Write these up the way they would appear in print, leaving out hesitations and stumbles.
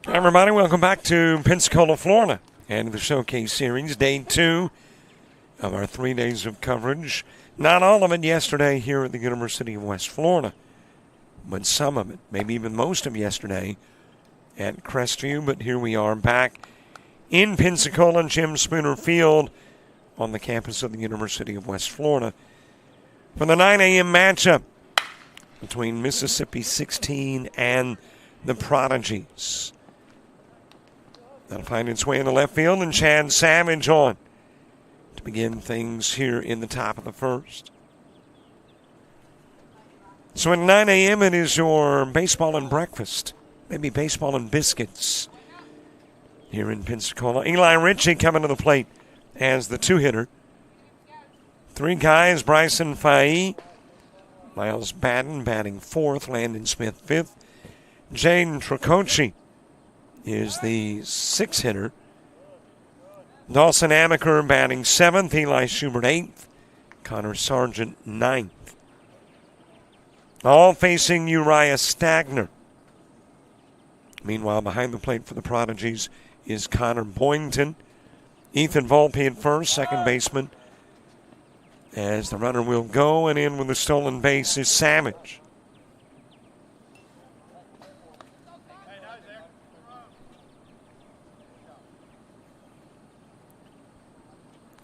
Everybody, welcome back to Pensacola, Florida, and the Showcase Series, Day 2 of our 3 days of coverage. Not all of it yesterday here at the University of West Florida, but some of it, maybe even most of yesterday at Crestview. But here we are back in Pensacola, Jim Spooner Field on the campus of the University of West Florida for the 9 a.m. matchup between Mississippi 16 and the Prodigies. That'll find its way in the left field, and Chad Savage on to begin things here in the top of the first. So at 9 a.m. it is your baseball and breakfast, maybe baseball and biscuits here in Pensacola. Eli Ritchie coming to the plate as the two-hitter. 3 guys, Bryson Faye, Miles Batten batting 4th, Landon Smith 5th. Jaden Tricoci is the 6th hitter. Dawson Amaker batting 7th, Eli Schubert 8th, Connor Sargent 9th. All facing Uriah Stagner. Meanwhile, behind the plate for the Prodigies is Connor Boynton. Ethan Volpe at first, second baseman. As the runner will go, and in with the stolen base is Savage.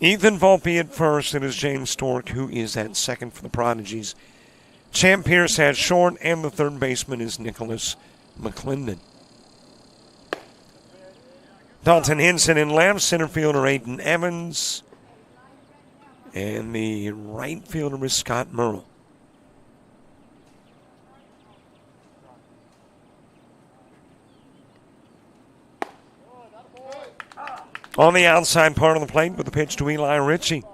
Ethan Volpe at first, and it is James Stork who is at second for the Prodigies. Champ Pierce at short, and the third baseman is Nicholas McClendon. Dalton Henson in left, center fielder Aiden Evans, and the right fielder is Scott Merle. On the outside part of the plate with the pitch to Eli Ritchie.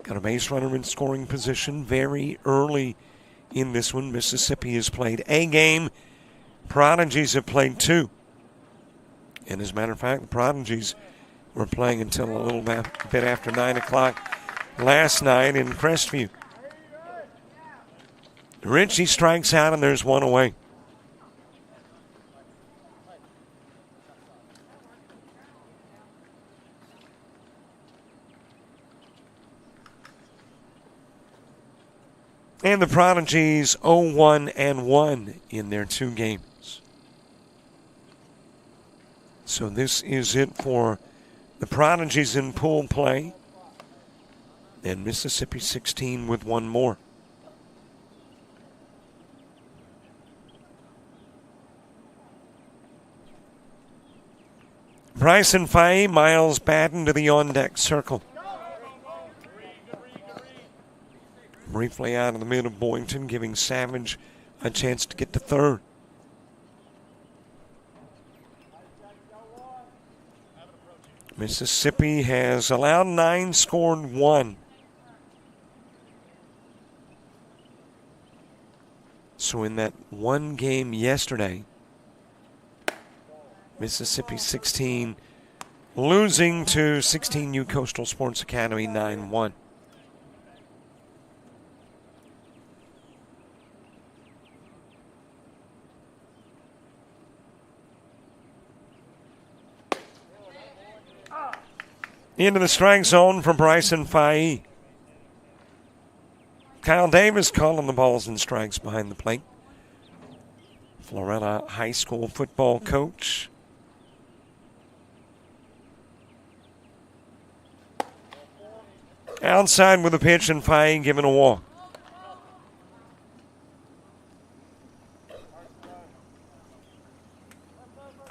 Got a base runner in scoring position very early in this one. Mississippi has played a game. Prodigies have played 2. And as a matter of fact, the Prodigies were playing until a little bit after 9 o'clock last night in Crestview. Ritchie strikes out, and there's one away. And the Prodigies 0-1-1 in their 2 games. So this is it for the Prodigies in pool play. And Mississippi 16 with 1 more. Bryson Faye, Miles Batten to the on-deck circle. Briefly out of the mid of Boynton, giving Savage a chance to get to third. Mississippi has allowed 9, scored 1. So in that one game yesterday, Mississippi 16 losing to 16U Coastal Sports Academy 9-1. Into the strike zone for Bryson Faye. Kyle Davis calling the balls and strikes behind the plate. Florida high school football coach. Outside with a pitch and Fahey giving a walk.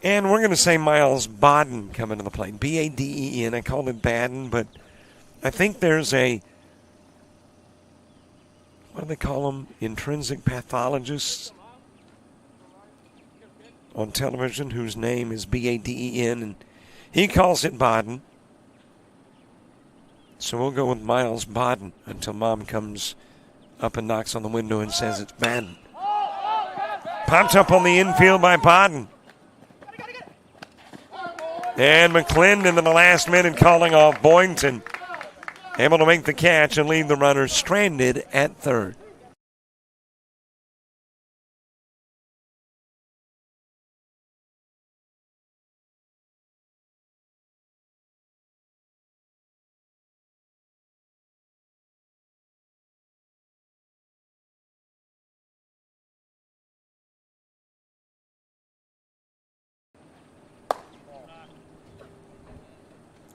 And we're going to say Miles Baden coming to the plate. B-A-D-E-N. I called it Baden, but I think there's a, what do they call them? Intrinsic pathologists on television whose name is B-A-D-E-N, and he calls it Baden. So we'll go with Miles Baden until Mom comes up and knocks on the window and says it's Baden. Popped up on the infield by Baden. And McClendon in the last minute calling off Boynton. Able to make the catch and leave the runner stranded at third.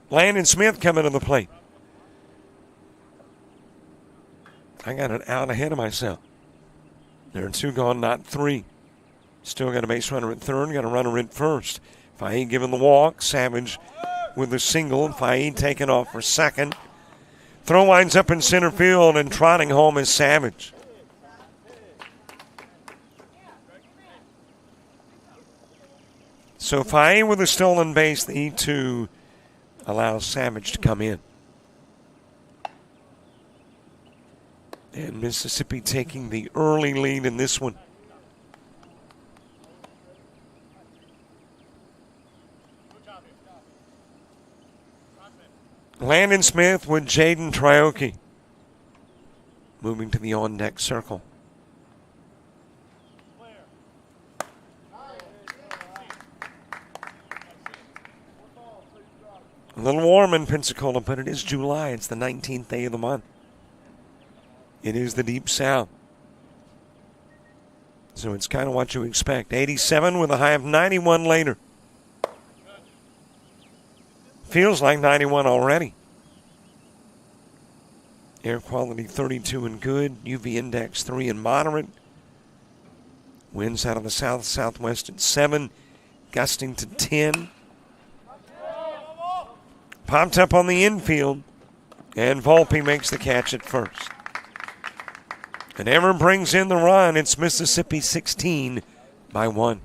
Landon Smith coming to the plate. I got it out ahead of myself. There are two gone, not three. Still got a base runner at third, got a runner at first. Fahey giving the walk. Savage with a single. Fahey taking off for second. Throw winds up in center field, and trotting home is Savage. So Fahey with a stolen base, the E2 allows Savage to come in. And Mississippi taking the early lead in this one. Landon Smith with Jaden Trioki moving to the on-deck circle. A little warm in Pensacola, but it is July. It's the 19th day of the month. It is the Deep South. So it's kind of what you expect. 87 with a high of 91 later. Feels like 91 already. Air quality 32 and good. UV index 3 and moderate. Winds out of the south-southwest at 7, gusting to 10. Popped up on the infield, and Volpe makes the catch at first. And Emmer brings in the run. It's Mississippi 16 by 1.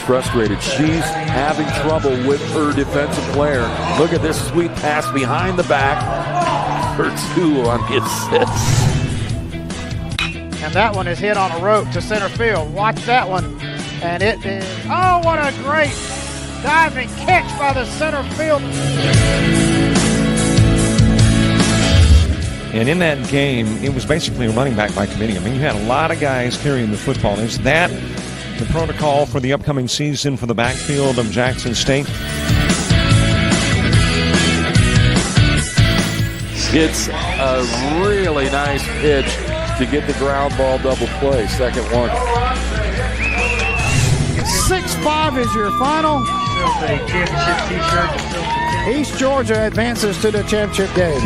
Frustrated. She's having trouble with her defensive player. Look at this sweet pass behind the back for 2 on the assist. And that one is hit on a rope to center field. Watch that one. And it is, oh, what a great diving catch by the center field. And in that game, it was basically a running back by committee. I mean, you had a lot of guys carrying the football. Is that the protocol for the upcoming season for the backfield of Jackson State? It's a really nice pitch to get the ground ball double play. Second one. 6-5 is your final. East Georgia advances to the championship game.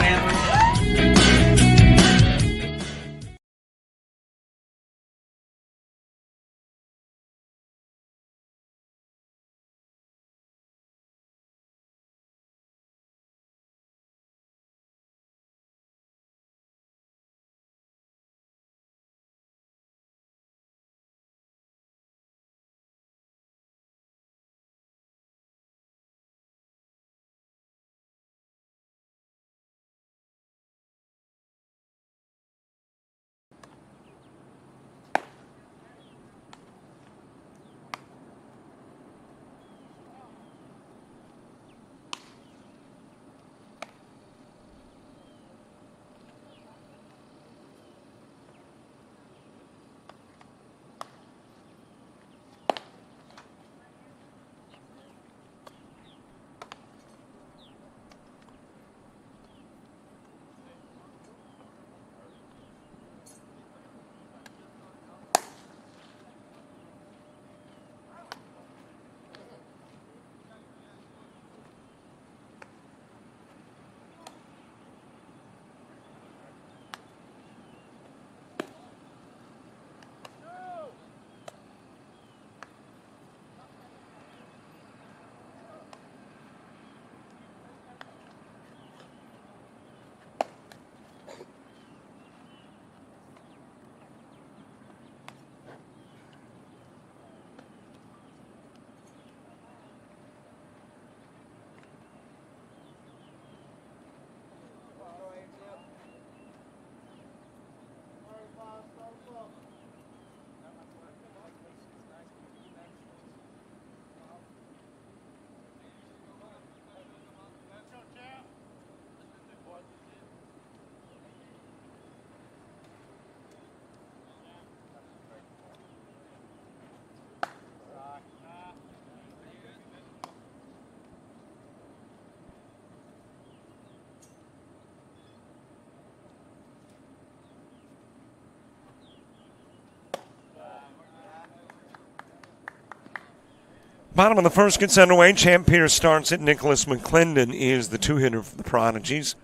Bottom of the first gets underway. Champ Pierce starts it. Nicholas McClendon is the two-hitter for the Prodigies.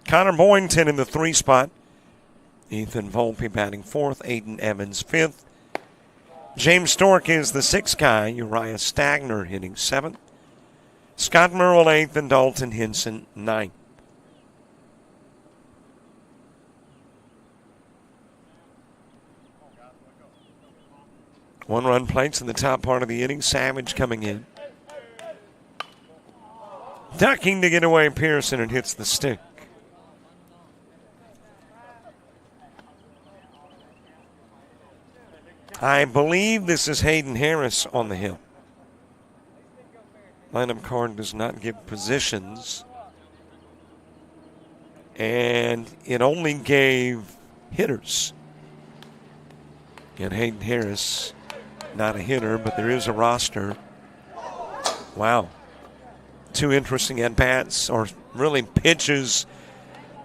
Connor Boynton in the 3 spot. Ethan Volpe batting 4th. Aiden Evans 5th. James Stork is the 6th guy. Uriah Stagner hitting 7th. Scott Merrill 8th and Dalton Hinson 9th. One-run plates in the top part of the inning. Savage coming in. Ducking to get away Pearson and hits the stick. I believe this is Hayden Harris on the hill. Lineup card does not give positions. And it only gave hitters. And Hayden Harris, not a hitter, but there is a roster. Wow. 2 interesting at-bats, or really pitches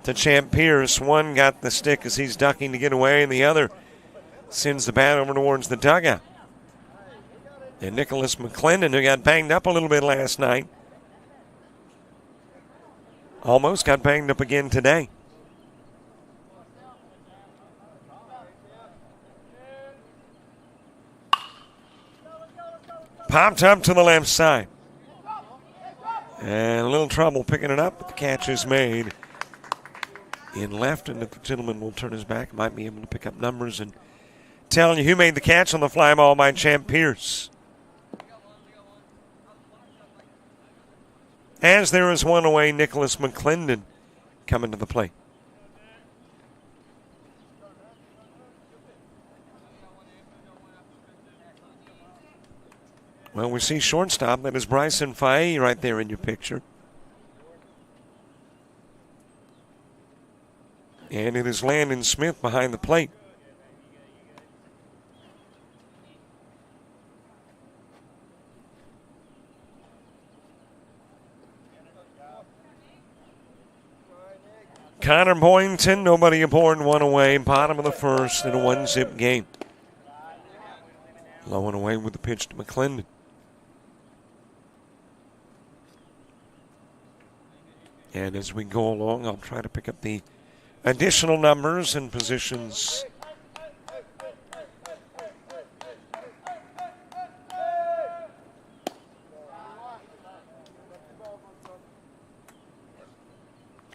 to Champ Pierce. One got the stick as he's ducking to get away, and the other sends the bat over towards the dugout. And Nicholas McClendon, who got banged up a little bit last night, almost got banged up again today. Popped up to the left side. And a little trouble picking it up, but the catch is made in left. And if the gentleman will turn his back, might be able to pick up numbers and tell you who made the catch on the fly ball by Champ Pierce. As there is one away, Nicholas McClendon coming to the plate. Well, we see shortstop. That is Bryson Faye right there in your picture. And it is Landon Smith behind the plate. Connor Boynton, nobody aboard, one away. Bottom of the first in a 1-zip game. Low and away with the pitch to McClendon. And as we go along, I'll try to pick up the additional numbers and positions.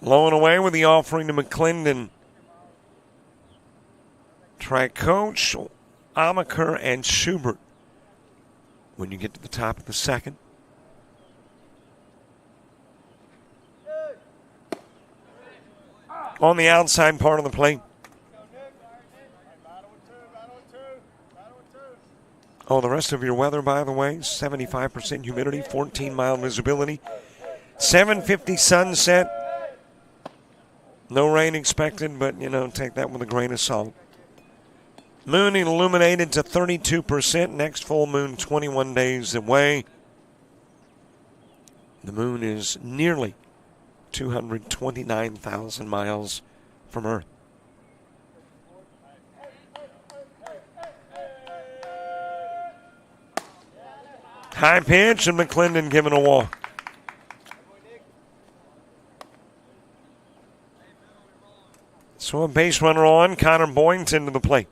Low and away with the offering to McClendon. Try Coach, Amaker, and Schubert when you get to the top of the second. On the outside part of the plate. Oh, the rest of your weather, by the way, 75% humidity, 14-mile visibility, 7:50 sunset. No rain expected, but, take that with a grain of salt. Moon illuminated to 32%. Next full moon 21 days away. The moon is nearly 229,000 miles from Earth. High pitch, and McClendon given a walk. So a base runner on, Connor Boynton to the plate.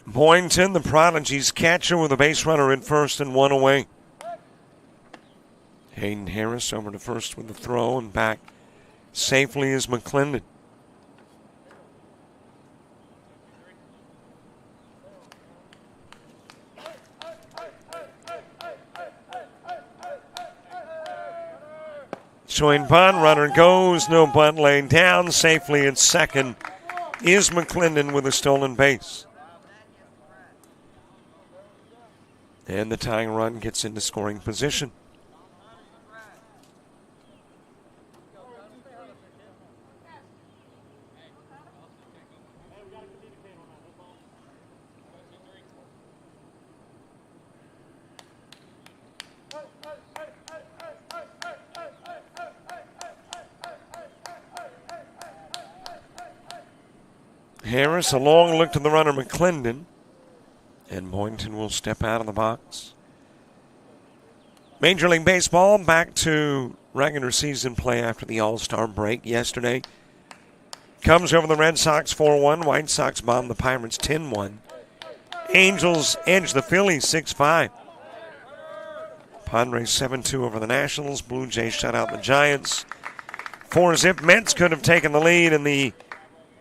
Boynton, the Prodigy's catcher, with a base runner in first and one away. Hayden Harris over to first with the throw, and back safely is McClendon. Showing bunt, runner goes, no bunt laid down. Safely at second is McClendon with a stolen base. And the tying run gets into scoring position. Harris, a long look to the runner, McClendon. And Boynton will step out of the box. Major League Baseball back to regular season play after the All-Star break yesterday. Cubs over the Red Sox 4-1. White Sox bombed the Pirates 10-1. Angels edged the Phillies 6-5. Padres 7-2 over the Nationals. Blue Jays shut out the Giants 4-zip. Mets could have taken the lead in the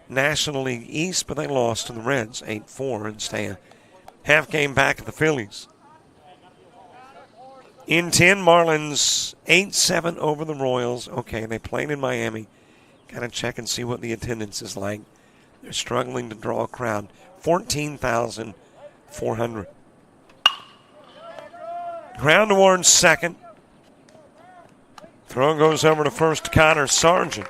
National League East, but they lost to the Reds 8-4 and stay a half game back at the Phillies. In 10, Marlins 8-7 over the Royals. Okay, they played in Miami. Got to check and see what the attendance is like. They're struggling to draw a crowd. 14,400. Ground towards second. Throw goes over to first, Connor Sargent.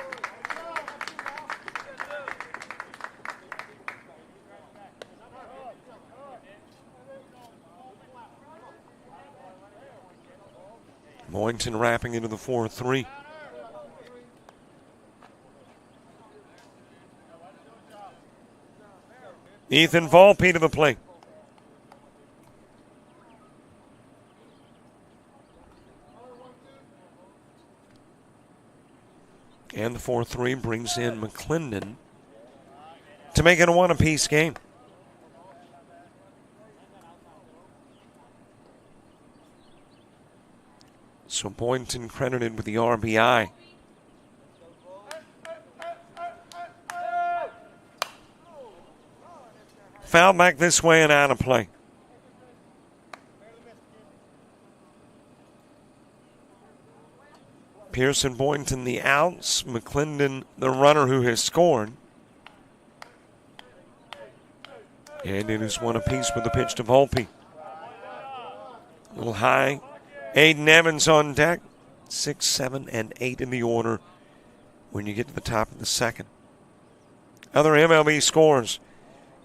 Boynton wrapping into the 4-3. Ethan Volpe to the plate. And the 4-3 brings in McClendon to make it a one-apiece game. So Boynton credited with the RBI. Foul back this way and out of play. Pearson Boynton the outs. McClendon the runner who has scored. And it is one apiece with the pitch to Volpe. A little high. Aiden Evans on deck. 6, 7, and 8 in the order when you get to the top of the second. Other MLB scores.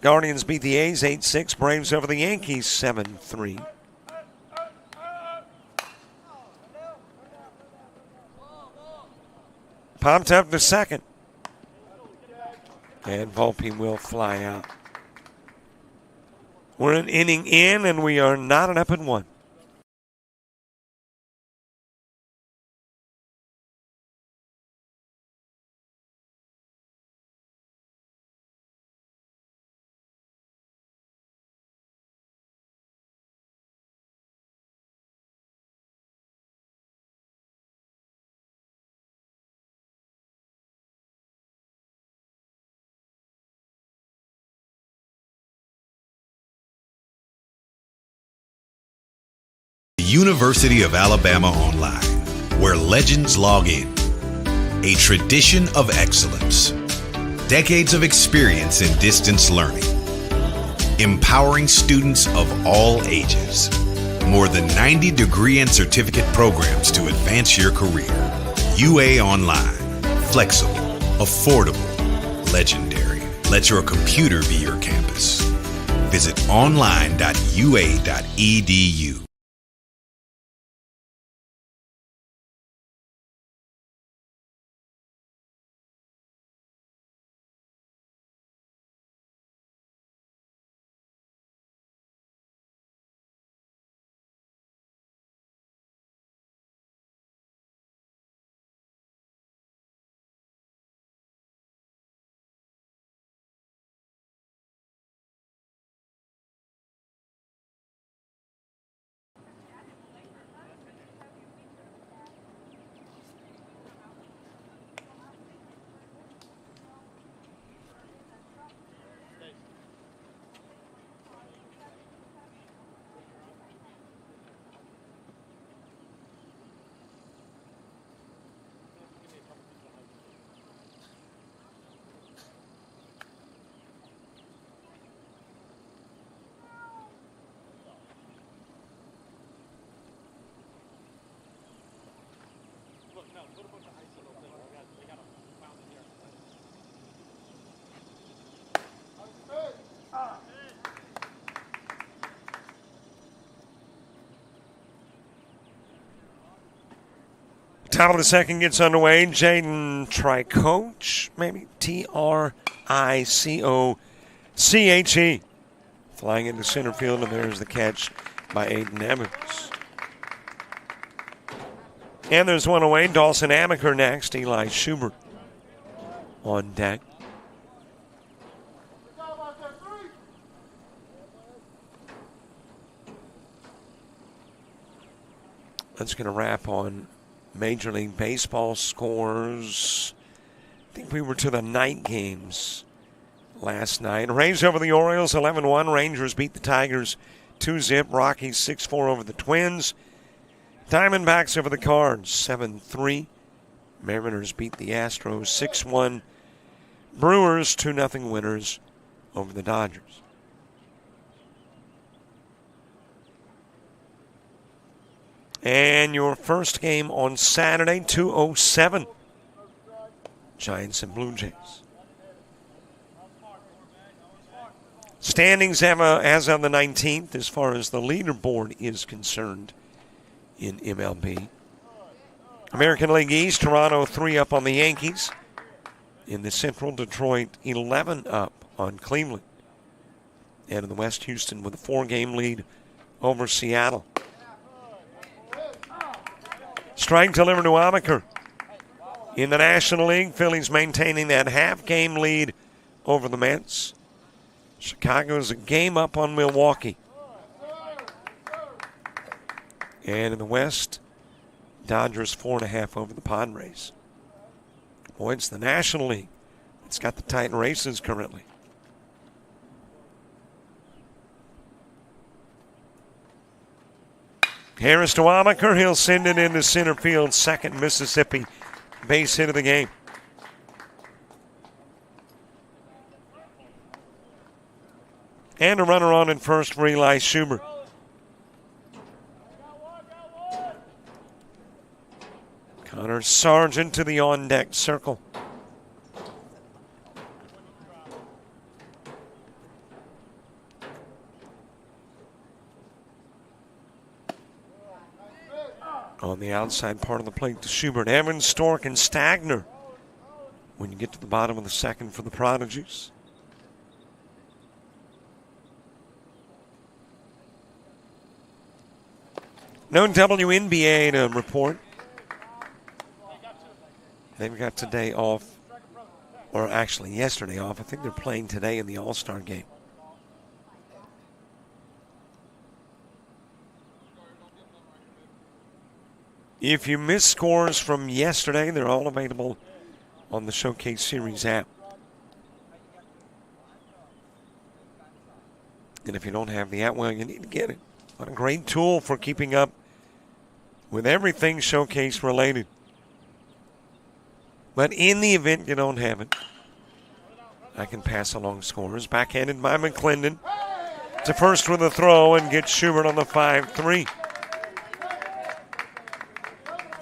Guardians beat the A's 8-6. Braves over the Yankees 7-3. Popped up to second. And Volpe will fly out. We're an inning in, and we are knotted up at 1. University of Alabama Online, where legends log in. A tradition of excellence. Decades of experience in distance learning. Empowering students of all ages. More than 90 degree and certificate programs to advance your career. UA Online. Flexible, affordable, legendary. Let your computer be your campus. Visit online.ua.edu. Top of the second gets underway. Jaden Tricoche, maybe Tricoche, flying into center field, and there's the catch by Aiden Evans. And there's one away. Dawson Amaker next. Eli Schubert on deck. That's going to wrap on Major League Baseball scores. I think we were to the night games last night. Rays over the Orioles 11-1. Rangers beat the Tigers 2-0. Rockies 6-4 over the Twins. Diamondbacks over the Cards 7-3. Mariners beat the Astros 6-1. Brewers 2-0 winners over the Dodgers. And your first game on Saturday, 2:07. Giants and Blue Jays. Standings as of the 19th, as far as the leaderboard is concerned in MLB. American League East, Toronto 3 up on the Yankees. In the Central, Detroit 11 up on Cleveland. And in the West, Houston with a 4-game lead over Seattle. Strike delivered to Amaker. In the National League, Phillies maintaining that half-game lead over the Mets. Chicago's a game up on Milwaukee. And in the West, Dodgers 4.5 over the Padres. Boy, it's the National League. It's got the tight races currently. Harris to Amaker. He'll send it into center field. Second Mississippi base hit of the game. And a runner on in first for Eli Schubert. Connor Sargent to the on-deck circle. On the outside part of the plate to Schubert. Evans, Stork, and Stagner when you get to the bottom of the second for the Prodigies. No WNBA to report. They've got today off, or actually yesterday off. I think they're playing today in the All-Star game. If you missed scores from yesterday, they're all available on the Showcase Series app. And if you don't have the app, well, you need to get it. What a great tool for keeping up with everything Showcase related. But in the event you don't have it, I can pass along scores. Backhanded by McClendon to first with a throw and gets Schubert on the 5-3.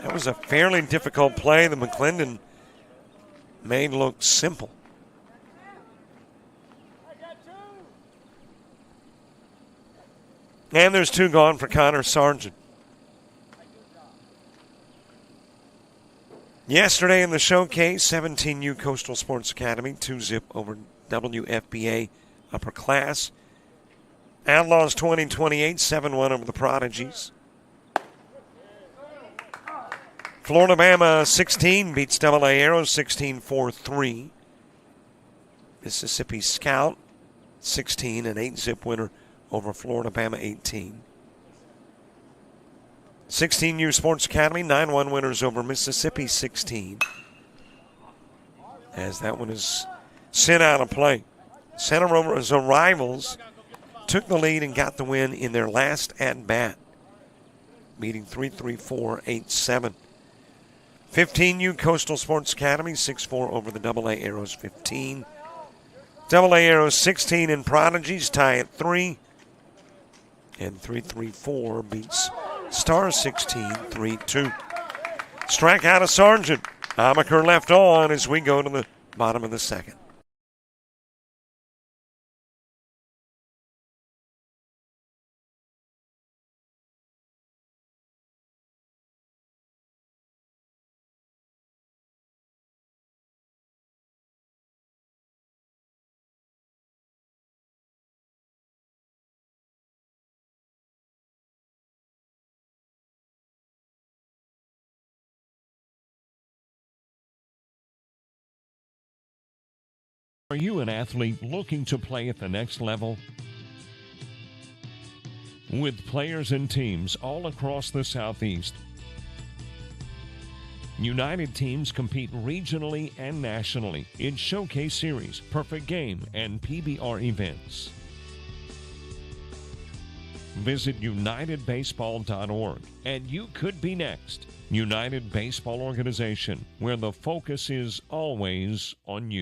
That was a fairly difficult play that McClendon made look simple. And there's 2 gone for Connor Sargent. Yesterday in the Showcase, 17U Coastal Sports Academy, 2-0 over WFBA Upper Class. Outlaws 20-28, 7-1 over the Prodigies. Florida-Bama 16 beats AA Arrows 16-4-3. Mississippi Scout 16, an 8-zip winner over Florida-Bama 18. 16U Sports Academy, 9-1 winners over Mississippi 16. As that one is sent out of play. Santa Rosa's rivals took the lead and got the win in their last at-bat, beating 3-3-4-8-7. 15U Coastal Sports Academy, 6-4 over the AA Arrows 15. AA Arrows 16 and Prodigies tie at 3. And 3-3-4 beats Stars 16, 3-2. Strikeout of Sargent. Amaker left on as we go to the bottom of the second. Are you an athlete looking to play at the next level? With players and teams all across the Southeast, United teams compete regionally and nationally in Showcase Series, Perfect Game, and PBR events. Visit UnitedBaseball.org and you could be next. United Baseball Organization, where the focus is always on you.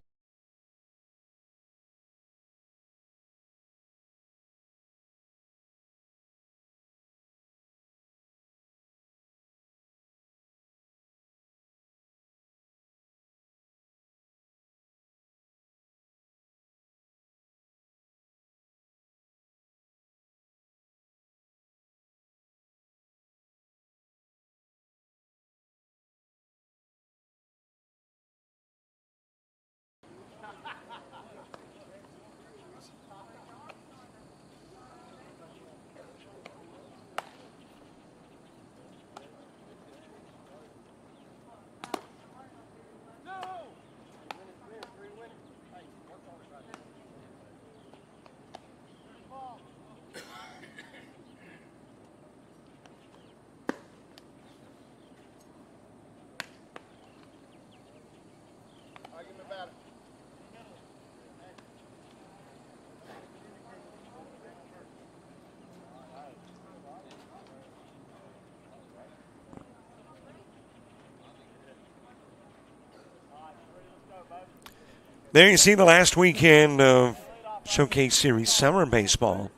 There you see the last weekend of Showcase Series Summer Baseball.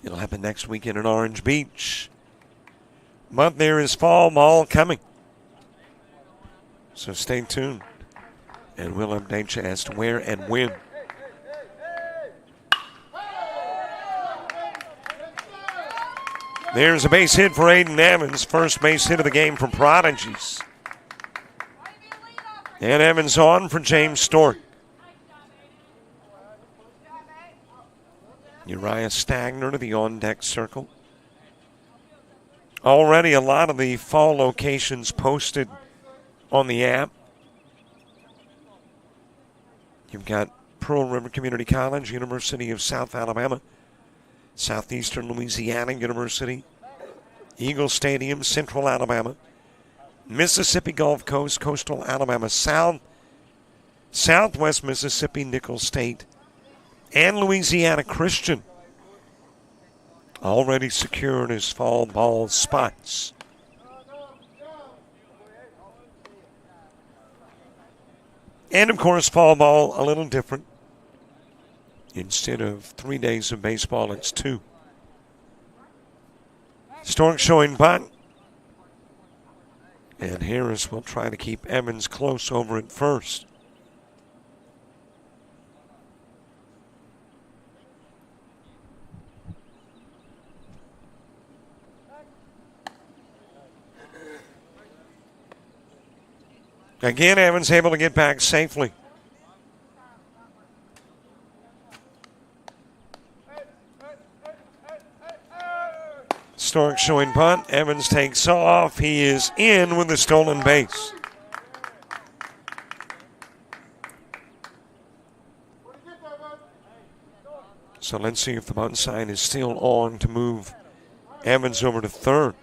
It'll happen next weekend in Orange Beach. But there is fall ball coming. So stay tuned, and we'll update you as to where and when. There's a base hit for Aiden Evans. First base hit of the game from Prodigies. And Evans on for James Stork. Uriah Stagner to the on-deck circle. Already a lot of the fall locations posted on the app. You've got Pearl River Community College, University of South Alabama, Southeastern Louisiana University, Eagle Stadium, Central Alabama, Mississippi Gulf Coast, Coastal Alabama South, Southwest Mississippi, Nicholls State, and Louisiana Christian already secured his fall ball spots. And of course, fall ball a little different. Instead of 3 days of baseball, it's 2. Stork showing bunt. And Harris will try to keep Evans close over at first. Again, Evans able to get back safely. Stork showing punt. Evans takes off. He is in with the stolen base. So let's see if the bunt sign is still on to move Evans over to third.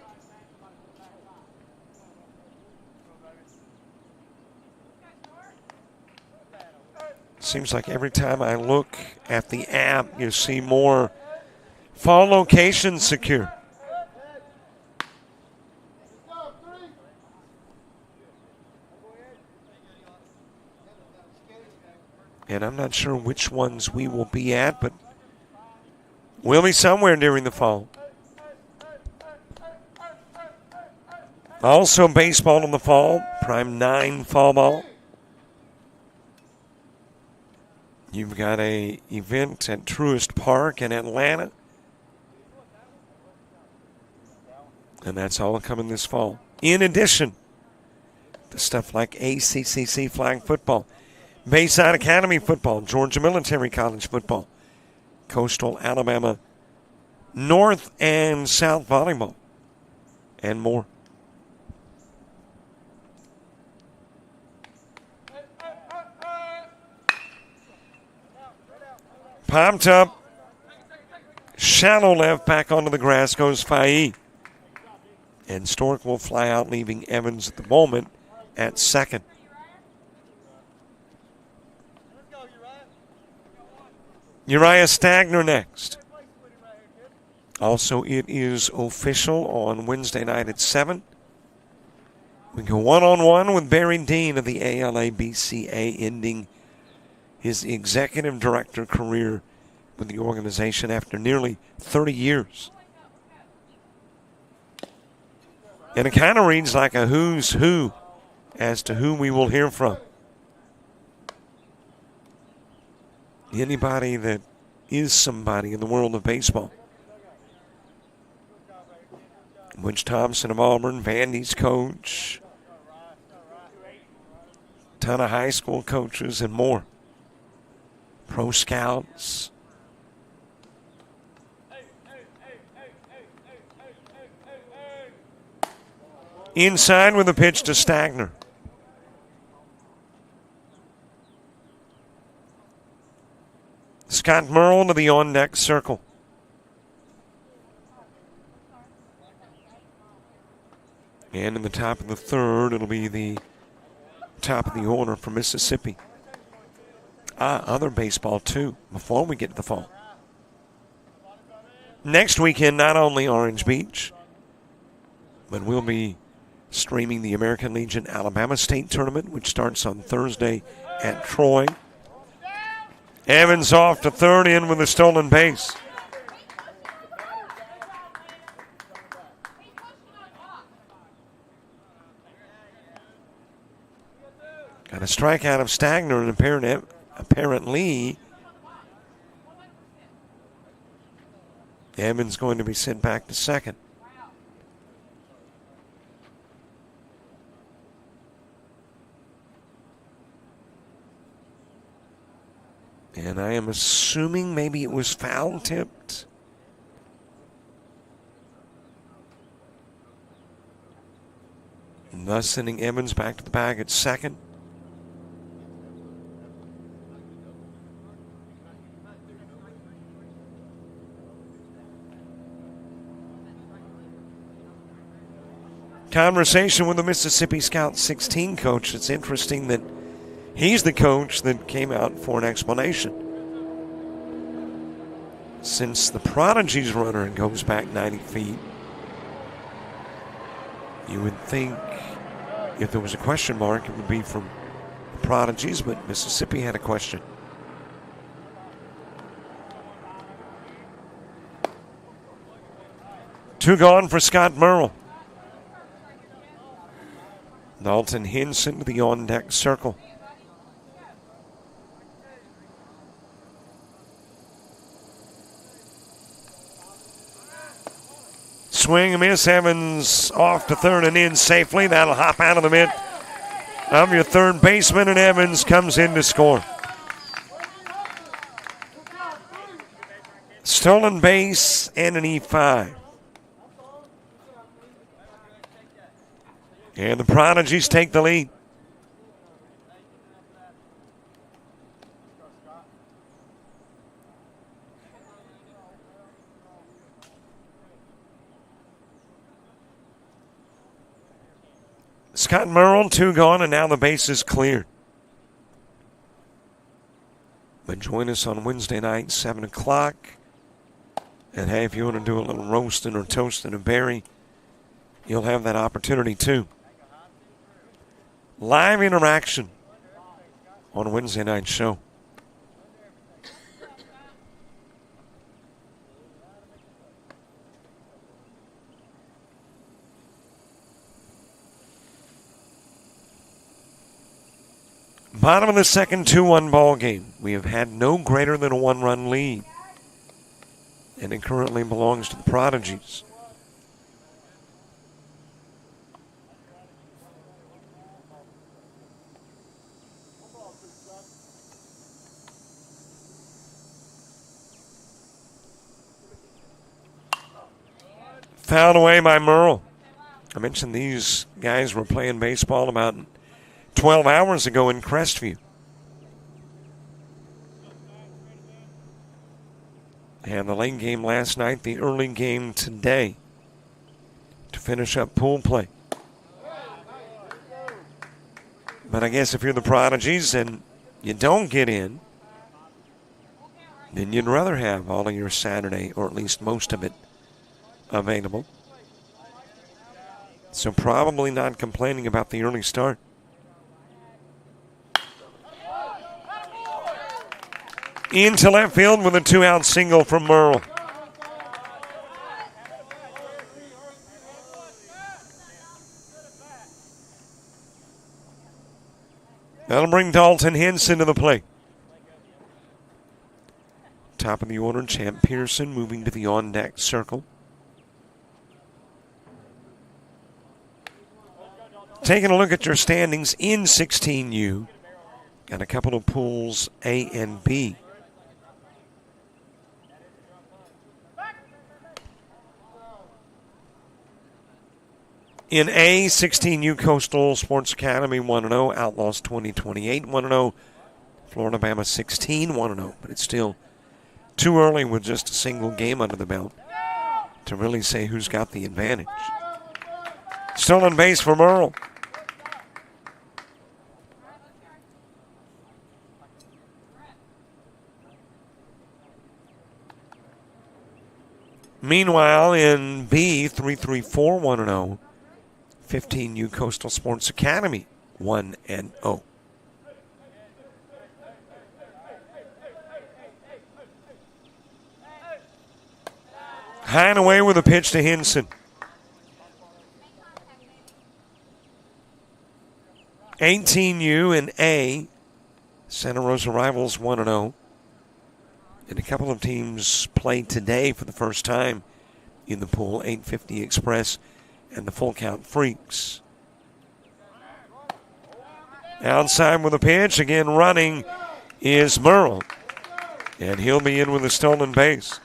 Seems like every time I look at the app, you see more fall locations secure. And I'm not sure which ones we will be at, but we'll be somewhere during the fall. Also baseball in the fall, Prime 9 fall ball. You've got an event at Truist Park in Atlanta. And that's all coming this fall. In addition to stuff like ACCC flag football, Bayside Academy football, Georgia Military College football, Coastal Alabama North and South volleyball, and more. Popped up. Shallow left, back onto the grass goes Faye. And Stork will fly out, leaving Evans at the moment at second. Uriah Stagner next. Also, it is official on Wednesday night at 7. We go one-on-one with Barry Dean of the ALA-BCA, ending his executive director career with the organization after nearly 30 years. And it kind of reads like a who's who as to who we will hear from. Anybody that is somebody in the world of baseball. Butch Thompson of Auburn, Vandy's coach, ton of high school coaches and more. Pro scouts. Inside with a pitch to Stagner. Scott Merle to the on-deck circle. And in the top of the third, it'll be the top of the order for Mississippi. Other baseball, too, before we get to the fall. Next weekend, not only Orange Beach, but we'll be streaming the American Legion Alabama State Tournament, which starts on Thursday at Troy. Evans off to third, in with a stolen base. Got a strikeout of Stagner, and apparently Evans going to be sent back to second. And I am assuming maybe it was foul tipped. And thus sending Evans back to the bag at second. Conversation with the Mississippi Scout 16 coach. It's interesting that he's the coach that came out for an explanation. Since the Prodigy's runner goes back 90 feet, you would think if there was a question mark, it would be from the Prodigies, but Mississippi had a question. Two gone for Scott Merle. Dalton Hinson to the on-deck circle. Swing and miss. Evans off to third and in safely. That'll hop out of the mitt of your third baseman, and Evans comes in to score. Stolen base and an E5. And the Prodigies take the lead. Scott Merle, two gone, and now the base is cleared. But join us on Wednesday night, 7 o'clock. And hey, if you want to do a little roasting or toasting of Barry, you'll have that opportunity too. Live interaction on Wednesday night show. Bottom of the second, 2-1 ball game. We have had no greater than a one-run lead. And it currently belongs to the Prodigies. Fouled away by Merle. I mentioned these guys were playing baseball about 12 hours ago in Crestview. And the late game last night, the early game today to finish up pool play. But I guess if you're the Prodigies and you don't get in, then you'd rather have all of your Saturday, or at least most of it, available. So probably not complaining about the early start. Into left field with a 2-out single from Merle. That'll bring Dalton Henson to the plate. Top of the order, Champ Pearson moving to the on-deck circle. Taking a look at your standings in 16U. Got a couple of pools A and B. In A, 16U Coastal Sports Academy 1-0, Outlaws 2028 1-0, Florida Bama 16 1-0. But it's still too early with just a single game under the belt to really say who's got the advantage. Still on base for Merle. Meanwhile, in B, 3-3-4 1-0. 15U Coastal Sports Academy 1-0. High and away with a pitch to Henson. 18U and A, Santa Rosa Rivals 1-0. And a couple of teams played today for the first time in the pool, 850 Express and the Full Count Freaks. Outside with a pitch, again running is Merle. And he'll be in with a stolen base.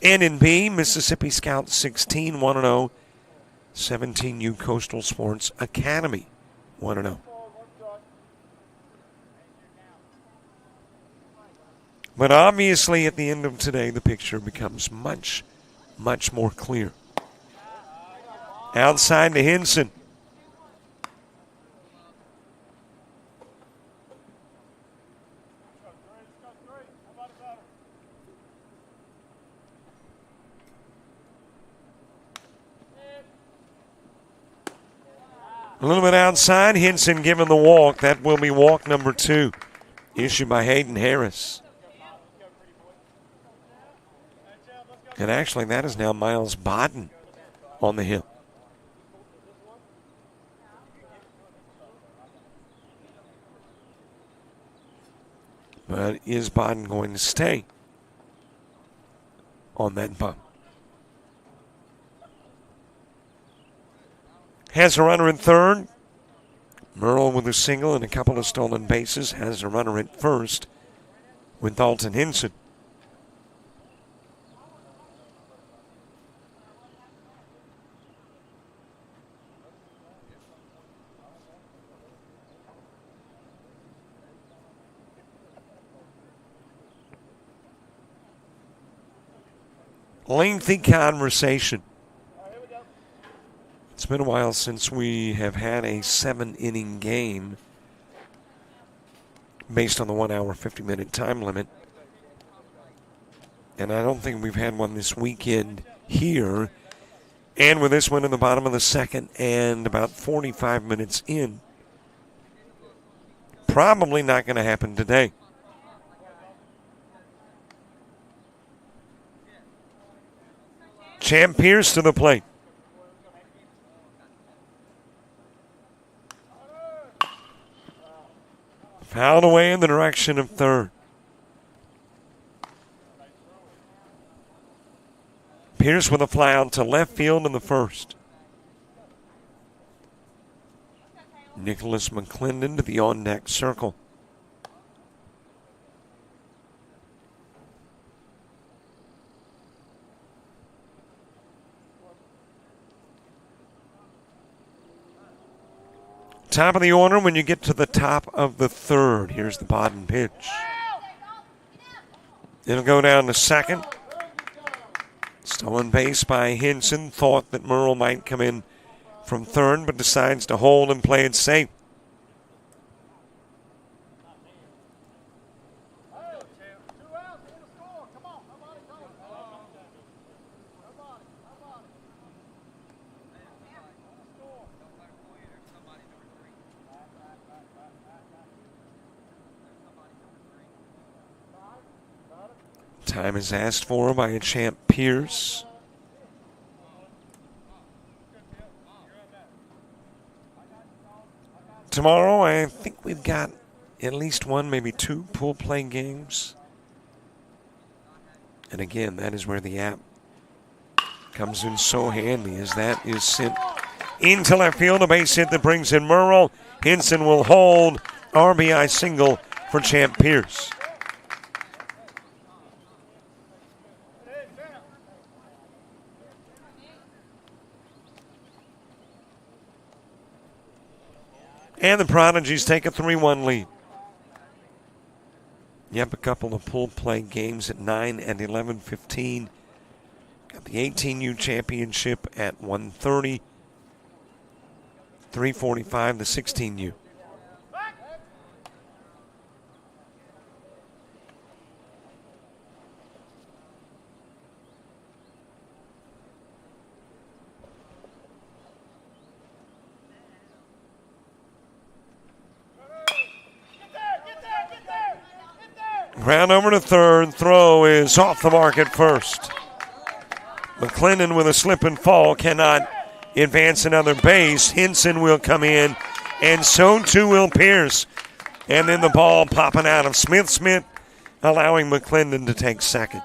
And in B, Mississippi Scout 16 1-0, 17U Coastal Sports Academy 1-0. But obviously, at the end of today, the picture becomes much, much more clear. Outside to Henson. A little bit outside, Henson given the walk. That will be walk number 2, issued by Hayden Harris. And actually, that is now Miles Bodden on the hill. But is Bodden going to stay on that bump? Has a runner in third. Merle with a single and a couple of stolen bases. Has a runner at first with Dalton Henson. Lengthy conversation. It's been a while since we have had a 7-inning game based on the 1 hour, 50-minute time limit. And I don't think we've had one this weekend here. And with this one in the bottom of the second and about 45 minutes in, probably not going to happen today. Champ Pierce to the plate. Fouled away in the direction of third. Pierce with a fly out to left field in the first. Nicholas McClendon to the on-deck circle. Top of the order when you get to the top of the third. Here's the Bodden pitch. It'll go down to second. Stolen base by Hinson. Thought that Merle might come in from third, but decides to hold and play it safe. Time is asked for by a Champ Pierce. Tomorrow, I think we've got at least one, maybe two pool play games. And again, that is where the app comes in so handy, as that is sent into left field. A base hit that brings in Merle. Hinson will hold. RBI single for Champ Pierce. And the Prodigies take a 3-1 lead. Yep, a couple of pool play games at 9 and 11:15. Got the 18U championship at 1:30. 3:45, the 16U. Ground over to third. Throw is off the mark at first. McClendon with a slip and fall cannot advance another base. Hinson will come in, and so too will Pierce. And then the ball popping out of Smith. Smith allowing McClendon to take second.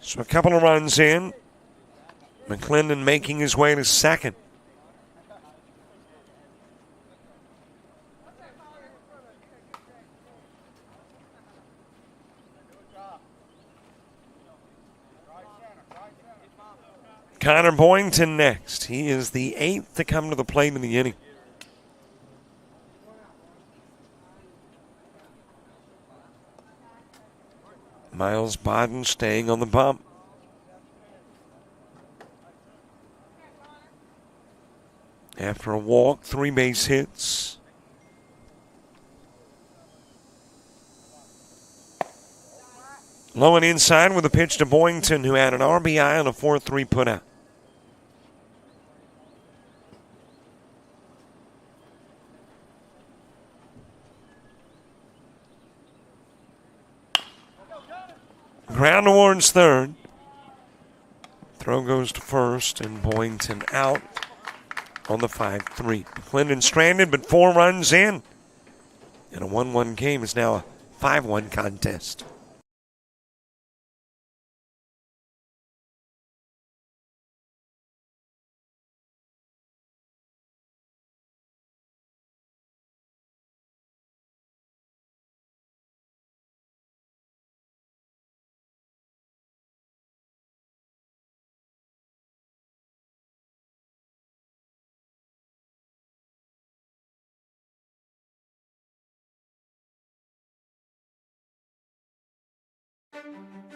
So a couple of runs in. McClendon making his way to second. Connor Boynton next. He is the 8th to come to the plate in the inning. Miles Bodden staying on the bump. After a walk, 3 base hits. Low and inside with a pitch to Boynton, who had an RBI on a 4-3 putout. Ground towards third. Throw goes to first, and Boynton out on the 5-3. McClendon stranded, but 4 runs in. And a 1-1 game is now a 5-1 contest.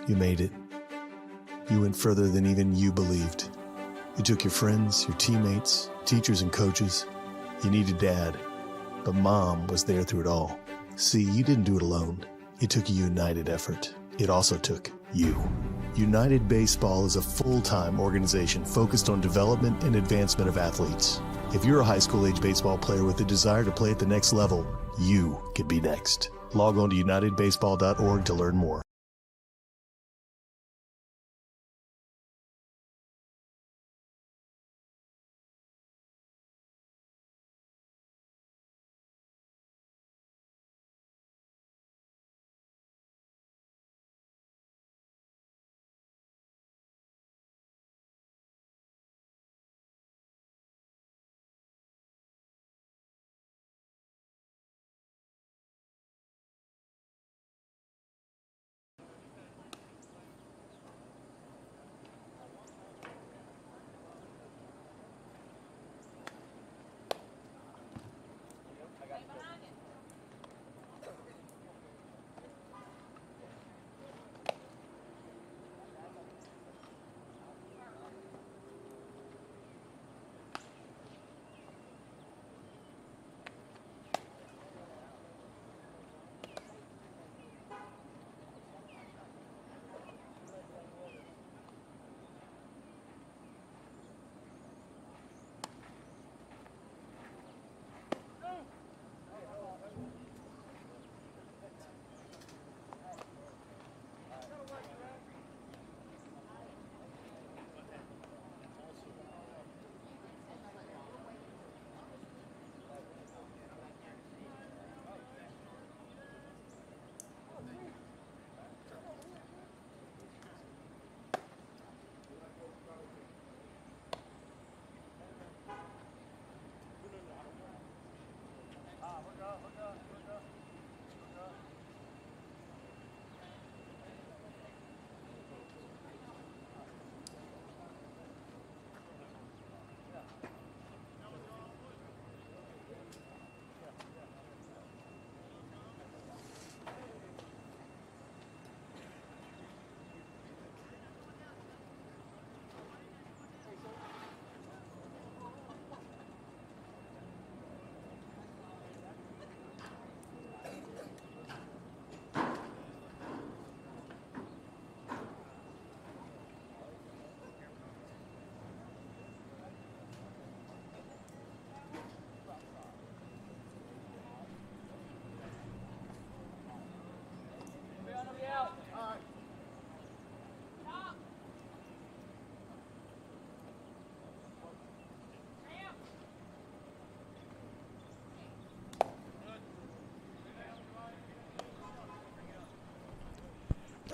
You made it. You went further than even you believed. You took your friends, your teammates, teachers, and coaches. You needed Dad, but Mom was there through it all. See, you didn't do it alone. It took a united effort. It also took you. United Baseball is a full-time organization focused on development and advancement of athletes. If you're a high school-age baseball player with a desire to play at the next level, you could be next. Log on to unitedbaseball.org to learn more.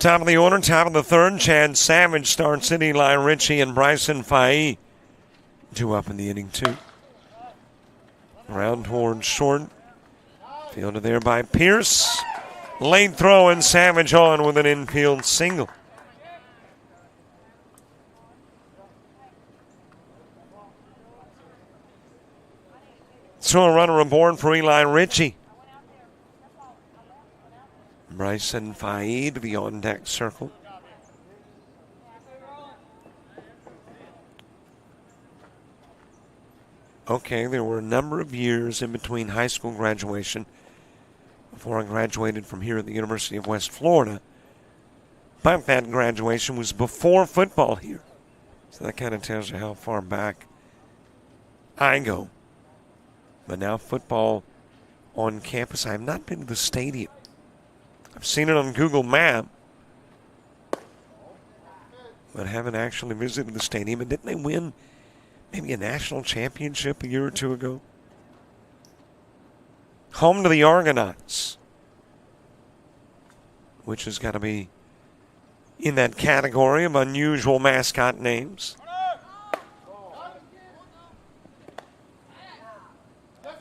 Top of the order, top of the third. Chad Savage starts it. Eli Ritchie and Bryson Faye. 2 up in the inning, 2. Round towards short. Fielded there by Pierce. Late throw and Savage on with an infield single. So a runner aboard for Eli Ritchie. Bryson Faye to the on-deck circle. Okay, there were a number of years in between high school graduation before I graduated from here at the University of West Florida. But that graduation was before football here. So that kind of tells you how far back I go. But now football on campus. I have not been to the stadium. I've seen it on Google Maps, but haven't actually visited the stadium. And didn't they win maybe a national championship a year or 2 ago? Home to the Argonauts, which has got to be in that category of unusual mascot names.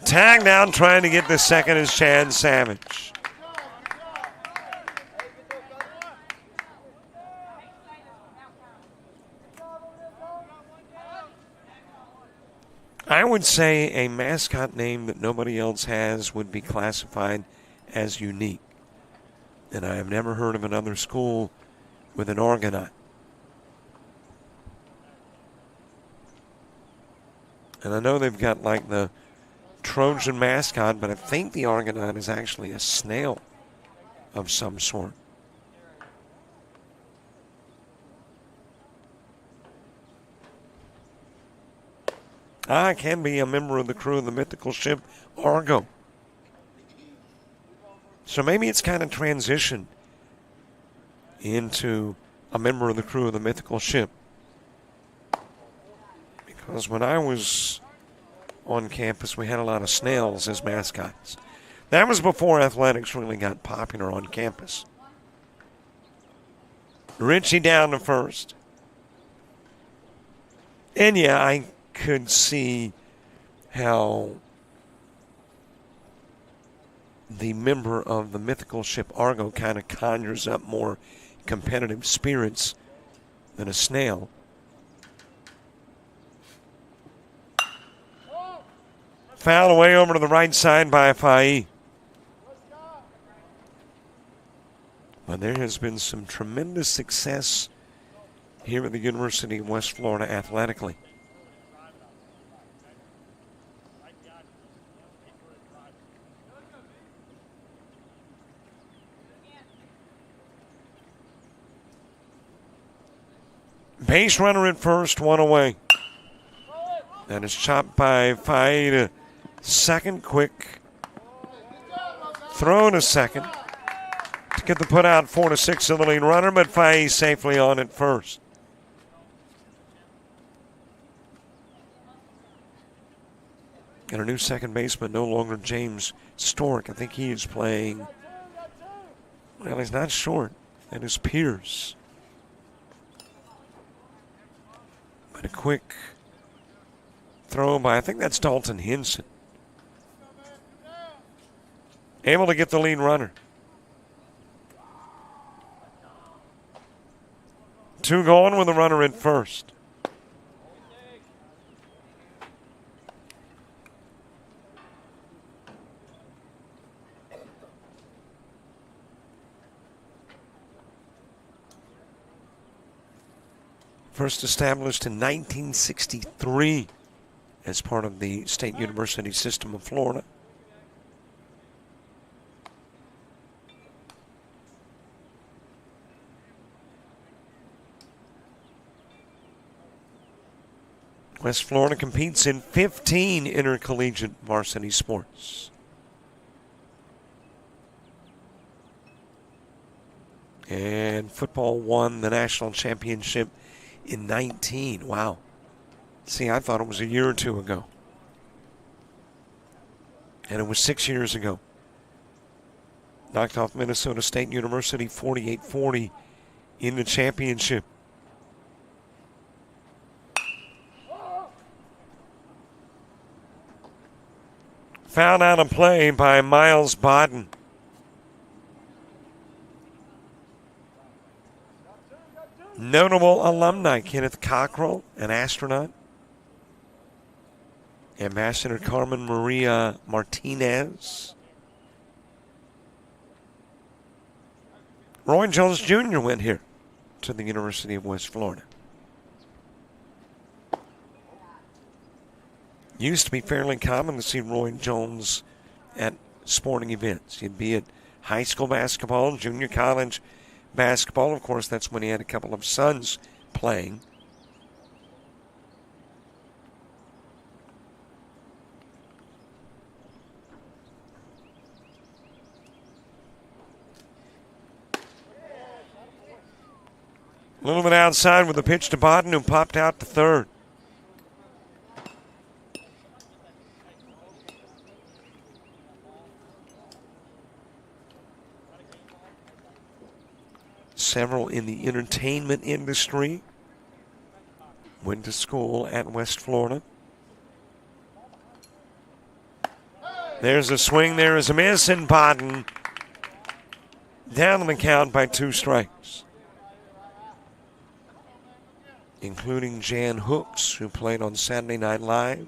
Tag down, trying to get the second is Chad Savage. I would say a mascot name that nobody else has would be classified as unique. And I have never heard of another school with an Argonaut. And I know they've got like the Trojan mascot, but I think the Argonaut is actually a snail of some sort. I can be a member of the crew of the mythical ship Argo. So maybe it's kind of transitioned into a member of the crew of the mythical ship. Because when I was on campus, we had a lot of snails as mascots. That was before athletics really got popular on campus. Ritchie down to first. And yeah, I could see how the member of the mythical ship Argo kind of conjures up more competitive spirits than a snail. Foul away over to the right side by Faye. But there has been some tremendous success here at the University of West Florida athletically. Base runner at first, 1 away. That is chopped by Faye to second. Quick throw to second to get the put out 4-6 of the lead runner, but Faye safely on at first. Got a new second baseman, no longer James Stork. I think he is playing, well, he's not short. That is Pierce. But a quick throw by, I think that's Dalton Hinson. Able to get the lead runner. 2 going with the runner at first. First established in 1963 as part of the State University system of Florida. West Florida competes in 15 intercollegiate varsity sports. And football won the national championship in 19. Wow. See, I thought it was a year or 2 ago. And it was 6 years ago. Knocked off Minnesota State University 48-40 in the championship. Found out a play by Miles Bodden. Notable alumni, Kenneth Cockrell, an astronaut. Ambassador Carmen Maria Martinez. Roy Jones Jr. went here to the University of West Florida. Used to be fairly common to see Roy Jones at sporting events. He'd be at high school basketball, junior college basketball. Of course, that's when he had a couple of sons playing. A little bit outside with the pitch to Bodden, who popped out to third. Several in the entertainment industry. Went to school at West Florida. There's a swing, there is a miss, and Bodden down on the count by 2 strikes. Including Jan Hooks, who played on Saturday Night Live.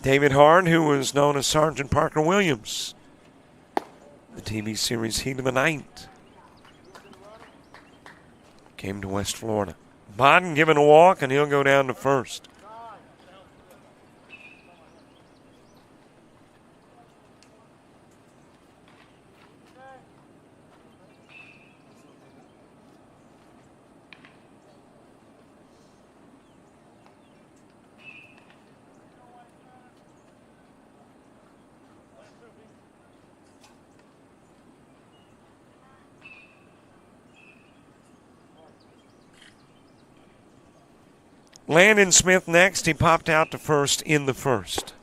David Hard, who was known as Sergeant Parker Williams. The TV series Heat of the Night. Came to West Florida. Bodden given a walk, and he'll go down to first. Landon Smith next. He popped out to first in the first.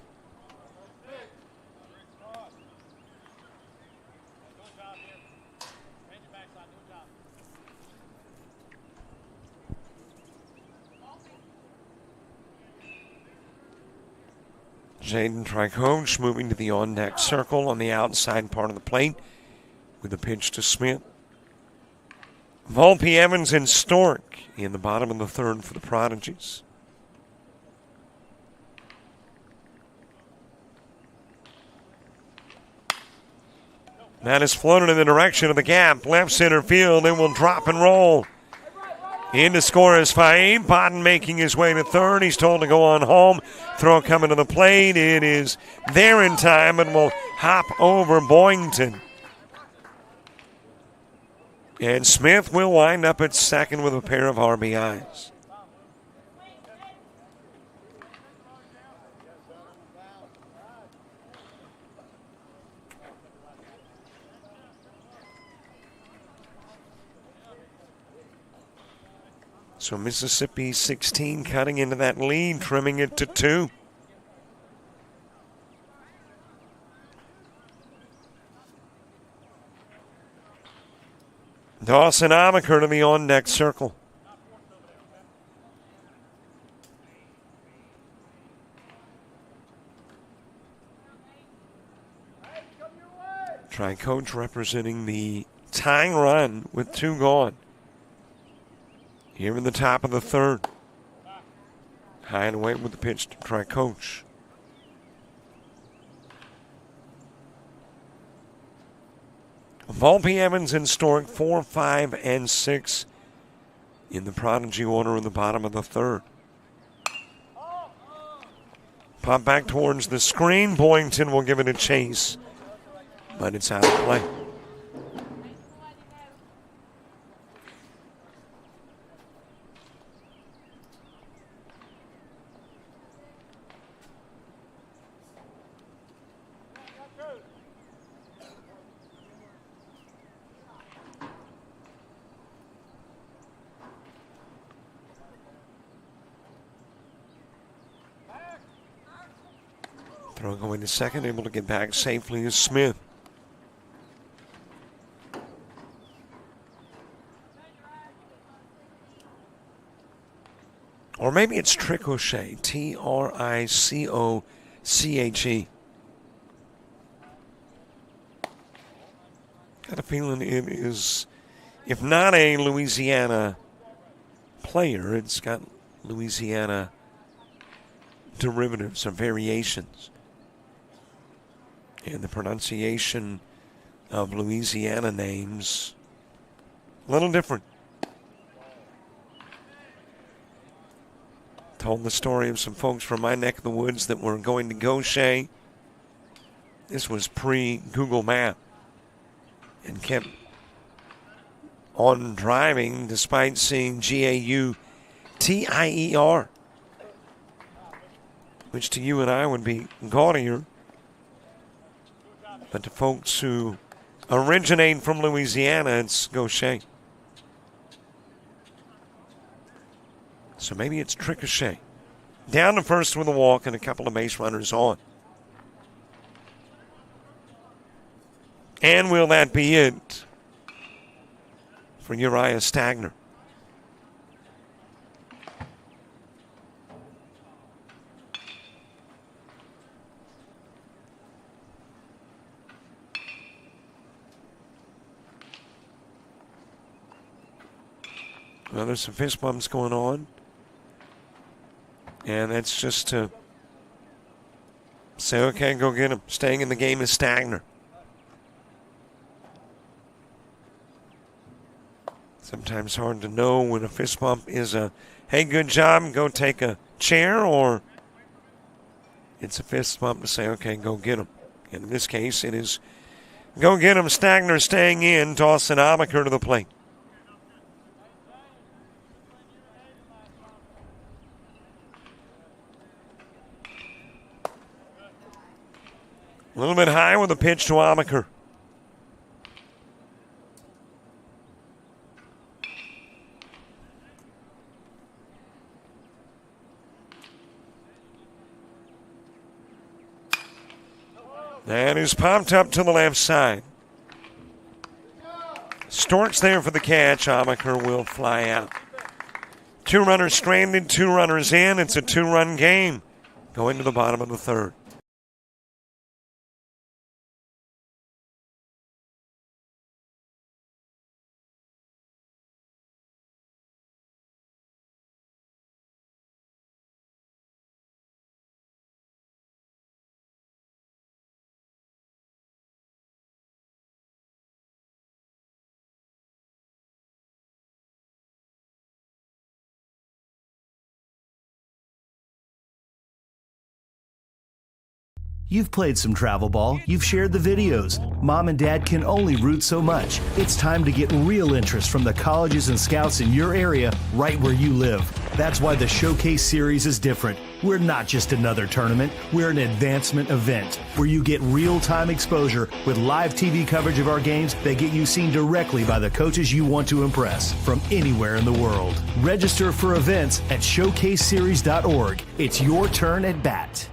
Jaden Tricoche moving to the on-deck circle on the outside part of the plate with a pitch to Smith. Volpe, Evans, and Stork in the bottom of the third for the Prodigies. That is floated in the direction of the gap. Left center field and will drop and roll. In to score is Faib. Bodden making his way to third. He's told to go on home. Throw coming to the plate. It is there in time and will hop over Boynton. And Smith will wind up at second with a pair of RBIs. So Mississippi 16 cutting into that lead, trimming it to 2. Dawson Amaker to the on-deck circle. Tricoche representing the tying run with 2 gone. Here in the top of the third. High and away with the pitch to Tricoche. Volpe, Evans, and Stork 4, 5, and 6 in the Prodigy order in the bottom of the third. Pop back towards the screen. Boynton will give it a chase, but it's out of play. Throw going to second, able to get back safely is Smith. Or maybe it's Tricoche, Tricoche. Got a feeling it is, if not a Louisiana player, it's got Louisiana derivatives or variations. And the pronunciation of Louisiana names a little different. Told the story of some folks from my neck of the woods that were going to Gaucher. This was pre-Google Map. And kept on driving despite seeing Gautier, which to you and I would be gaudier. But to folks who originate from Louisiana, it's Gaucher. So maybe it's Tricoche. Down to first with a walk and a couple of base runners on. And will that be it for Uriah Stagner? Well, there's some fist bumps going on. And that's just to say, okay, go get him. Staying in the game is Stagner. Sometimes hard to know when a fist bump is a, hey, good job, go take a chair, or it's a fist bump to say, okay, go get him. And in this case, it is go get him. Stagner staying in, tossing Amaker to the plate. A little bit high with a pitch to Amaker. That is popped up to the left side. Stork's there for the catch. Amaker will fly out. 2 runners stranded, 2 runners in. It's a 2-run game going to the bottom of the third. You've played some travel ball, you've shared the videos. Mom and Dad can only root so much. It's time to get real interest from the colleges and scouts in your area, right where you live. That's why the Showcase Series is different. We're not just another tournament, we're an advancement event where you get real-time exposure with live TV coverage of our games that get you seen directly by the coaches you want to impress from anywhere in the world. Register for events at showcaseseries.org. It's your turn at bat.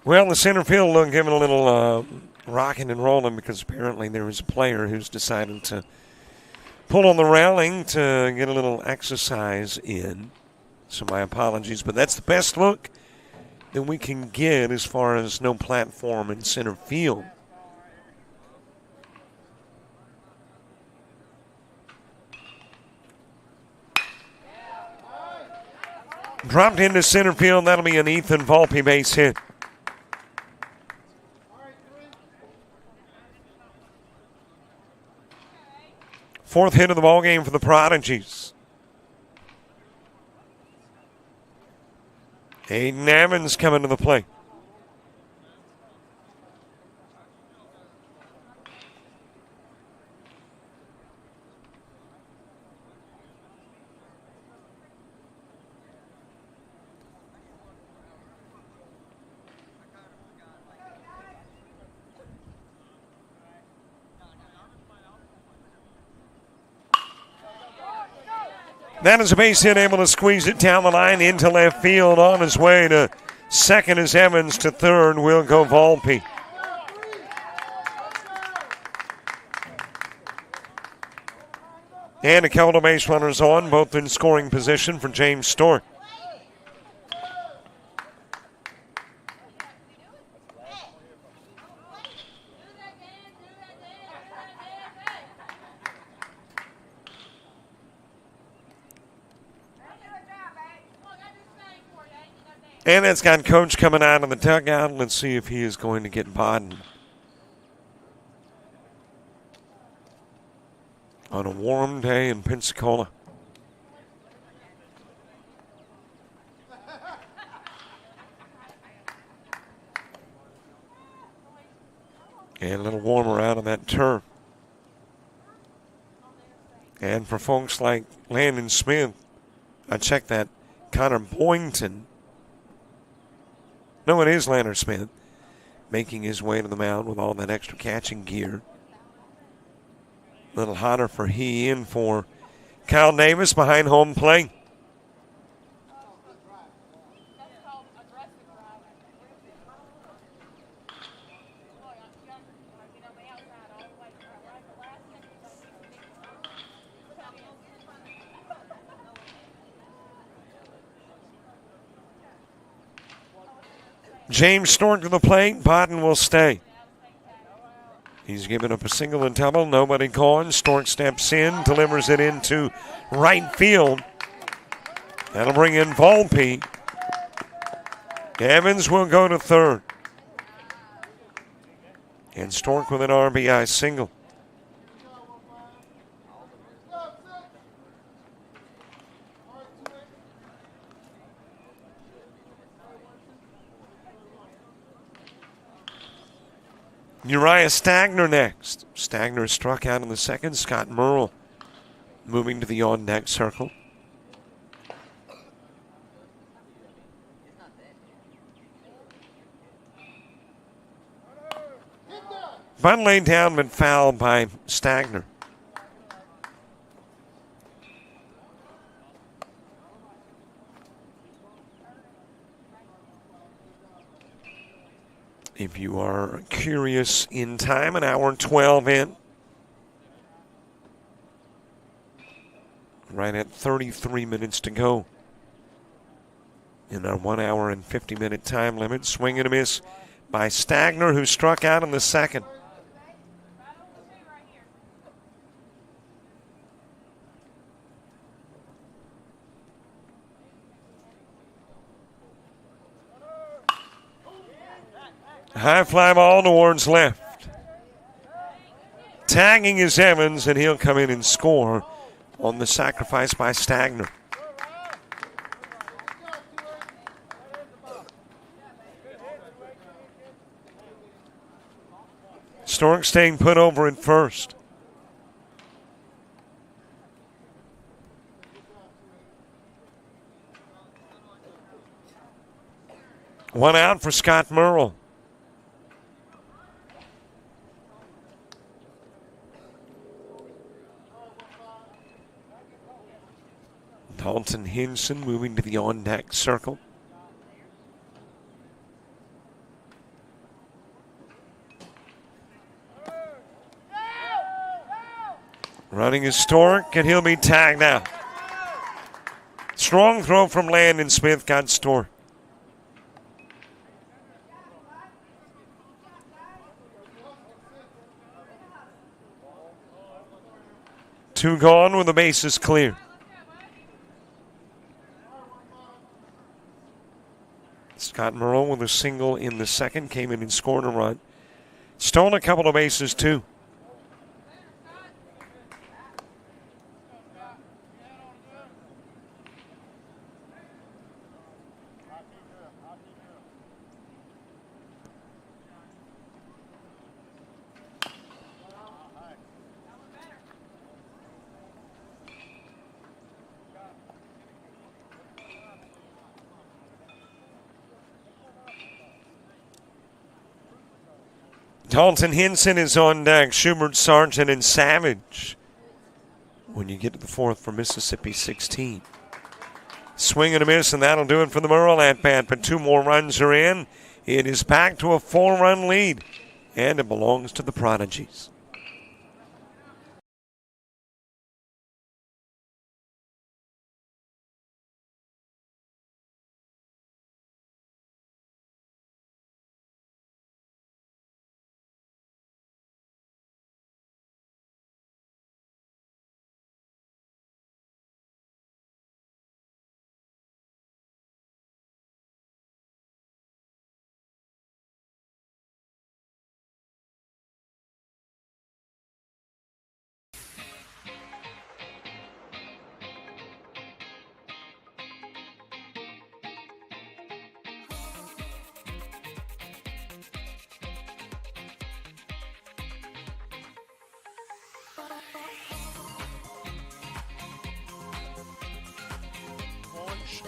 Well, the center field look giving a little rocking and rolling because apparently there is a player who's decided to pull on the railing to get a little exercise in. So my apologies, but that's the best look that we can get as far as no platform in center field. Dropped into center field. That'll be an Ethan Volpe base hit. Fourth hit of the ball game for the Prodigies. Aiden Evans coming to the plate. That is a base hit, able to squeeze it down the line into left field. On his way to second is Evans. To third will go Volpe. And a couple of base runners on, both in scoring position for James Stork. And it's got Coach coming out of the dugout. Let's see if he is going to get Bodden. On a warm day in Pensacola. And a little warmer out of that turf. And for folks like Landon Smith, I checked that, Connor Boynton. No, it is Landon Smith making his way to the mound with all that extra catching gear. A little hotter for he in for Kyle Davis behind home plate. James Stork to the plate. Bodden will stay. He's given up a single and double. Nobody gone. Stork steps in, delivers it into right field. That'll bring in Volpe. Evans will go to third. And Stork with an RBI single. Uriah Stagner next. Stagner struck out in the second. Scott Merle moving to the on-deck circle. Bunt laid down but fouled by Stagner. If you are curious in time, an hour and 12 in. Right at 33 minutes to go in our 1 hour and 50-minute time limit. Swing and a miss by Stagner, who struck out in the second. High fly ball towards left. Tagging is Evans, and he'll come in and score on the sacrifice by Stagner. Stork staying put over at first. One out for Scott Merle. Dalton Hinson moving to the on-deck circle. Running is Stork, and he'll be tagged out. Strong throw from Landon Smith got Stork. Two gone with the bases clear. Scott Merle with a single in the second, came in and scored a run. Stole a couple of bases too. Dalton Hinson is on deck. Schubert, Sargent, and Savage when you get to the fourth for Mississippi 16. Swing and a miss, and that'll do it for the Merle at bat. But two more runs are in. It is back to a 4-run lead, and it belongs to the Prodigies.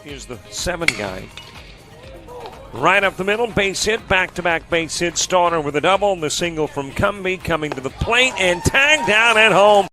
Here's the 7 guy. Right up the middle, base hit, back-to-back base hit. Starter with a double. The single from Cumbie coming to the plate and tagged down at home.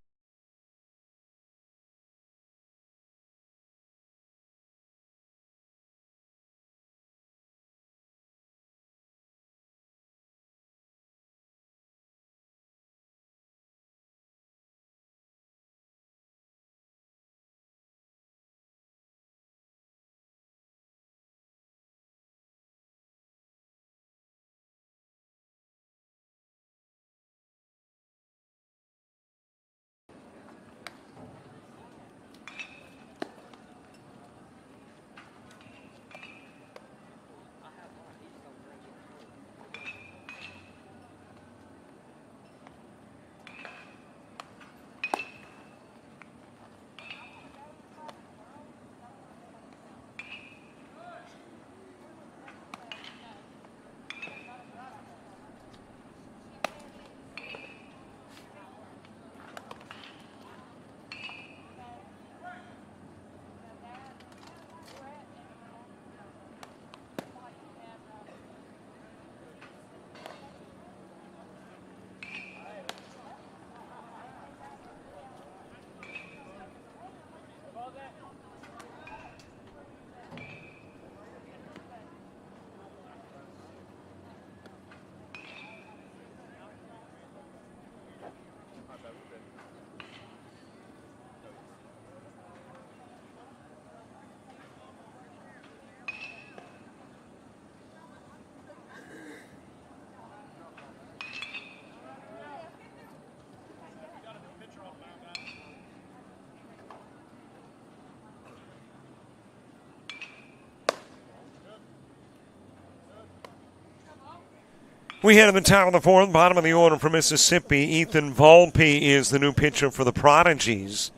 We head to the top of the fourth, bottom of the order for Mississippi. Ethan Volpe is the new pitcher for the Prodigies.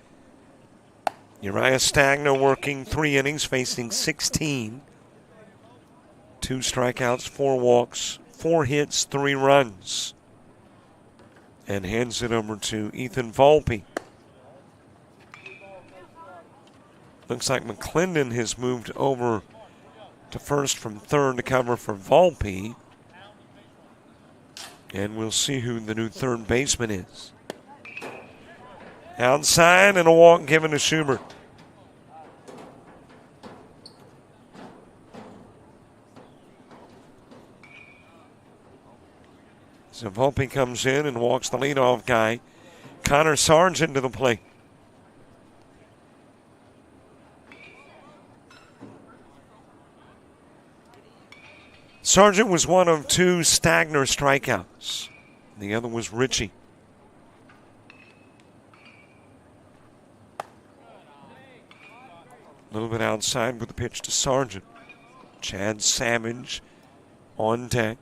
Uriah Stagno working 3 innings, facing 16. 2 strikeouts, 4 walks, 4 hits, 3 runs. And hands it over to Ethan Volpe. Looks like McClendon has moved over to first from third to cover for Volpe. And we'll see who the new third baseman is. Outside and a walk given to Schubert. So Volpe comes in and walks the leadoff guy, Connor Sargent to the plate. Sargent was one of 2 Stagner strikeouts. The other was Ritchie. A little bit outside with the pitch to Sargent. Chad Savage on deck.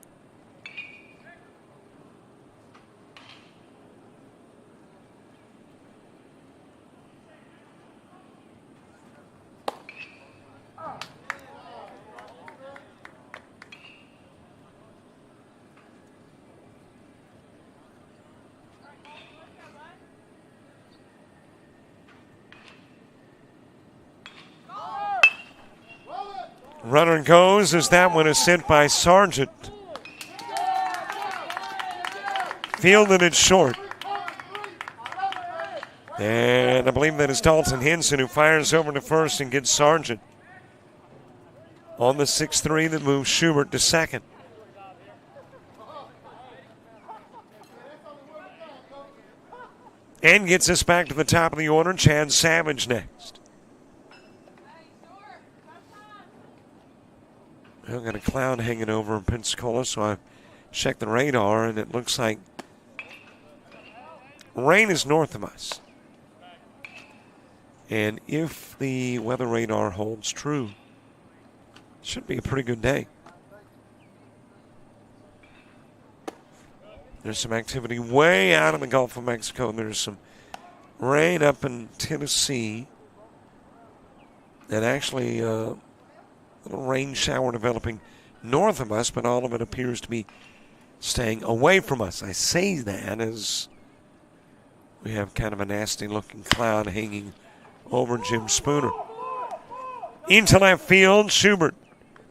Runner goes as that one is sent by Sargent. Fielded it short. And I believe that is Dalton Henson who fires over to first and gets Sargent on the 6-3 that moves Schubert to second. And gets us back to the top of the order. Chad Savage next. I've got a cloud hanging over in Pensacola, so I checked the radar, and it looks like rain is north of us. And if the weather radar holds true, it should be a pretty good day. There's some activity way out in the Gulf of Mexico, and there's some rain up in Tennessee. And actually, little rain shower developing north of us, but all of it appears to be staying away from us. I say that as we have kind of a nasty looking cloud hanging over Jim Spooner. Into left field, Schubert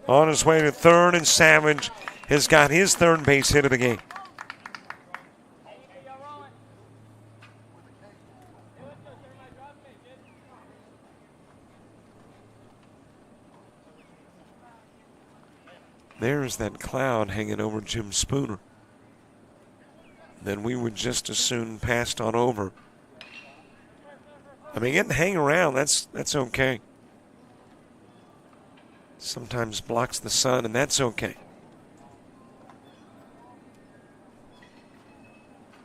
on his way to third, and Savage has got his third base hit of the game. There's that cloud hanging over Jim Spooner. Then we would just as soon passed on over. I mean, getting to hang around, that's okay. Sometimes blocks the sun, and that's okay.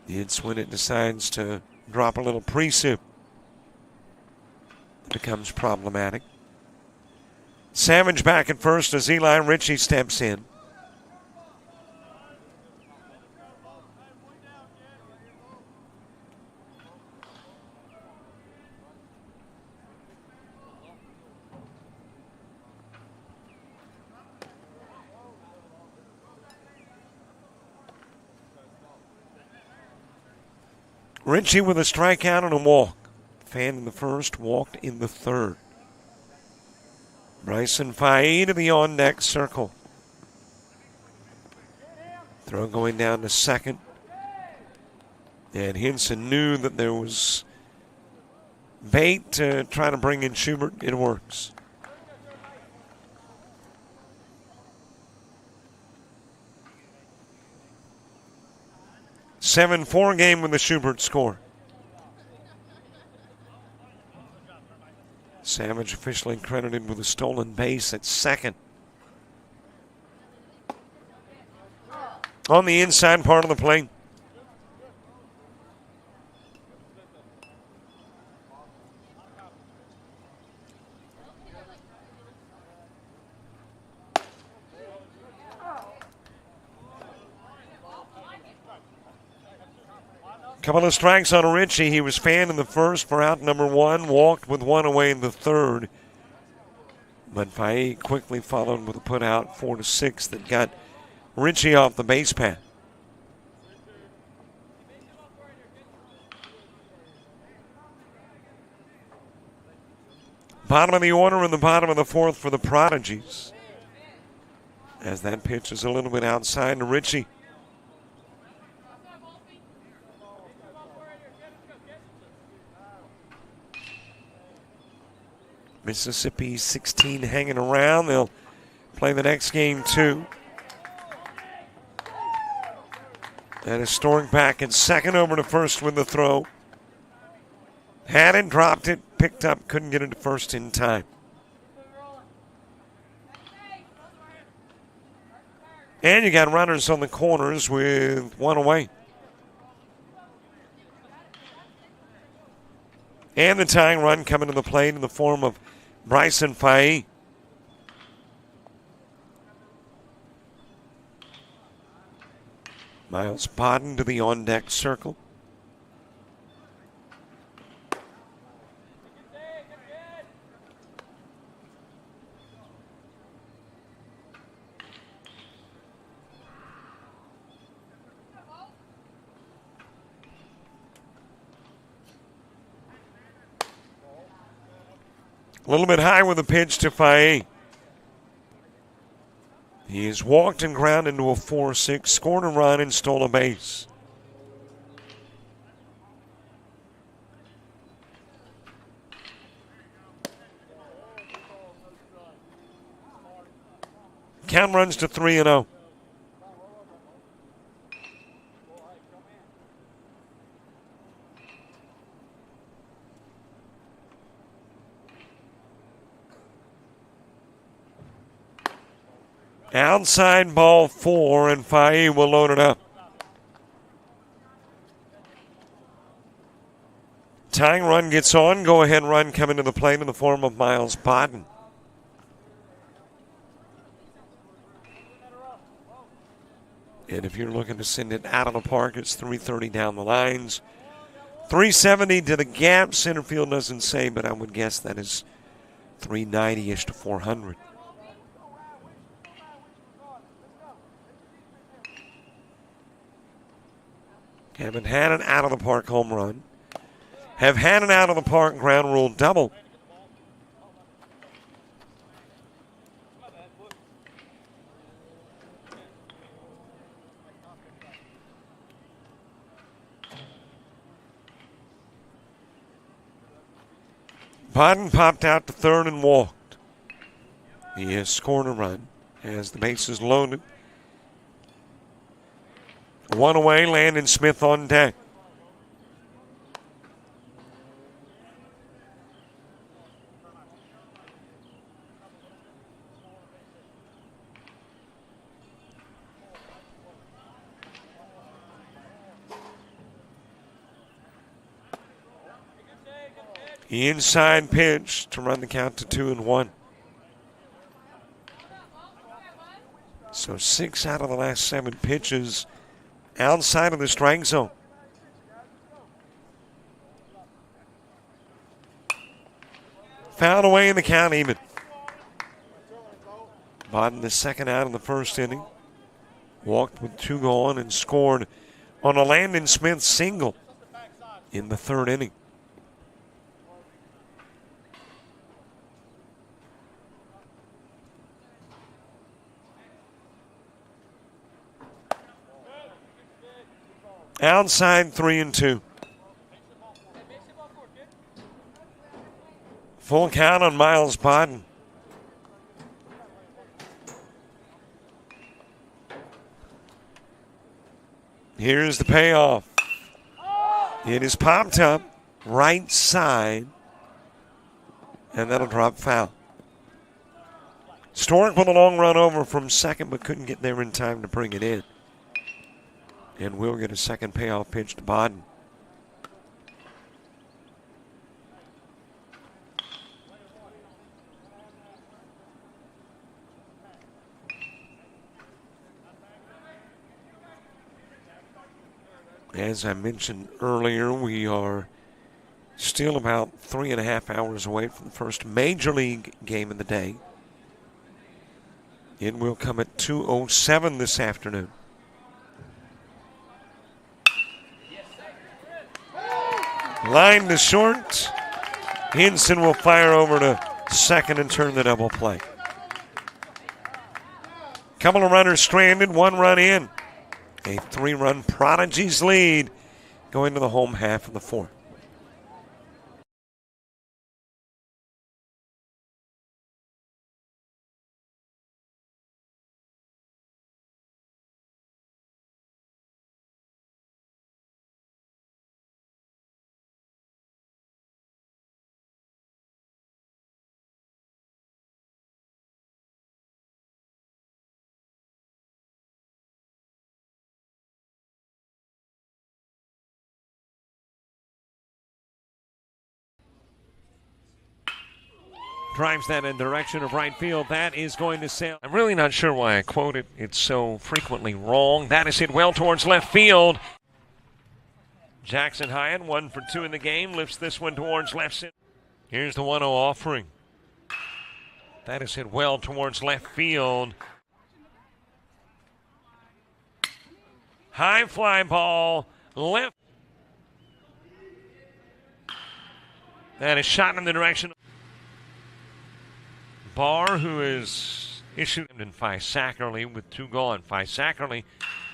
It's when it decides to drop a little precip that becomes problematic. Savage back at first as Eli Ritchie steps in. Ritchie with a strikeout and a walk. Fan in the first, walked in the third. Bryson Faye to the on-deck circle. Throw going down to second. And Henson knew that there was bait to try to bring in Schubert. It works. (7-4) game with the Schubert score. Savage officially credited with a stolen base at second. On the inside part of the plate. Couple of strikes on Ritchie. He was fanned in the first for out number one, walked with one away in the third. But Faye quickly followed with a put out 4-6 that got Ritchie off the base path. Bottom of the order in the bottom of the fourth for the Prodigies. As that pitch is a little bit outside to Ritchie. Mississippi 16 hanging around. They'll play the next game too. That is Stork back at second, over to first with the throw. Had it, dropped it, picked up, couldn't get it to first in time. And you got runners on the corners with one away. And the tying run coming to the plate in the form of Bryson Faye. Miles Podden to the on-deck circle. A little bit high with a pitch to Faye. He has walked and ground into a 4-6, scored a run, and stole a base. Count runs to 3-0. Outside ball 4, and Faye will load it up. Tying run gets on. Go ahead run coming to the plate in the form of Miles Podden. And if you're looking to send it out of the park, it's 330 down the lines. 370 to the gap. Center field doesn't say, but I would guess that is 390-ish to 400. Haven't had an out-of-the-park home run. Have had an out-of-the-park ground rule double. Podden popped out to third and walked. He has scored a run as the bases loaded. One away, Landon Smith on deck. Inside pitch to run the count to 2-1. So 6 out of the last 7 pitches outside of the strike zone. Fouled away in the count even. Bodden the second out in the first inning. Walked with 2 gone and scored on a Landon Smith single in the third inning. Outside 3-2. Full count on Miles Podden. Here's the payoff. It is popped up right side, and that'll drop foul. Stork with a long run over from second, but couldn't get there in time to bring it in. And we'll get a second payoff pitch to Bodden. As I mentioned earlier, we are still about 3.5 hours away from the first Major League game of the day. It will come at 2:07 this afternoon. Line to short. Hinson will fire over to second and turn the double play. Couple of runners stranded, 1 run in. A 3-run Prodigy's lead going to the home half of the 4th. drives that in the direction of right field. That is going to sail. I'm really not sure why I quote it. It's so frequently wrong. That is hit well towards left field. Jackson Hyatt, 1 for 2 in the game, lifts this one towards left center. Here's the 1-0 offering. That is hit well towards left field. High fly ball, left. That is shot in the direction. Barr, who is issued in Sackerly with 2 gone. Sackerly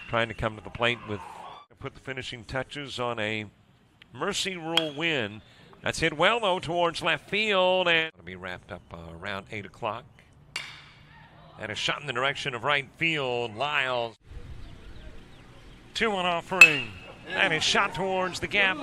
trying to come to the plate with put the finishing touches on a mercy rule win. That's hit well, though, towards left field, and it'll be wrapped up around 8 o'clock. And a shot in the direction of right field. Lyles. 2-1 offering. That is shot towards the gap.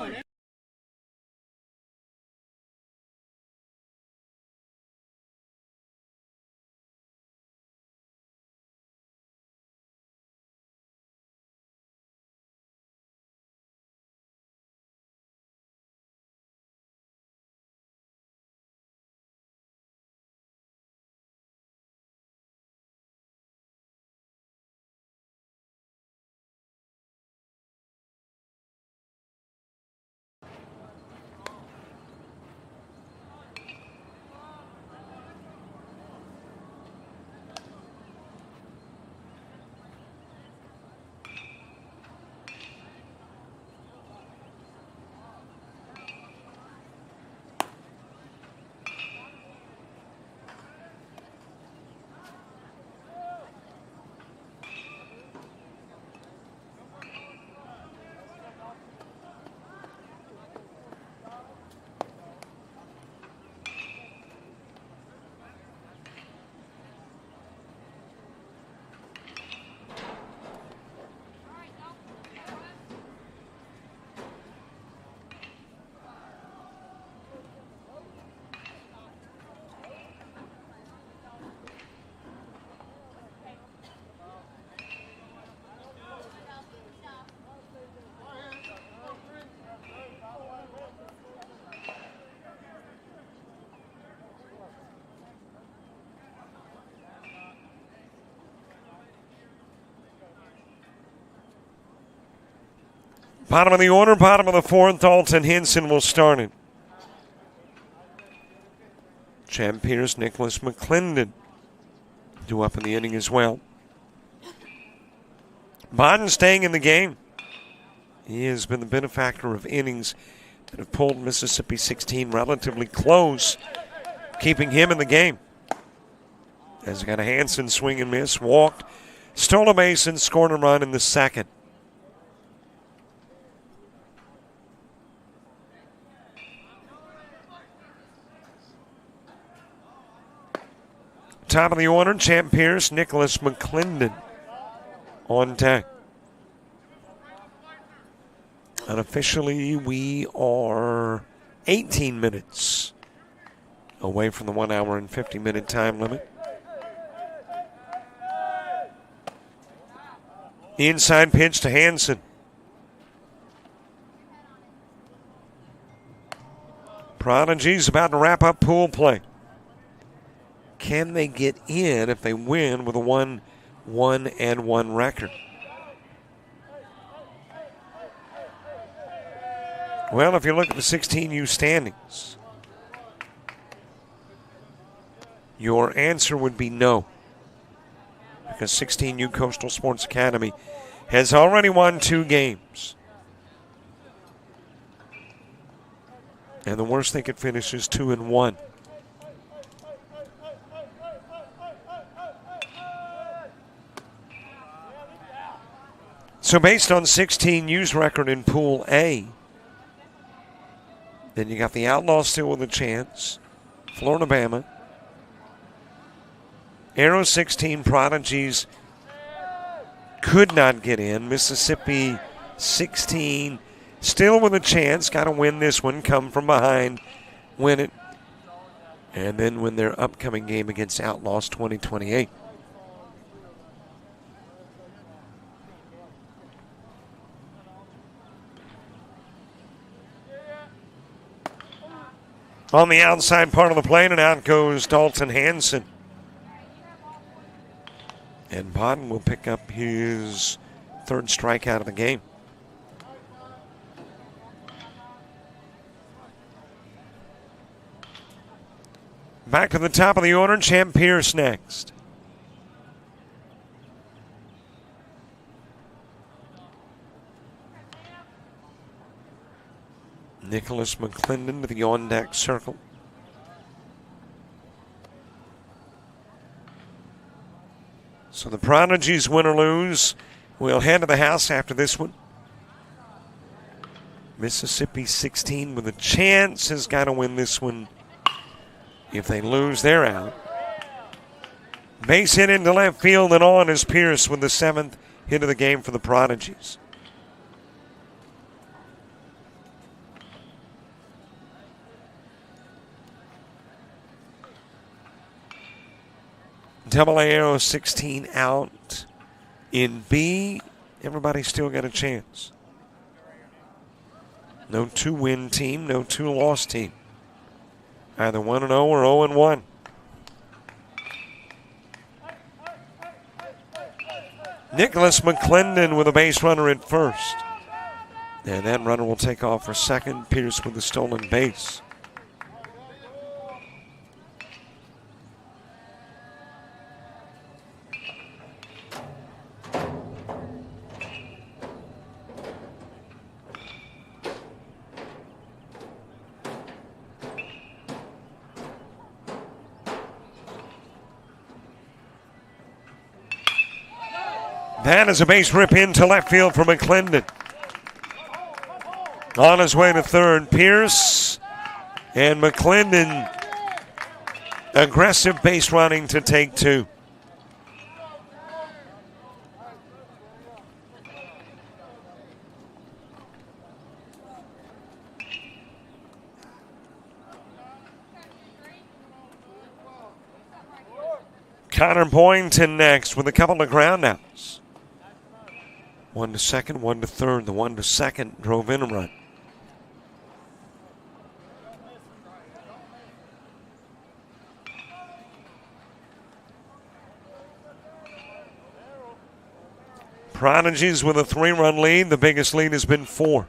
Bottom of the order, bottom of the 4th, Dalton Henson will start it. Chad Pierce, Nicholas McClendon due up in the inning as well. Bodden staying in the game. He has been the benefactor of innings that have pulled Mississippi 16 relatively close, keeping him in the game. As got a Hanson swing and miss, walked, stole a base, and scored a run in the 2nd. Top of the order, Champ Pierce, Nicholas McClendon on deck. Unofficially, we are 18 minutes away from the 1 hour and 50-minute time limit. Inside pitch to Hanson. Prodigy's about to wrap up pool play. Can they get in if they win with a 1-1-1 record? Well, if you look at the 16U standings, your answer would be no. Because 16U Coastal Sports Academy has already won 2 games. And the worst they could finish is 2-1. So based on 16U's record in Pool A, then you got the Outlaws still with a chance, Florida Bama, Arrow 16 Prodigies could not get in, Mississippi 16 still with a chance, got to win this one, come from behind, win it, and then win their upcoming game against Outlaws 2028. on the outside part of the plate, and out goes Dalton Hansen. And Bodden will pick up his third strikeout of the game. Back to the top of the order, Champ Pierce next. Nicholas McClendon to the on-deck circle. So the Prodigies, win or lose, will head to the house after this one. Mississippi 16 with a chance has got to win this one. If they lose, they're out. Base hit into left field, and on is Pierce with the 7th hit of the game for the Prodigies. Double-A 16 out. In B, everybody's still got a chance. No 2-win team, no 2-loss team. Either 1-0 or 0-1. Nicholas McClendon with a base runner at first. And that runner will take off for second. Pierce with the stolen base. That is a base rip into left field for McClendon. On his way to third, Pierce and McClendon. Aggressive base running to take two. Connor Boynton next with a couple of groundouts. 1 to second, 1 to third. The 1 to second drove in a run. Prodigies with a 3-run lead. The biggest lead has been 4.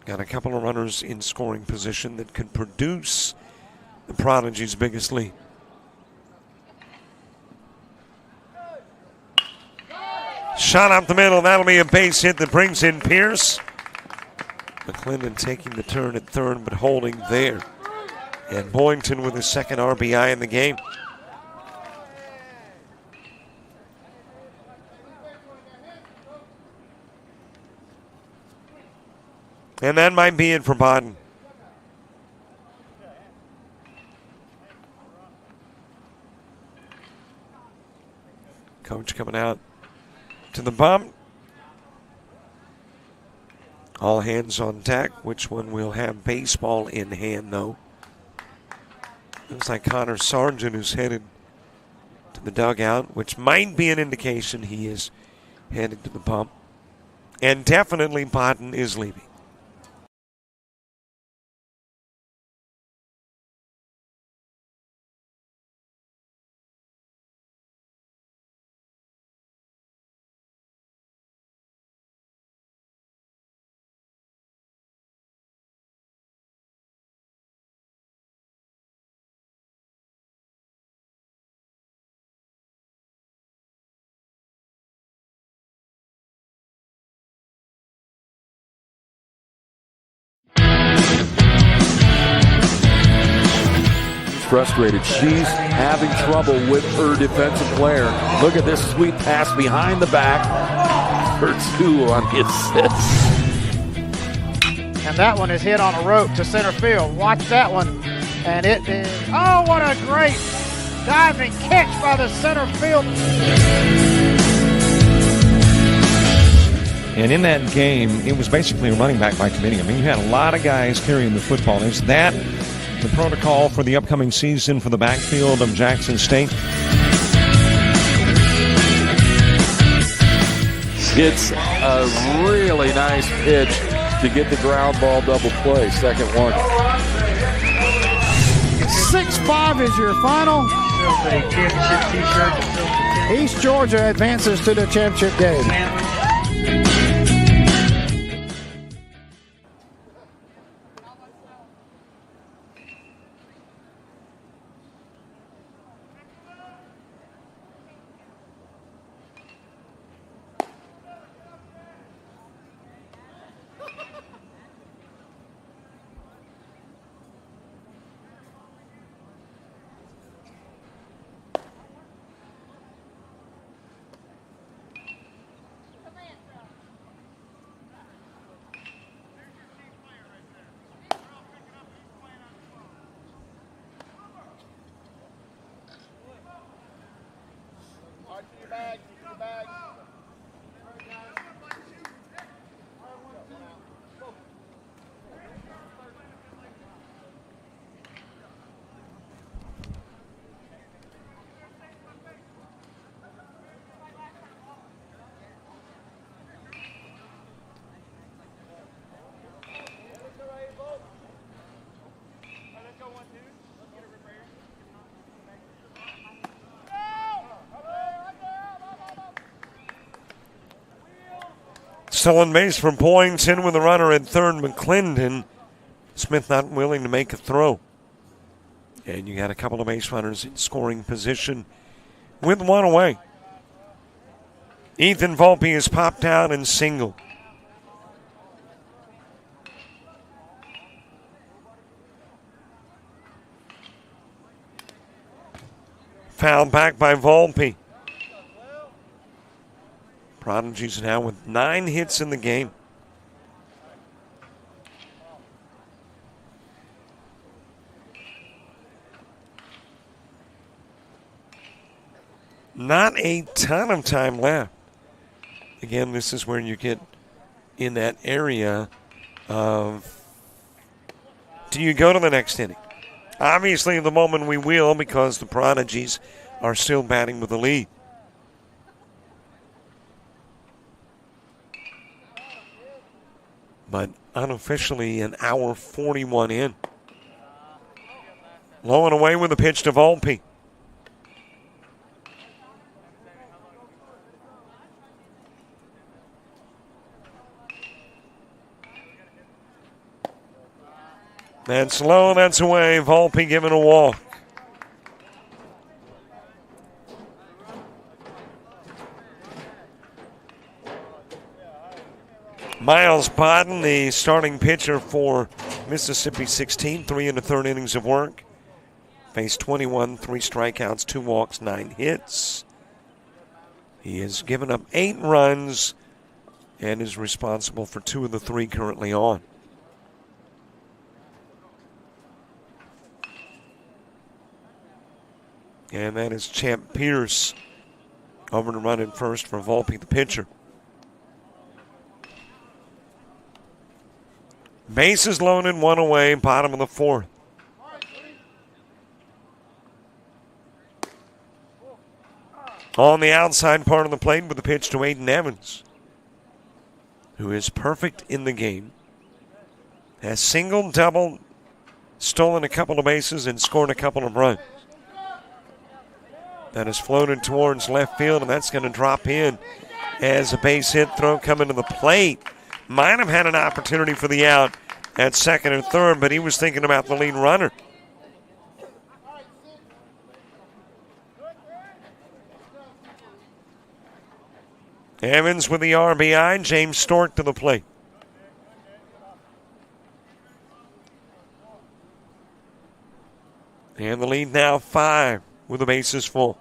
Got a couple of runners in scoring position that could produce the Prodigies' biggest lead. Shot up the middle. That'll be a base hit that brings in Pierce. McClendon taking the turn at third, but holding there. And Boynton with his second RBI in the game. And that might be it for Bodden. Coach coming out to the bump. All hands on deck. Which one will have baseball in hand, though? Looks like Connor Sargent is headed to the dugout, which might be an indication he is headed to the bump. And definitely Bodden is leaving. Frustrated. She's having trouble with her defensive player. Look at this sweet pass behind the back for 2 on the assist. And that one is hit on a rope to center field. Watch that one. And it is, oh, what a great diving catch by the center field. And in that game, it was basically a running back by committee. I mean, you had a lot of guys carrying the football. Is that the protocol for the upcoming season for the backfield of Jackson State? It's a really nice pitch to get the ground ball double play. Second one. 6-5 is your final. East Georgia advances to the championship game. Still on base from points, in with the runner at third, McClendon. Smith not willing to make a throw. And you got a couple of base runners in scoring position with one away. Ethan Volpe has popped out and singled. Foul back by Volpe. Prodigy's now with 9 hits in the game. Not a ton of time left. Again, this is where you get in that area of, do you go to the next inning? Obviously, at the moment we will, because the Prodigies are still batting with the lead. But unofficially, an hour 41 in. Low and away with a pitch to Volpe. That's low, that's away. Volpe given a walk. Miles Bodden, the starting pitcher for Mississippi 16, 3 1/3 innings of work. Faced 21, 3 strikeouts, 2 walks, 9 hits. He has given up 8 runs and is responsible for 2 of the 3 currently on. And that is Champ Pierce over to run in first for Volpe, the pitcher. Bases loaded, 1 away, bottom of the 4th. On the outside part of the plate with the pitch to Aiden Evans, who is perfect in the game. Has singled, doubled, stolen a couple of bases, and scored a couple of runs. That is floated towards left field, and that's going to drop in as a base hit throw coming to the plate. Might have had an opportunity for the out at second or third, but he was thinking about the lead runner. Evans with the RBI, James Stork to the plate. And the lead now 5 with the bases full.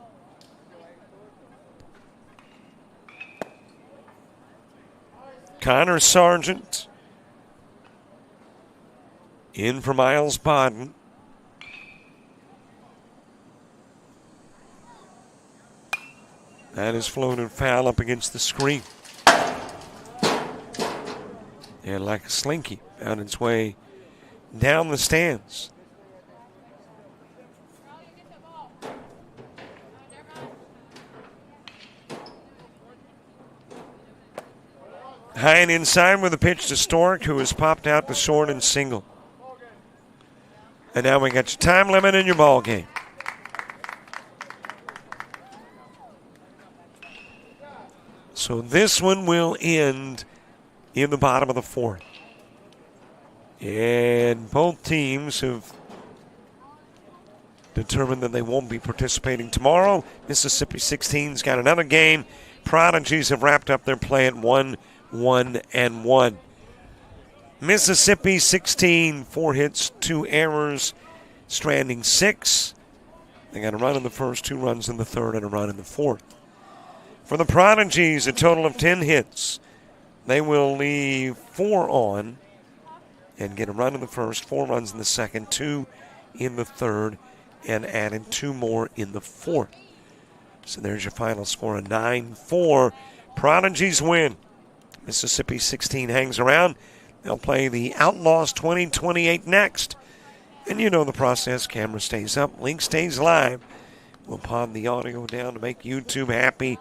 Connor Sargent in for Miles Bodden. That is floated foul up against the screen. And like a slinky, found its way down the stands. High and inside with a pitch to Stork, who has popped out the short and single. And now we got your time limit in your ball game. So this one will end in the bottom of the fourth. And both teams have determined that they won't be participating tomorrow. Mississippi 16's got another game. Prodigies have wrapped up their play at 1-1-1. Mississippi 16, 4 hits, 2 errors, stranding 6. They got a run in the first, 2 runs in the third, and a run in the fourth. For the Prodigies, a total of 10 hits. They will leave 4 on and get a run in the first, 4 runs in the second, 2 in the third, and added 2 more in the fourth. So there's your final score, a 9-4. Prodigies win. Mississippi 16 hangs around. They'll play the Outlaws 2028 next. And you know the process. Camera stays up, link stays live. We'll pod the audio down to make YouTube happy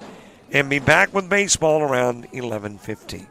and be back with baseball around 11:15.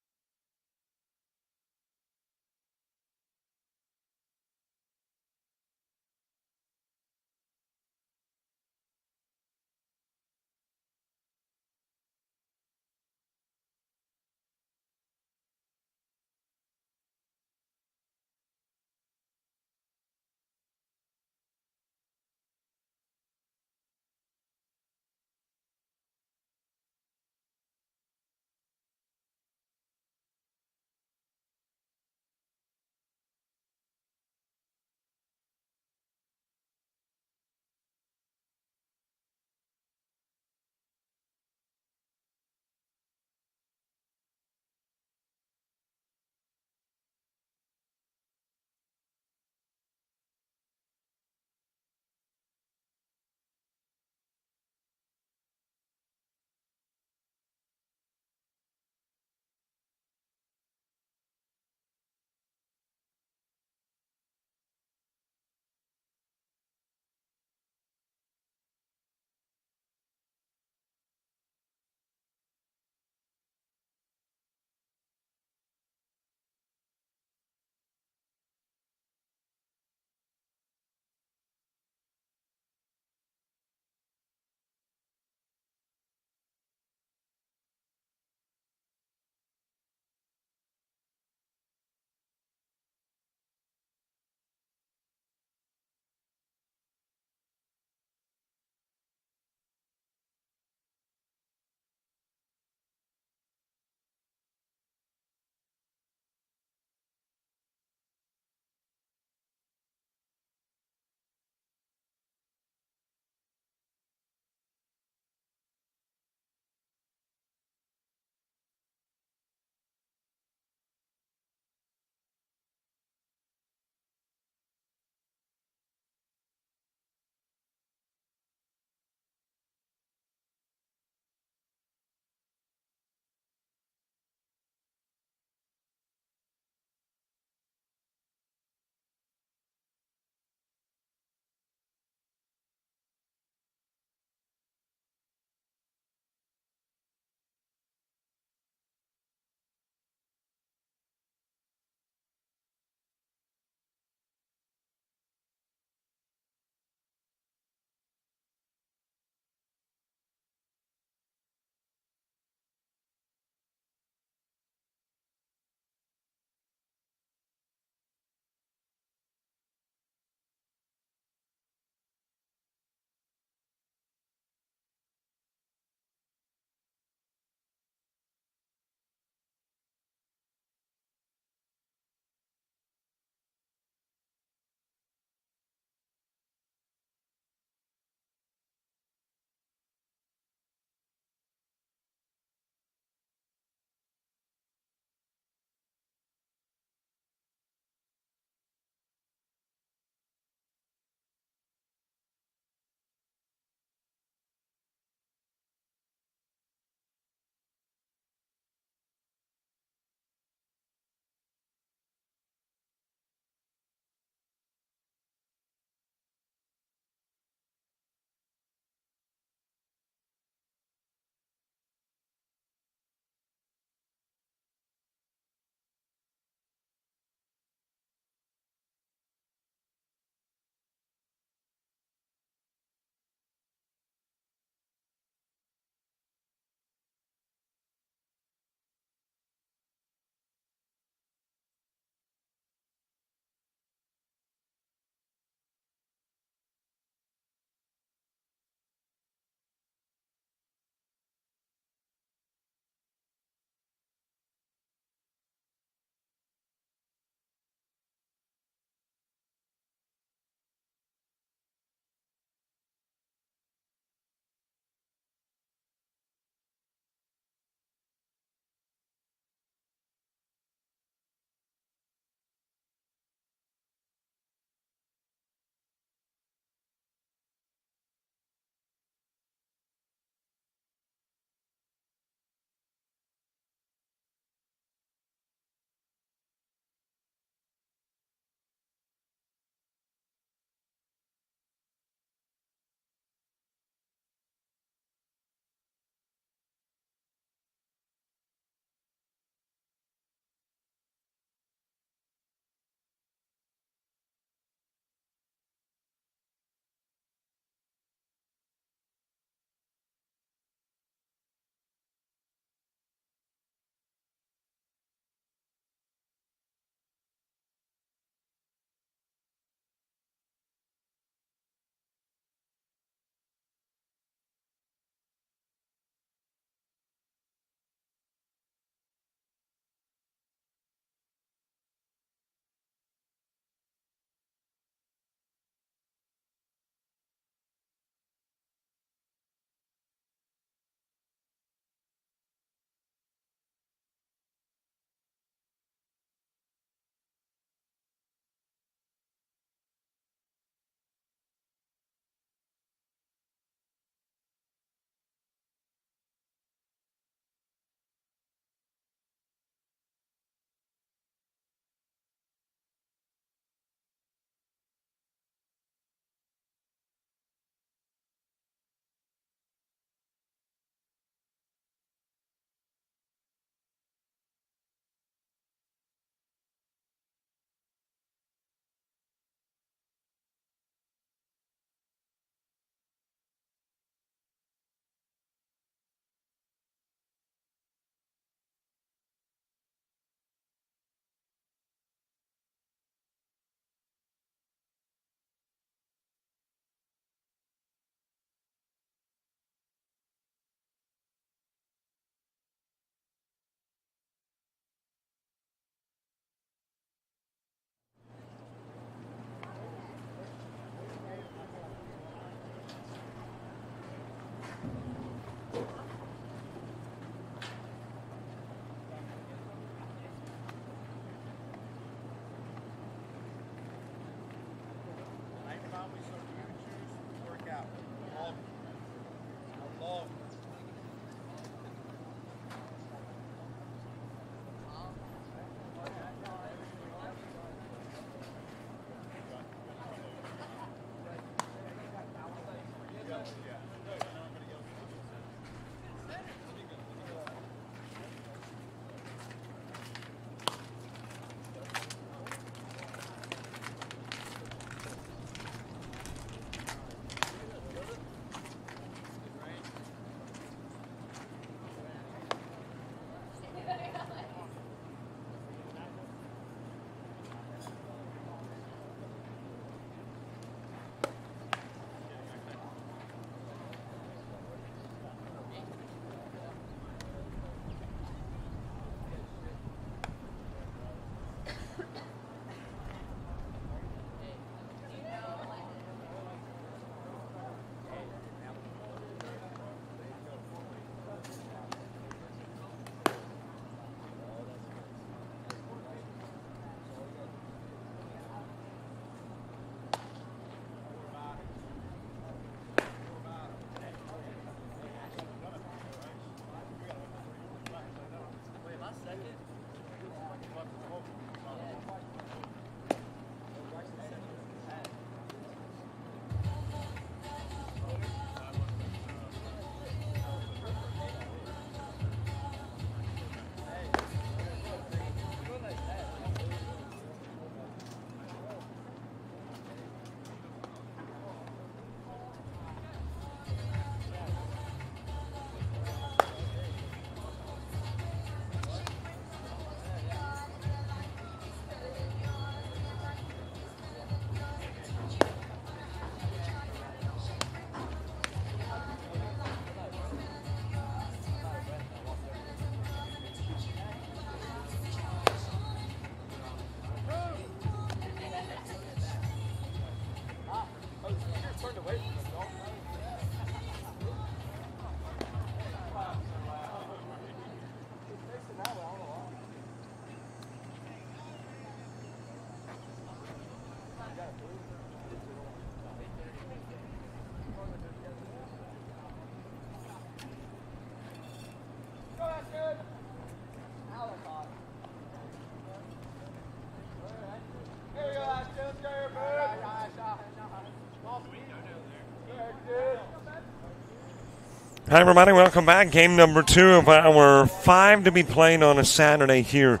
Hi, everybody. Welcome back. Game number 2 of our 5 to be played on a Saturday here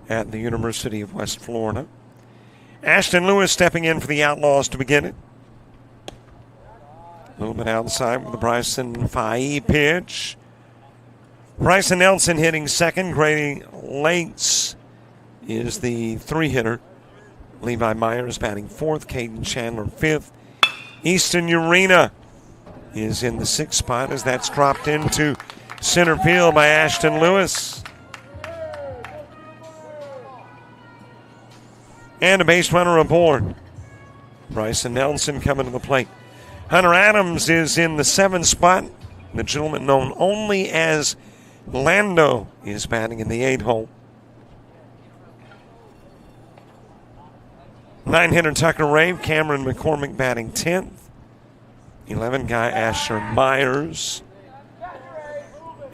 at the University of West Florida. Ashton Lewis stepping in for the Outlaws to begin it. A little bit outside with the Bryson Faye pitch. Bryson Nelson hitting second. Grady Lates is the 3-hitter. Levi Myers batting 4th. Caden Chandler 5th. Easton Urena is in the 6th spot as that's dropped into center field by Ashton Lewis. And a base runner aboard. Bryson Nelson coming to the plate. Hunter Adams is in the 7th spot. The gentleman known only as Lando is batting in the 8 hole. 9-hitter Tucker Rave, Cameron McCormick batting 10th. 11 guy Asher Myers.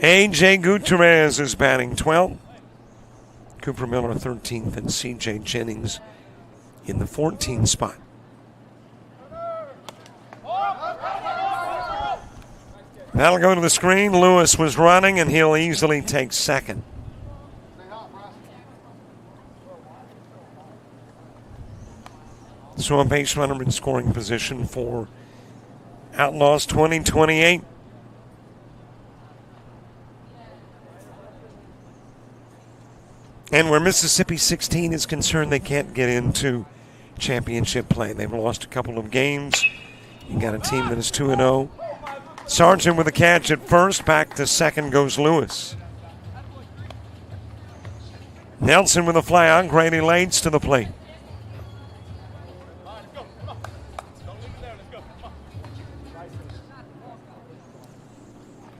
A.J. Gutierrez is batting 12th. Cooper Miller 13th and C.J. Jennings in the 14th spot. That'll go to the screen. Lewis was running and he'll easily take second. So a base runner in scoring position for Outlaws 2028. And where Mississippi 16 is concerned, they can't get into championship play. They've lost a couple of games. You got a team that is 2-0. Sargent with a catch at first. Back to second goes Lewis. Nelson with a fly out. Grady Lates to the plate.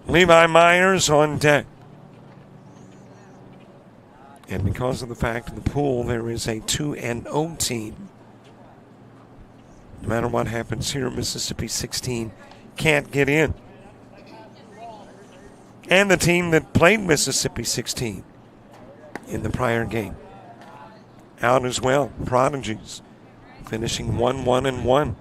Levi Myers on deck. And because of the fact of the pool, there is a 2-0 team. No matter what happens here, Mississippi 16 can't get in. And the team that played Mississippi 16 in the prior game out as well. Prodigies finishing 1-1-1.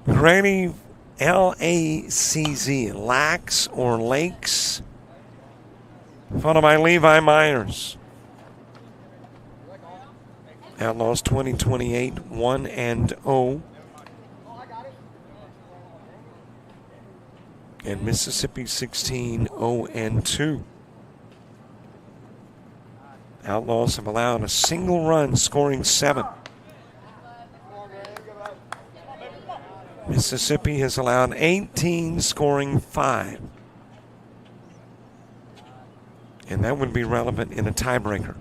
Grady L-A-C-Z, Lax or Lakes, followed by Levi Myers. Outlaws 2028, 1-0. And Mississippi 16, 0-2. Outlaws have allowed a single run, scoring 7. Mississippi has allowed 18, scoring 5. And that would be relevant in a tiebreaker.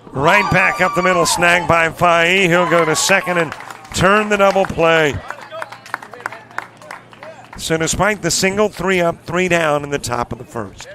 Right back up the middle, snagged by Faye. He'll go to second and turn the double play. So despite the single, 3 up, 3 down in the top of the first.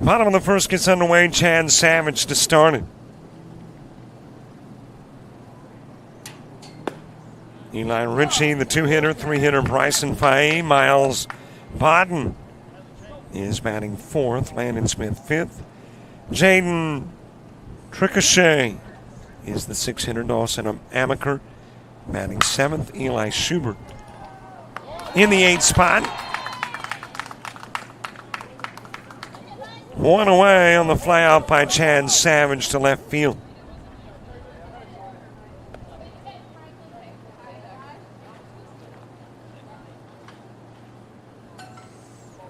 Bottom of the first gets underway. Chad Savage to start it. Eli Ritchie, the two-hitter, three-hitter Bryson Faye. Miles Bodden is batting fourth. Landon Smith fifth. Jaden Tricochet is the six-hitter. Dawson Amaker batting seventh. Eli Schubert in the eighth spot. One away on the fly out by Chad Savage to left field.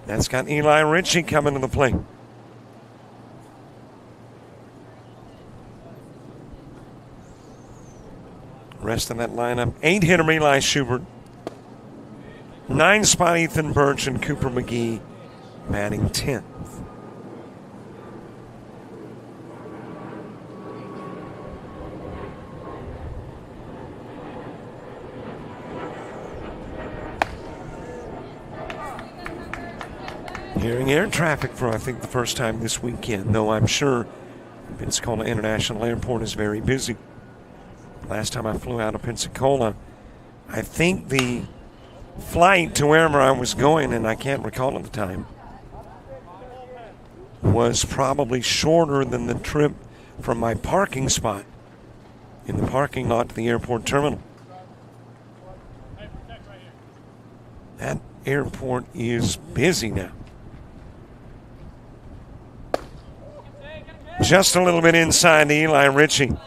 That's got Eli Ritchie coming to the plate. Rest of that lineup, eight-hitter Eli Schubert. Nine-spot Ethan Birch and Cooper McGee batting 10th. Hearing air traffic for, I think, the first time this weekend, though I'm sure Pensacola International Airport is very busy. Last time I flew out of Pensacola, I think the flight to wherever I was going, and I can't recall at the time, was probably shorter than the trip from my parking spot in the parking lot to the airport terminal. That airport is busy now. Just a little bit inside to Eli Ritchie.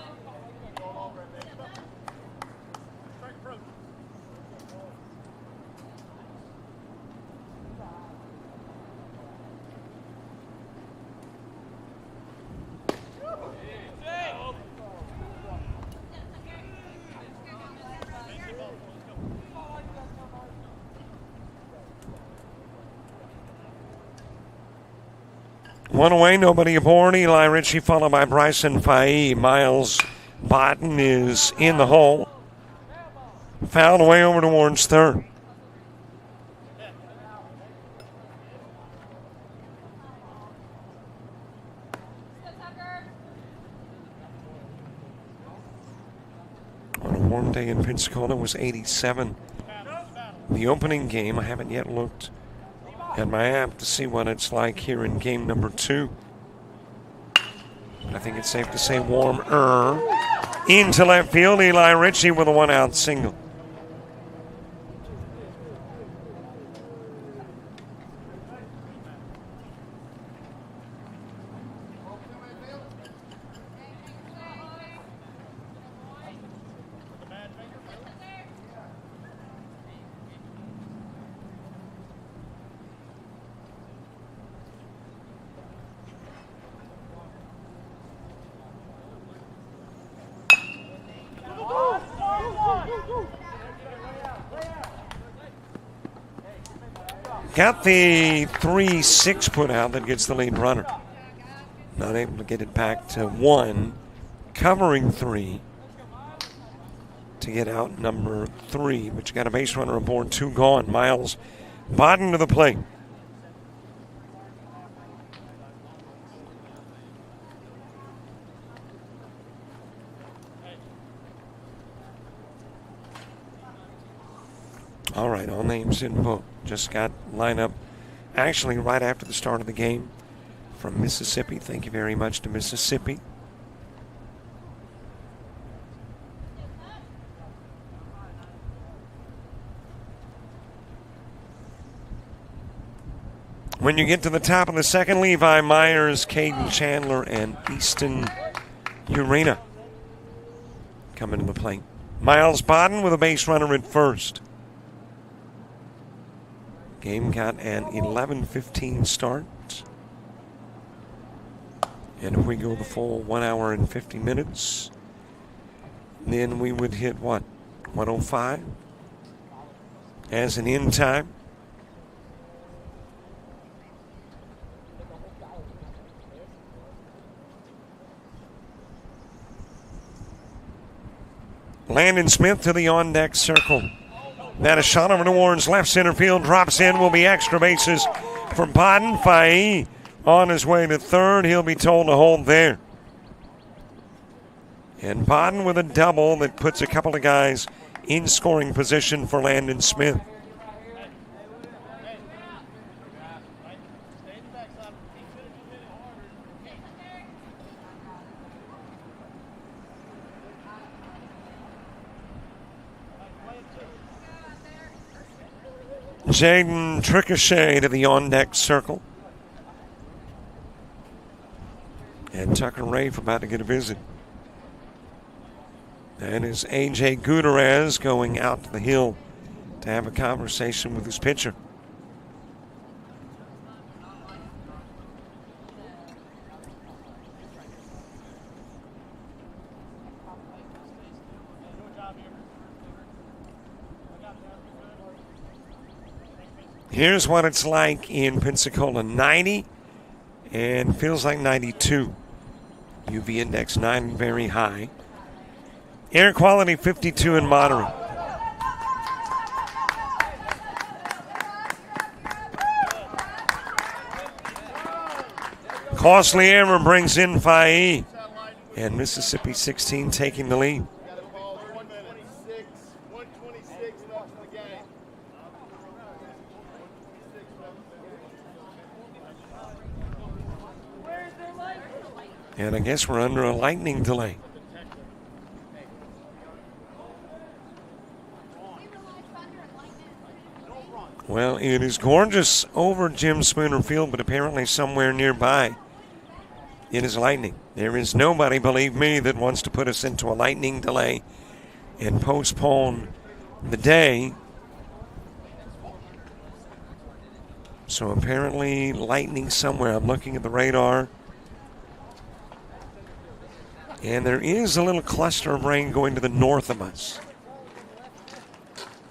One away, nobody aboard. Eli Ritchie followed by Bryson Faye. Miles Bodden is in the hole. Fouled away over towards third. On a warm day in Pensacola, it was 87. The opening game, I haven't yet looked at my app to see what it's like here in game number 2. But I think it's safe to say warmer. Into left field, Eli Ritchie with a one-out single. Got the 3-6 put out that gets the lead runner. Not able to get it back to 1. Covering 3 to get out number 3. But you got a base runner aboard, 2 gone. Miles Bodden to the plate. All right, all names in book. Just got lineup actually right after the start of the game from Mississippi. Thank you very much to Mississippi. When you get to the top of the second, Levi Myers, Caden Chandler, and Easton Urena coming to the plate. Miles Bodden with a base runner at first. Game got an 11:15 start. And if we go the full 1 hour and 50 minutes, then we would hit what? 105 as an end time. Landon Smith to the on-deck circle. That a shot over towards left center field. Drops in. Will be extra bases for Bodden. Faye on his way to third. He'll be told to hold there. And Bodden with a double that puts a couple of guys in scoring position for Landon Smith. Jaden Tricochet to the on-deck circle. And Tucker Rafe about to get a visit. That is A.J. Gutierrez going out to the hill to have a conversation with his pitcher. Here's what it's like in Pensacola. 90 and feels like 92. UV index 9, very high. Air quality 52 and moderate. Costly error brings in Faye. And Mississippi 16 taking the lead. And I guess we're under a lightning delay. Well, it is gorgeous over Jim Spooner Field, but apparently somewhere nearby it is lightning. There is nobody, believe me, that wants to put us into a lightning delay and postpone the day. So apparently lightning somewhere. I'm looking at the radar. And there is a little cluster of rain going to the north of us.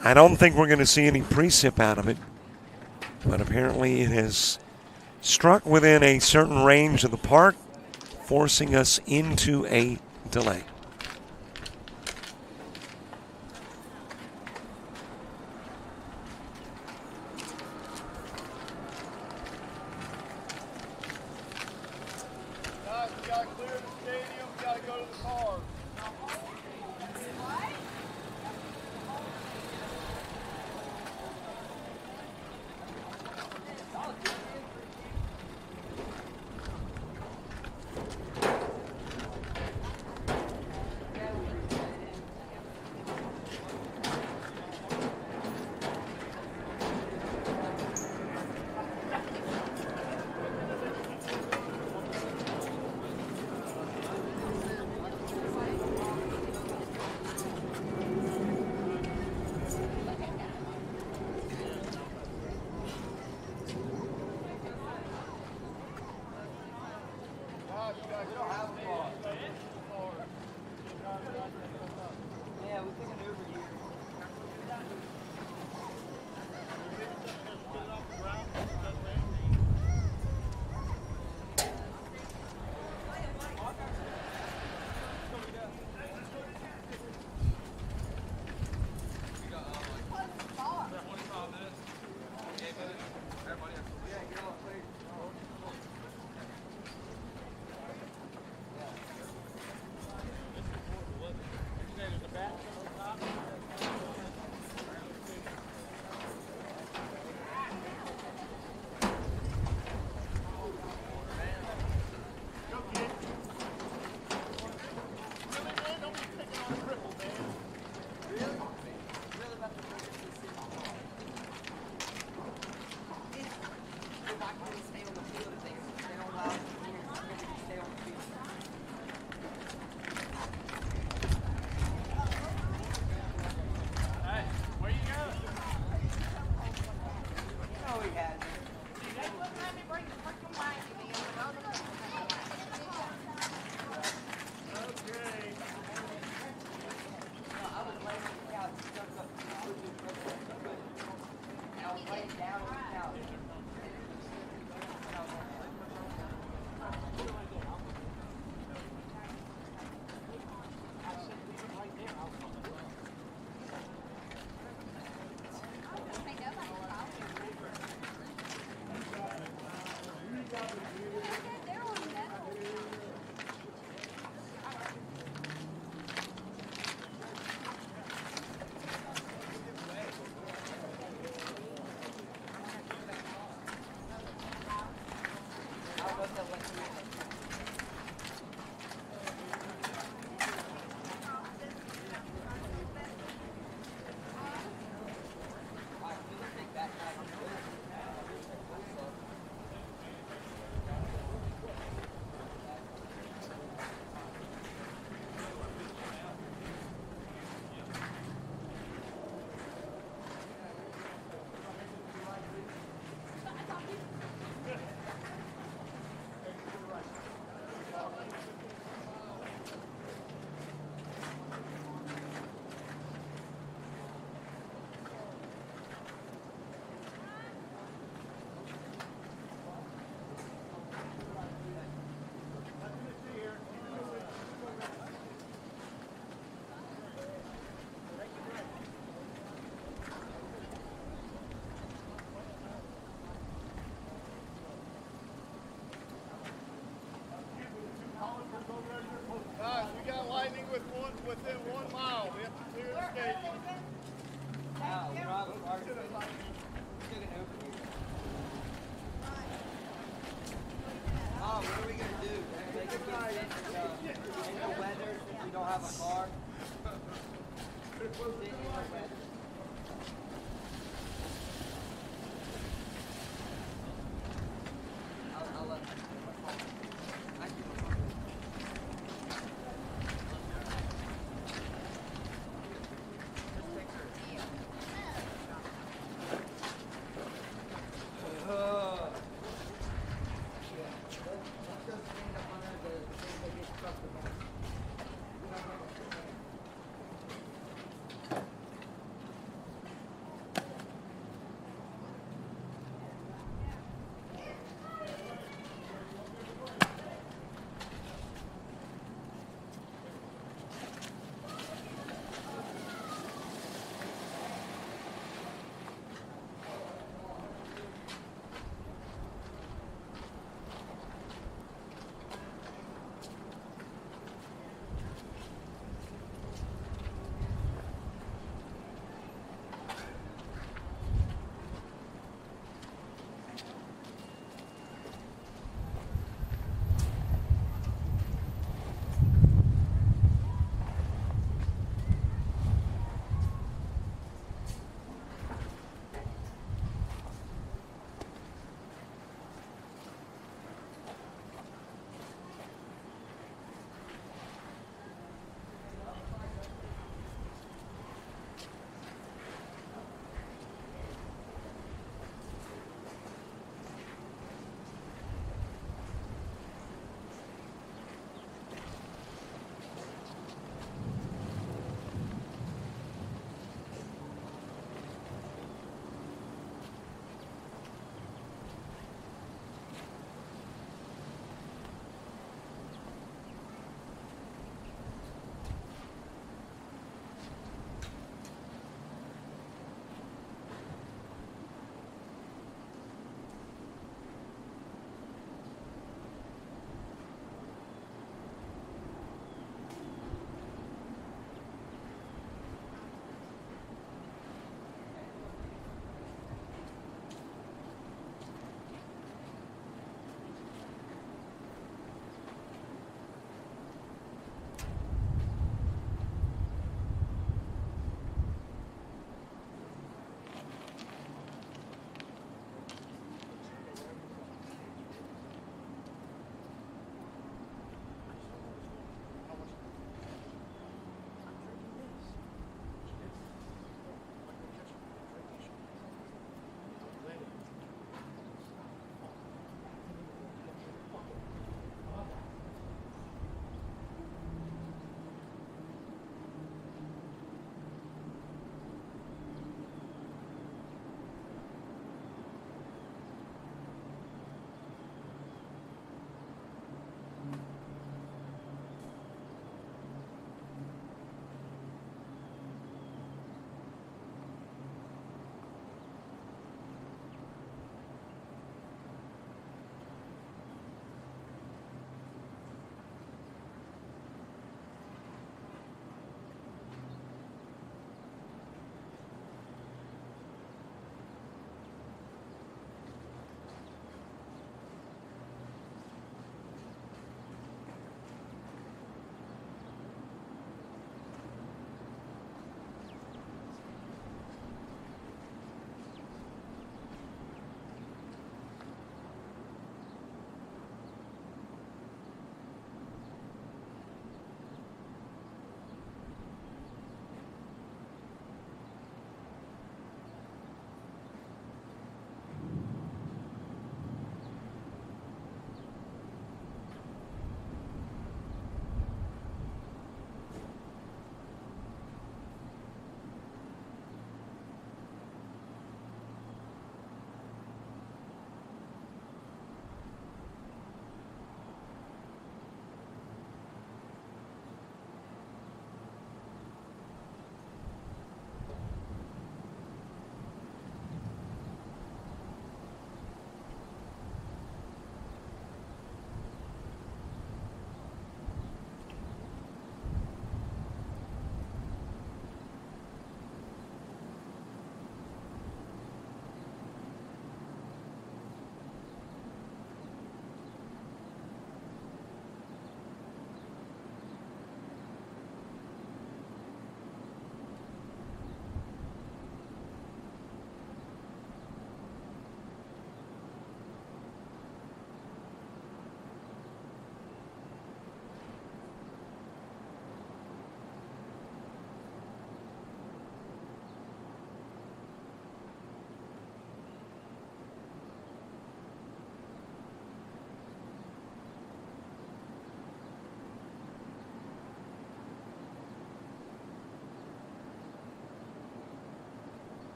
I don't think we're going to see any precip out of it. But apparently it has struck within a certain range of the park, forcing us into a delay.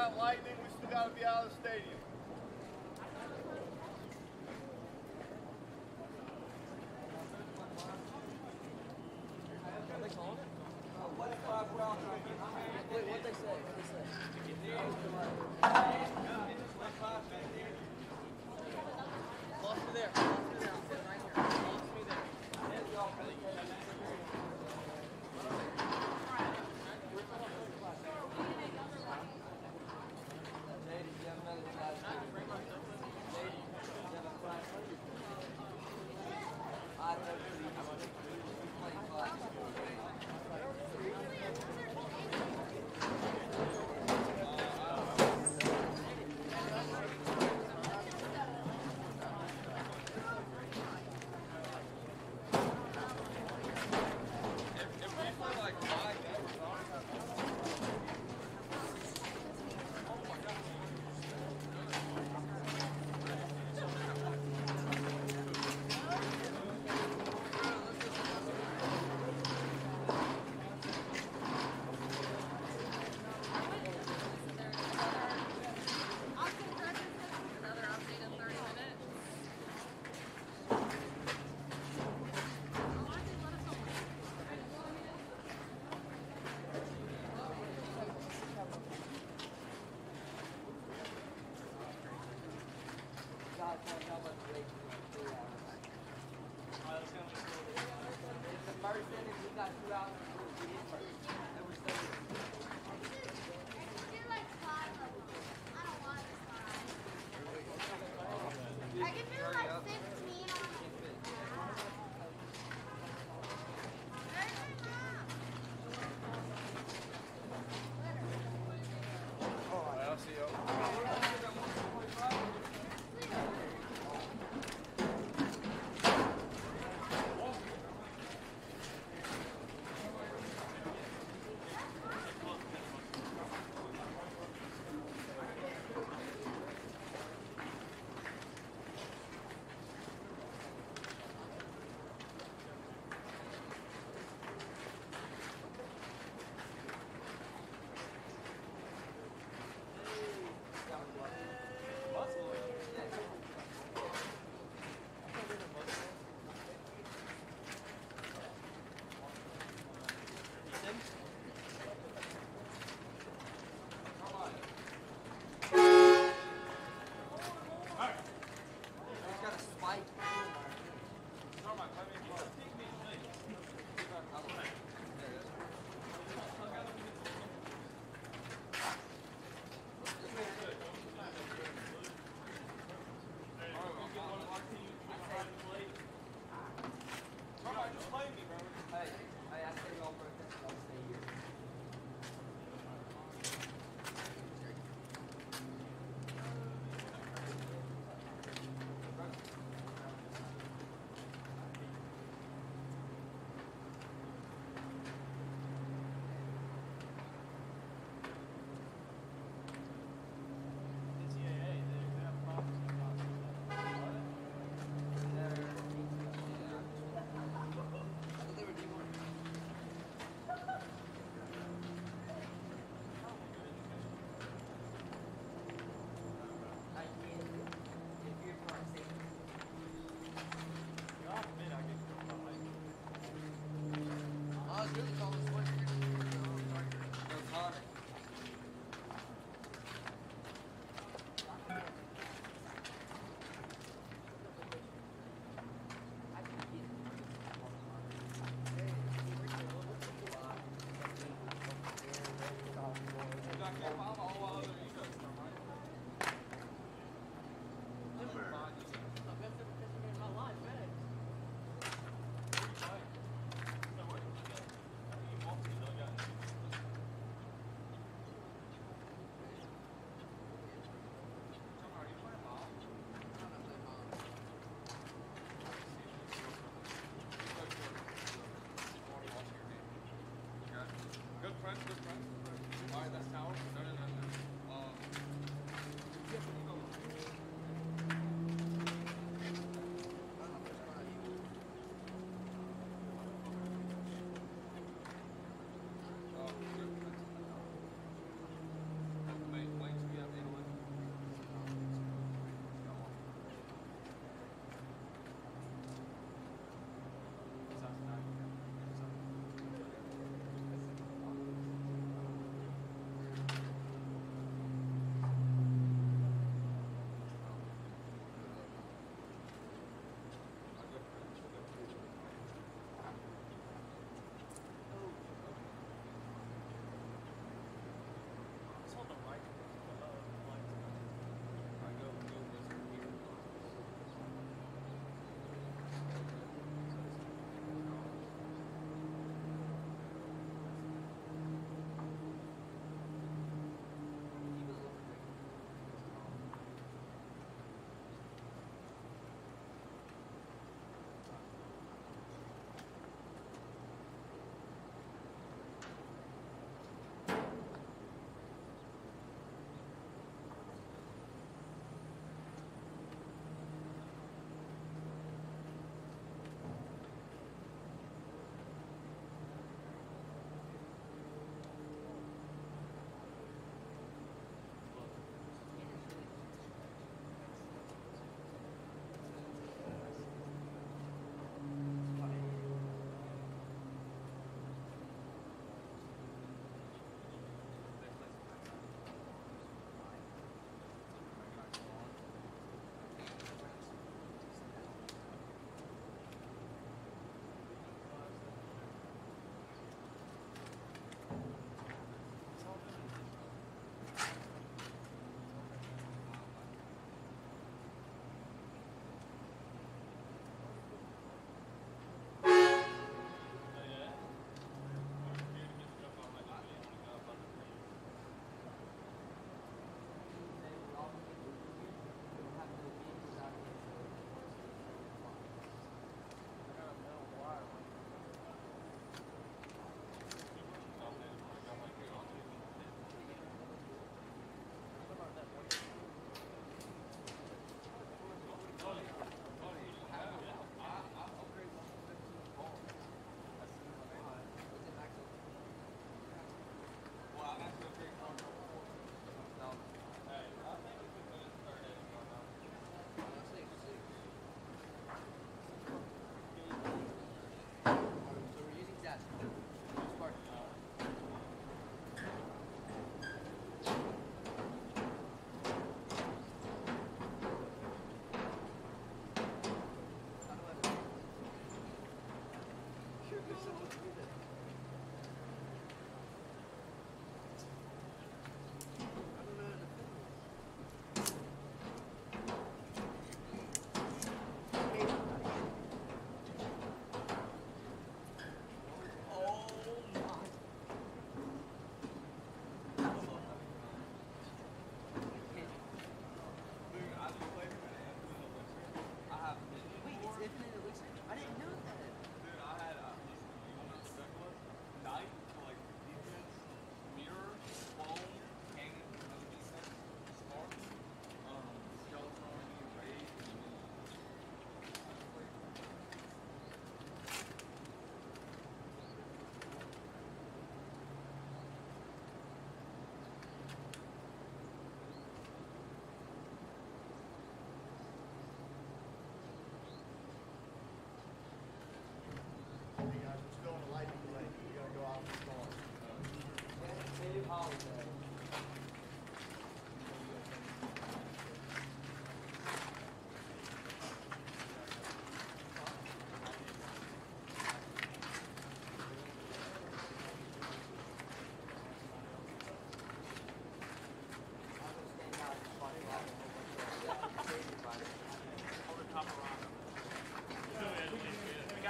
got lightning, we still got to be out of the stadium. What they say? Lost me there. I'm sitting right here. Lost me there.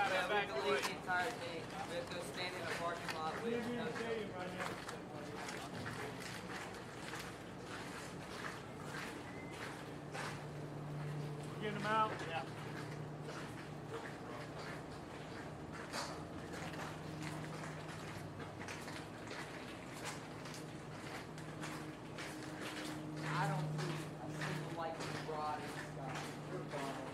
Yeah, we have to leave the entire thing. We have to go stand in a parking lot with no Getting them out? Yeah. I don't see a single light being brought in the sky.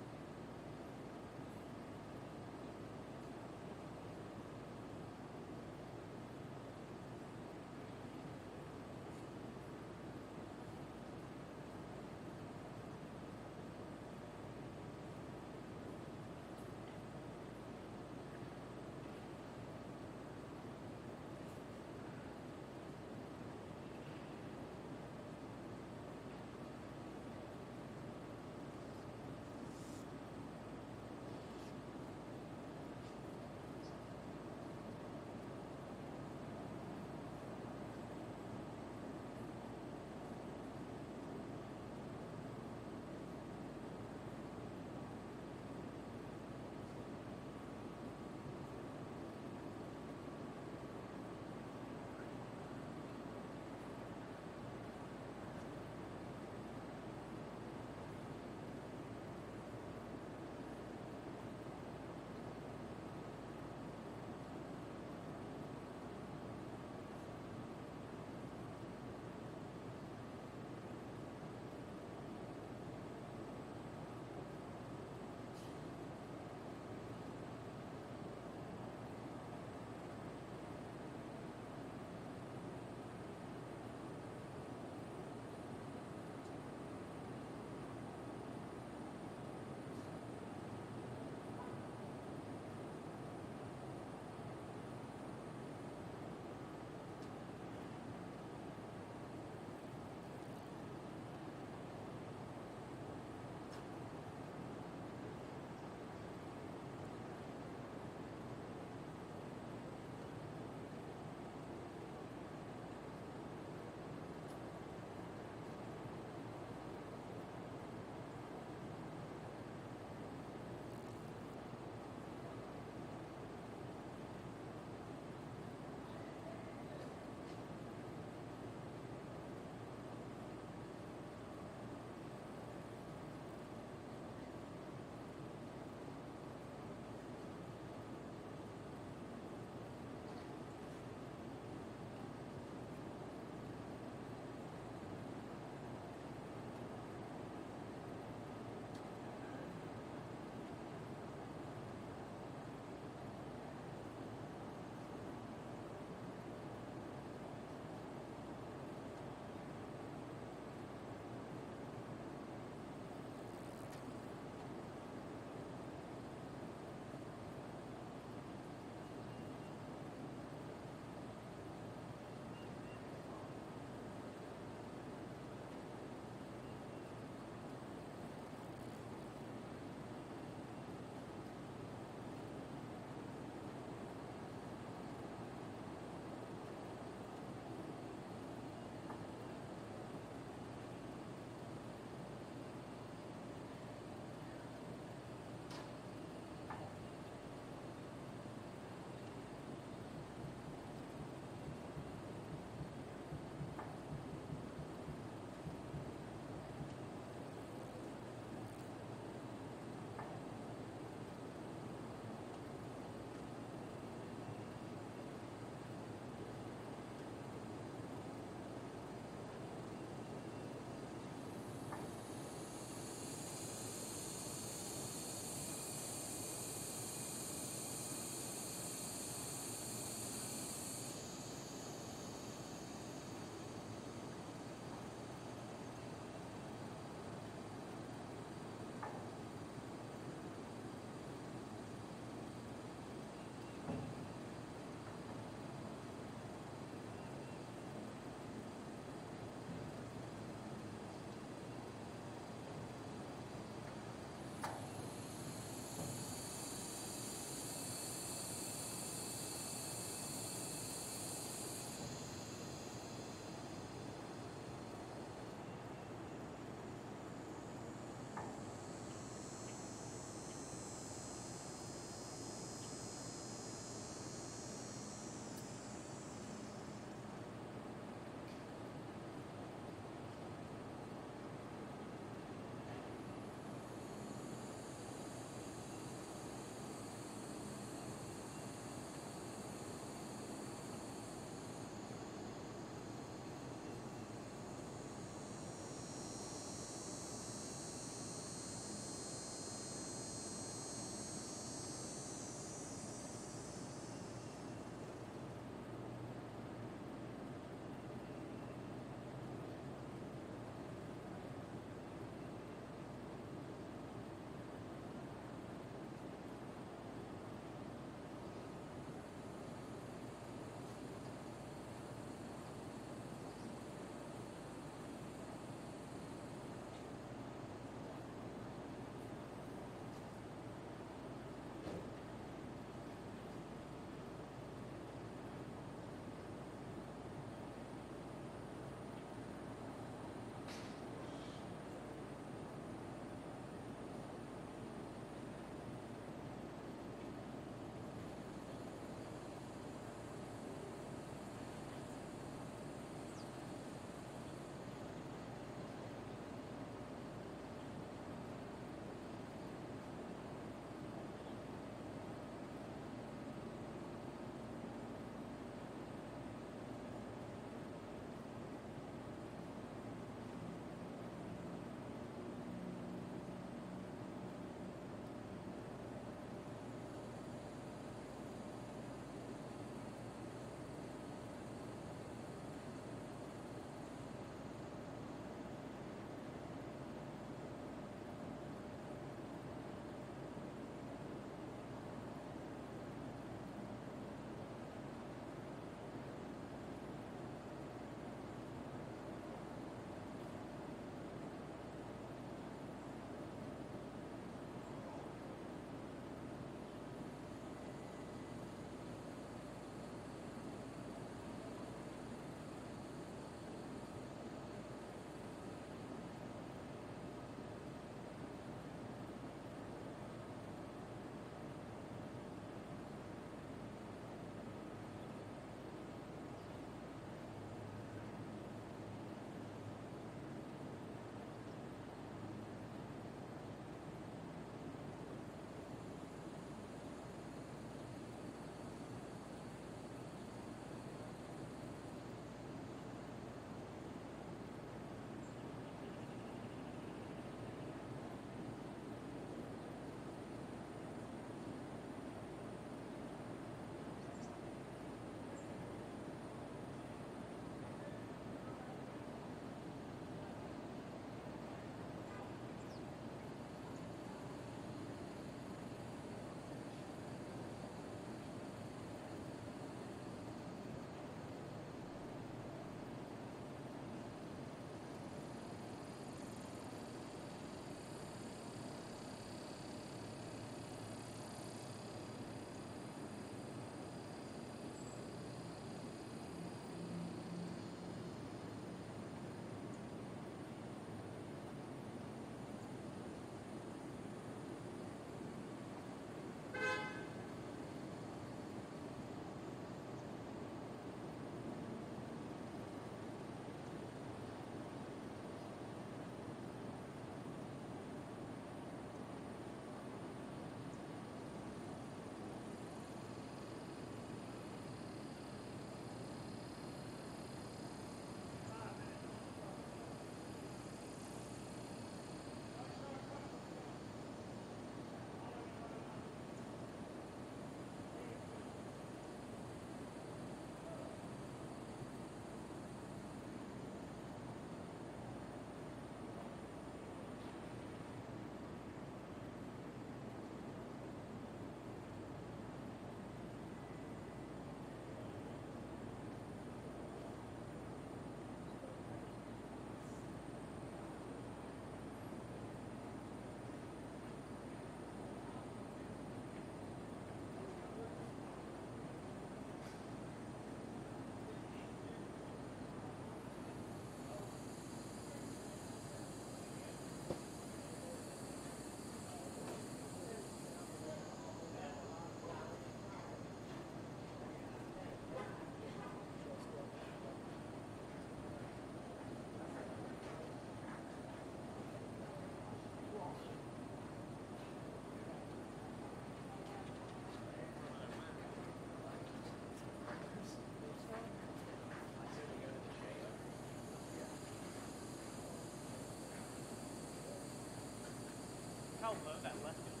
how low that left is.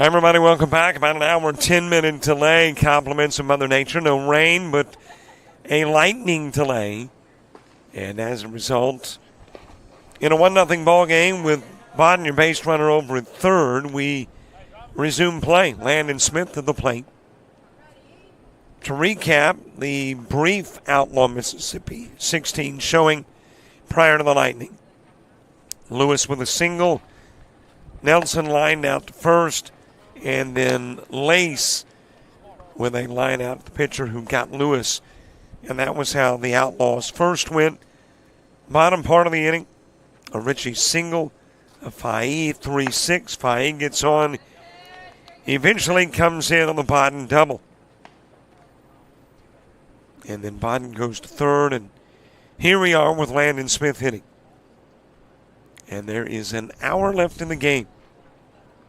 Hi, everybody. Welcome back. About an hour and 10-minute delay. Compliments of Mother Nature. No rain, but a lightning delay. And as a result, in a 1-0 ball game with Bodden, your base runner, over at third, we resume play. Landon Smith to the plate. To recap, the brief Outlaw, Mississippi 16 showing prior to the lightning. Lewis with a single. Nelson lined out to first. And then Lace with a line out the pitcher who got Lewis. And that was how the Outlaws first went. Bottom part of the inning, a Richie single, a Faye 3-6. Faye gets on, eventually comes in on the Bodden double. And then Bodden goes to third, and here we are with Landon Smith hitting. And there is an hour left in the game.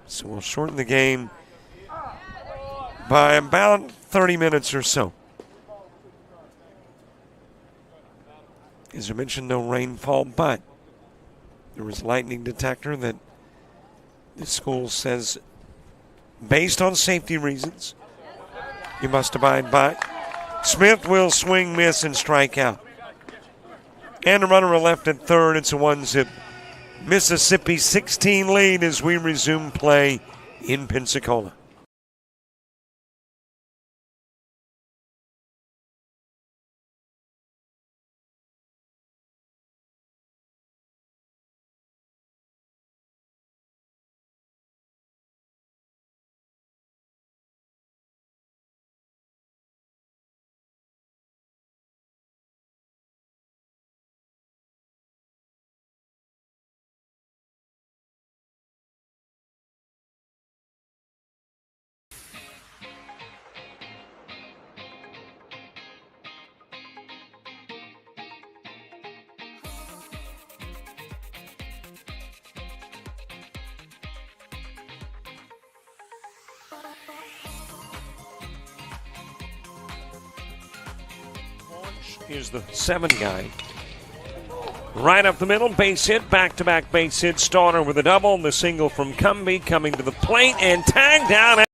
So we'll shorten the game by about 30 minutes or so. As I mentioned, no rainfall, but there was a lightning detector that the school says, based on safety reasons, you must abide by. Smith will swing, miss, and strike out. And the runner left at third. It's a 1-0 Mississippi 16 lead as we resume play in Pensacola. Here's the 7 guy. Right up the middle, base hit, back-to-back base hit. Starter with a double, the single from Cumbie coming to the plate and tagged down.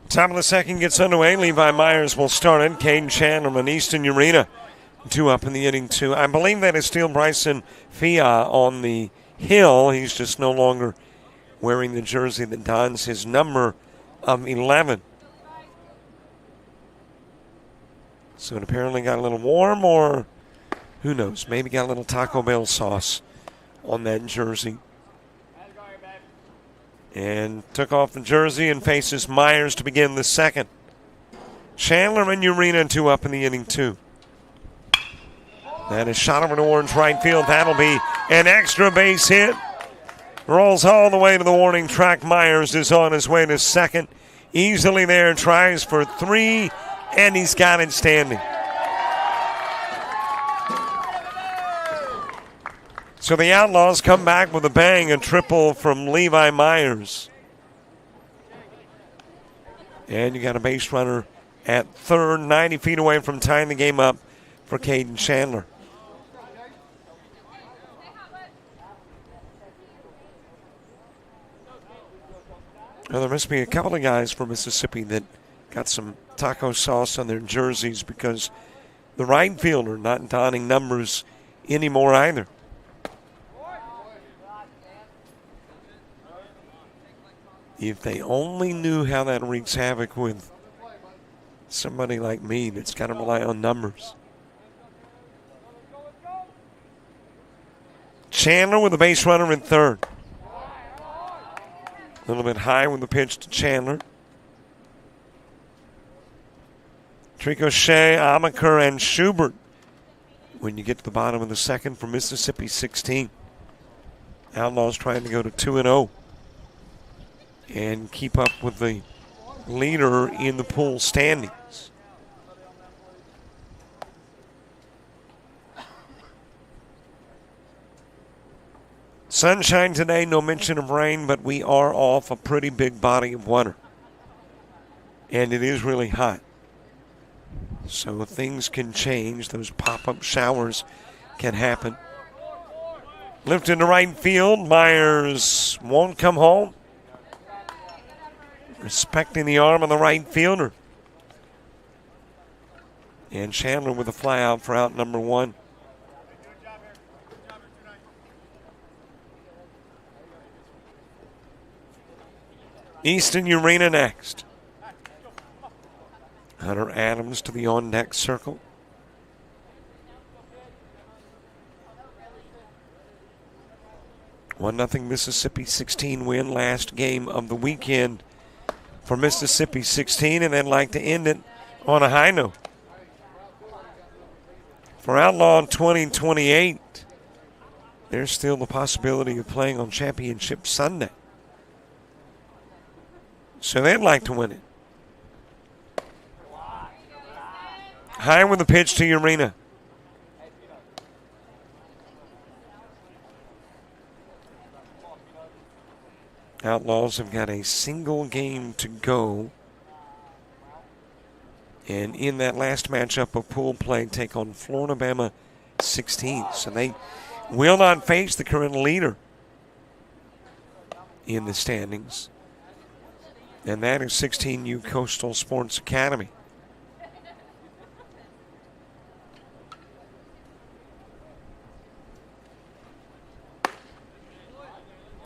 Top of the second gets underway. Levi Myers will start it. Caden Chandler and Easton Urena 2 up in the inning 2. I believe that is still Bryson Fia on the hill. He's just no longer wearing the jersey that dons his number of 11. So it apparently got a little warm, or who knows, maybe got a little Taco Bell sauce on that jersey. And took off the jersey and faces Myers to begin the second. Chandler and Urena 2 up in the inning 2. That is shot over to orange right field. That'll be an extra base hit. Rolls all the way to the warning track. Myers is on his way to second. Easily there, tries for 3, and he's got it standing. So the Outlaws come back with a bang, a triple from Levi Myers. And you got a base runner at third, 90 feet away from tying the game up for Caden Chandler. Now, there must be a couple of guys from Mississippi that got some taco sauce on their jerseys, because the right fielder not donning numbers anymore either. If they only knew how that wreaks havoc with somebody like me that's got to rely on numbers. Chandler with a base runner in third. A little bit high with the pitch to Chandler. Tricochet, Amaker, and Schubert when you get to the bottom of the second for Mississippi 16. Outlaws trying to go to 2-0 and keep up with the leader in the pool standings. Sunshine today, no mention of rain, but we are off a pretty big body of water. And it is really hot. So things can change. Those pop-up showers can happen. Lifted to right field. Myers won't come home. Respecting the arm of the right fielder. And Chandler with a fly out for out number 1. Easton Urena next. Hunter Adams to the on-deck circle. One 1-0 Mississippi 16 win, last game of the weekend for Mississippi 16, and they'd like to end it on a high note. For Outlaw 2028, there's still the possibility of playing on Championship Sunday. So they'd like to win it. High with the pitch to Urena. Outlaws have got a single game to go. And in that last matchup of pool play, take on Florida-Bama 16. So they will not face the current leader in the standings. And that is 16U Coastal Sports Academy.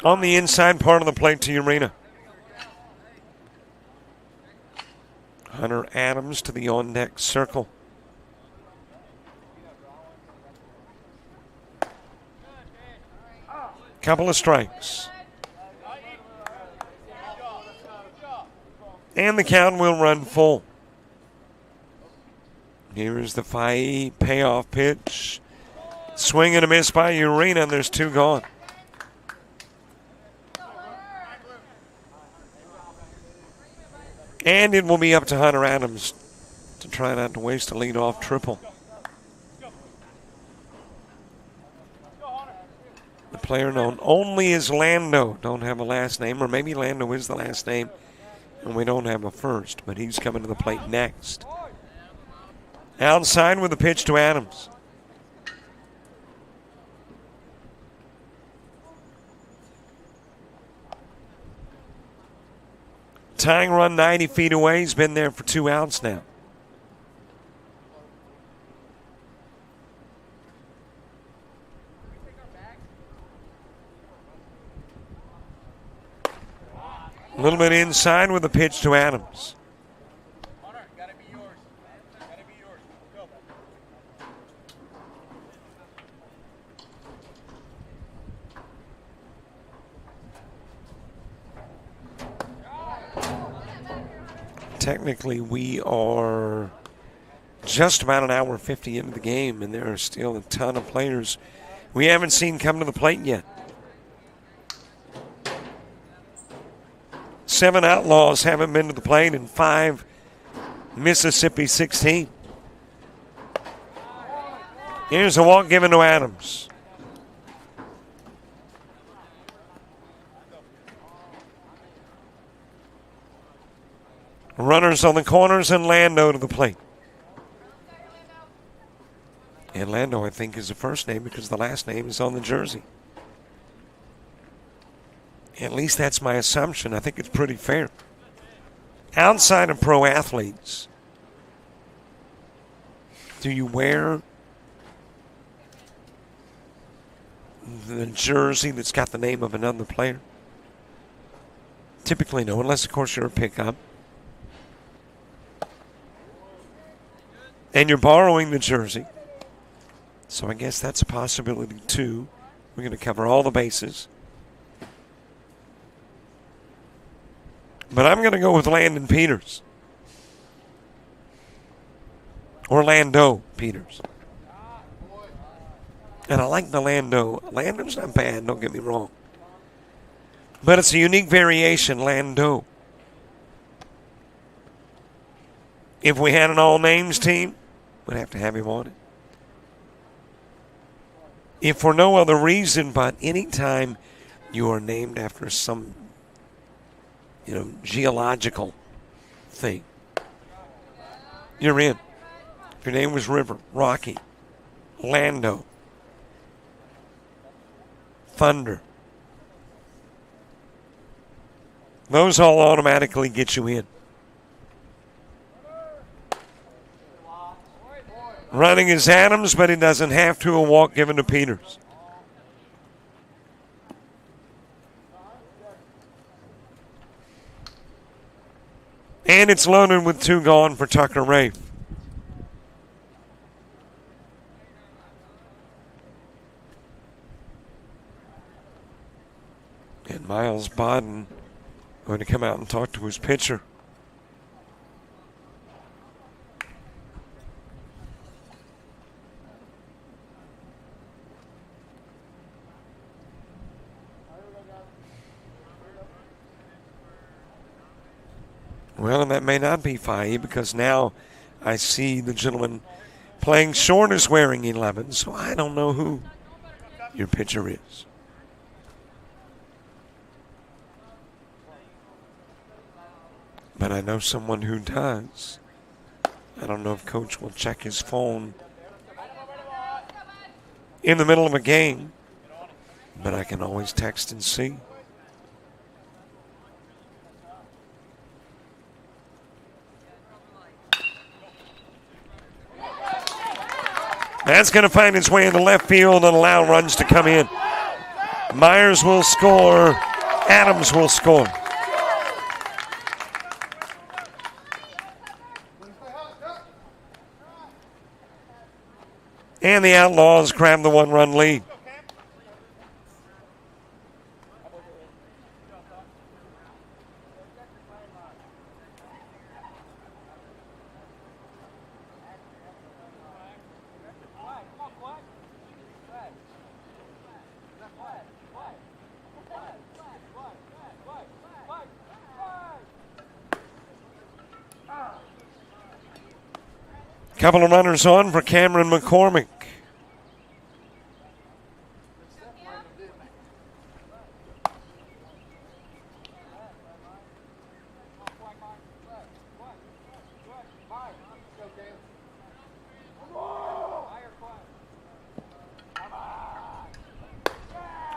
on the inside part of the plate to Urena. Hunter Adams to the on-deck circle. Couple of strikes. And the count will run full. Here is the Fahey payoff pitch. Swing and a miss by Urena, and there's 2 gone. And it will be up to Hunter Adams to try not to waste a leadoff triple. The player known only as Lando. Don't have a last name, or maybe Lando is the last name, and we don't have a first, but he's coming to the plate next. Outside with a pitch to Adams. Tying run 90 feet away. He's been there for 2 outs now. A little bit inside with a pitch to Adams. Technically, we are just about an hour 50 into the game, and there are still a ton of players we haven't seen come to the plate yet. 7 Outlaws haven't been to the plate, and 5 Mississippi 16. Here's a walk given to Adams. Runners on the corners and Lando to the plate. And Lando, I think, is the first name because the last name is on the jersey. At least that's my assumption. I think it's pretty fair. Outside of pro athletes, do you wear the jersey that's got the name of another player? Typically no, unless, of course, you're a pickup. And you're borrowing the jersey. So I guess that's a possibility, too. We're going to cover all the bases. But I'm going to go with Landon Peters. Or Lando Peters. And I like the Lando. Lando's not bad, don't get me wrong. But it's a unique variation, Lando. If we had an all-names team, we'd have to have him on it. If for no other reason but any time you are named after some, geological thing, you're in. If your name was River, Rocky, Lando, Thunder, those all automatically get you in. Running is Adams, but he doesn't have to. A walk given to Peters. And it's loaded with 2 gone for Tucker Rafe. And Miles Bodden going to come out and talk to his pitcher. Well, and that may not be Fahey because now I see the gentleman playing short is wearing 11, so I don't know who your pitcher is. But I know someone who does. I don't know if Coach will check his phone in the middle of a game, but I can always text and see. That's going to find its way into left field and allow runs to come in. Myers will score. Adams will score. And the Outlaws grab the 1-run lead. Couple of runners on for Cameron McCormick.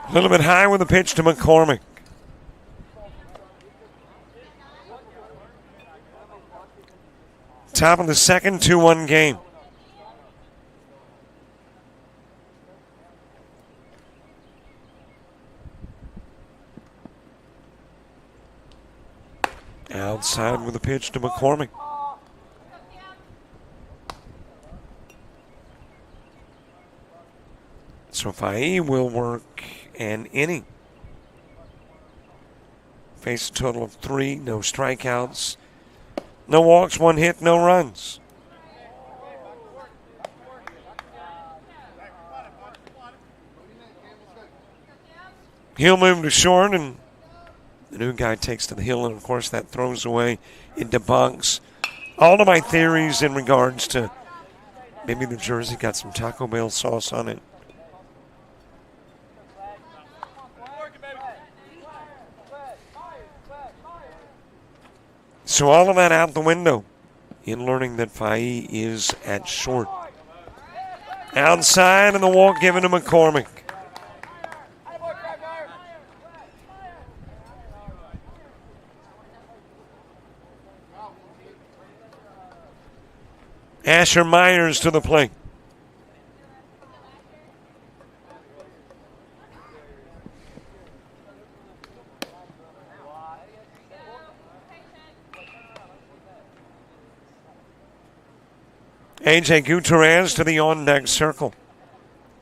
A little bit high with the pitch to McCormick. Top of the second, 2-1 game. Outside with a pitch to McCormick. So Faye will work an inning. Face a total of 3, no strikeouts. No walks, 1 hit, no runs. He'll move to short, and the new guy takes to the hill, and of course that throws away. It debunks all of my theories in regards to maybe the jersey got some Taco Bell sauce on it. So all of that out the window in learning that Faye is at short. Outside, and the walk given to McCormick. Asher Myers to the plate. A.J. Gutierrez to the on-deck circle.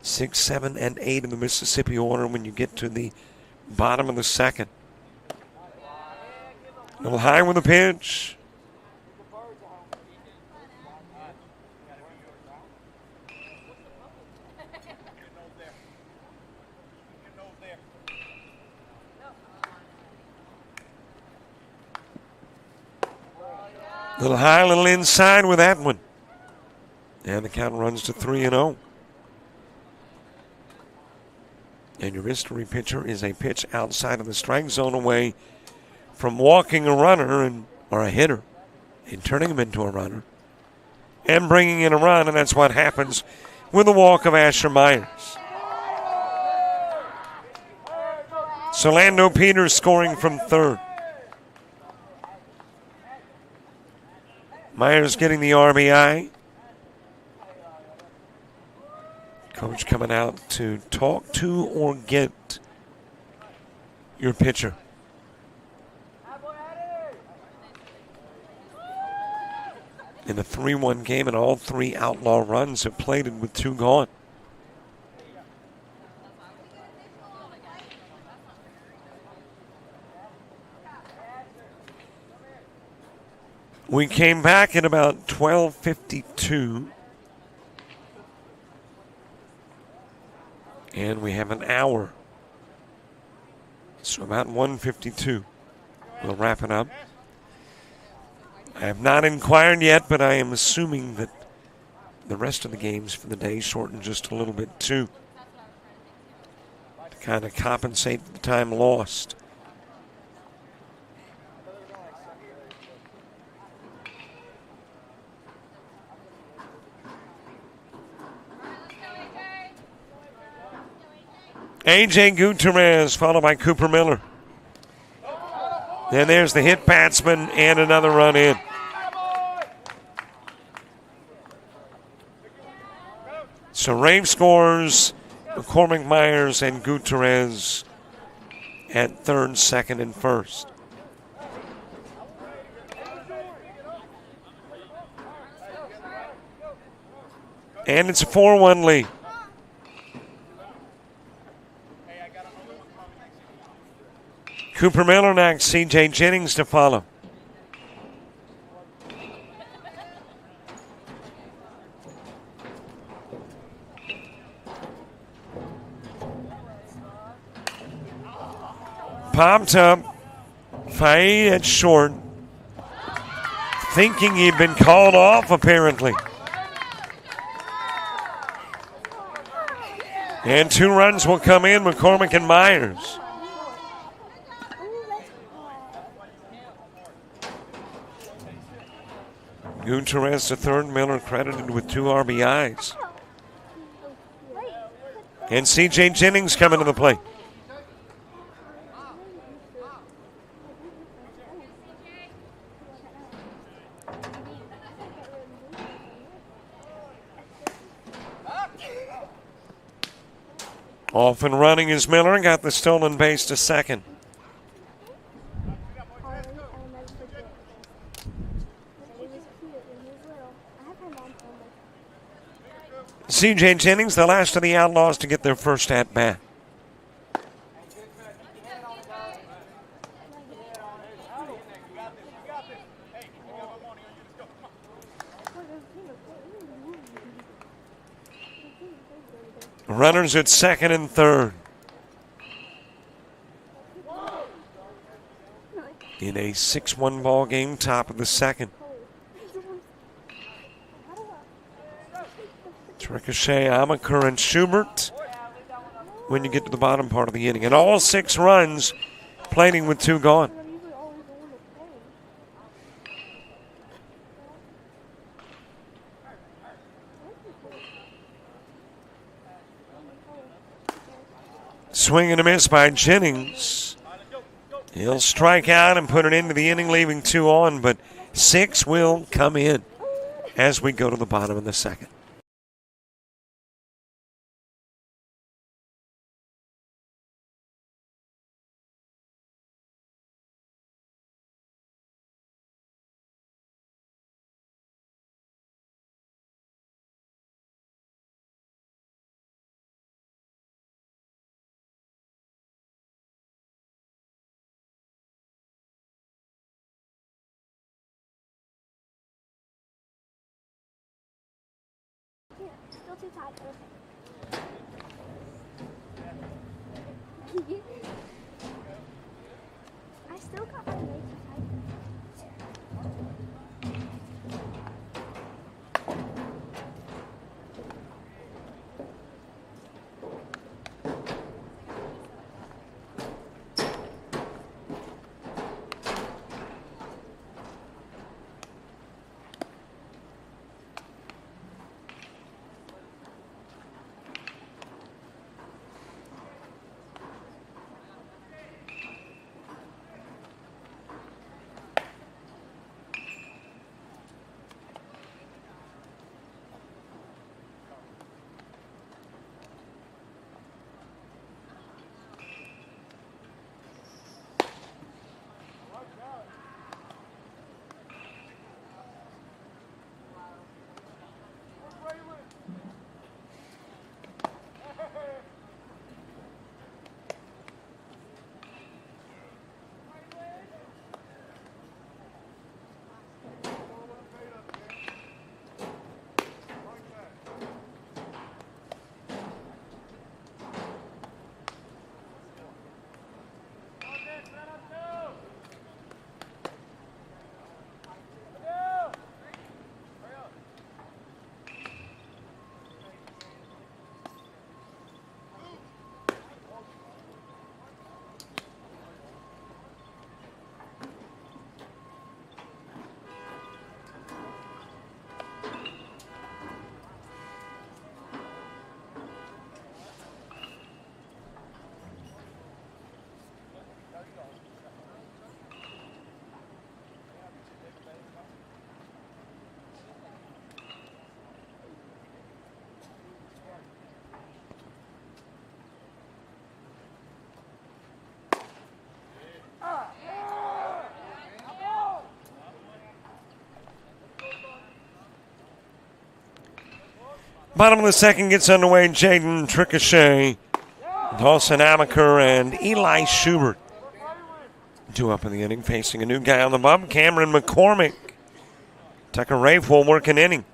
6, 7, and 8 in the Mississippi order when you get to the bottom of the second. A little high with the pitch. A little high, a little inside with that one. And the count runs to 3-0. And your mystery pitcher is a pitch outside of the strike zone away from walking a runner or a hitter and turning him into a runner and bringing in a run, and that's what happens with the walk of Asher Myers. So Lando Peters scoring from third. Myers getting the RBI. Coach coming out to talk to or get your pitcher. In a 3-1 game, and all 3 Outlaw runs have plated with 2 gone. We came back at about 12:52. And we have an hour. So about 1:52. We'll wrap it up. I have not inquired yet, but I am assuming that the rest of the games for the day shorten just a little bit too, to kind of compensate for the time lost. A.J. Gutierrez, followed by Cooper Miller. Then there's the hit batsman and another run in. So Rave scores McCormick, Myers, and Gutierrez at third, second, and first. And it's a 4-1 lead. Cooper Miller next, C.J. Jennings to follow. Popped up. Fade at short. Thinking he'd been called off, apparently. And 2 runs will come in, McCormick and Myers. Gutierrez to third, Miller credited with 2 RBIs. And C.J. Jennings coming to the plate. Off and running is Miller, got the stolen base to second. C.J. Jennings, the last of the Outlaws to get their first at-bat. Runners at second and third. In a 6-1 ball game, top of the second. It's Ricochet, Amaker, and Schubert when you get to the bottom part of the inning. And all 6 runs, plating with 2 gone. Swing and a miss by Jennings. He'll strike out and put it into the inning, leaving 2 on, but 6 will come in as we go to the bottom of the second. Still too tight. Okay. I still got my way too tight. Bottom of the second gets underway. Jaden Tricochet, Dawson Amaker, and Eli Schubert. 2 up in the inning, facing a new guy on the bump, Cameron McCormick. Tucker Rafe will work an inning.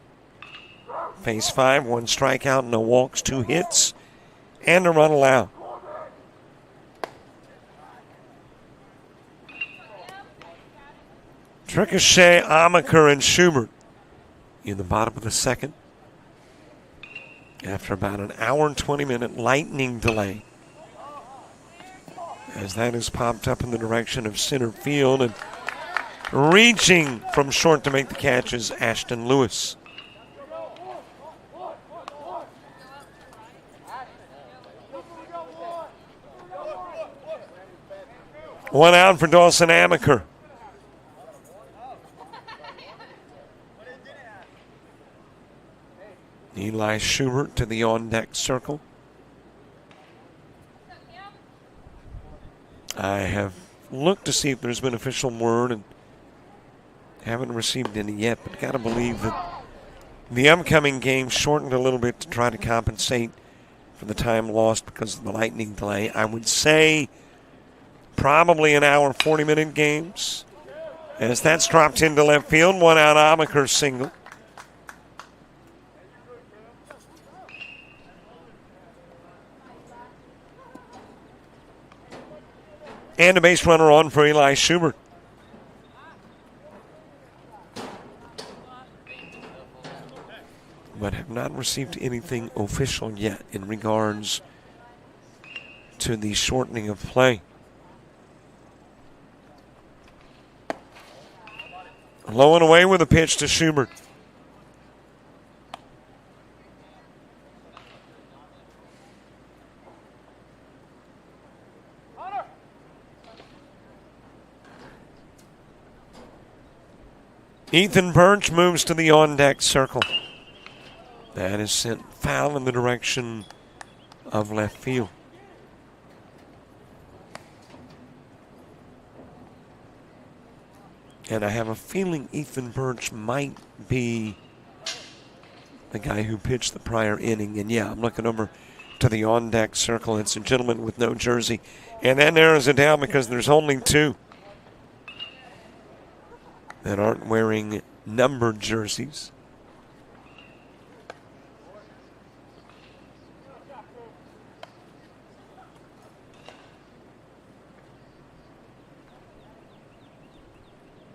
Phase 5, 1 strikeout, no walks, 2 hits, and a run allowed. Tricochet, Amaker, and Schubert in the bottom of the second. After about an hour and 20-minute lightning delay, as that is popped up in the direction of center field, and reaching from short to make the catch is Ashton Lewis. One out for Dawson Amaker. Eli Schubert to the on-deck circle. I have looked to see if there's been official word and haven't received any yet, but got to believe that the upcoming game shortened a little bit to try to compensate for the time lost because of the lightning delay. I would say probably an hour, 40-minute games. As that's dropped into left field, 1 out, Amaker single. And a base runner on for Eli Schubert. But have not received anything official yet in regards to the shortening of play. Low and away with a pitch to Schubert. Ethan Birch moves to the on-deck circle. That is sent foul in the direction of left field. And I have a feeling Ethan Birch might be the guy who pitched the prior inning. And yeah, I'm looking over to the on-deck circle. It's a gentleman with no jersey. And that narrows it down because there's only 2 that aren't wearing numbered jerseys.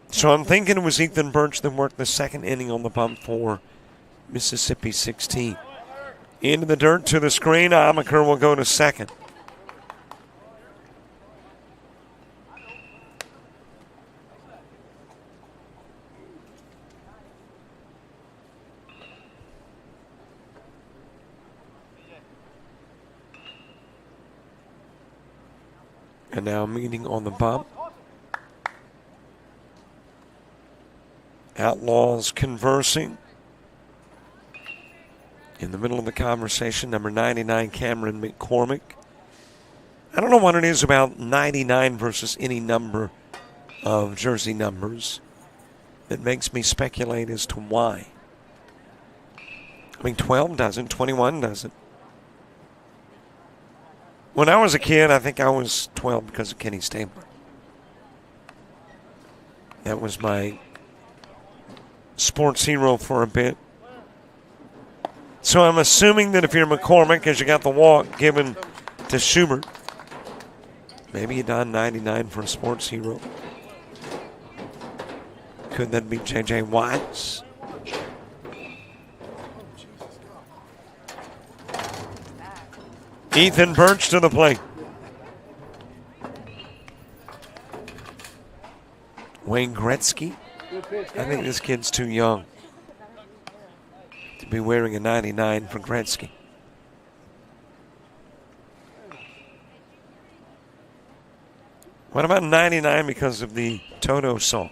So I'm thinking it was Ethan Birch that worked the second inning on the bump for Mississippi 16. Into the dirt to the screen. Amaker will go to second. And now meeting on the bump. Outlaws conversing. In the middle of the conversation, number 99, Cameron McCormick. I don't know what it is about 99 versus any number of jersey numbers that makes me speculate as to why. I mean, 12 doesn't, 21 doesn't. When I was a kid, I think I was 12 because of Kenny Stabler. That was my sports hero for a bit. So I'm assuming that if you're McCormick, as you got the walk given to Schubert, maybe you don 99 for a sports hero. Could that be J.J. Watts? Ethan Birch to the plate. Wayne Gretzky. I think this kid's too young to be wearing a 99 for Gretzky. What about 99 because of the Toto song?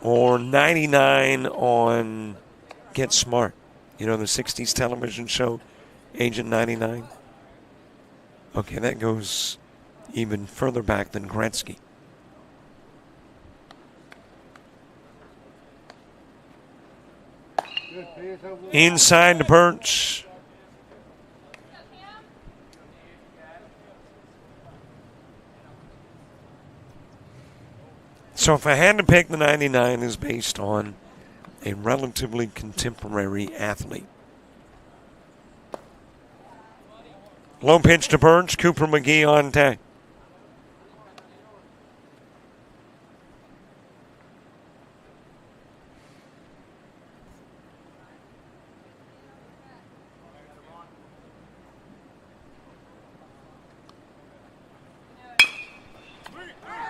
Or 99 on Get Smart. You know, the 60s television show, Agent 99? Okay, that goes even further back than Gretzky. Inside to Birch. So if I had to pick, the 99 is based on a relatively contemporary athlete. Low pitch to Birch. Cooper McGee on deck.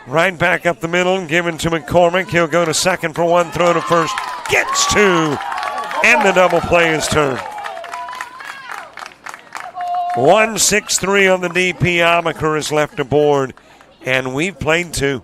Right back up the middle, given to McCormick. He'll go to second for one, throw to first. Gets two, and the double play is turned. 1-6-3 on the DP. Amaker is left aboard, and we've played two.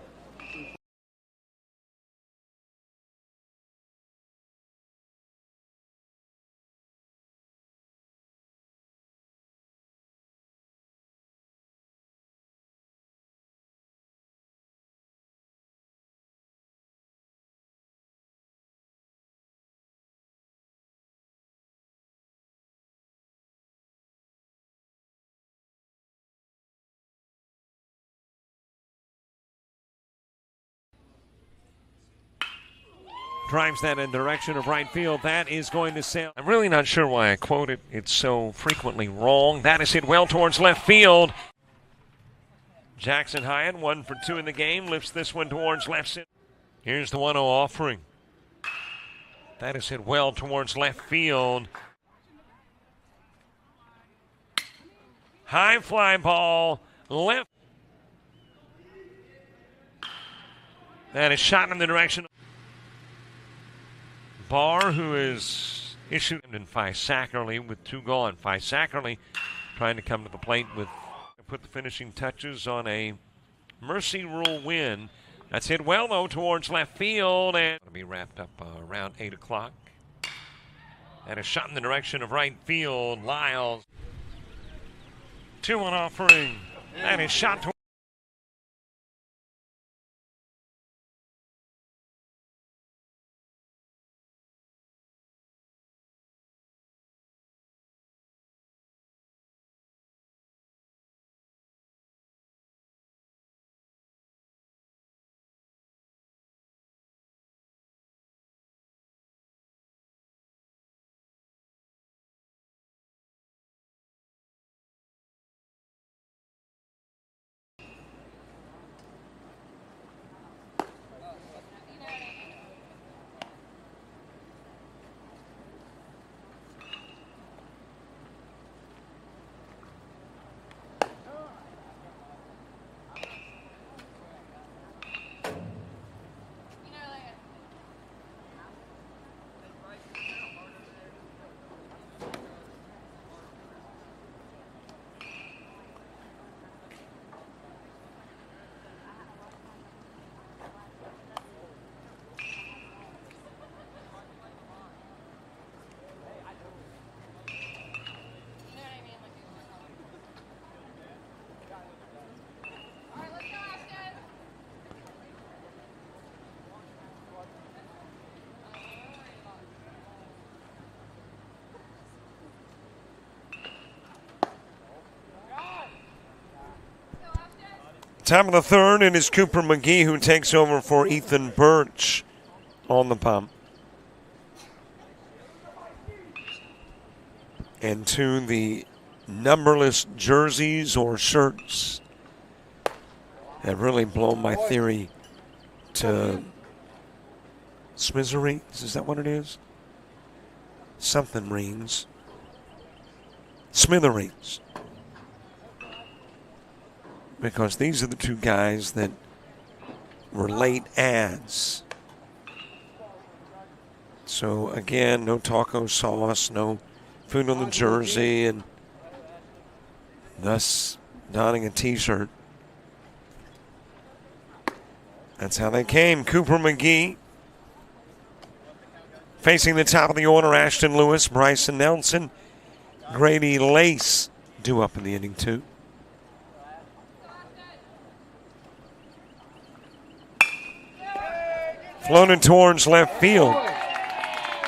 Drives that in the direction of right field. That is going to sail. I'm really not sure why I quote it. It's so frequently wrong. That is hit well towards left field. Jackson Hyatt, 1 for 2 in the game, lifts this one towards left center. Here's the 1-0 offering. That is hit well towards left field. High fly ball, left. That is shot in the direction. Barr, who is issued in Sackerly with 2 gone. Sackerly trying to come to the plate with put the finishing touches on a mercy rule win. That's hit well, though, towards left field, and it'll be wrapped up around 8 o'clock. And a shot in the direction of right field. Lyles. 2-1 offering. And a shot to top of the third. It is Cooper McGee who takes over for Ethan Birch on the pump. And to the numberless jerseys or shirts have really blown my theory to smithereens. Is that what it is? Something rings. Smithereens. Because these are the 2 guys that were late ads. So again, no taco sauce, no food on the jersey, and thus donning a t-shirt. That's how they came. Cooper McGee facing the top of the order. Ashton Lewis, Bryson Nelson, Grady Lace due up in the inning too. Floated towards left field.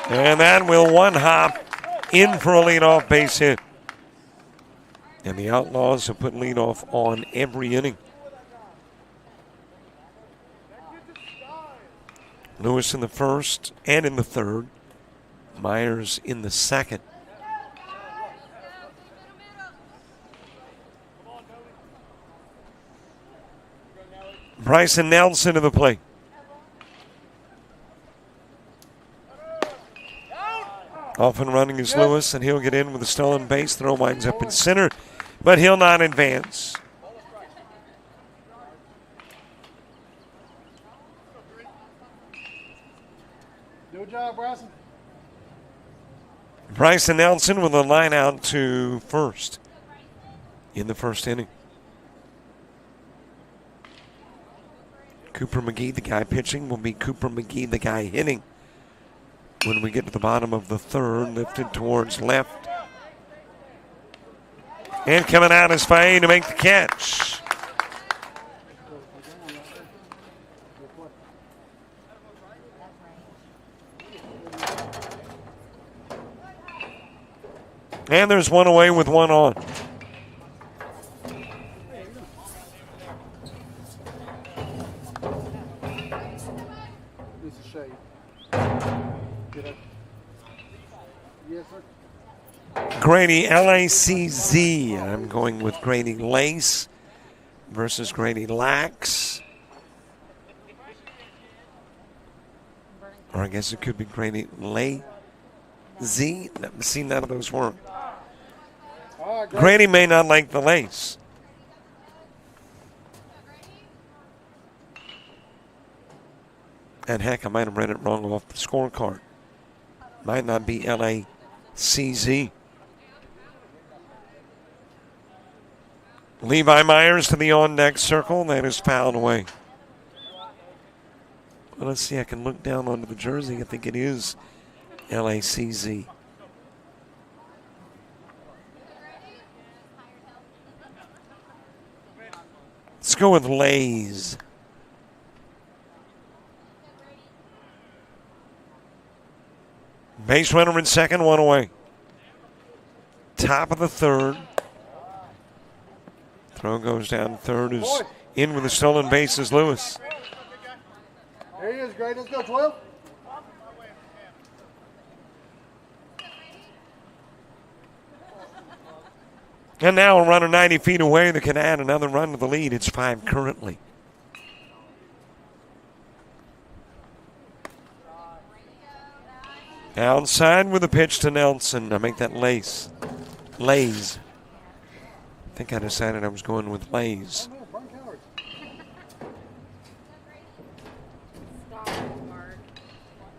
And that will one hop in for a leadoff base hit. And the Outlaws have put leadoff on every inning. Lewis in the first and in the third. Myers in the second. Bryson Nelson to the plate. Off and running is Lewis, and he'll get in with a stolen base. Throw winds up in center, but he'll not advance. Good job, Bryson. Bryson Nelson with a line out to first in the first inning. Cooper McGee, the guy pitching, will be Cooper McGee, the guy hitting. When we get to the bottom of the third, lifted towards left. And coming out is Faye to make the catch. And there's one away with one on. This is shade. Yes, sir. Grady L-A-C-Z. I'm going with Grady Lace versus Grady Lax. Or I guess it could be Grady Lazy. See, none of those work. Grady may not like the lace. And heck, I might have read it wrong off the scorecard. Might not be L-A-C-Z. Levi Myers to the on-deck circle. That is fouled away. Well, let's see. I can look down onto the jersey. I think it is L-A-C-Z. Let's go with Lays. Base runner in second, one away. Top of the third. Throw goes down third. Is in with the stolen base is Lewis. There he is, Grady. Let's go, 12. And now a runner 90 feet away that can add another run to the lead. It's 5 currently. Outside with a pitch to Nelson. I make that Lays. I think I decided I was going with Lays.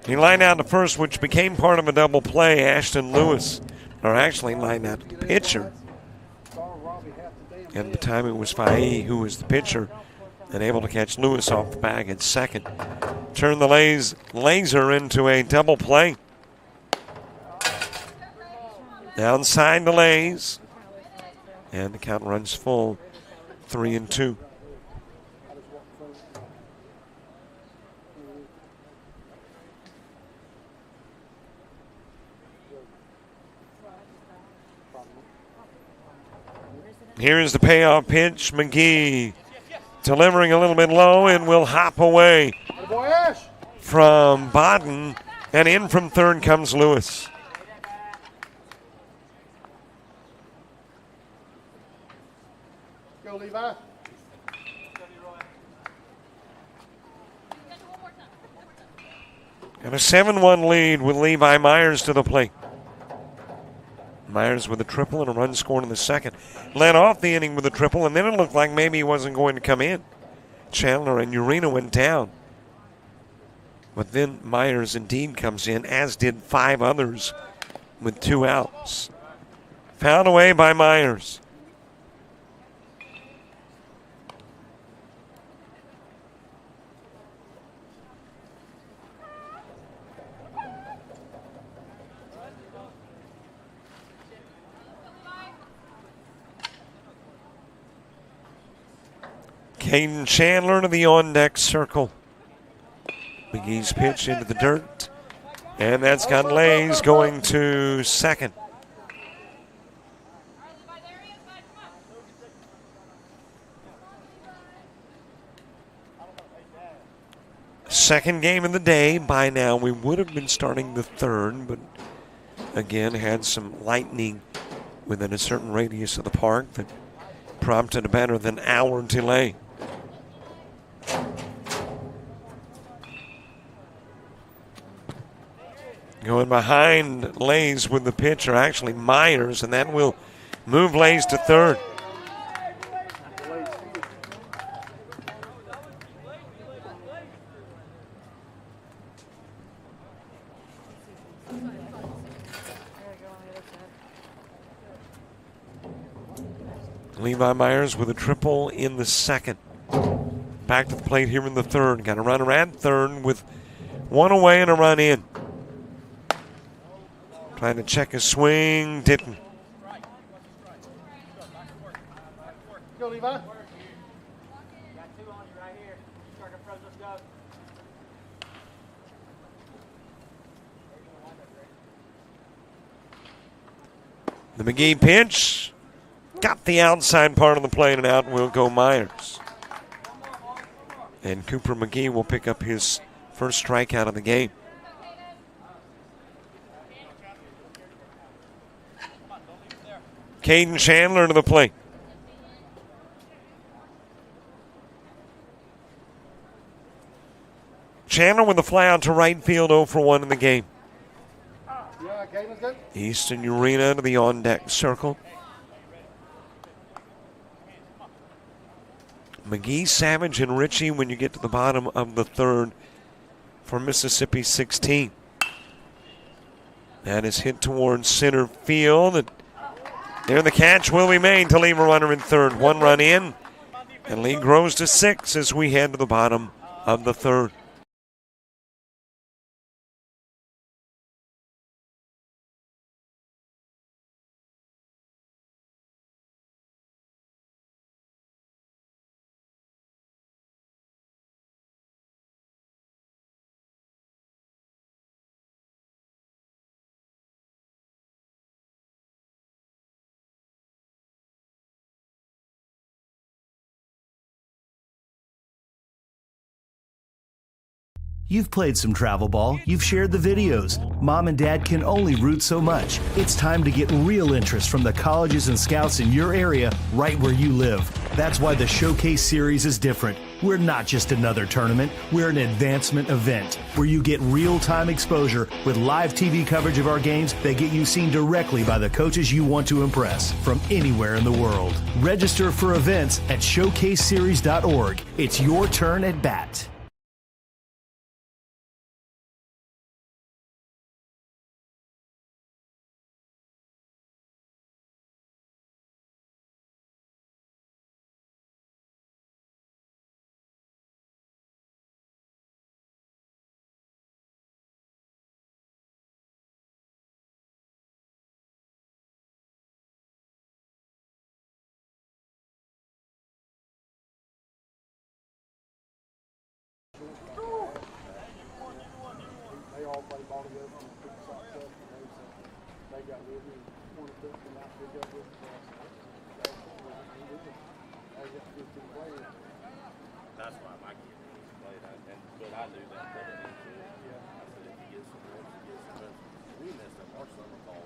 He lined out to first, which became part of a double play. Ashton Lewis, or actually lined out to the pitcher. And at the time it was Faye who was the pitcher and able to catch Lewis off the bag at second. Turn the laser into a double play. Downside the Lays. And the count runs full, 3-2. Here is the payoff pitch. McGee delivering a little bit low and will hop away from Bodden. And in from third comes Lewis. Go, Levi. And a 7-1 lead with Levi Myers to the plate. Myers with a triple and a run scored in the second. Led off the inning with a triple, and then it looked like maybe he wasn't going to come in. Chandler and Urena went down. But then Myers indeed comes in, as did 5 others with 2 outs. Fouled away by Myers. Caden Chandler to the on-deck circle. McGee's pitch into the dirt. And that's got Lays going to second. Second game of the day. By now, we would have been starting the third, but again, had some lightning within a certain radius of the park that prompted a better than hour delay. Going behind Lays with the pitch are actually Myers, and that will move Lays to third. Levi Myers with a triple in the second. Back to the plate here in the third. Got a runner at third with one away and a run in. Trying to check his swing, didn't. Go, Levi. The McGee pitch. Got the outside part of the plate, and out will go Myers. And Cooper McGee will pick up his first strikeout of the game. Caden Chandler to the plate. Chandler with a fly out to right field, 0 for 1 in the game. Easton Urena to the on-deck circle. McGee, Savage, and Ritchie when you get to the bottom of the third for Mississippi 16. That is hit towards center field. And there the catch will be made to leave a runner in third. One run in, and lead grows to 6 as we head to the bottom of the third. You've played some travel ball, you've shared the videos. Mom and Dad can only root so much. It's time to get real interest from the colleges and scouts in your area, right where you live. That's why the Showcase Series is different. We're not just another tournament, we're an advancement event where you get real-time exposure with live TV coverage of our games that get you seen directly by the coaches you want to impress from anywhere in the world. Register for events at showcaseseries.org. It's your turn at bat. That's why my kid played, but I knew that going into it. I said if he gets some reps, we messed up our summer ball.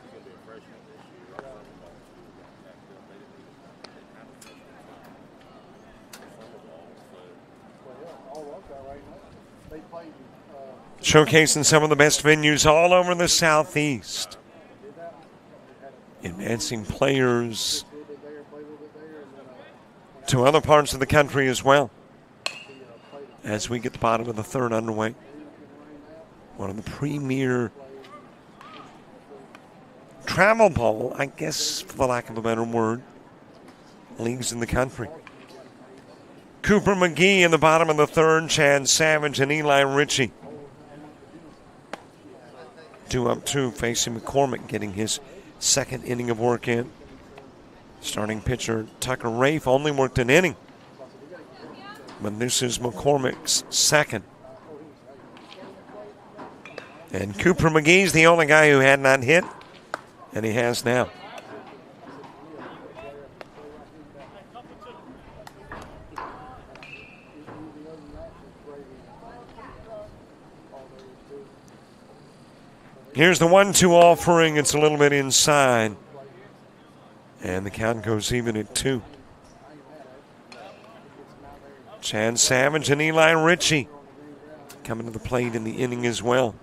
He's going to be a freshman this year. Our summer ball school got backed up. They didn't have a freshman summer ball. Showcasing some of the best venues all over the Southeast. Advancing players to other parts of the country as well. As we get the bottom of the third underway. One of the premier travel ball, I guess, for the lack of a better word, leagues in the country. Cooper McGee in the bottom of the third, Chad Savage and Eli Ritchie. 2-2 facing McCormick, getting his second inning of work in. Starting pitcher Tucker Rafe only worked an inning, but this is McCormick's second. And Cooper McGee's the only guy who had not hit, and he has now. Here's the 1-2 offering. It's a little bit inside. And the count goes even at 2. Chad Savage and Eli Ritchie coming to the plate in the inning as well.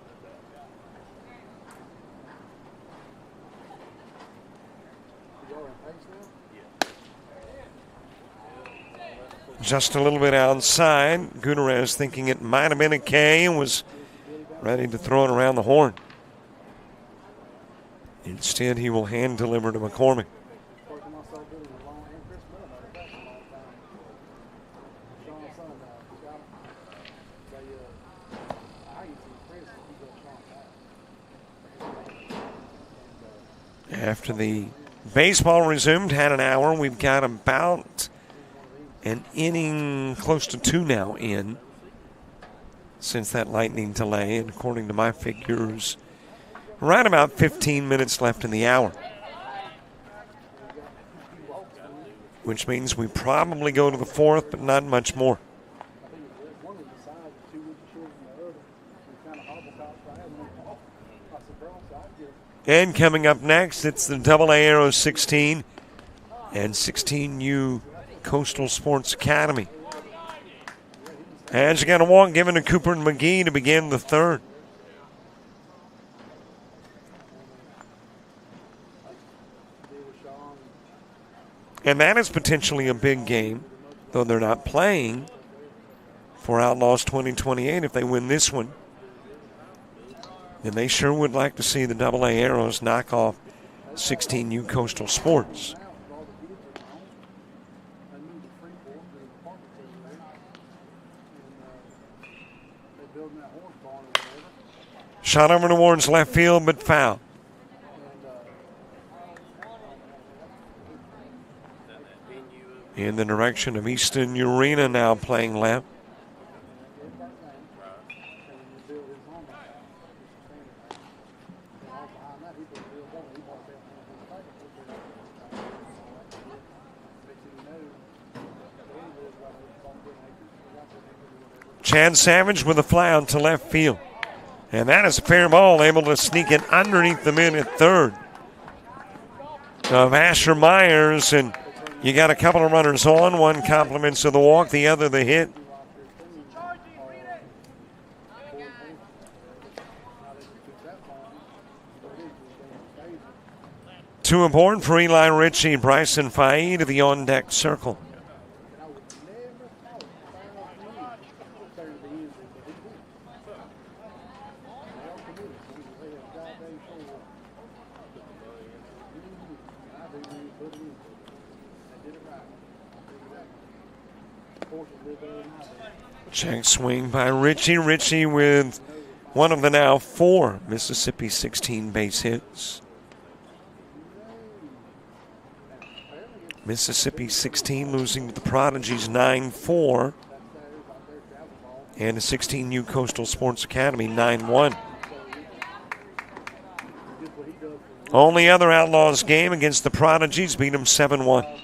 Just a little bit outside. Gutierrez thinking it might have been a K and was ready to throw it around the horn. Instead, he will hand deliver to McCormick. After the baseball resumed, had an hour, we've got about an inning, close to 2 now in, since that lightning delay, and according to my figures, right about 15 minutes left in the hour. Which means we probably go to the 4th, but not much more. And coming up next, it's the AA Aero 16 and 16U Coastal Sports Academy. And you got a walk given to Cooper and McGee to begin the 3rd. And that is potentially a big game, though they're not playing, for Outlaws 2028 if they win this one. And they sure would like to see the AA Arrows knock off 16U Coastal Sports. Shot over towards left field, but foul. In the direction of Easton Urena now playing left. Chad Savage with a fly out to left field. And that is a fair ball, able to sneak it underneath the mid at 3rd of Asher Myers. And you got a couple of runners on. One compliments of the walk, the other the hit. Two aboard for Eli Ritchie, Bryson Faye to the on-deck circle. Check swing by Ritchie. Ritchie with one of the now 4 Mississippi 16 base hits. Mississippi 16 losing to the Prodigies 9-4. And the 16U Coastal Sports Academy 9-1. Only other Outlaws game against the Prodigies, beat them 7-1.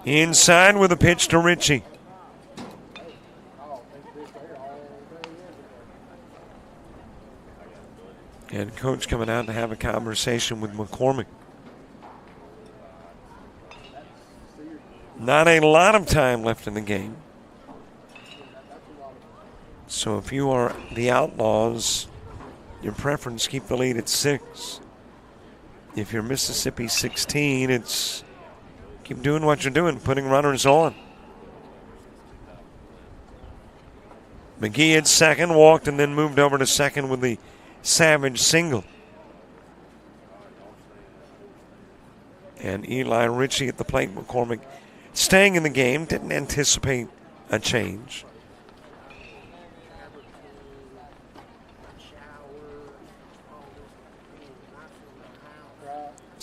Inside with a pitch to Ritchie. And coach coming out to have a conversation with McCormick. Not a lot of time left in the game. So if you are the Outlaws, your preference, keep the lead at 6. If you're Mississippi 16, it's keep doing what you're doing, putting runners on. McGee at second, walked and then moved over to second with the Savage single. And Eli Ritchie at the plate. McCormick staying in the game, didn't anticipate a change.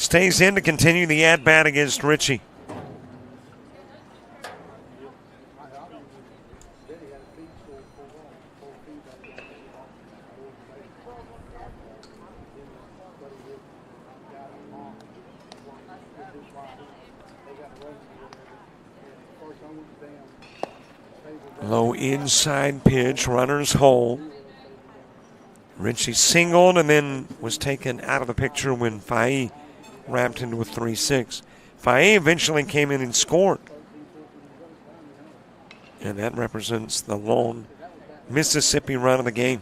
stays in to continue the at-bat against Ritchie. Low inside pitch, runners hold. Ritchie singled and then was taken out of the picture when Faye wrapped into a 3-6. Faye eventually came in and scored. And that represents the lone Mississippi run of the game.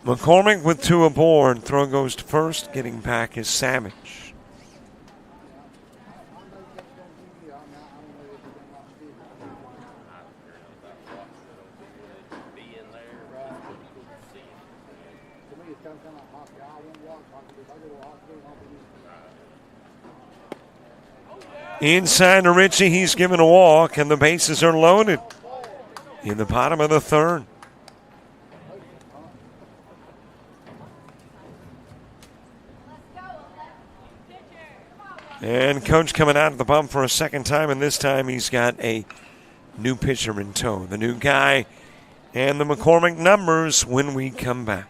McCormick with 2 aboard. Throw goes to first. Getting back is Savage. Inside to Ritchie. He's given a walk, and the bases are loaded in the bottom of the third. And coach coming out of the bump for a second time, and this time he's got a new pitcher in tow. The new guy and the McCormick numbers when we come back.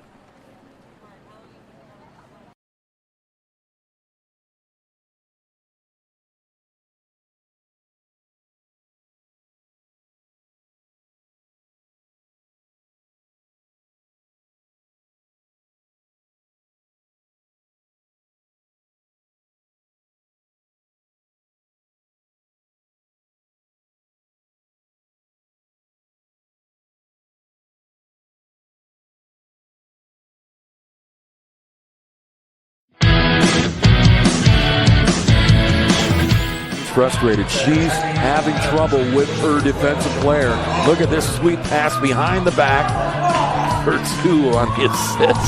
Frustrated. She's having trouble with her defensive player. Look at this sweet pass behind the back for 2 on the assist.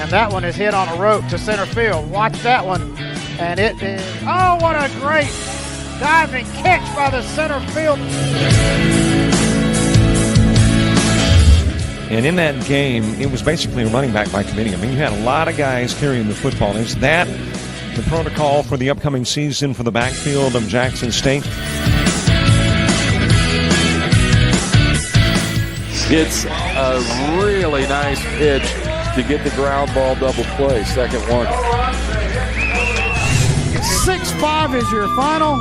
And that one is hit on a rope to center field. Watch that one. And it is, oh, what a great diving catch by the center field. And in that game, it was basically a running back by committee. I mean, you had a lot of guys carrying the football. Is that the protocol for the upcoming season for the backfield of Jackson State? It's a really nice pitch to get the ground ball double play. Second one. 6-5 is your final.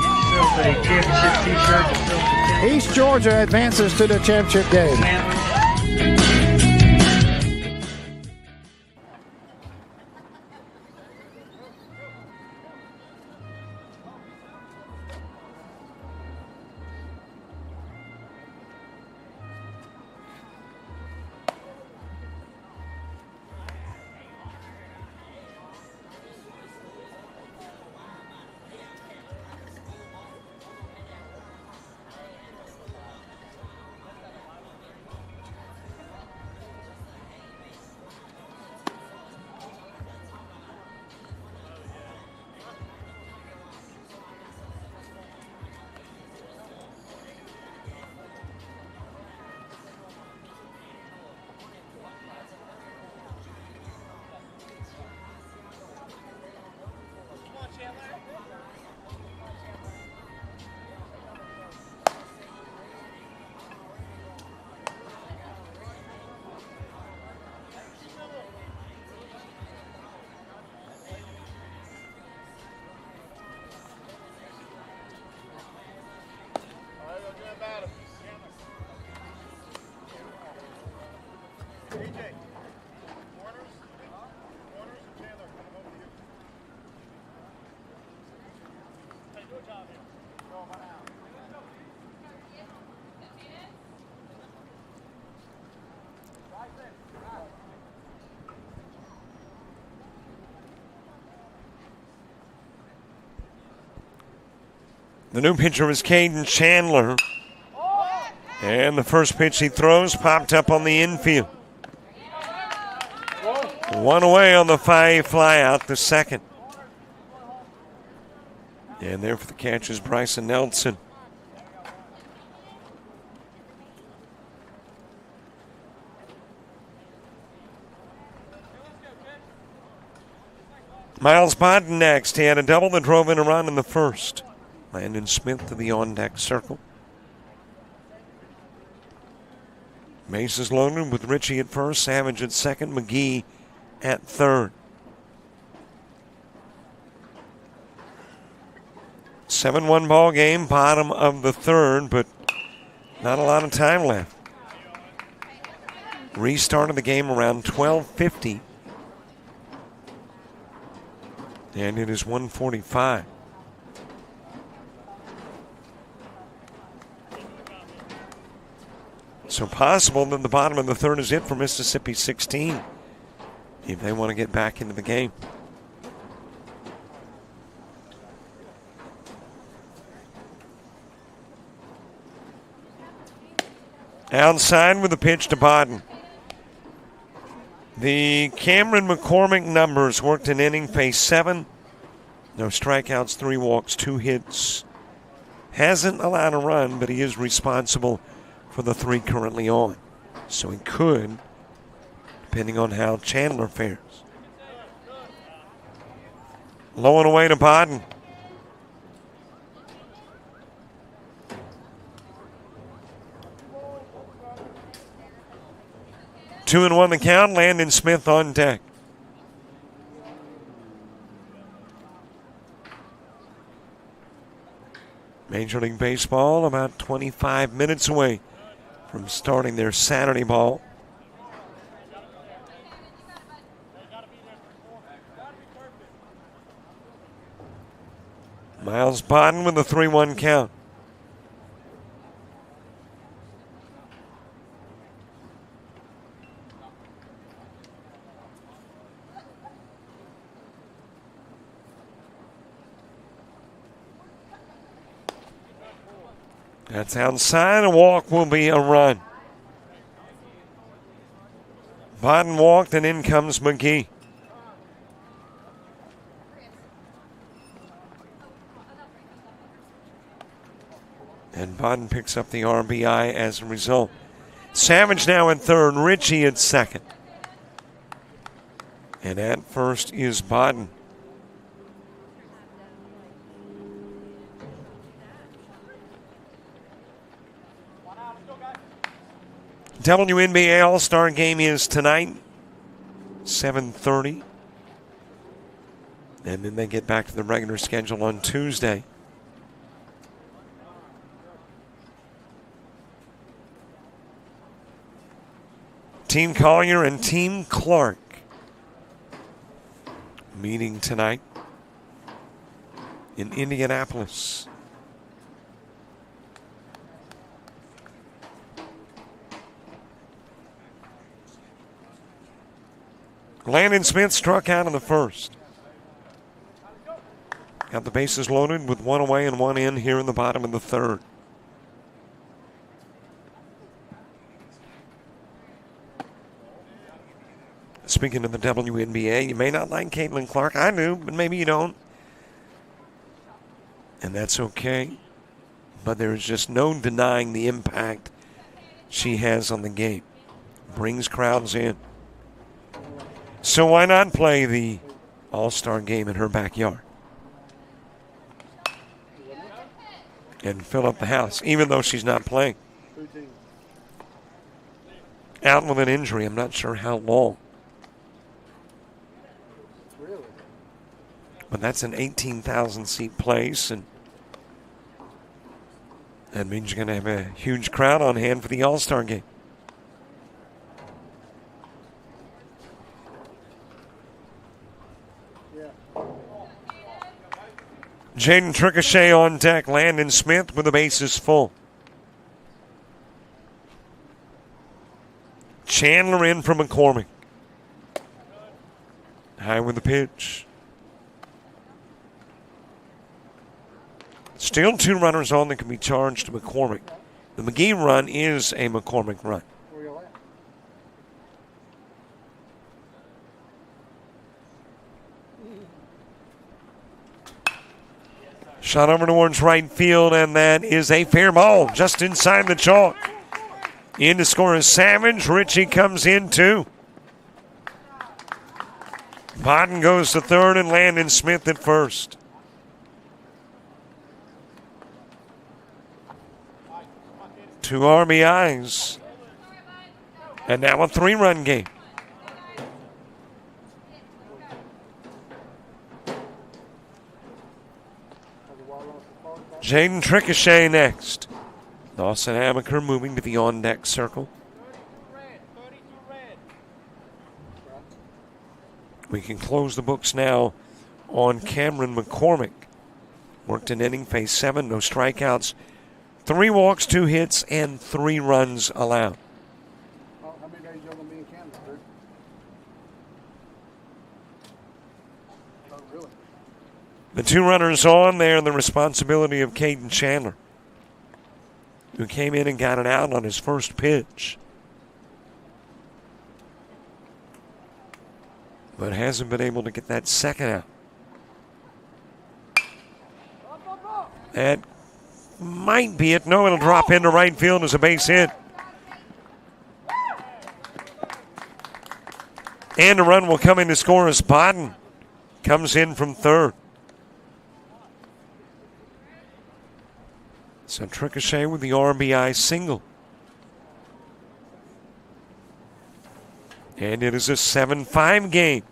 East Georgia advances to the championship game. The new pitcher is Caden Chandler. And the first pitch he throws popped up on the infield. One away on the fly out, the second. And there for the catch is Bryson Nelson. Miles Bodden next. He had a double that drove in a run in the first. Landon Smith to the on-deck circle. Bases loaded with Ritchie at first, Savage at second, McGee at third. 7-1 ball game, bottom of the third, but not a lot of time left. Restarted the game around 12:50. And it is 1:45. So possible that the bottom of the third is it for Mississippi 16 if they want to get back into the game. Outside with a pitch to Bodden. The Cameron McCormick numbers: worked an inning, faced 7, no strikeouts, 3 walks, 2 hits. Hasn't allowed a run, but he is responsible for the 3 currently on. So he could, depending on how Chandler fares. Low and away to Bodden. Two and 1 the count. Landon Smith on deck. Major League Baseball about 25 minutes away from starting their Saturday ball. Miles Bodden with the 3-1 count. That's outside. A walk will be a run. Bodden walked, and in comes McGee. And Bodden picks up the RBI as a result. Savage now at third, Ritchie at second. And at first is Bodden. WNBA All-Star Game is tonight, 7:30. And then they get back to the regular schedule on Tuesday. Team Collier and Team Clark meeting tonight in Indianapolis. Landon Smith struck out in the first. Got the bases loaded with 1 away and 1 in here in the bottom of the third. Speaking of the WNBA, you may not like Caitlin Clark. I do, but maybe you don't. And that's okay. But there's just no denying the impact she has on the game. Brings crowds in. So why not play the All-Star Game in her backyard? And fill up the house, even though she's not playing. Out with an injury. I'm not sure how long. But that's an 18,000-seat place, and that means you're going to have a huge crowd on hand for the All-Star Game. Jaden Tricochet on deck. Landon Smith with the bases full. Chandler in from McCormick. High with the pitch. Still 2 runners on that can be charged to McCormick. The McGee run is a McCormick run. Shot over towards right field, and that is a fair ball just inside the chalk. In to score is Savage. Ritchie comes in too. Bodden goes to third and Landon Smith at first. Two RBIs. And now a 3-run game. Jaden Tricochet next. Dawson Amaker moving to the on-deck circle. We can close the books now on Cameron McCormick. Worked an inning, faced 7, no strikeouts, 3 walks, 2 hits, and 3 runs allowed. How many days y'all gonna be in Canada, Drew? Oh, really? The 2 runners on there, the responsibility of Caden Chandler, who came in and got it out on his first pitch, but hasn't been able to get that second out. That might be it. No, it'll drop into right field as a base hit. And a run will come in to score as Bodden comes in from third. So Tricochet with the RBI single. And it is a 7-5 game.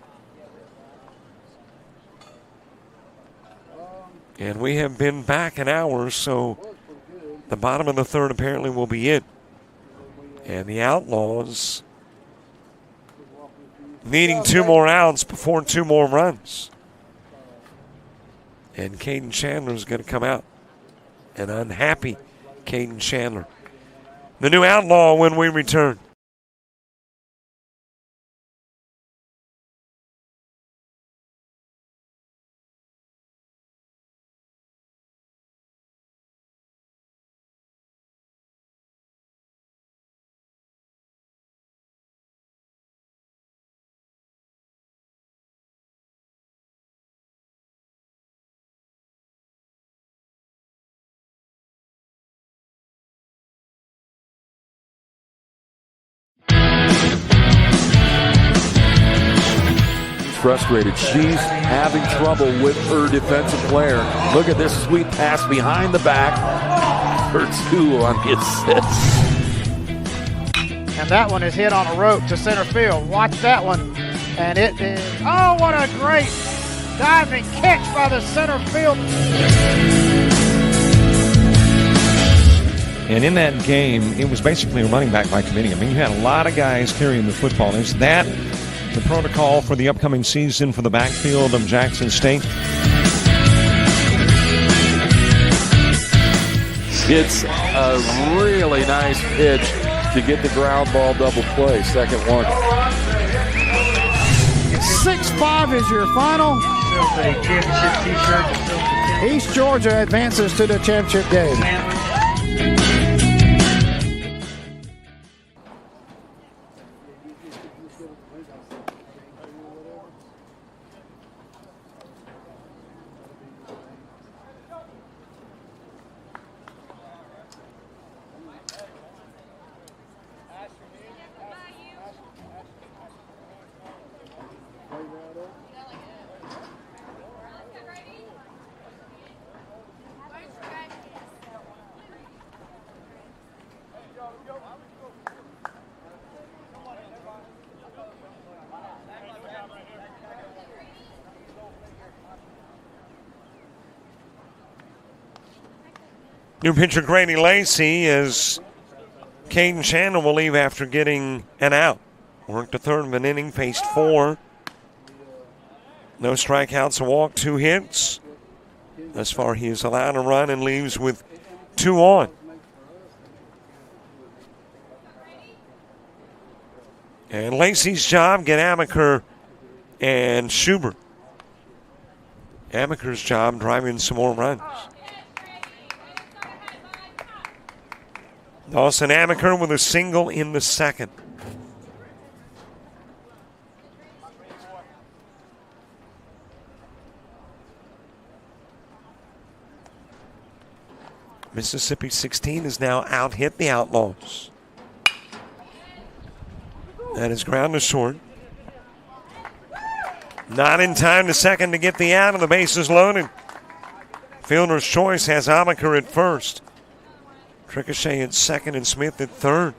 And we have been back an hour, so the bottom of the third apparently will be it. And the Outlaws needing 2 more outs before 2 more runs. And Caden Chandler is going to come out. An unhappy Caden Chandler. The new Outlaw when we return. Frustrated. She's having trouble with her defensive player. Look at this sweet pass behind the back for 2 on the assist. And that one is hit on a rope to center field. Watch that one. And it is, oh, what a great diving catch by the center field. And in that game, it was basically a running back by committee. I mean, you had a lot of guys carrying the football. Is that the protocol for the upcoming season for the backfield of Jackson State? It's a really nice pitch to get the ground ball double play. Second one. 6-5 is your final. East Georgia advances to the championship game. New pitcher Grady Lacey as Caden Chandler will leave after getting an out. Worked a third of an inning, faced 4. No strikeouts, a walk, 2 hits. Thus far, he is allowed to run and leaves with 2 on. And Lacey's job, get Amaker and Schubert. Amaker's job, driving some more runs. Dawson Amaker with a single in the second. Mississippi 16 has now out-hit the Outlaws. That is ground to short. Not in time to second to get the out, and the bases loaded. Fielder's choice has Amaker at first. Ricochet at second and Smith at third.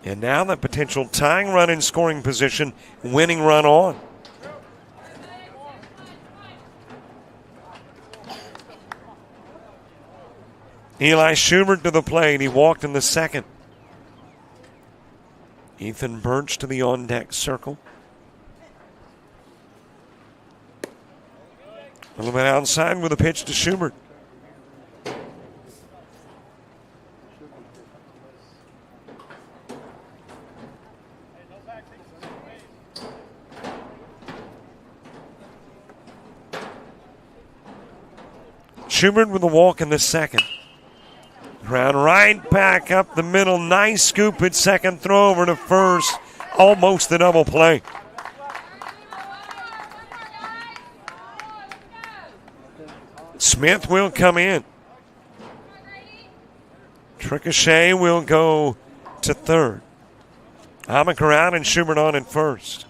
And now the potential tying run in scoring position, winning run on. Eli Schubert to the plate. He walked in the second. Ethan Birch to the on-deck circle. A little bit outside with a pitch to Schubert. Schubert with a walk in the second. Ground right back up the middle. Nice scoop at second. Throw over to first. Almost a double play. Smith will come in. Ricochet will go to third. Amaker out and Schubert on in first.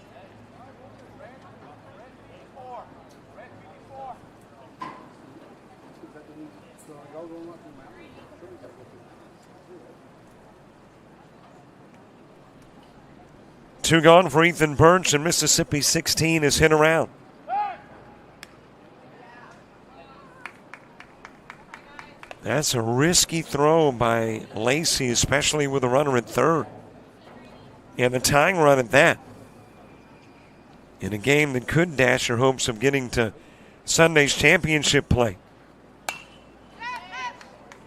Two gone for Ethan Birch, and Mississippi 16 is hit around. That's a risky throw by Lacey, especially with a runner at third. And a tying run at that. In a game that could dash your hopes of getting to Sunday's championship play.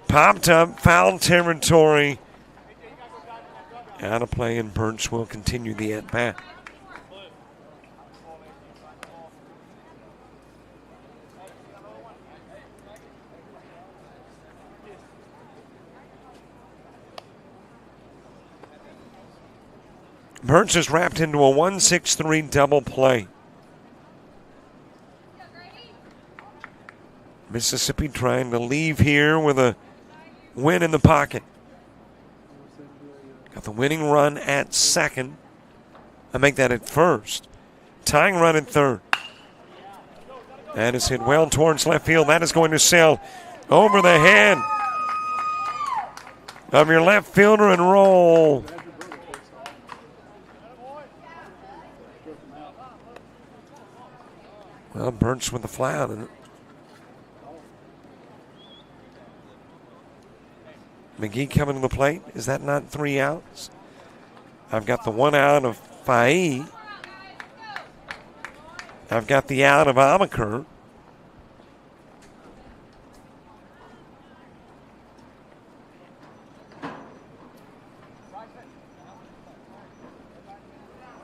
Popped up, foul territory. Out of play, and Birch will continue the at-bat. Birch is wrapped into a 1-6-3 double play. Mississippi trying to leave here with a win in the pocket. Got the winning run at second. I make that at first. Tying run at third. That is hit well towards left field. That is going to sail over the head of your left fielder and roll. Well, Birch with the fly out in it. McGee coming to the plate. Is that not 3 outs? I've got the 1 out of Faye. I've got the out of Amaker.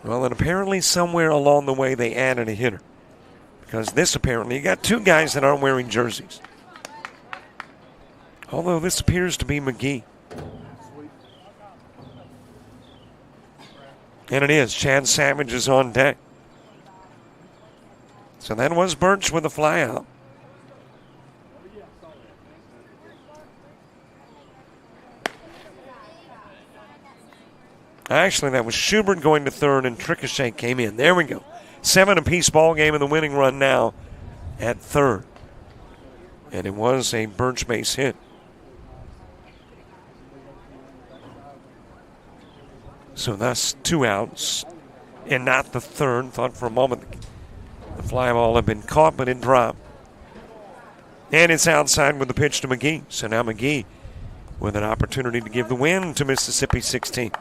Well, and apparently somewhere along the way they added a hitter. Because this apparently, you got 2 guys that aren't wearing jerseys. Although this appears to be McGee. And it is. Chad Savage is on deck. So that was Birch with a fly out. Actually, that was Schubert going to third and Ricochet came in. There we go. 7 apiece ball game and the winning run now at third. And it was a Birch base hit. So that's 2 outs and not the third. Thought for a moment the fly ball had been caught, but it dropped. And it's outside with the pitch to McGee. So now McGee with an opportunity to give the win to Mississippi 16.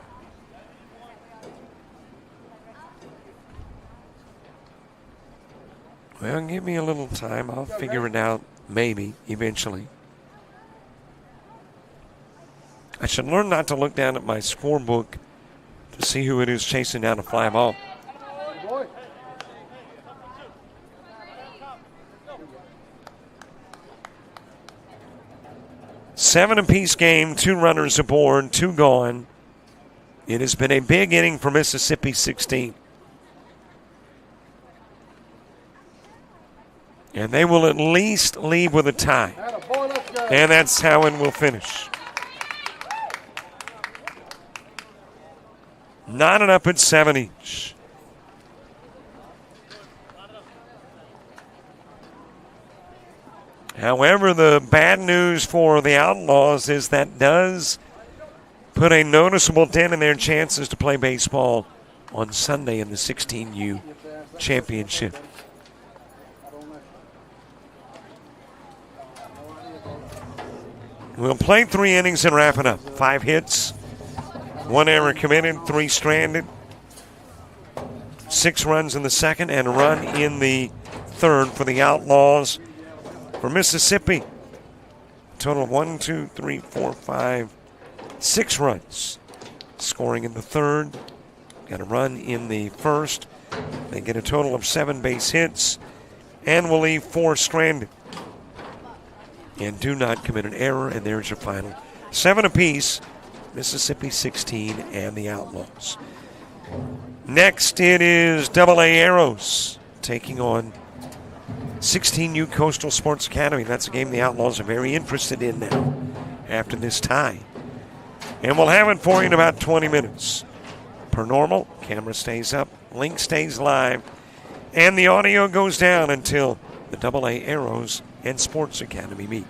Well, give me a little time. I'll figure it out maybe eventually. I should learn not to look down at my scorebook to see who it is chasing down a fly ball. 7-apiece game, 2 runners aboard, 2 gone. It has been a big inning for Mississippi 16. And they will at least leave with a tie. And that's how it will finish. 9 and up at 7 each. However, the bad news for the Outlaws is that does put a noticeable dent in their chances to play baseball on Sunday in the 16U championship. We'll play 3 innings and wrap it up. 5 hits, 1 error committed, 3 stranded, 6 runs in the second, and a run in the third for the Outlaws. For Mississippi, a total of 1, 2, 3, 4, 5, 6 runs. Scoring in the third, got a run in the first. They get a total of 7 base hits, and will leave 4 stranded. And do not commit an error, and there's your final. 7 apiece, Mississippi 16 and the Outlaws. Next, it is AA Arrows taking on 16U Coastal Sports Academy. That's a game the Outlaws are very interested in now after this tie. And we'll have it for you in about 20 minutes. Per normal, camera stays up, link stays live, and the audio goes down until the AA Arrows and Sports Academy meet.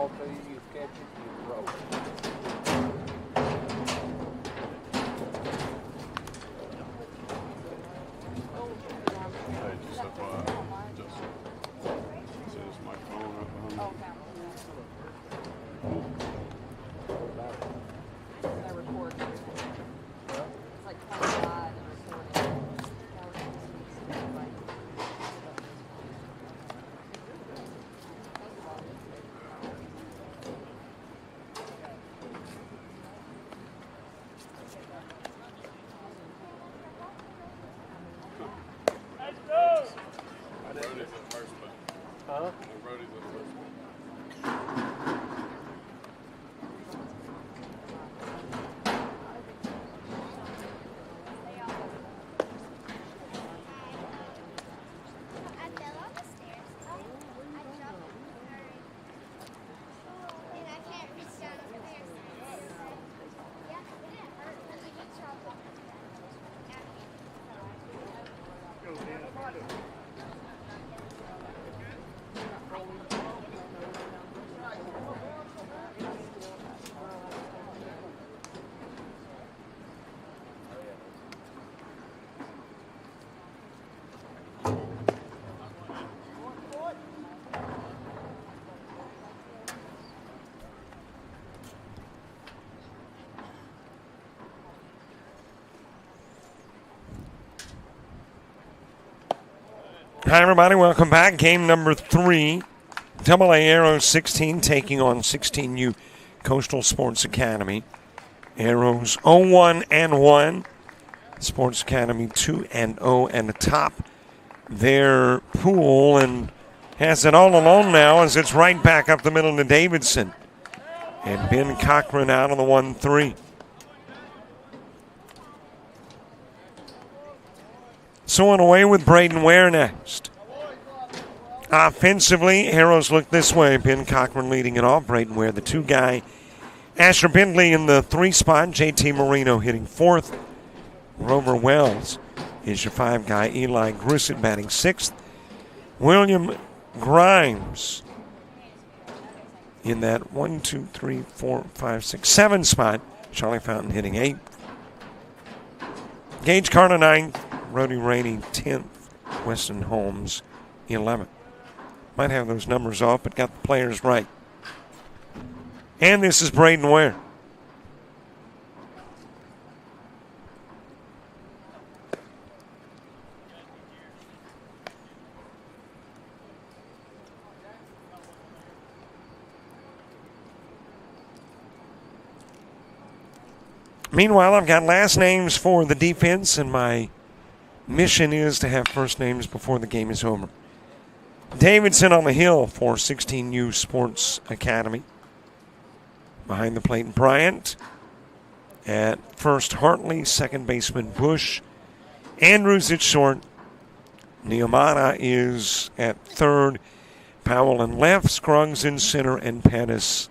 ball to you, you catch it, you throw it. Hey, just FYI, just says my phone up behind me. Brody's at first, but Brody's at first. I fell on the stairs. I jumped and hurried. And I can't reach down over there. Yeah, it didn't hurt because we just chopped off the back. Hi, everybody. Welcome back. Game number 3. AA Arrows 16 taking on 16U Coastal Sports Academy. Arrows 0-1-1. Sports Academy 2-0 and atop their pool and has it all alone now as it's right back up the middle to Davidson. And Ben Cochran out on the 1-3. So on away with Braden Ware next. Offensively, Arrows look this way. Ben Cochran leading it off. Braden Ware, the 2 guy. Asher Bentley in the 3 spot. JT Marino hitting 4th. Rover Wells is your 5 guy. Eli Grissett batting 6th. William Grimes in that 1, 2, 3, 4, 5, 6, 7 spot. Charlie Fountain hitting 8th. Gage Carter 9th. Brody Rainey 10th. Weston Holmes 11th. Might have those numbers off, but got the players right. And this is Braden Ware. Meanwhile, I've got last names for the defense, and my mission is to have first names before the game is over. Davidson on the hill for 16U Sports Academy. Behind the plate, Bryant. At first, Hartley. Second baseman, Bush. Andrews at short. Neomata is at third. Powell in left. Scruggs in center. And Pettis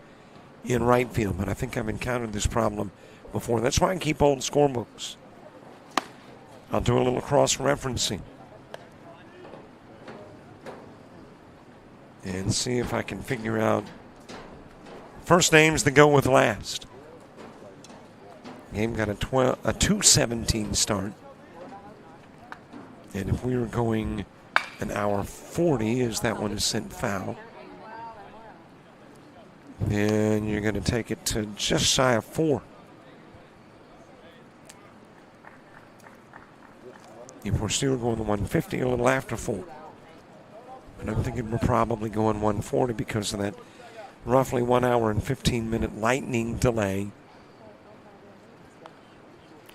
in right field. But I think I've encountered this problem before. That's why I keep old scorebooks. I'll do a little cross-referencing and see if I can figure out first names that go with last. Game got a 2:17 start. And if we were going an hour 40 as that one is sent foul, then you're going to take it to just shy of 4. If we're still going to 150, a little after 4. And I'm thinking we're probably going 140 because of that roughly 1 hour and 15 minute lightning delay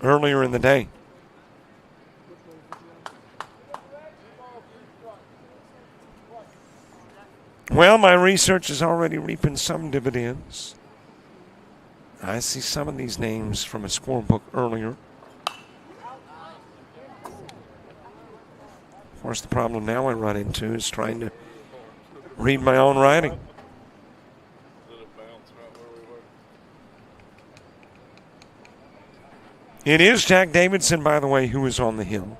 earlier in the day. Well, my research is already reaping some dividends. I see some of these names from a scorebook earlier. Of course, the problem now I run into is trying to read my own writing. It is Jack Davidson, by the way, who is on the hill.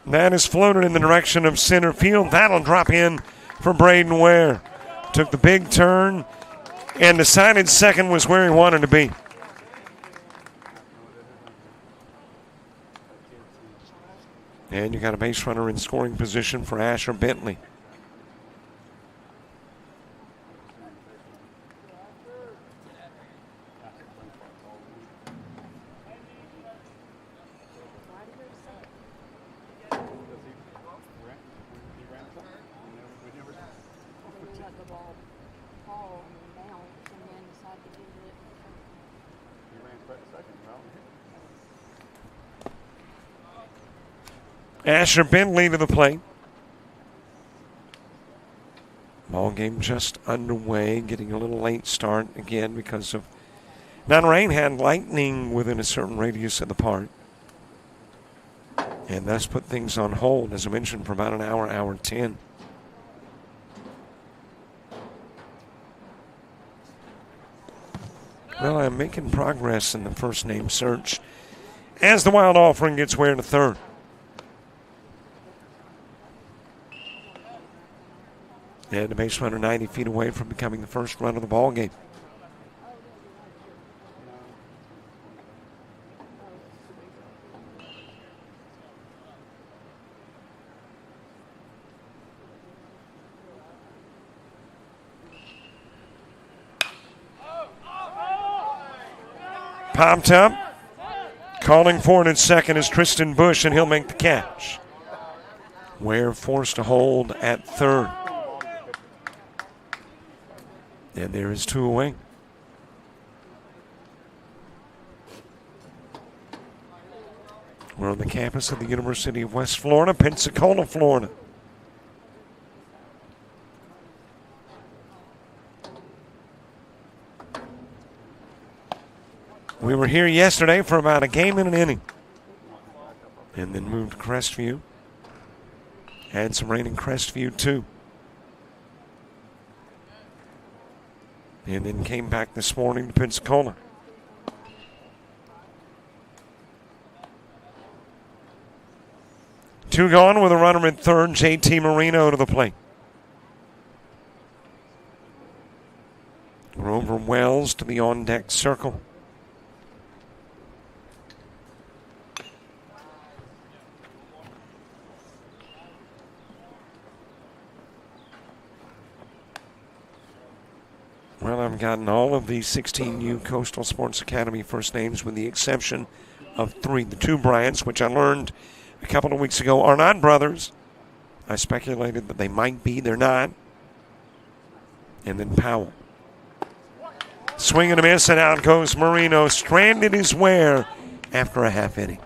That is floated in the direction of center field. That'll drop in for Braden Ware. Took the big turn and decided second was where he wanted to be. And you got a base runner in scoring position for Asher Bentley. Asher Bentley to the plate. Ball game just underway, getting a little late start again because of non-rain. Had lightning within a certain radius of the park, and thus put things on hold, as I mentioned, for about an hour, hour 10. Well, I'm making progress in the first name search as the Wild Offering gets Ware to third. And the base runner 90 feet away from becoming the first run of the ball game. Popped up. Calling for it at second is Tristan Bush, and he'll make the catch. Ware forced to hold at third. And there is two away. We're on the campus of the University of West Florida, Pensacola, Florida. We were here yesterday for about a game and an inning. And then moved to Crestview. Had some rain in Crestview too. And then came back this morning to Pensacola. Two gone with a runner at third. JT Marino to the plate. Grover Wells to the on-deck circle. Well, I've gotten all of the 16U Coastal Sports Academy first names with the exception of three. The two Bryants, which I learned a couple of weeks ago, are not brothers. I speculated that they might be. They're not. And then Powell. Swing and a miss, and out goes Marino. Stranded his Ware after a half inning.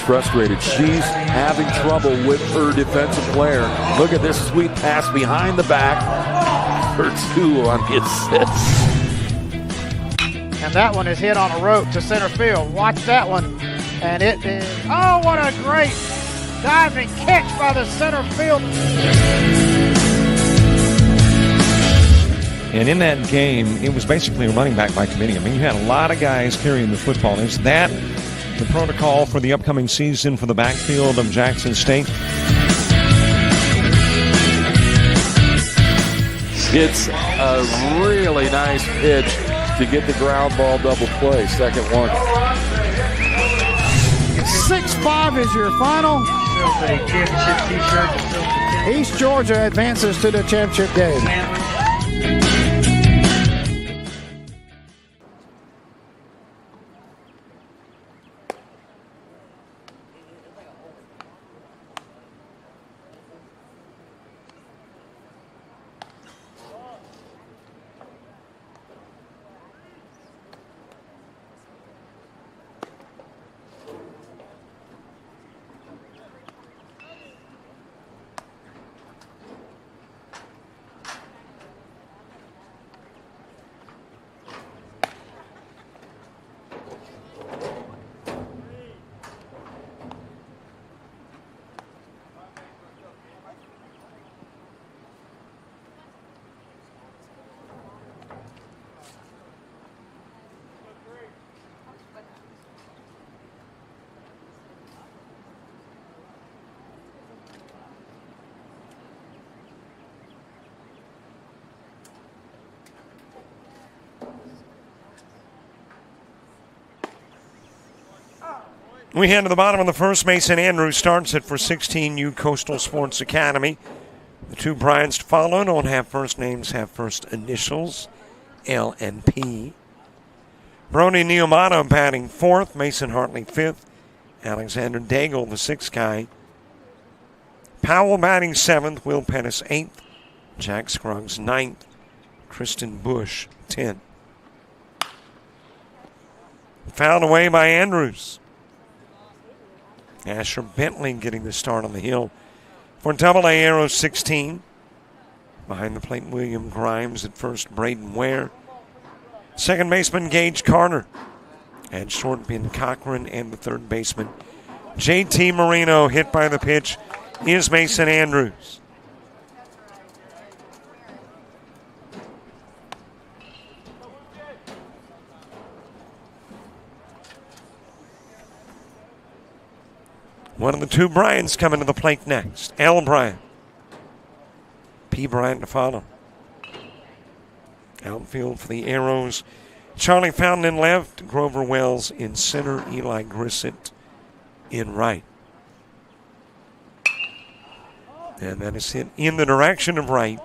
Frustrated. She's having trouble with her defensive player. Look at this sweet pass behind the back for two on the assist. And that one is hit on a rope to center field. Watch that one. And it is, oh, what a great diving catch by the center field. And in that game, it was basically a running back by committee. I mean, you had a lot of guys carrying the football. Is that the protocol for the upcoming season for the backfield of Jackson State? It's a really nice pitch to get the ground ball double play. Second one. 6-5 is your final. East Georgia advances to the championship game. We head to the bottom of the first. Mason Andrews starts it for 16U Coastal Sports Academy. The two Bryants to follow don't have first names, have first initials, L and P. Brody Neomato batting fourth, Mason Hartley fifth, Alexander Daigle the sixth guy. Powell batting seventh, Will Pettis eighth, Jack Scruggs ninth, Kristen Bush 10th. Fouled away by Andrews. Asher Bentley getting the start on the hill for AA Arrows 16. Behind the plate, William Grimes at first, Braden Ware. Second baseman, Gage Carter. At short, Ben Cochran, and the third baseman, JT Marino. Hit by the pitch is Mason Andrews. One of the two Bryants coming to the plate next. L. Bryant. P. Bryant to follow. Outfield for the Arrows. Charlie Fountain in left. Grover Wells in center. Eli Grissett in right. And that is hit in the direction of right.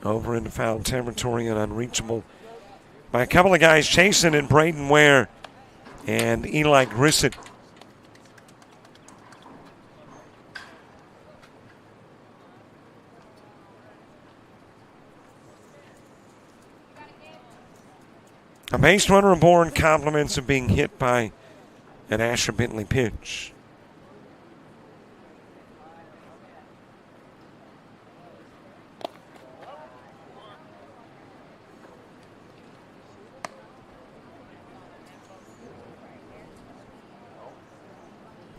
Over into foul territory and unreachable by a couple of guys chasing it. Braden Ware and Eli Grissett. A base runner aboard, compliments of being hit by an Asher Bentley pitch.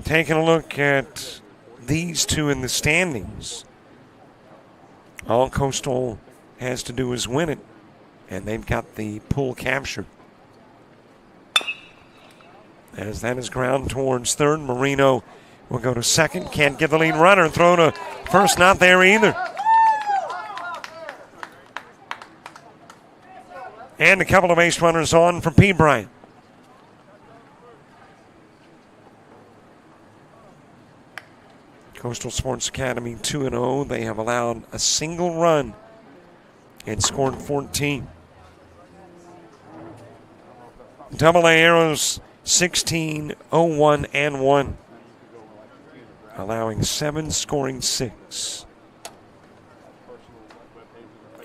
Taking a look at these two in the standings. All Coastal has to do is win it, and they've got the pool captured. As that is ground towards third, Marino will go to second. Can't get the lead runner. Throw to first, not there either. And a couple of base runners on for P. Bryant. Coastal Sports Academy 2-0. They have allowed a single run and scored 14. AA Arrows 16-0-1-1. Allowing 7, scoring 6.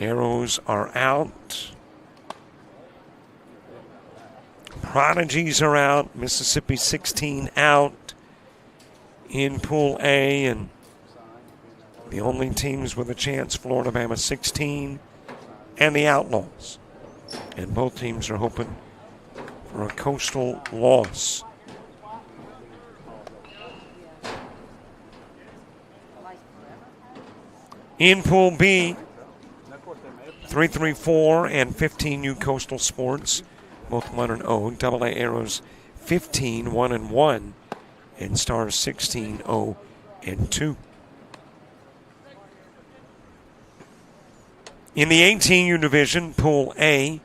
Arrows are out. Prodigies are out. Mississippi 16 out in Pool A, and the only teams with a chance, Florida Bama 16 and the Outlaws. And both teams are hoping for a Coastal loss. In Pool B, 3-3-4 and 15U Coastal Sports, both 1-0. AA Arrows 15, 1-1. And Stars 16-0-2. In the 18U division, Pool A,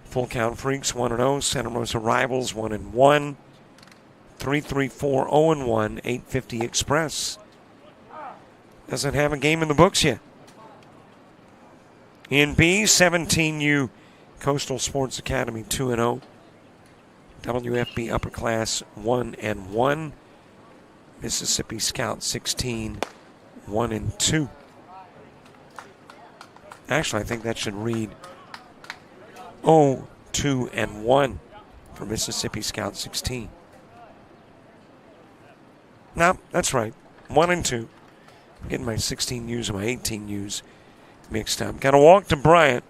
Full Count Freaks 1-0, Santa Rosa Rivals 1-1, 3-3-4, 0-1, 850 Express doesn't have a game in the books yet. In B, 17U Coastal Sports Academy 2-0. WFB Upper Class 1-1. Mississippi Scout 16, 1-2. Actually, I think that should read 0-2-1 for Mississippi Scout 16. No, that's right. 1-2. I'm getting my 16Us and my 18Us mixed up. Got to walk to Bryant.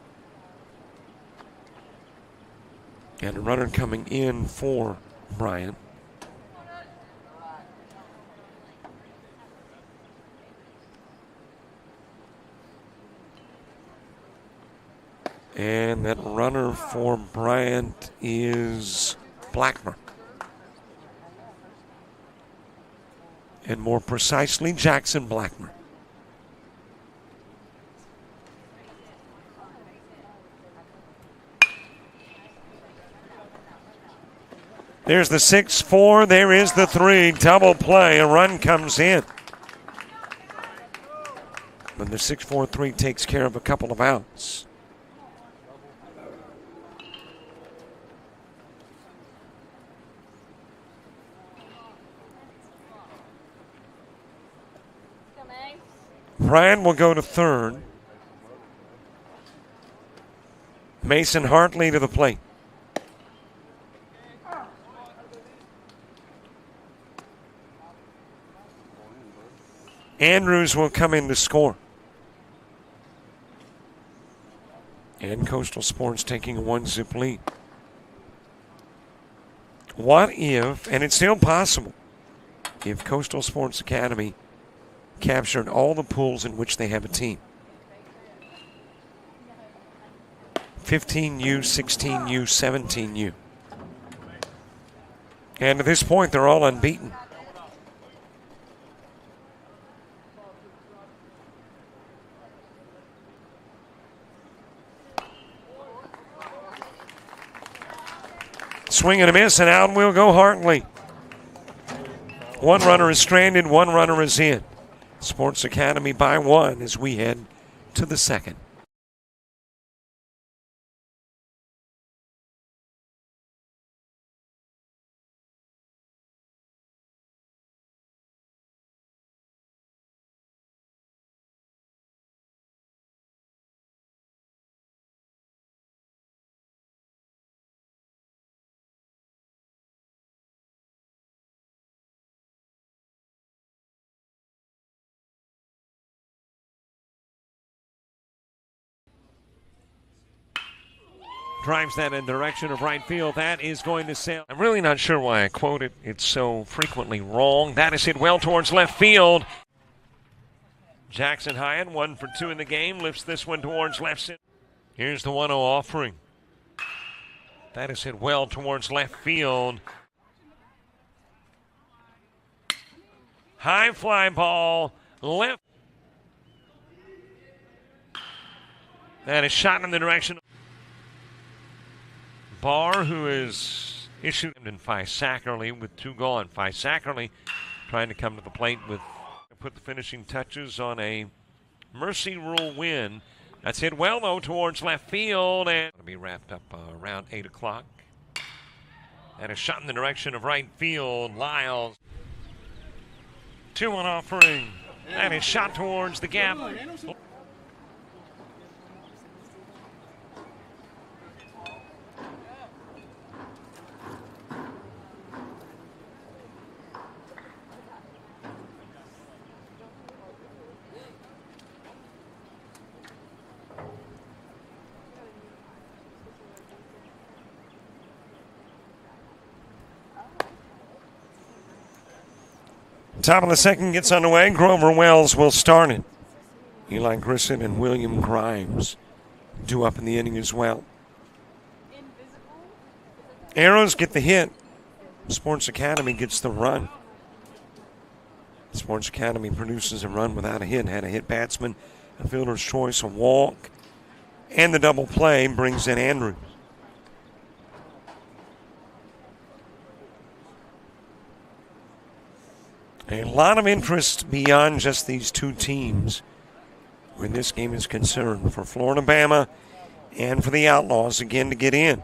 And a runner coming in for Bryant. And that runner for Bryant is Blackmer. And more precisely, Jackson Blackmer. There's the 6-4. There is the 3. Double play. A run comes in. But the 6-4-3 takes care of a couple of outs. Brian will go to third. Mason Hartley to the plate. Andrews will come in to score. And Coastal Sports taking a 1-zip lead. What if, and it's still possible, if Coastal Sports Academy captured all the pools in which they have a team? 15U, 16U, 17U. And at this point, they're all unbeaten. Swing and a miss, and out will go Hartley. One runner is stranded, one runner is in. Sports Academy by 1 as we head to the second. Drives that in the direction of right field. That is going to sail. I'm really not sure why I quote it. It's so frequently wrong. That is hit well towards left field. Jackson Hyatt, 1 for 2 in the game, lifts this one towards left center. Here's the 1-0 offering. That is hit well towards left field. High fly ball, left. That is shot in the direction. Barr, who is issued in Sackerly with 2 gone. Sackerly trying to come to the plate with put the finishing touches on a mercy rule win. That's hit well, though, towards left field, and it'll be wrapped up around 8 o'clock. And a shot in the direction of right field. Lyles. 2-1 offering. And a shot towards the gap. Top of the second gets underway. Grover Wells will start it. Eli Grissom and William Grimes due up in the inning as well. Arrows get the hit. Sports Academy gets the run. Sports Academy produces a run without a hit. Had a hit batsman, a fielder's choice, a walk, and the double play brings in Andrews. A lot of interest beyond just these 2 teams when this game is concerned for Florida-Bama and for the Outlaws again to get in.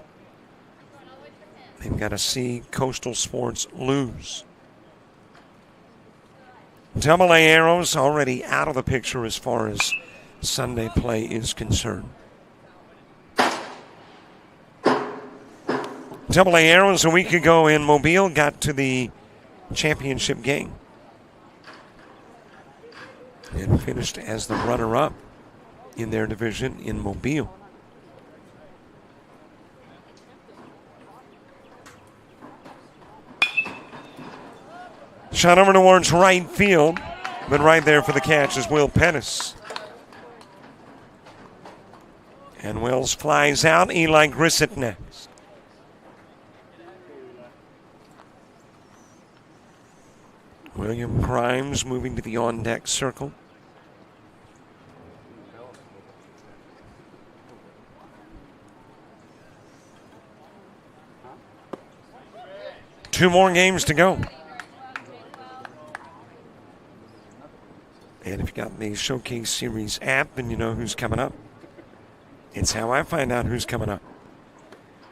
They've got to see Coastal Sports lose. Double A Arrows already out of the picture as far as Sunday play is concerned. Double A Arrows a week ago in Mobile got to the championship game and finished as the runner-up in their division in Mobile. Shot over towards right field, but right there for the catch is Will Pettis. And Wells flies out. Eli Grissom next. William Grimes moving to the on-deck circle. 2 more games to go. And if you got the Showcase Series app, then you know who's coming up. It's how I find out who's coming up.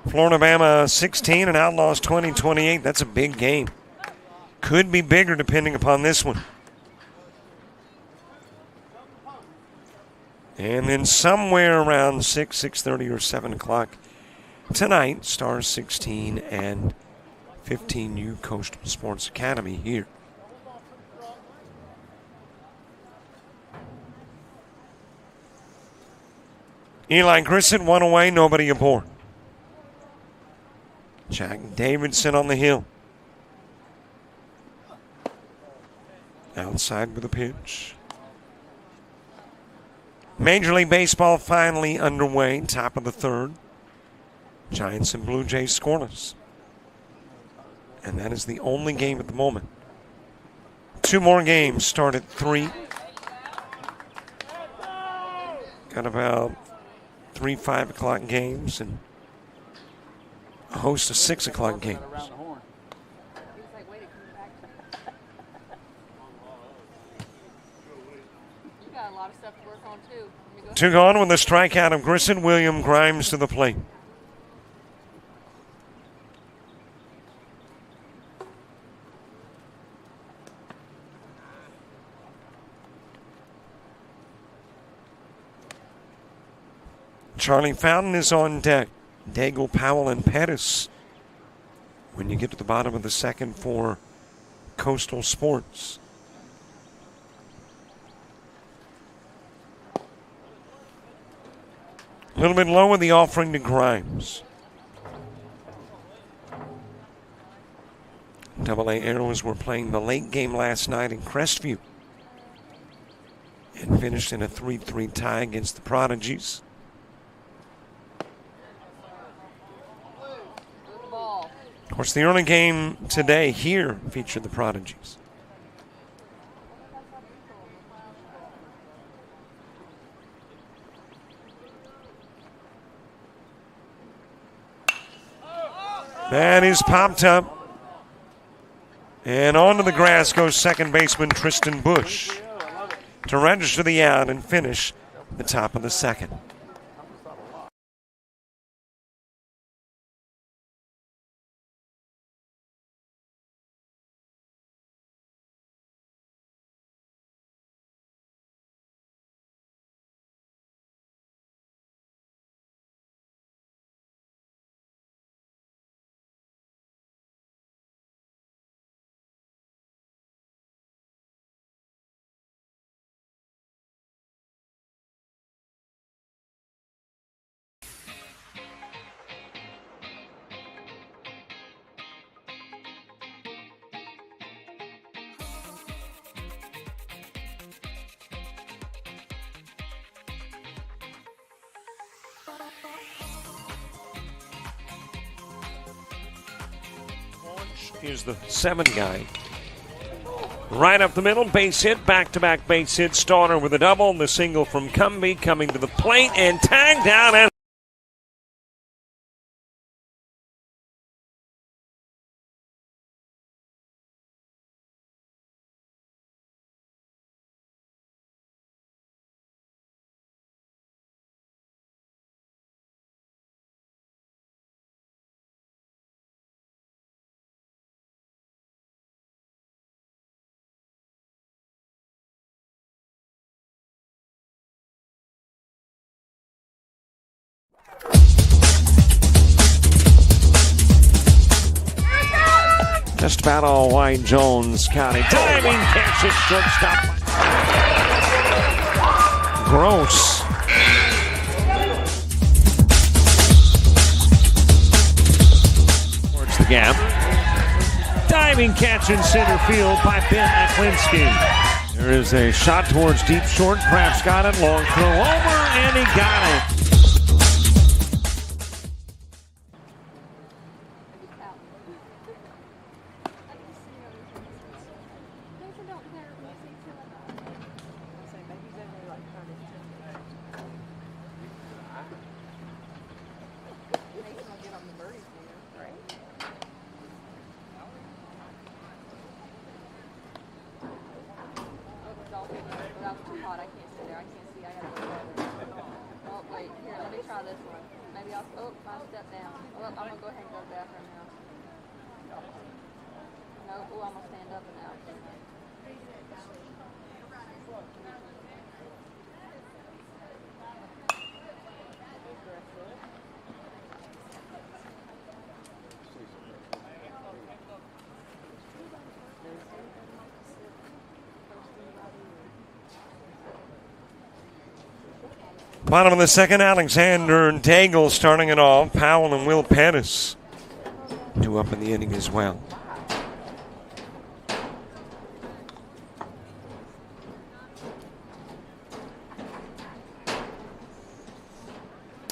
Florida-Bama 16 and Outlaws 20-28. That's a big game. Could be bigger depending upon this one. And then somewhere around 6, 6:30 or 7 o'clock tonight, Stars 16 and 15U Coastal Sports Academy here. Eli Grissom, one away, nobody aboard. Jack Davidson on the hill. Outside with a pitch. Major League Baseball finally underway, top of the third. Giants and Blue Jays scoreless. And that is the only game at the moment. 2 more games start at 3. Got about 3 5 o'clock games and a host of 6 o'clock games. Two gone with a strikeout of Grissom. William Grimes to the plate. Charlie Fountain is on deck. Daigle, Powell, and Pettis when you get to the bottom of the second for Coastal Sports. A little bit low in the offering to Grimes. AA Arrows were playing the late game last night in Crestview and finished in a 3-3 tie against the Prodigies. Of course, the early game today here featured the Prodigies. That is popped up. And onto the grass goes second baseman Tristan Bush to register the out and finish the top of the second. Here's the 7 guy. Right up the middle, base hit, back-to-back base hit. Starter with a double, the single from Cumbie coming to the plate and tagged down. And just about all white. Jones County diving catch at shortstop. Gross. Towards the gap. Diving catch in center field by Ben Aklinski. There is a shot towards deep short. Kraft's got it. Long throw over, and he got it. hot. I can't sit there. I can't see. I gotta go farther. Oh, wait. Here, let me try this one. Maybe I'll, I step down. Oh, I'm gonna go ahead and go to the bathroom now. No, I'm gonna stand up and out. Bottom of the second, Alexander and Daigle starting it off. Powell and Will Pettis 2 up in the inning as well.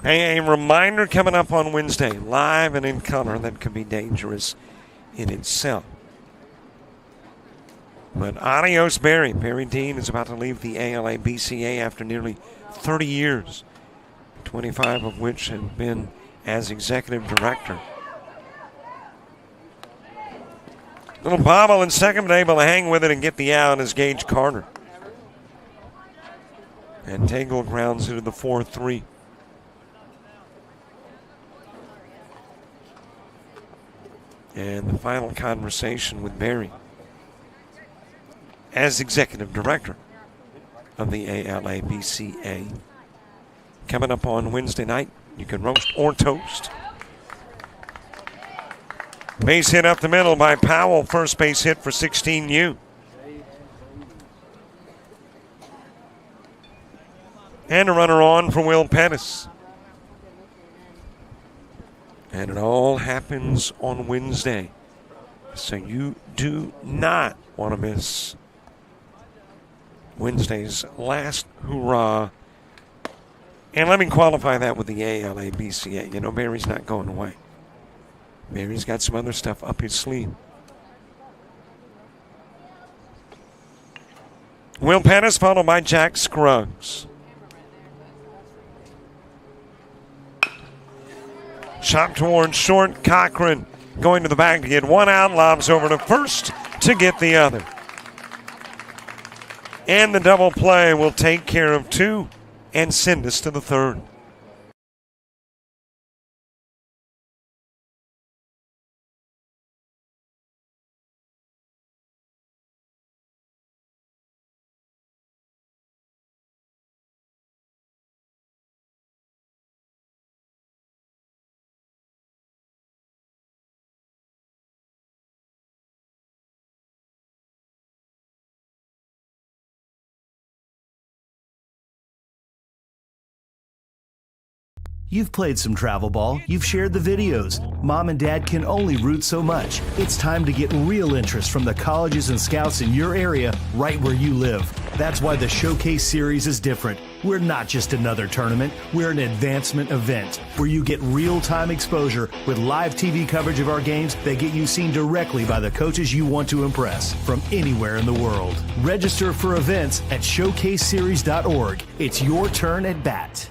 Hey, a reminder coming up on Wednesday, live and in color, that could be dangerous in itself. But adios, Barry. Barry Dean is about to leave the ALA-BCA after nearly 30 years, 25 of which have been as executive director. Little bobble in second, but able to hang with it and get the out is Gage Carter. And Daigle grounds into the 4-3. And the final conversation with Barry as executive director of the ALA-BCA. Coming up on Wednesday night, you can roast or toast. Base hit up the middle by Powell, first base hit for 16U. And a runner on for Will Pettis. And it all happens on Wednesday. So you do not want to miss Wednesday's last hurrah. And let me qualify that with the ALA-BCA. You know, Barry's not going away. Barry's got some other stuff up his sleeve. Will Pettis followed by Jack Scruggs. Shot towards short. Cochran going to the bag to get one out. Lobs over to first to get the other. And the double play will take care of 2 and send us to the 3rd. You've played some travel ball, you've shared the videos. Mom and Dad can only root so much. It's time to get real interest from the colleges and scouts in your area, right where you live. That's why the Showcase Series is different. We're not just another tournament, we're an advancement event where you get real-time exposure with live TV coverage of our games that get you seen directly by the coaches you want to impress from anywhere in the world. Register for events at showcaseseries.org. It's your turn at bat.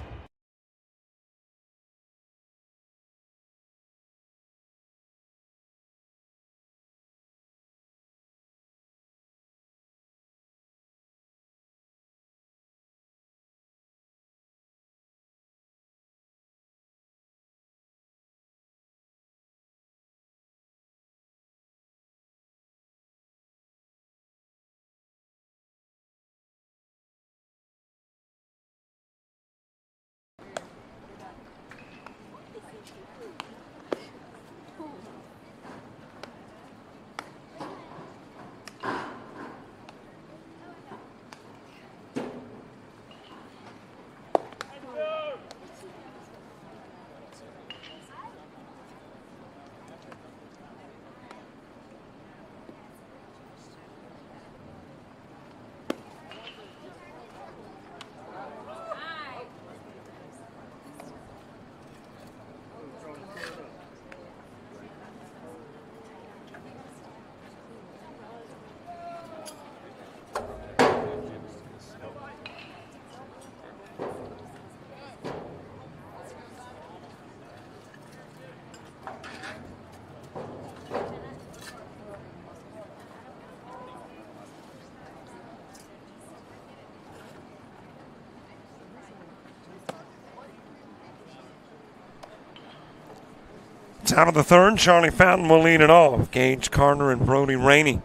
Top of the third, Charlie Fountain will lead it off. Gage Carter and Brody Rainey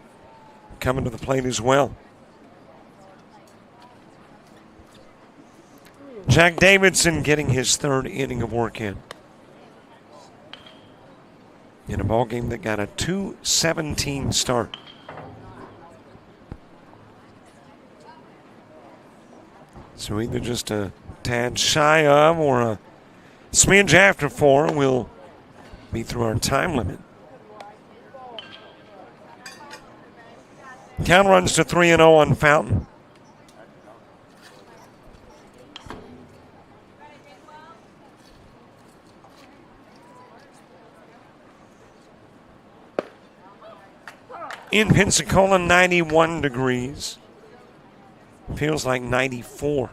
coming to the plate as well. Jack Davidson getting his third inning of work in a ball game that got a 2:17 start. So either just a tad shy of or a smidge after 4 will be through our time limit. Count runs to 3-0 on Fountain. In Pensacola, 91 degrees. Feels like 94.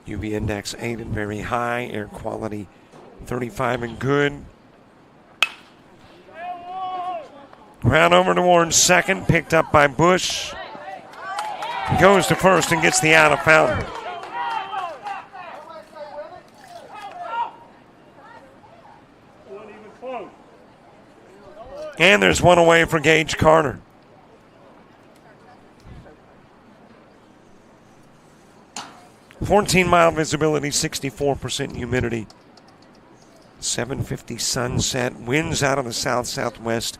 UV index 8 and very high. Air quality 35 and good. Ground over towards second. Picked up by Bush. Goes to first and gets the out of Fountain. And there's one away for Gage Carter. "14-mile visibility, 64% humidity. 7:50 sunset. Winds out of the south-southwest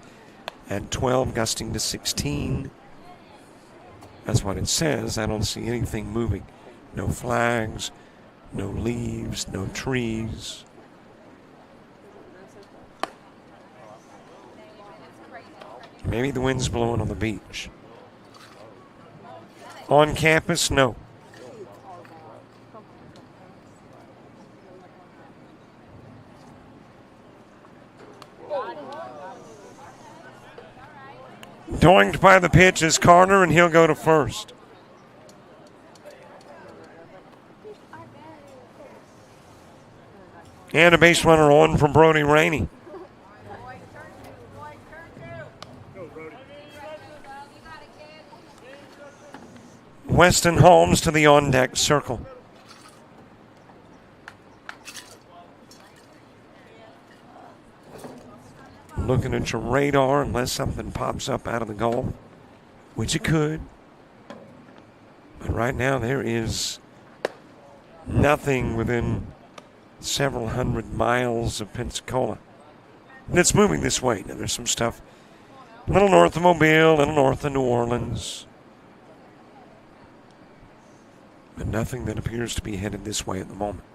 at 12, gusting to 16. That's what it says. I don't see anything moving. No flags, no leaves, no trees. Maybe the wind's blowing on the beach. On campus, no. Doinked by the pitch is Carter, and he'll go to first. And a base runner on from Brody Rainey. Weston Holmes to the on-deck circle. Looking at your radar unless something pops up out of the Gulf, which it could. But right now there is nothing within several hundred miles of Pensacola. And it's moving this way. Now there's some stuff a little north of Mobile, a little north of New Orleans. But nothing that appears to be headed this way at the moment.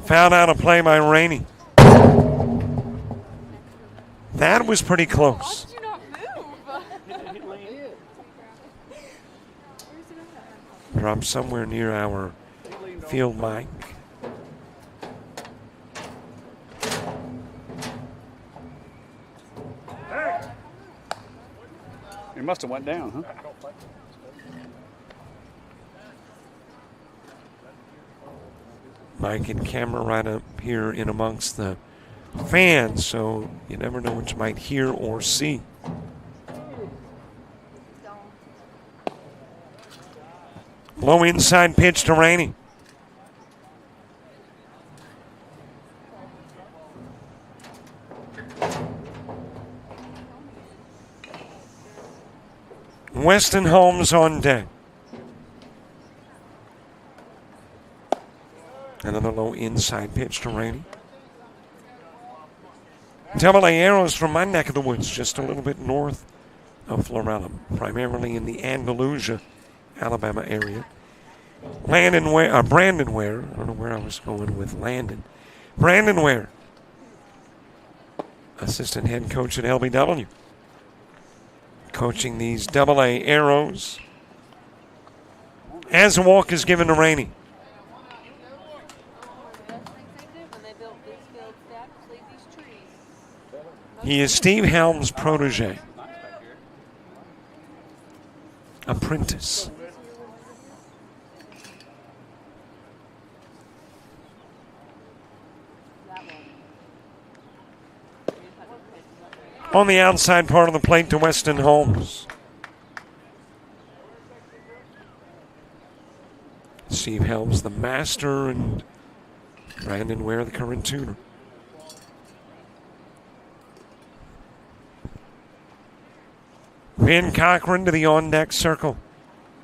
Fouled out a play by Rainey. That was pretty close. Dropped somewhere near our field mic. It must have went down, huh? Mic and camera right up here in amongst the fans, so you never know what you might hear or see. Low inside pitch to Rainey. Weston Holmes on deck. Another low inside pitch to Rainey. Double A arrows from my neck of the woods, just a little bit north of Florida, primarily in the Andalusia, Alabama area. Brandon Ware. I don't know where I was going with Landon. Brandon Ware, assistant head coach at LBW, coaching these Double A arrows. As a walk is given to Rainey. He is Steve Helms' protege. Apprentice. On the outside part of the plate to Weston Holmes. Steve Helms, the master and Brandon Ware, the current tutor. Ben Cochran to the on-deck circle.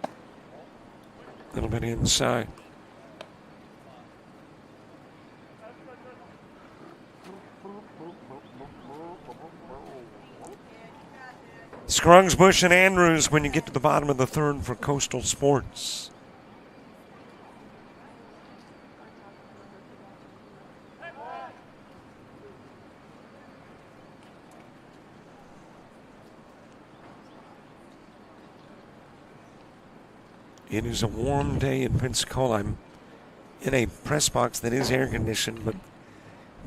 A little bit inside. Scruggs, Bush, and Andrews when you get to the bottom of the third for Coastal Sports. It is a warm day in Pensacola. I'm in a press box that is air conditioned, but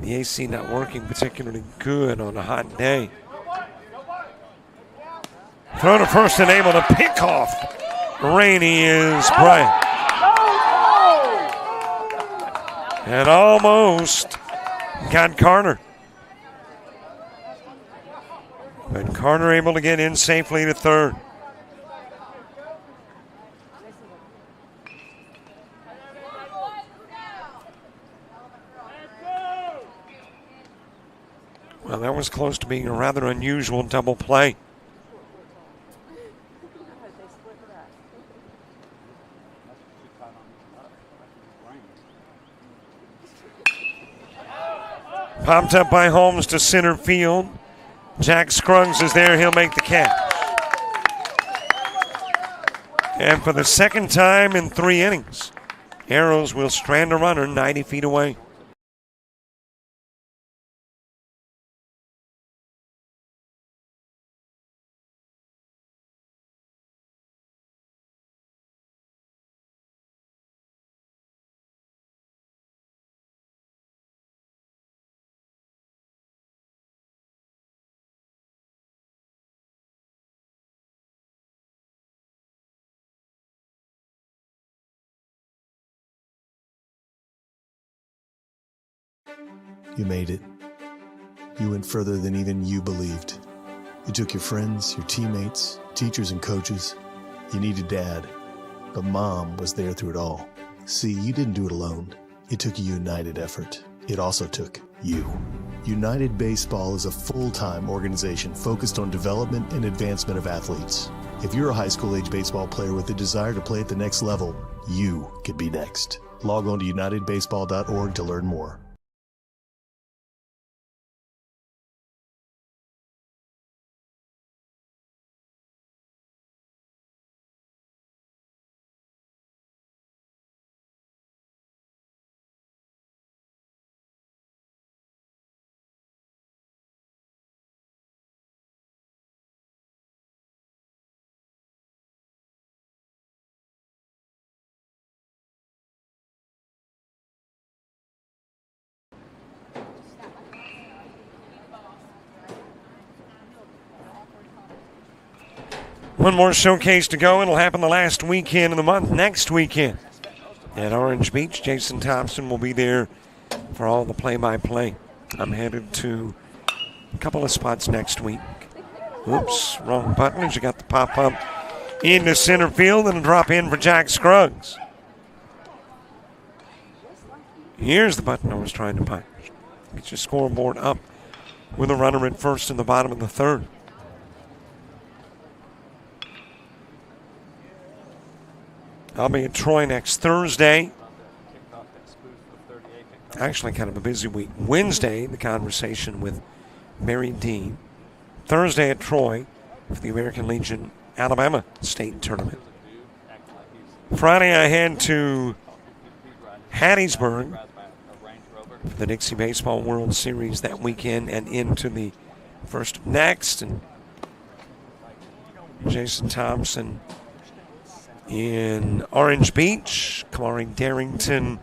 the AC not working particularly good on a hot day. Throw to first and able to pick off. Rainey is Bryant. And almost got Carter. But Carter able to get in safely to third. Well, that was close to being a rather unusual double play. Popped up by Holmes to center field. Jack Scruggs is there. He'll make the catch. And for the second time in 3 innings, Arrows will strand a runner 90 feet away. You made it. You went further than even you believed. You took your friends, your teammates, teachers, and coaches. You needed Dad, but Mom was there through it all. See, you didn't do it alone. It took a united effort. It also took you. United Baseball is a full-time organization focused on development and advancement of athletes. If you're a high school-age baseball player with a desire to play at the next level, you could be next. Log on to unitedbaseball.org to learn more. One more showcase to go. It'll happen the last weekend of the month, next weekend. At Orange Beach, Jason Thompson will be there for all the play-by-play. I'm headed to a couple of spots next week. Oops, wrong button as you got the pop-up into center field and a drop in for Jack Scruggs. Here's the button I was trying to punch. Get your scoreboard up with a runner at first in the bottom of the third. I'll be at Troy next Thursday. Actually, kind of a busy week. Wednesday, the conversation with Mary Dean. Thursday at Troy for the American Legion Alabama State Tournament. Friday, I head to Hattiesburg for the Dixie Baseball World Series that weekend and into the first of next. And Jason Thompson in Orange Beach, Kamari Darrington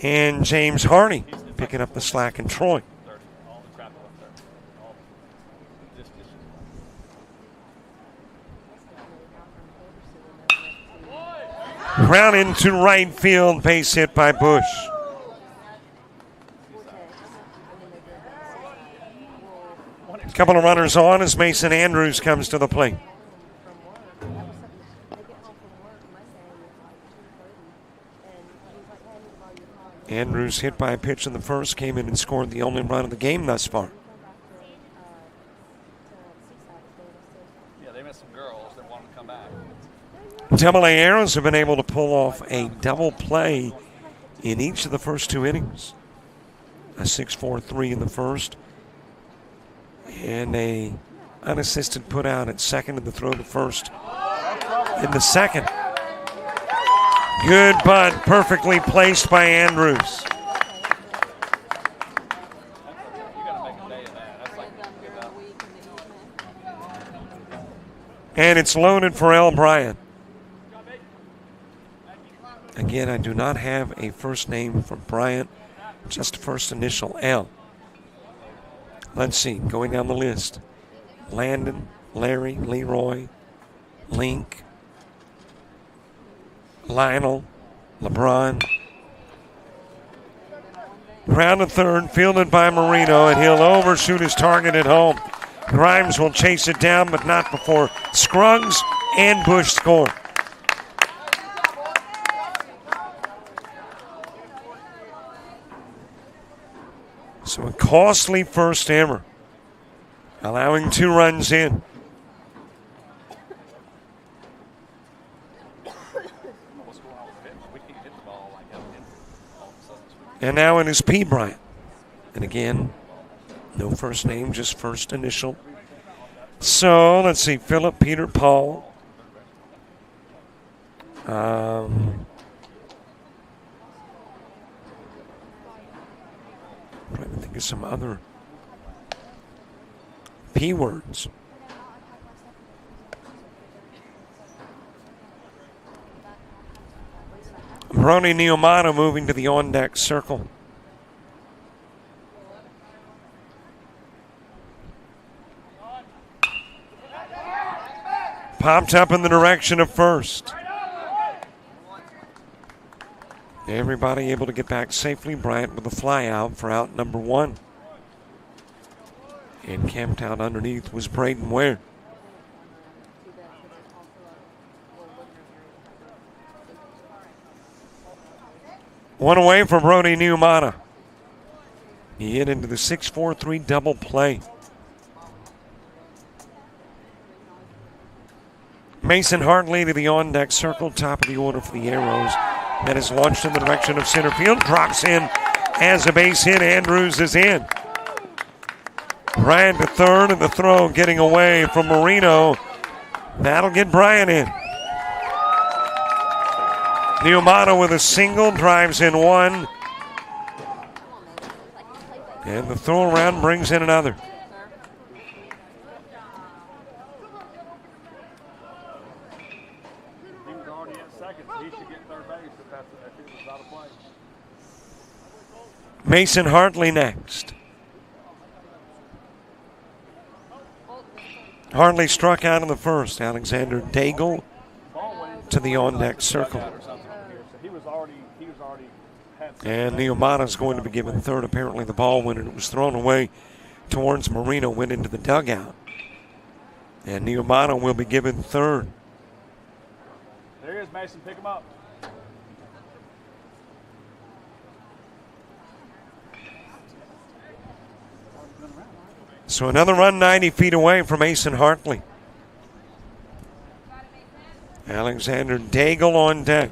and James Hardy picking up the slack in Troy. Ground into right field, base hit by Bush. A couple of runners on as Mason Andrews comes to the plate. Andrews hit by a pitch in the first, came in and scored the only run of the game thus far. Yeah, they missed some girls that wanted to come back. Double-A Arrows have been able to pull off a double play in each of the first 2 innings. A 6-4-3 in the first, and a unassisted put out at second and the throw to first in the second. Good bunt, perfectly placed by Andrews. And it's loaded for L. Bryant. Again, I do not have a first name for Bryant, just first initial L. Let's see, going down the list. Landon, Larry, Leroy, Link, Lionel, LeBron. Ground to third, fielded by Marino, and he'll overshoot his target at home. Grimes will chase it down, but not before Scruggs and Bush score. So a costly first error, allowing 2 runs in. And now it is P. Bryant. And again, no first name, just first initial. So let's see, Philip, Peter, Paul. I think of some other P words. Brony Neomata moving to the on-deck circle. Popped up in the direction of first. Everybody able to get back safely. Bryant with a fly out for out number 1. And camped out underneath was Braden Ware. One away from Brody Neumata. He hit into the 6-4-3 double play. Mason Hartley to the on-deck circle, top of the order for the Arrows. That is launched in the direction of center field. Drops in as a base hit. Andrews is in. Bryant to third, and the throw getting away from Marino. That'll get Bryant in. Neumata with a single, drives in 1. And the throw around brings in another. Mason Hartley next. Hartley struck out in the first. Alexander Daigle to the on-deck circle. And Neomata is going to be given third. Apparently the ball, when it was thrown away towards Marino, went into the dugout. And Neomata will be given third. There he is, Mason. Pick him up. So another run 90 feet away from Mason Hartley. Alexander Daigle on deck.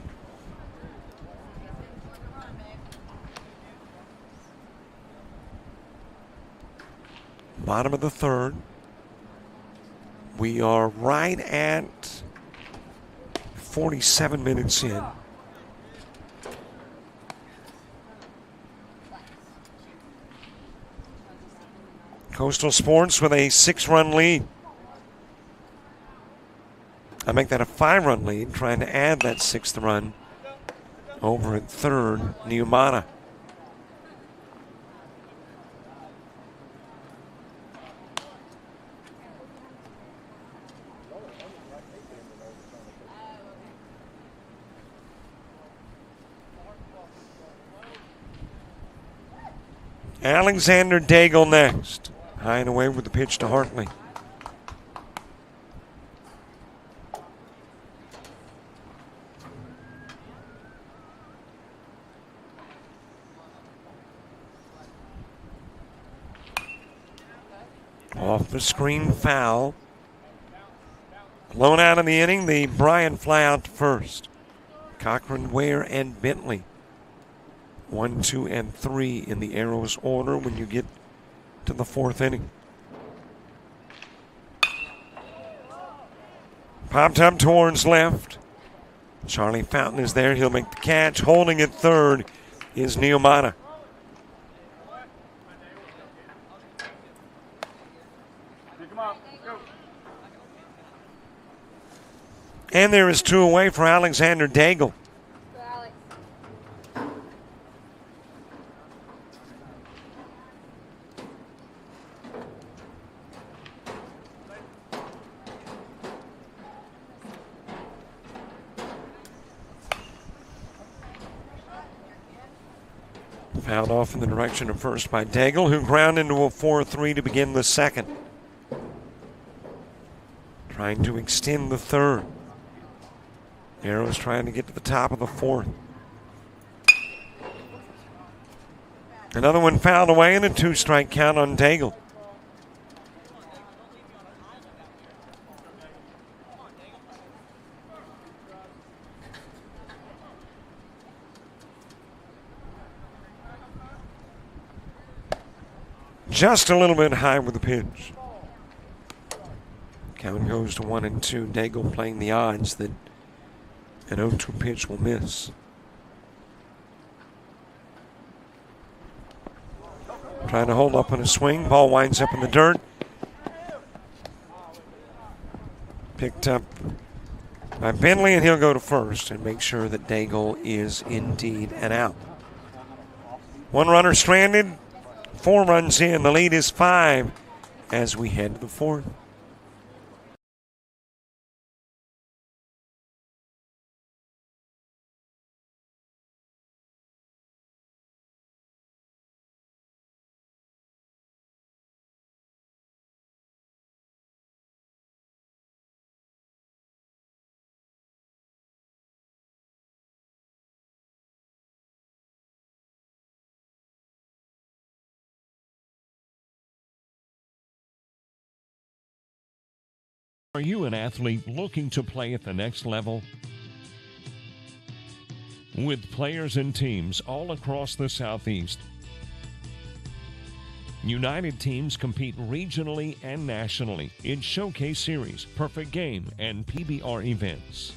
Bottom of the third. We are right at 47 minutes in. Coastal Sports with a 6-run lead. I make that a 5-run lead, trying to add that 6th run over at third, Neumata. Alexander Daigle next. High and away with the pitch to Hartley. Off the screen foul. Blown out in the inning, the Bryant fly out to first. Cochran, Ware, and Bentley. 1, 2, and 3 in the Arrows order when you get to the fourth inning. Popped up towards left. Charlie Fountain is there. He'll make the catch. Holding at third is Neomata. And there is 2 away for Alexander Daigle. Fouled off in the direction of first by Daigle, who ground into a 4-3 to begin the second. Trying to extend the third. Arrows trying to get to the top of the fourth. Another one fouled away and a 2-strike count on Daigle. Just a little bit high with the pitch. Count goes to 1-2. Daigle playing the odds that an 0-2 pitch will miss. Trying to hold up on a swing. Ball winds up in the dirt. Picked up by Bentley, and he'll go to first and make sure that Daigle is indeed an out. 1 runner stranded. 4 runs in. The lead is 5 as we head to the fourth. Are you an athlete looking to play at the next level? With players and teams all across the Southeast, United teams compete regionally and nationally in Showcase Series, Perfect Game, and PBR events.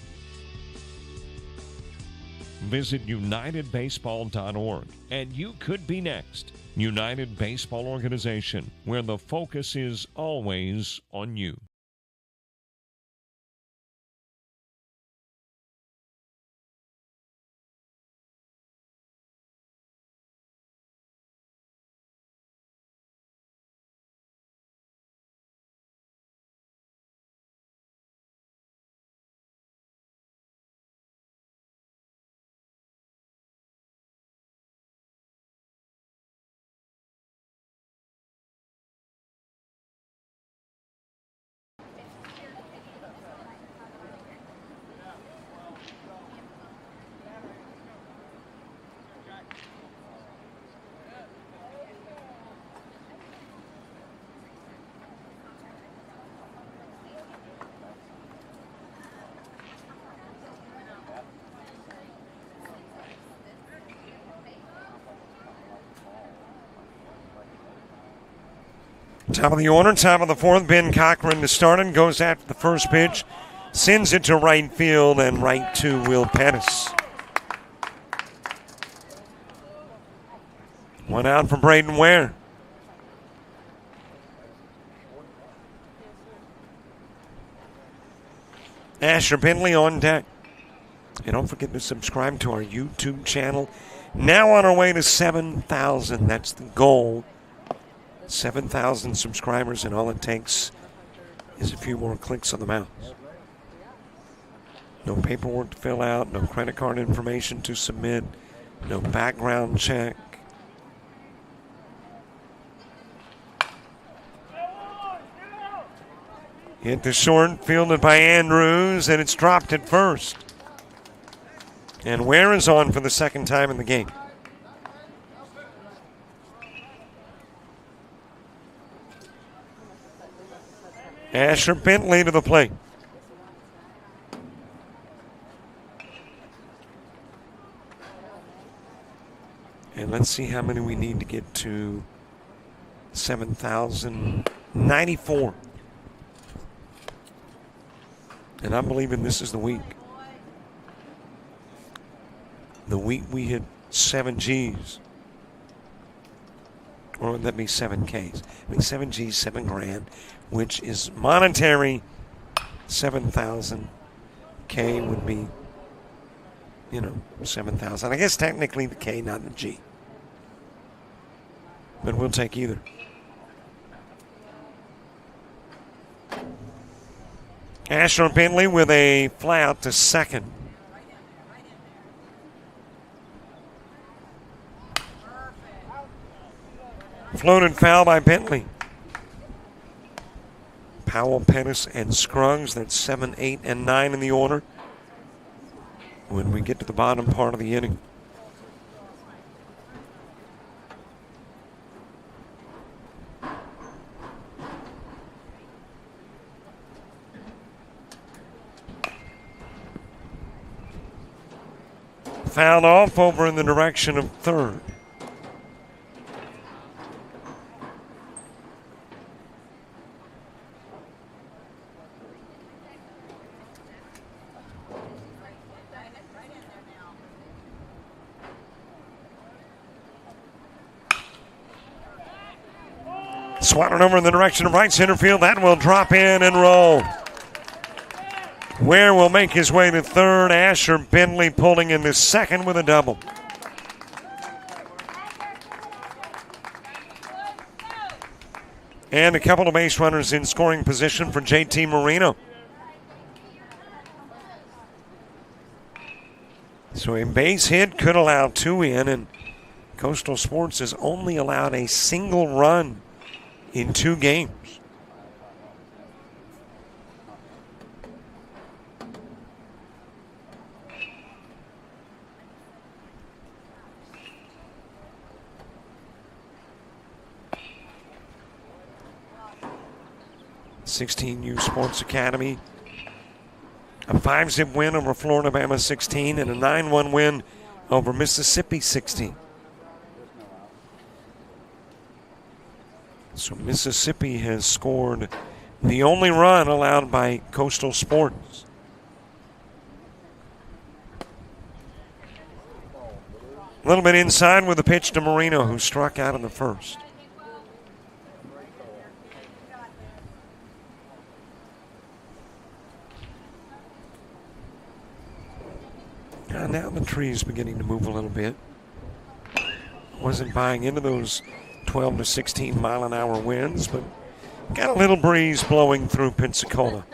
Visit UnitedBaseball.org and you could be next. United Baseball Organization, where the focus is always on you. Top of the order, top of the fourth. Ben Cochran to start and goes after the first pitch. Sends it to right field and right to Will Pettis. 1 out for Braden Ware. Asher Bentley on deck. And don't forget to subscribe to our YouTube channel. Now on our way to 7,000. That's the goal. 7,000 subscribers, and all it takes is a few more clicks on the mouse. No paperwork to fill out, no credit card information to submit, no background check. Hit the short, fielded by Andrews, and it's dropped at first. And Ware is on for the second time in the game. Asher Bentley to the plate. And let's see how many we need to get to 7,094. And I'm believing this is the week. The week we hit 7 G's. Or would that be 7 Ks? I mean, 7 G's, 7 grand, which is monetary. 7,000 K would be, 7,000. I guess technically the K, not the G. But we'll take either. Asher Bentley with a fly out to second. Floated foul by Bentley. Powell, Pettis, and Scruggs. That's 7, 8, and 9 in the order when we get to the bottom part of the inning. Fouled off over in the direction of third. Swatted over in the direction of right center field. That will drop in and roll. Ware will make his way to third. Asher Bentley pulling into second with a double. And a couple of base runners in scoring position for JT Marino. So a base hit could allow 2 in, and Coastal Sports has only allowed a single run in 2 games. (16U Sports Academy). A 5-zip win over Florida Bama 16 and a 9-1 win over Mississippi 16. So Mississippi has scored the only run allowed by Coastal Sports. A little bit inside with a pitch to Marino, who struck out in the first. Now the tree is beginning to move a little bit. Wasn't buying into those 12 to 16 mile an hour winds, but got a little breeze blowing through Pensacola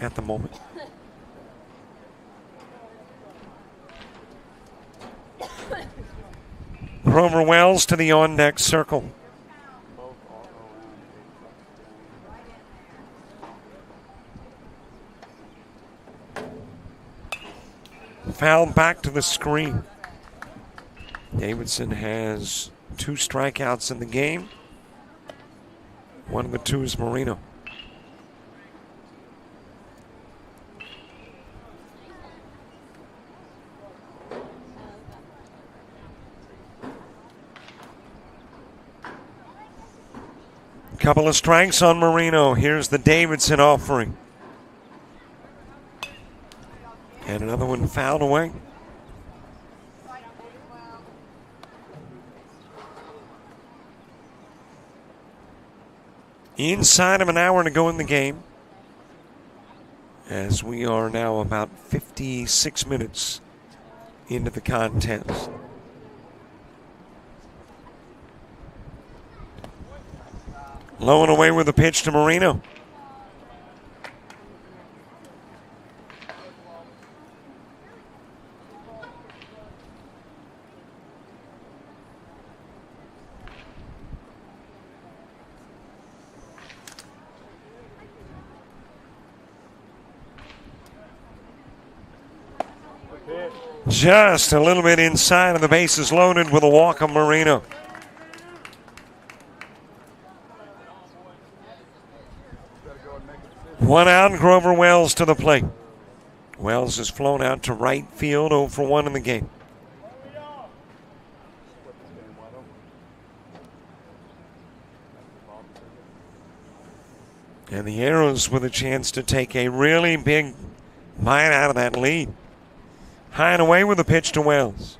at the moment. Grover Wells to the on-deck circle. Foul back to the screen. Davidson has 2 strikeouts in the game. One of the 2 is Marino. Couple of strikes on Marino. Here's the Davidson offering. And another one fouled away. Inside of an hour to go in the game, as we are now about 56 minutes into the contest. Low and away with a pitch to Marino. Just a little bit inside of the bases loaded with a walk of Marino. One out, Grover Wells to the plate. Wells has flown out to right field, 0 for 1 in the game. And the Arrows with a chance to take a really big bite out of that lead. High and away with a pitch to Wells.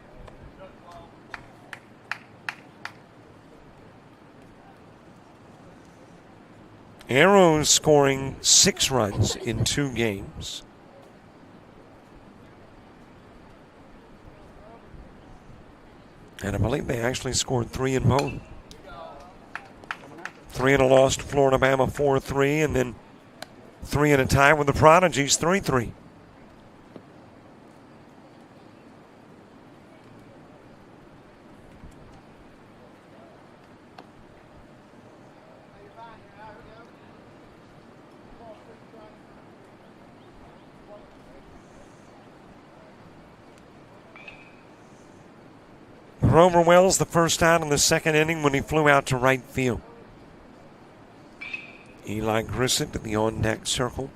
Arrows scoring 6 runs in 2 games. And I believe they actually scored 3 in both. 3 in a loss to Florida Bama, 4-3, and then 3 in a tie with the Prodigies, 3-3. Grover Wells, the first out in the second inning when he flew out to right field. Eli Grissett in the on-deck circle.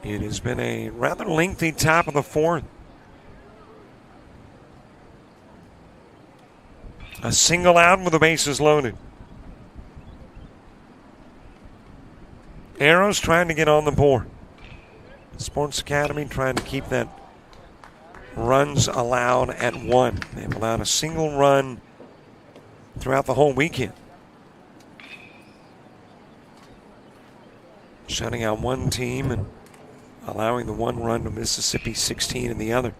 It has been a rather lengthy top of the 4th. A single out with the bases loaded. Arrows trying to get on the board. Sports Academy trying to keep that runs allowed at 1. They've allowed a single run throughout the whole weekend. Shutting out one team and allowing the 1 run to Mississippi, 16 in the other.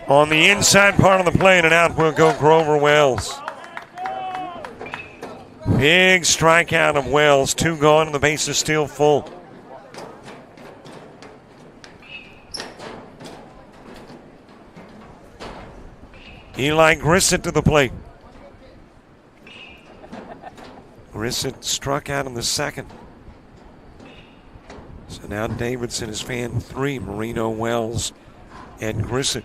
On the inside part of the plate, and out will go Grover Wells. Big strikeout of Wells. 2 gone, and the base is still full. Eli Grissett to the plate. Grissett struck out in the second. So now Davidson is fan 3, Marino, Wells, and Grissett.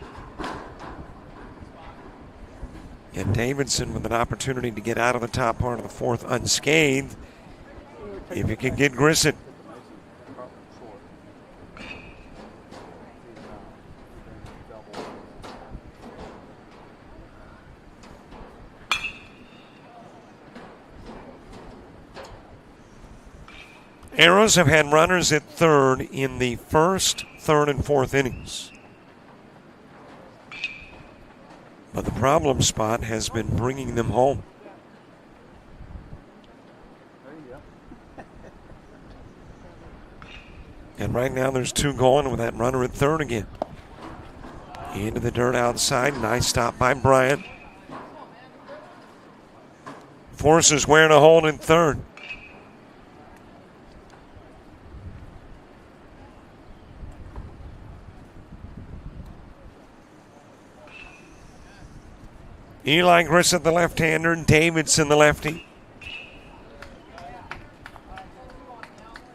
And Davidson with an opportunity to get out of the top part of the 4th unscathed. If you can get Grissett. Arrows have had runners at 3rd in the 1st, 3rd, and 4th innings. But the problem spot has been bringing them home. And right now there's 2 gone with that runner at 3rd again. Into the dirt outside. Nice stop by Bryant. Forces Ware to hold in 3rd. Eli Grissett, the left-hander, Davidson, the lefty.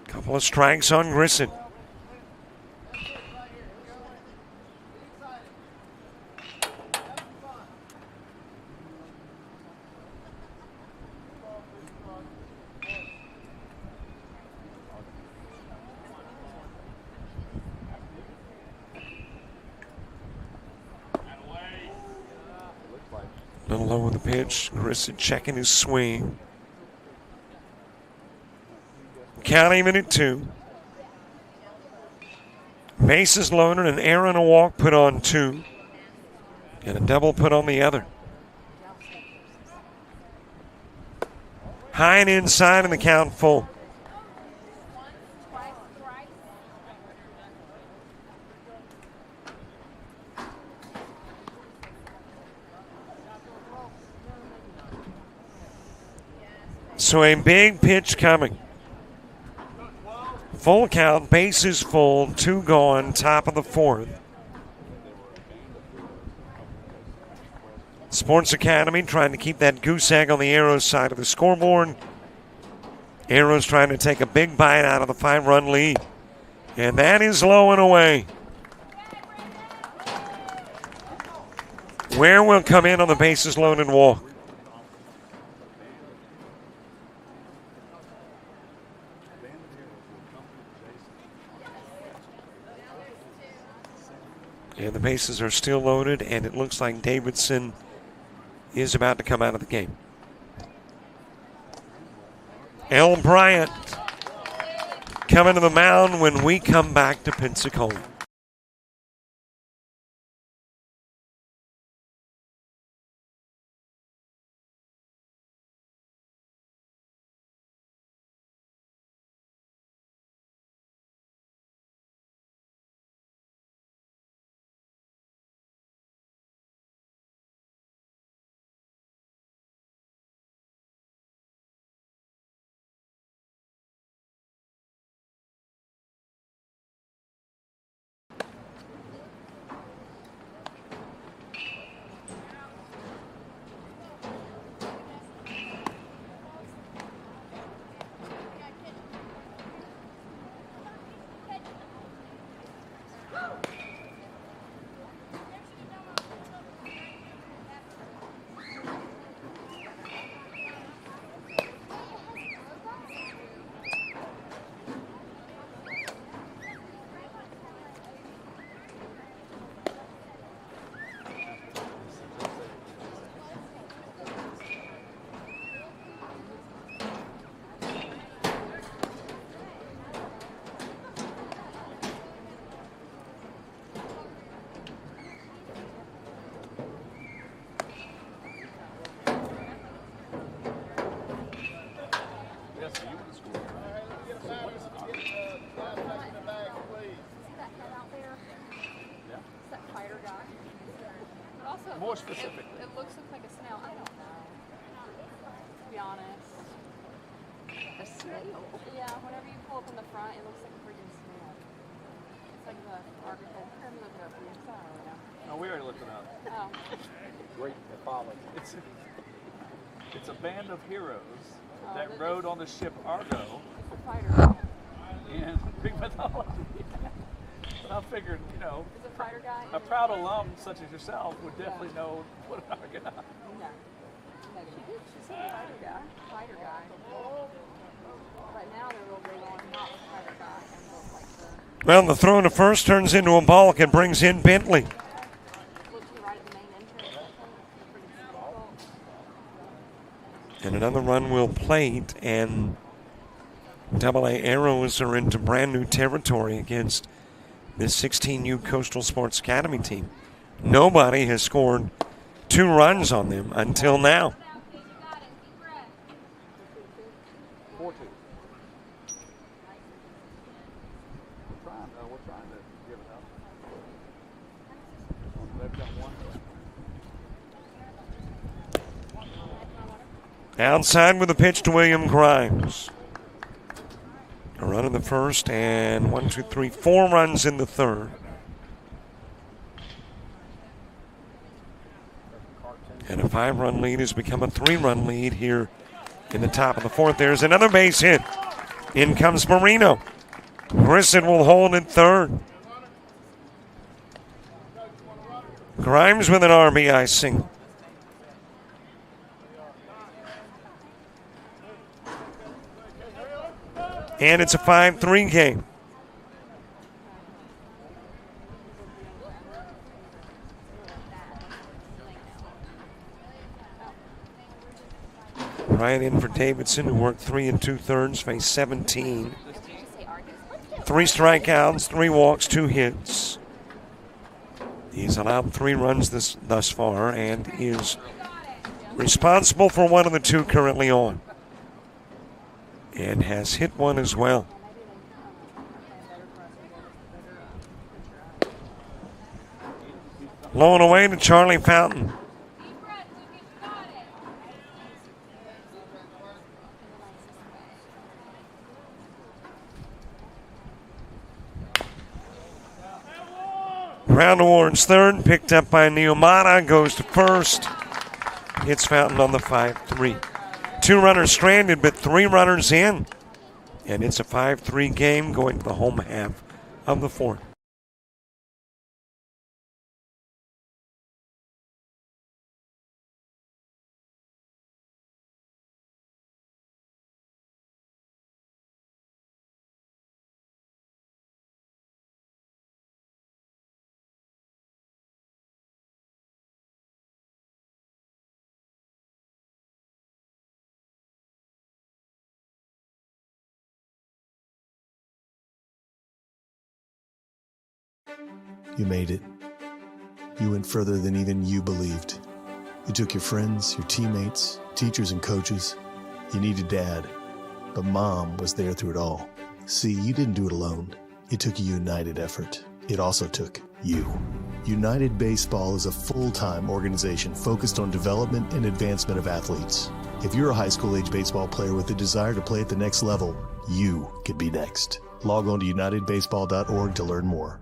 Couple of strikes on Grissett. A little low with the pitch. Grissett checking his swing. Count even at 2. Bases loaded, an error and a walk put on 2. And a double put on the other. High and inside and the count full. So a big pitch coming. Full count, bases full, 2 gone, top of the 4th. Sports Academy trying to keep that goose egg on the Arrows side of the scoreboard. Arrows trying to take a big bite out of the 5-run lead. And that is low and away. Ware will come in on the bases loaded walk. And the bases are still loaded, and it looks like Davidson is about to come out of the game. L. Bryant coming to the mound when we come back to Pensacola. More specifically. It looks like a snail. I don't know. To be honest. A snail? Yeah, whenever you pull up in the front, it looks like a freaking snail. It's like the article. Here, look it up for you. Sorry. No, we already looked it up. Oh. Great mythology. It's a band of heroes that rode on the ship Argo. It's a fighter. In Greek mythology. I figured, you know, a proud alum such as yourself would definitely know what an Argonaut. No. She's a fighter guy. Fighter guy. Right now they're real big on not the fighter guy and like the. Well, the throw to first turns into a balk and brings in Bentley. And another run will plate, and AA Arrows are into brand new territory against this 16U Coastal Sports Academy team. Nobody has scored 2 runs on them until now. 4-2. We're trying to give it up. They've got one. Outside with a pitch to William Grimes. A run in the first, and 1, 2, 3, 4 runs in the third. And a 5-run lead has become a 3-run lead here in the top of the fourth. There's another base hit. In comes Marino. Grissom will hold at third. Grimes with an RBI single. And it's a 5-3 game. Right in for Davidson, who worked 3 2/3, faced 17. 3 strikeouts, 3 walks, 2 hits. He's allowed 3 runs thus far and is responsible for 1 of the 2 currently on. And has hit 1 as well. Low and away to Charlie Fountain. Ground towards third, picked up by Neomata, goes to first. Hits Fountain on the 5-3. 2 runners stranded, but 3 runners in. And it's a 5-3 game going to the home half of the 4th. You made it. You went further than even you believed. You took your friends, your teammates, teachers, and coaches. You needed Dad, but Mom was there through it all. See, you didn't do it alone. It took a united effort. It also took you. United Baseball is a full-time organization focused on development and advancement of athletes. If you're a high school-age baseball player with the desire to play at the next level, you could be next. Log on to unitedbaseball.org to learn more.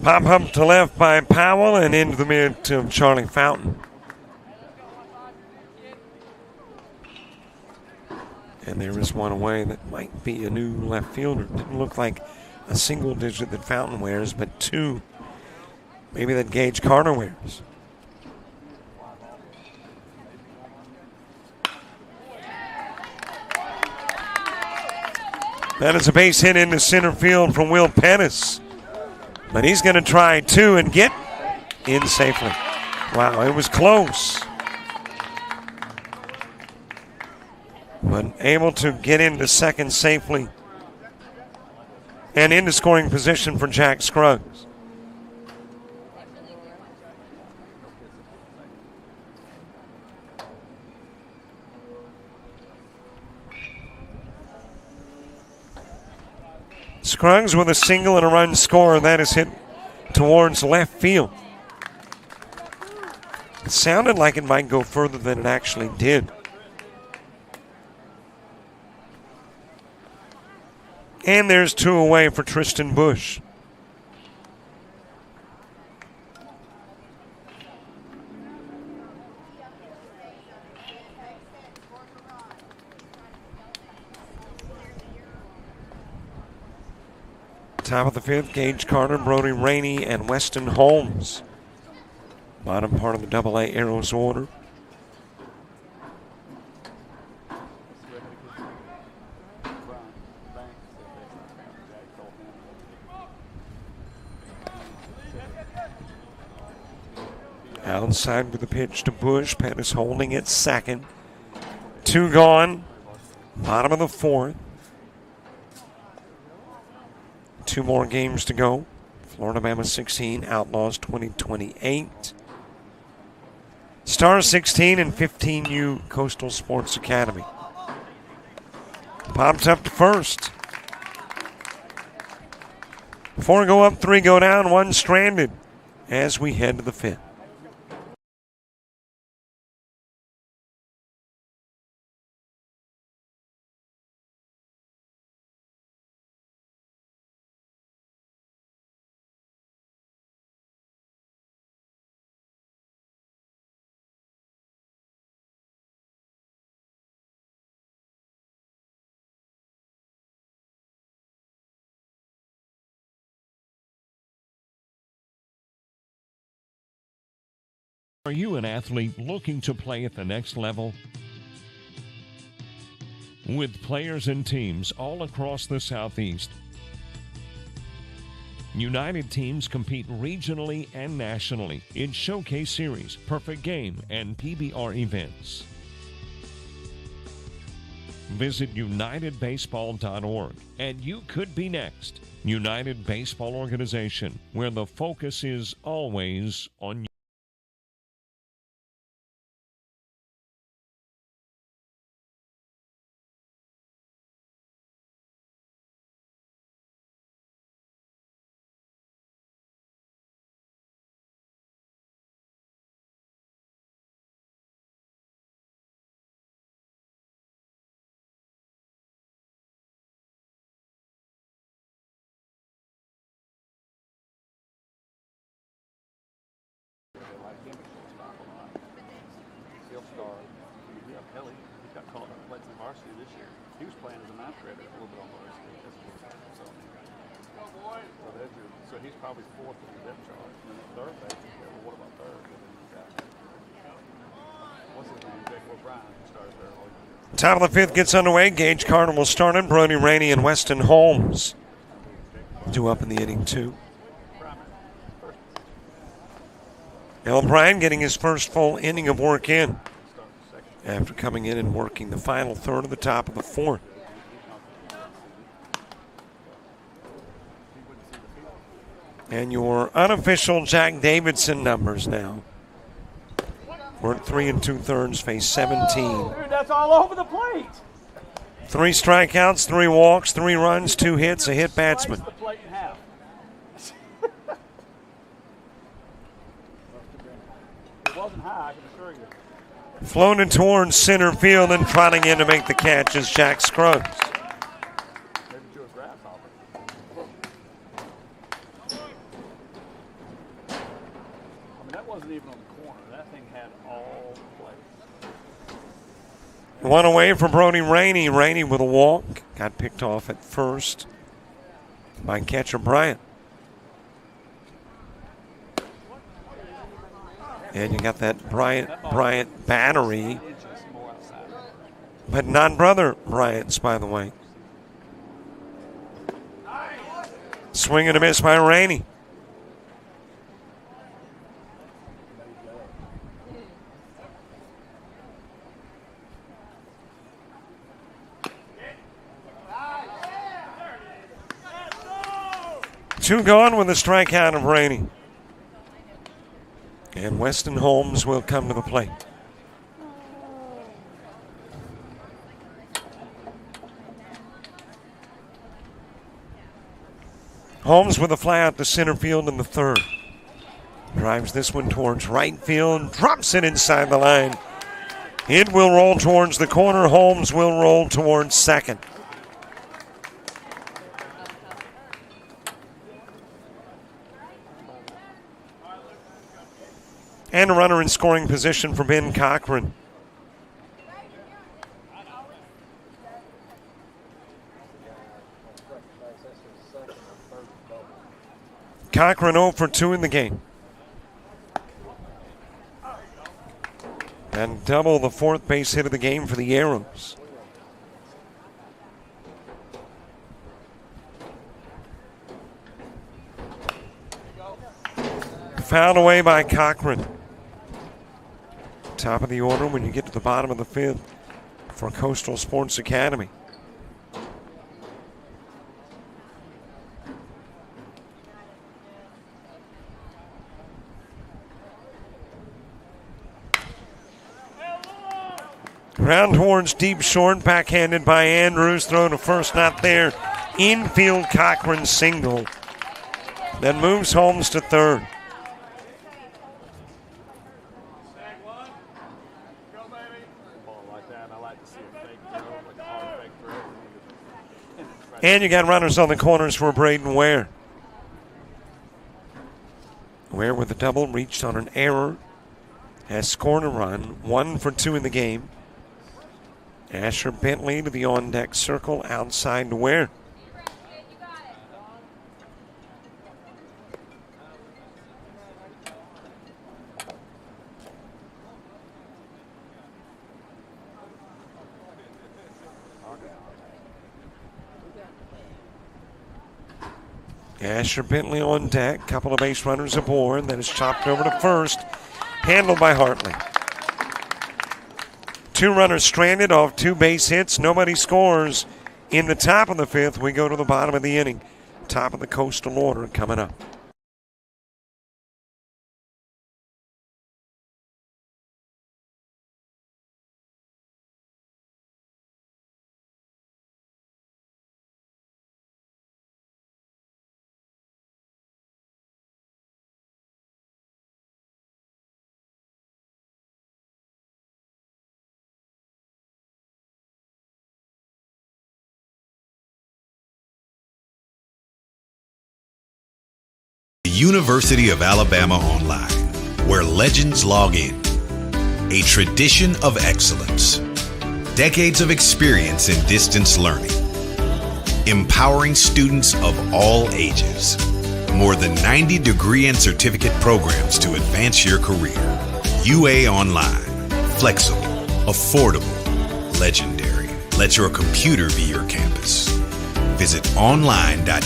Pop up to left by Powell and into the mid to Charlie Fountain. And there is one away that might be a new left fielder. Didn't look like a single digit that Fountain wears, but 2 maybe that Gage Carter wears. That is a base hit into center field from Will Pettis. But he's going to try 2 and get in safely. Wow, it was close. But able to get into second safely and into scoring position for Jack Scruggs. Scruggs with a single and a run score. That is hit towards left field. It sounded like it might go further than it actually did. And there's 2 away for Tristan Bush. Top of the 5th, Gage Carter, Brody Rainey, and Weston Holmes. Bottom part of the AA Arrows order. Outside with the pitch to Bush. Pettis holding it second. 2 gone. Bottom of the 4th. 2 more games to go. Florida Bama 16, Outlaws 2028. Stars 16 and 15U Coastal Sports Academy. Pops up to first. 4 go up, 3 go down, 1 stranded as we head to the 5th. Are you an athlete looking to play at the next level? With players and teams all across the Southeast, United teams compete regionally and nationally in Showcase Series, Perfect Game, and PBR events. Visit UnitedBaseball.org and you could be next. United Baseball Organization, where the focus is always on you. He'll start. Yeah, Kelly, he got called up to play some varsity this year. He was playing as a ninth grader a little bit on varsity. So he's probably fourth in the depth chart. And then third base, well, what about third? And then you got, what's his name? Jake O'Brien, who started there all year. Top of the fifth gets underway. Gage Carter will start it. Brody Rainey and Weston Holmes due up in the inning, too. Now O'Brien getting his first full inning of work in after coming in and working the final third of the top of the fourth. And your unofficial Jack Davidson numbers now. We're at 3 2/3, face 17. Dude, that's all over the plate. 3 strikeouts, 3 walks, 3 runs, 2 hits, a hit batsman. The plate in half. It wasn't high, I can assure you. Floated towards center field and trotting in to make the catch is Jack Scruggs. Maybe to a grasshopper. I mean, that wasn't even on the corner. That thing had all the plays. One away from Brody Rainey. Rainey with a walk. Got picked off at first by catcher Bryant. And you got that Bryant battery. But not brother Bryant's, by the way. Swing and a miss by Rainey. Two gone with a strikeout of Rainey. And Weston Holmes will come to the plate. Holmes with a fly out to center field in the third. Drives this one towards right field, drops it inside the line. It will roll towards the corner. Holmes will roll towards second. And a runner in scoring position for Ben Cochran. Cochran 0 for 2 in the game. And double the fourth base hit of the game for the Arrows. Fouled away by Cochran. Top of the order when you get to the bottom of the fifth for Coastal Sports Academy. Ground towards deep short, backhanded by Andrews. Throw to first, not there. Infield Cochran single. Then moves Holmes to third. And you got runners on the corners for Braden Ware. Ware with a double, reached on an error. Has scored a run, 1 for 2 in the game. Asher Bentley to the on-deck circle, outside to Ware. Asher Bentley on deck. Couple of base runners aboard. Then it's chopped over to first. Handled by Hartley. 2 runners stranded off 2 base hits. Nobody scores in the top of the 5th. We go to the bottom of the inning. Top of the Coastal order coming up. University of Alabama Online, where legends log in. A tradition of excellence. Decades of experience in distance learning. Empowering students of all ages. More than 90 degree and certificate programs to advance your career. UA Online. Flexible, affordable, legendary. Let your computer be your campus. Visit online.ua.edu.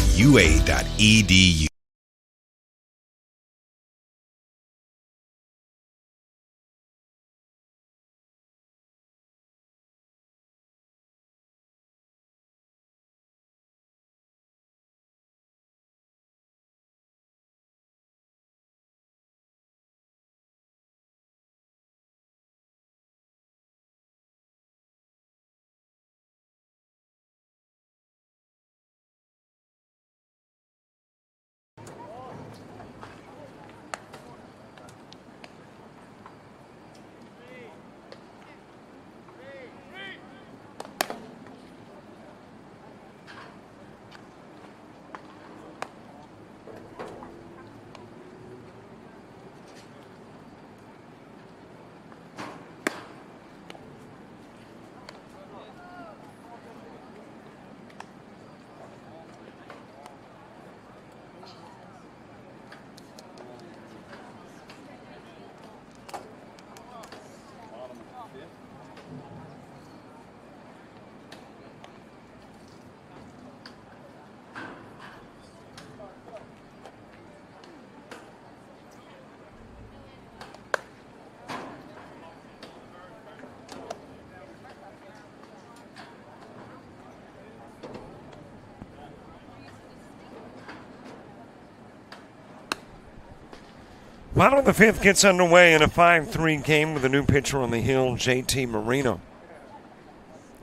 Bottom of the 5th gets underway in a 5-3 game with a new pitcher on the hill, JT Marino.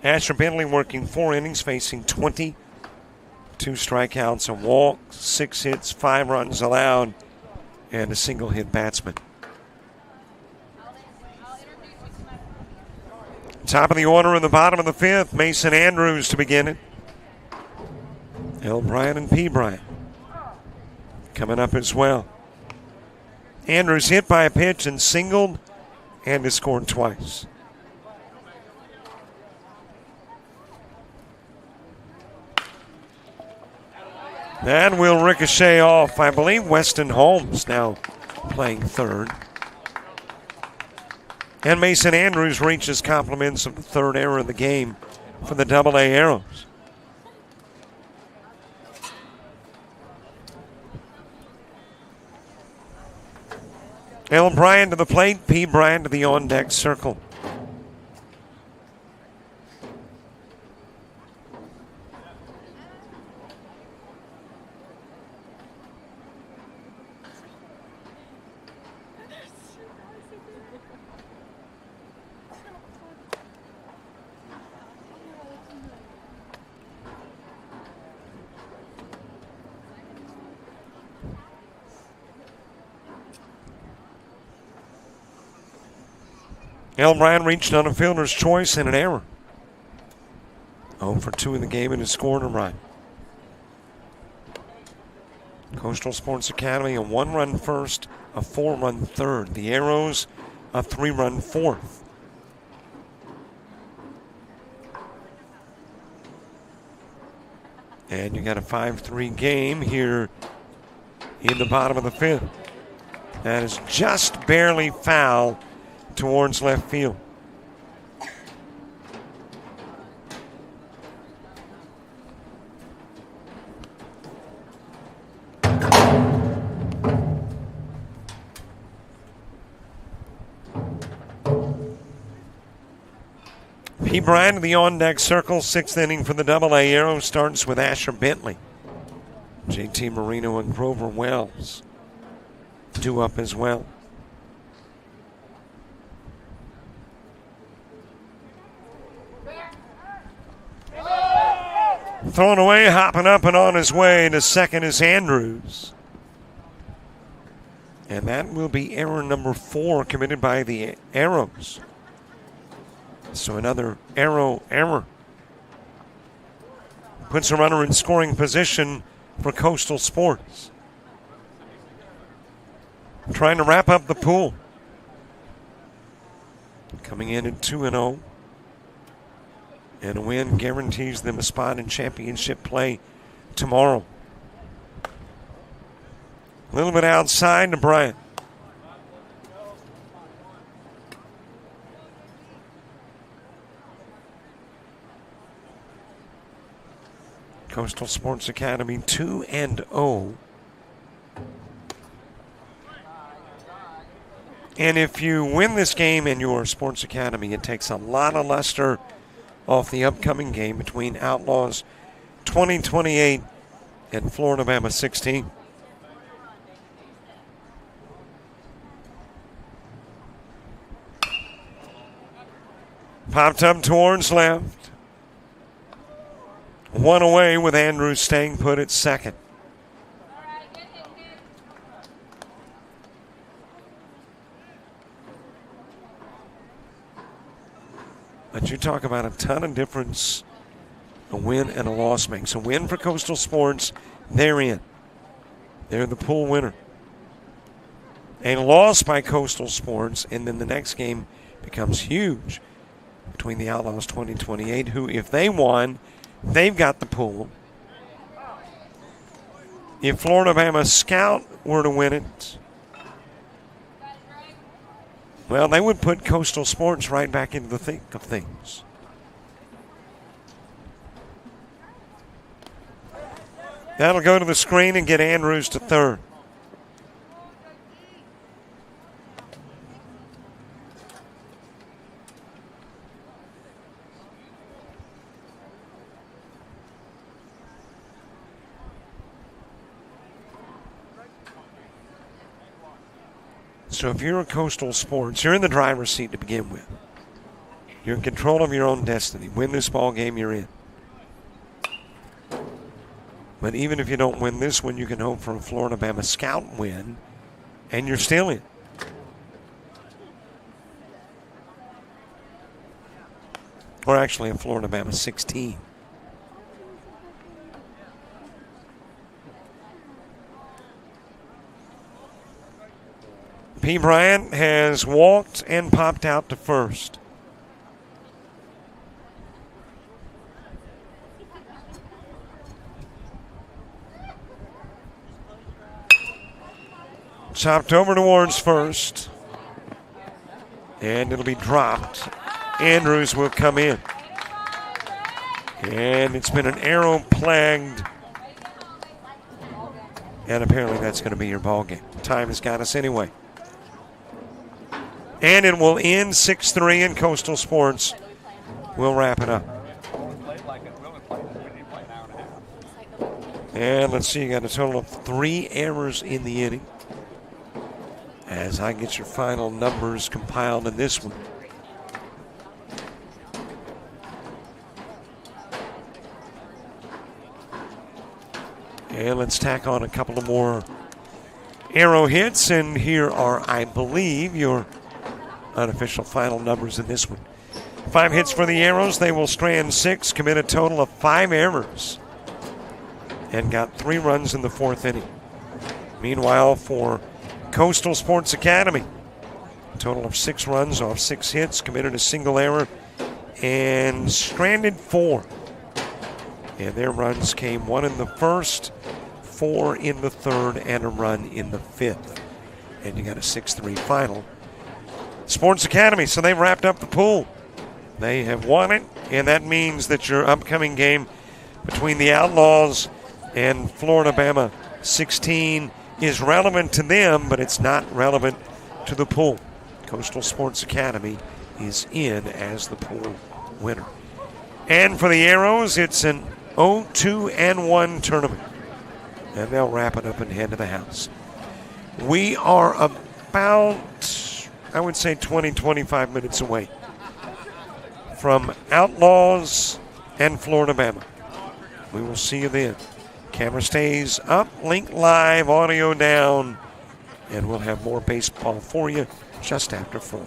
Asher Bentley working 4 innings, facing 20. 2 strikeouts, a walk, 6 hits, 5 runs allowed, and a single hit batsman. Top of the order in the bottom of the 5th, Mason Andrews to begin it. L. Bryant and P. Bryant coming up as well. Andrews hit by a pitch and singled and has scored twice. That will ricochet off. I believe Weston Holmes now playing third. And Mason Andrews reaches compliments of the 3rd error of the game for the Double-A Arrows. L. Bryant to the plate, P. Bryant to the on-deck circle. L. Bryant reached on a fielder's choice and an error. 0 for 2 in the game and has scored a run. Coastal Sports Academy, a 1-run first, a 4-run third. The Arrows, a 3-run 4th. And you got a 5-3 game here in the bottom of the 5th. That is just barely foul towards left field. P. Bryant in the on-deck circle. Sixth inning for the Double-A Arrow starts with Asher Bentley. J.T. Marino and Grover Wells due up as well. Thrown away, hopping up and on his way to second is Andrews. And that will be error number 4 committed by the Arrows. So another Arrow error. Puts a runner in scoring position for Coastal Sports. Trying to wrap up the pool. Coming in at 2-0. And a win guarantees them a spot in championship play tomorrow. A little bit outside to Bryant. Coastal Sports Academy 2-0. And if you win this game in your Sports Academy, it takes a lot of luster off the upcoming game between Outlaws 2028 and Florida Bama 16. Popped up towards left. One away with Andrews staying put at second. But you talk about a ton of difference a win and a loss makes. A win for Coastal Sports, they're in. They're the pool winner. A loss by Coastal Sports, and then the next game becomes huge between the Outlaws 2028, who, if they won, they've got the pool. If Florida Bama Scout were to win it, well, they would put Coastal Sports right back into the thick of things. That'll go to the screen and get Andrews to third. So if you're a Coastal Sports, you're in the driver's seat to begin with. You're in control of your own destiny. Win this ball game, you're in. But even if you don't win this one, you can hope for a Florida Bama Scout win, and you're still in. Or actually a Florida Bama 16. P. Bryant has walked and popped out to first. Chopped over towards first. And it'll be dropped. Andrews will come in. And it's been an arrow-plagued. And apparently that's going to be your ball game. Time has got us anyway. And it will end 6-3, and Coastal Sports will wrap it up. And let's see, you got a total of 3 errors in the inning. As I get your final numbers compiled in this one. And let's tack on a couple of more arrow hits, and here are, I believe, your unofficial final numbers in this one. 5 hits for the Arrows. They will strand 6, commit a total of 5 errors, and got 3 runs in the 4th inning. Meanwhile, for Coastal Sports Academy, a total of 6 runs off 6 hits, committed a single error, and stranded 4. And their runs came 1 in the 1st, 4 in the 3rd, and a run in the 5th. And you got a 6-3 final. Sports Academy, so they've wrapped up the pool. They have won it, and that means that your upcoming game between the Outlaws and Florida Bama 16 is relevant to them, but it's not relevant to the pool. Coastal Sports Academy is in as the pool winner. And for the Arrows, it's an 0-2-1 tournament. And they'll wrap it up and head to the house. We are about, I would say, 20, 25 minutes away from Outlaws and Florida Bama. We will see you then. Camera stays up, link live, audio down, and we'll have more baseball for you just after 4.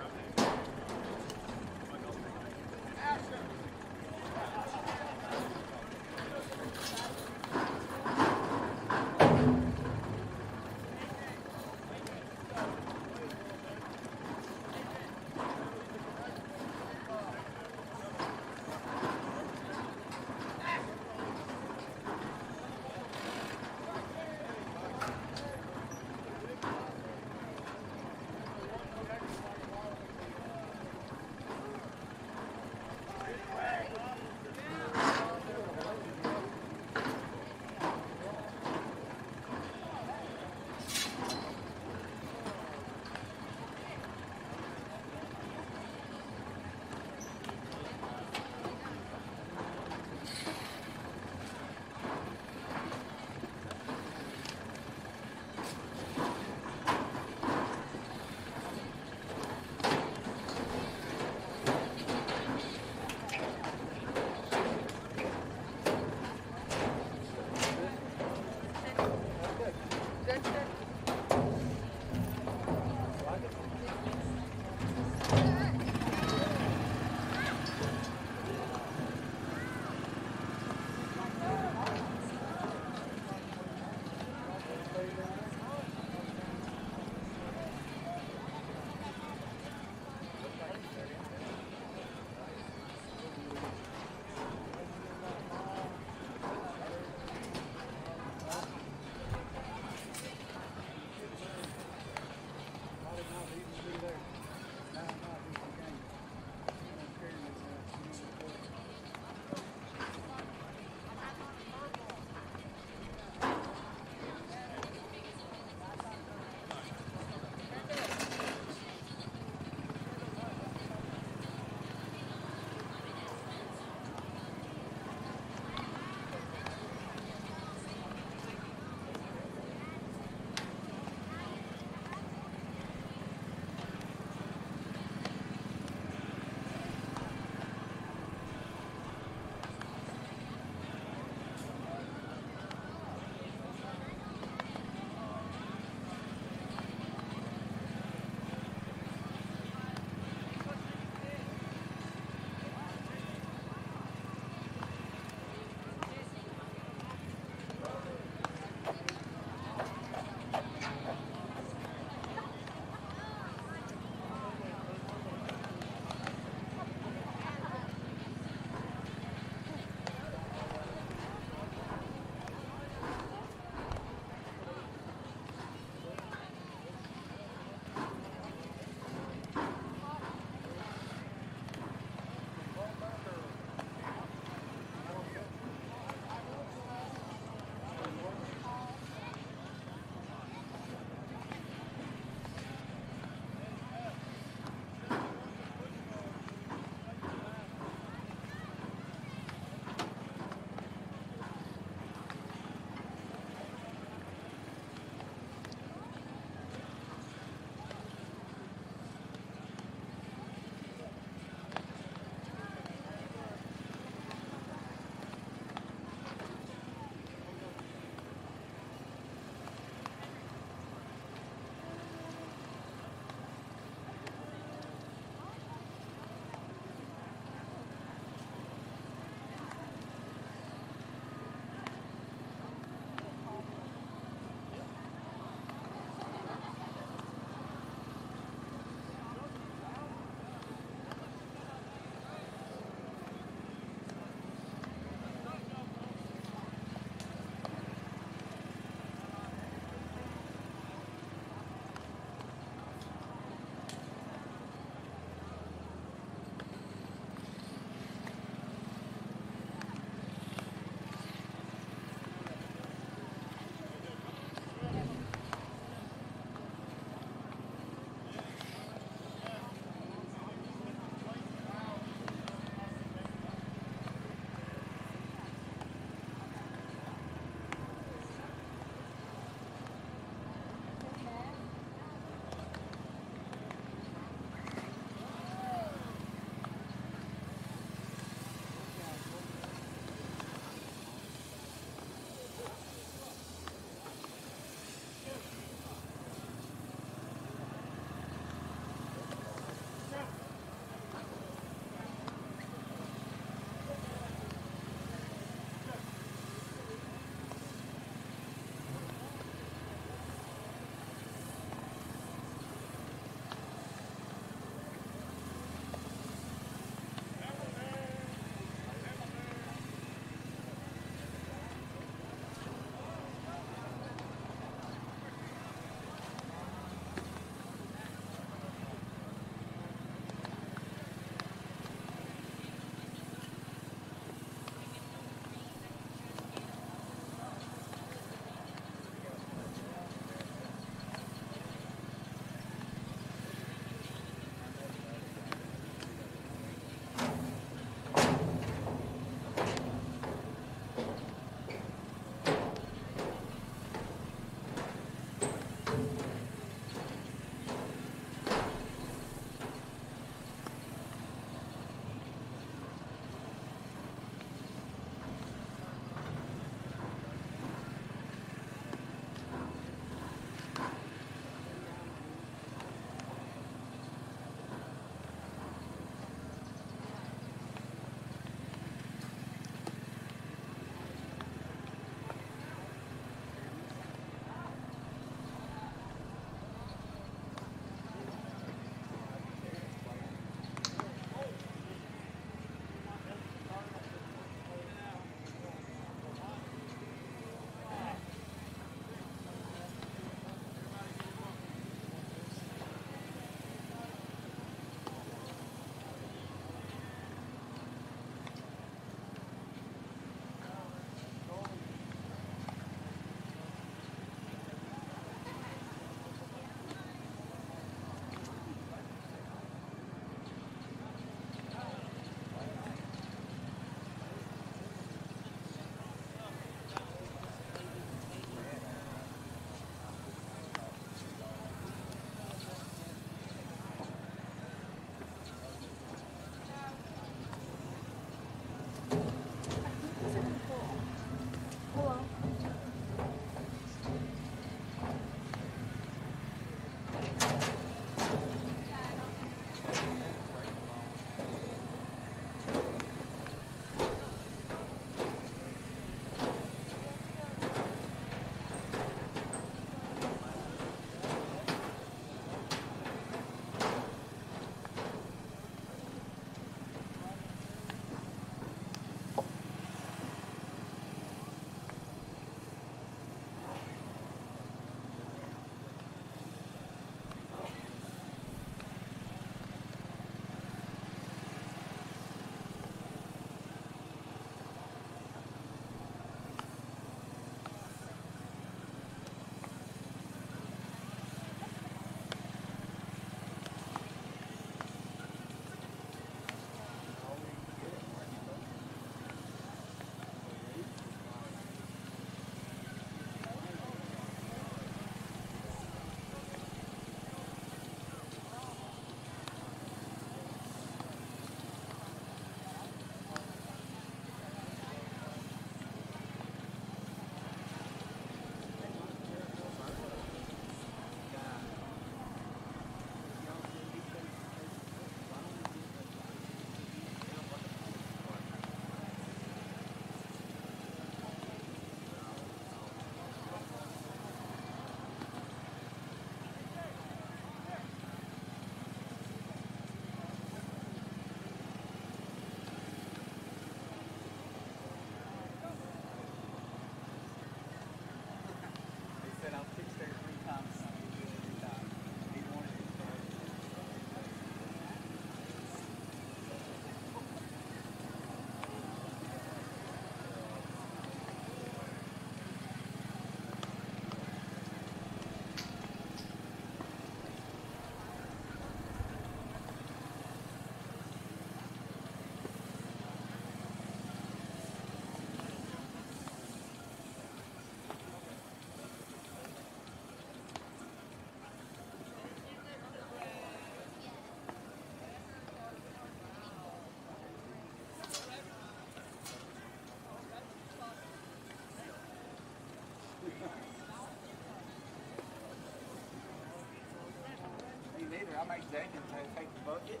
Jake can take the bucket.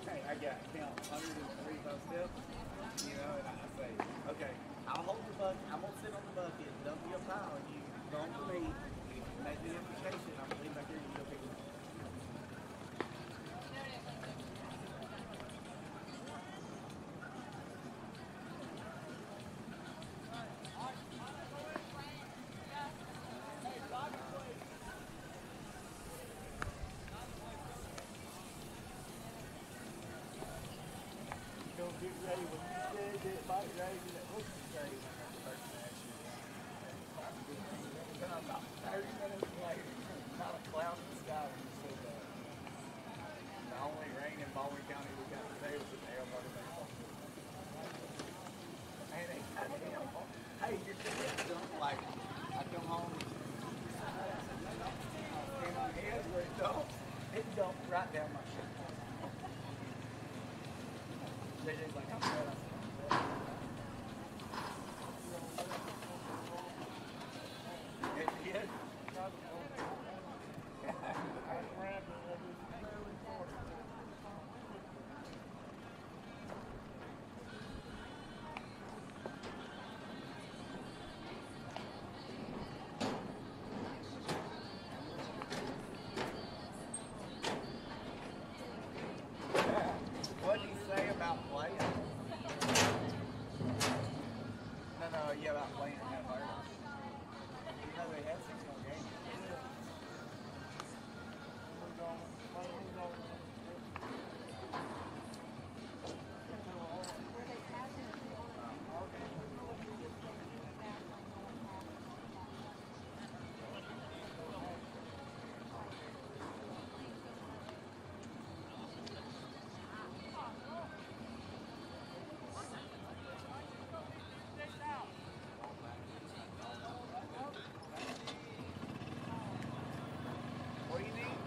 Hey, I got count 103 steps, you know, and I say, okay, I'll hold the bucket. I'm gonna sit on the bucket, dump you a pile, and you go for me. You make the implication. I'm gonna lean back here and you go pick it up. Don't get ready when you said that bike racing that looks great. Then about 30 minutes later, not a cloud in the sky when you said that. The only rain in Baldwin County we got today was at the airport of Pensacola. And they hey, you're just dump like I come home and my head where it dumped right down my shirt. JJ's like, I'm good. It did. What did he say about playing? No, yeah, about playing in that fire. You know they had 6 more games. What do you need?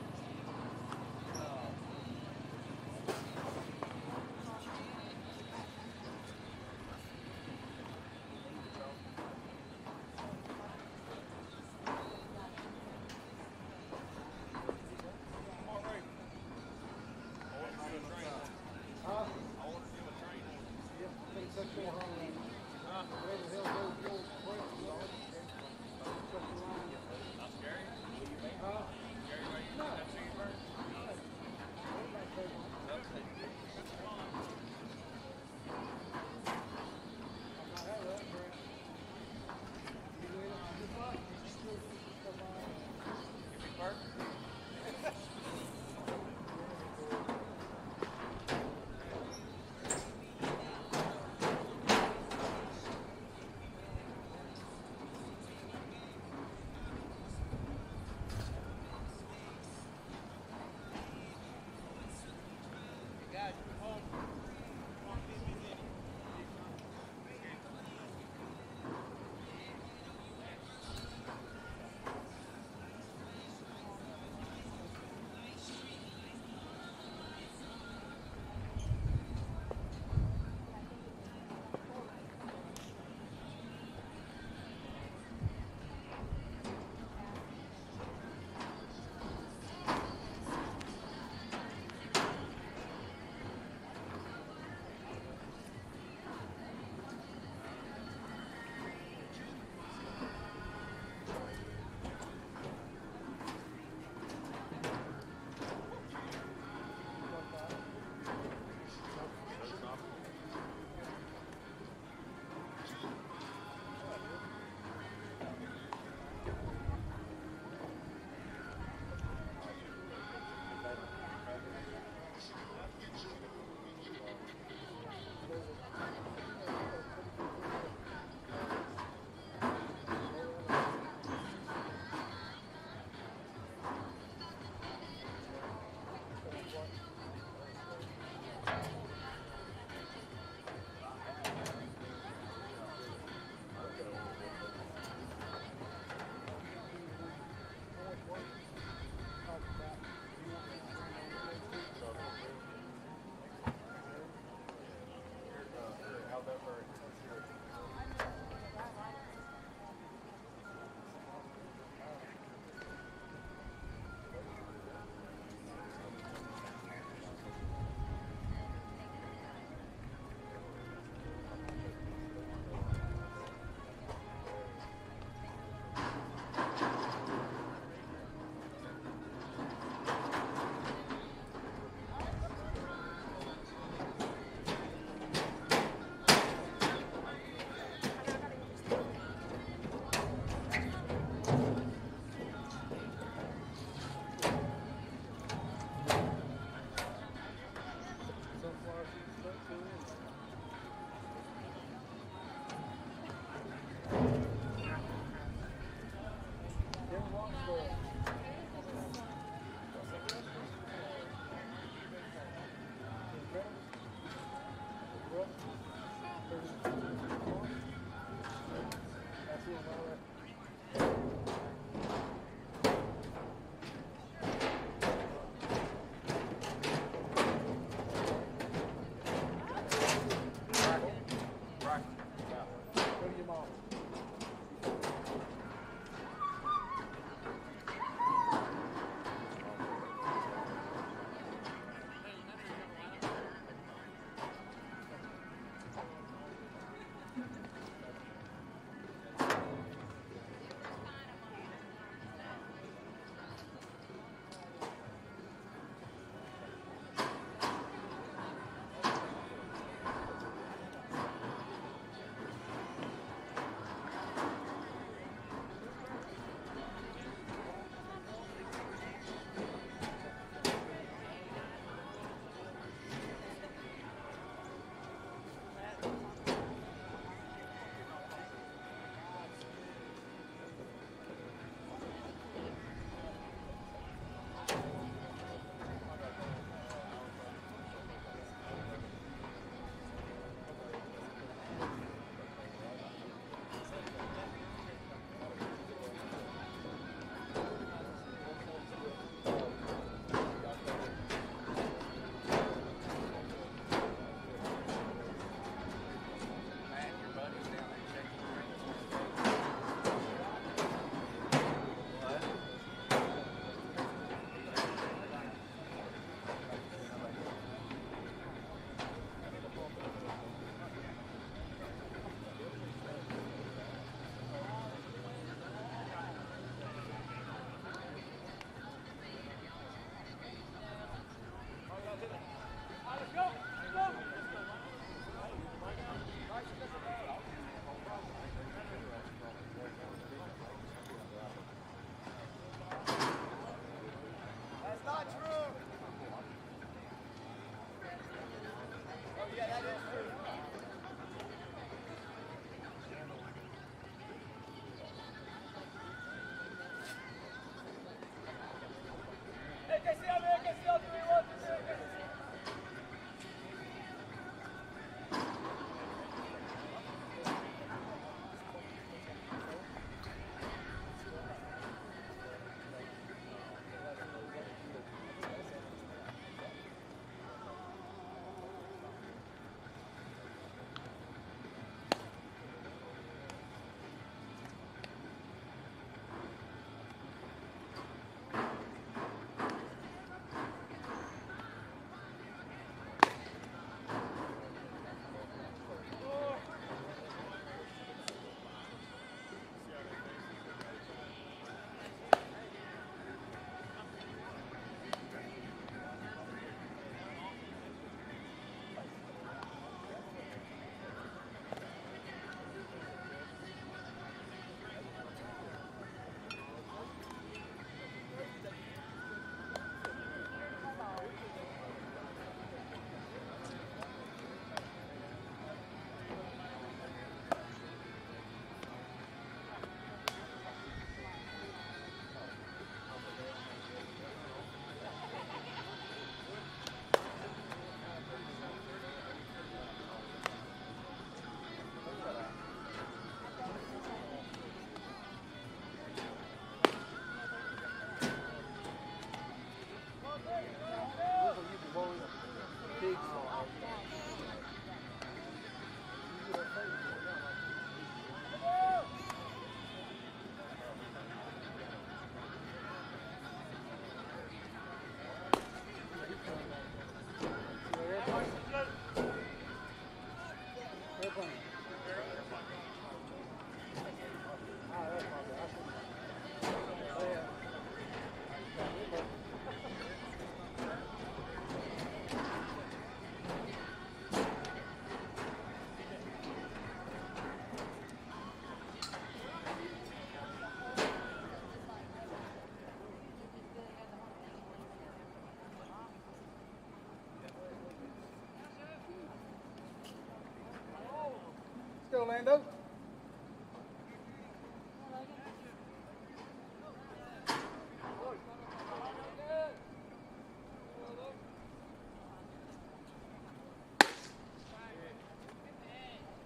Go, Lando.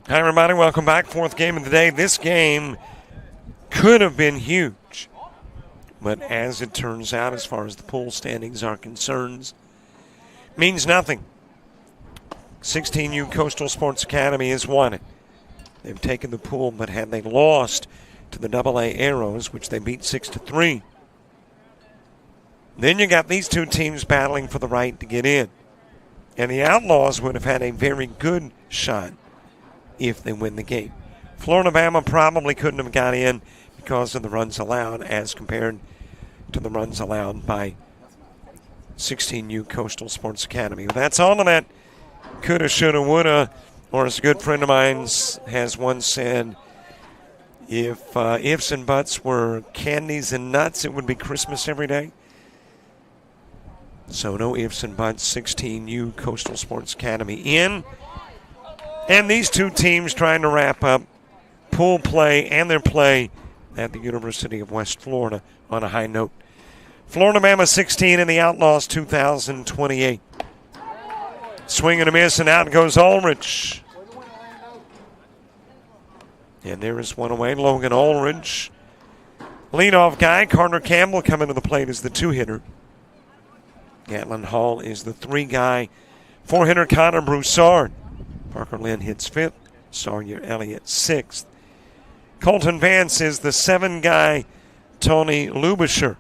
Hi, everybody. Welcome back. Fourth game of the day. This game could have been huge. But as it turns out, as far as the pool standings are concerned, means nothing. 16U Coastal Sports Academy has won it. They've taken the pool, but had they lost to the AA Arrows, which they beat 6-3, then you got these two teams battling for the right to get in. And the Outlaws would have had a very good shot if they win the game. Florida-Bama probably couldn't have got in because of the runs allowed as compared to the runs allowed by 16U Coastal Sports Academy. That's all of that coulda, shoulda, woulda, or as a good friend of mine has once said, if ifs and buts were candies and nuts, it would be Christmas every day. So no ifs and buts, 16U Coastal Sports Academy in. And these two teams trying to wrap up pool play and their play at the University of West Florida on a high note. Florida-Bama 16 and the Outlaws 2028. Swing and a miss, and out goes Ulrich. And there is one away, Logan Ulrich. Leadoff guy, Carter Campbell coming to the plate as the two-hitter. Gatlin Hall is the three guy. Four-hitter Connor Broussard. Parker Lynn hits fifth. Sawyer Elliott sixth. Colton Vance is the seven guy. Tony Lubischer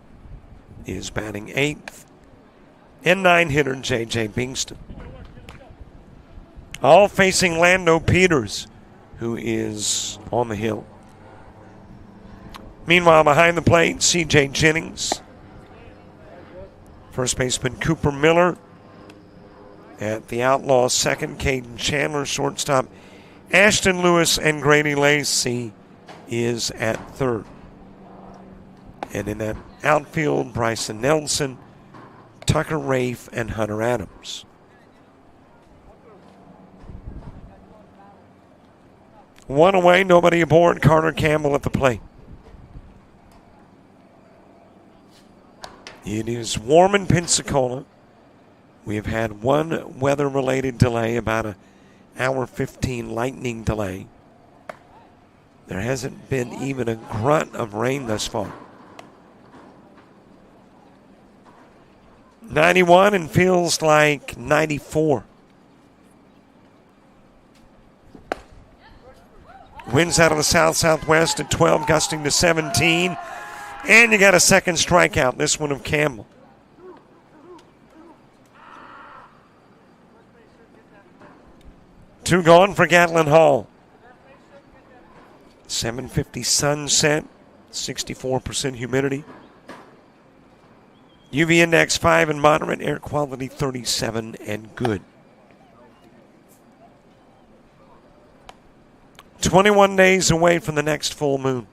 is batting eighth. And nine-hitter J.J. Bingston. All facing Lando Peters, who is on the hill. Meanwhile, behind the plate, C.J. Jennings. First baseman Cooper Miller. At the Outlaws, second, Caden Chandler, shortstop. Ashton Lewis and Grady Lacey is at third. And in that outfield, Bryson Nelson, Tucker Rafe, and Hunter Adams. One away, nobody aboard. Carter Campbell at the plate. It is warm in Pensacola. We have had one weather-related delay, about an hour 15 lightning delay. There hasn't been even a grunt of rain thus far. 91 and feels like 94. Winds out of the south-southwest at 12, gusting to 17. And you got a second strikeout, this one of Campbell. Two gone for Gatlin Hall. 7:50 sunset, 64% humidity. UV index 5 and moderate, air quality 37 and good. 21 days away from the next full moon.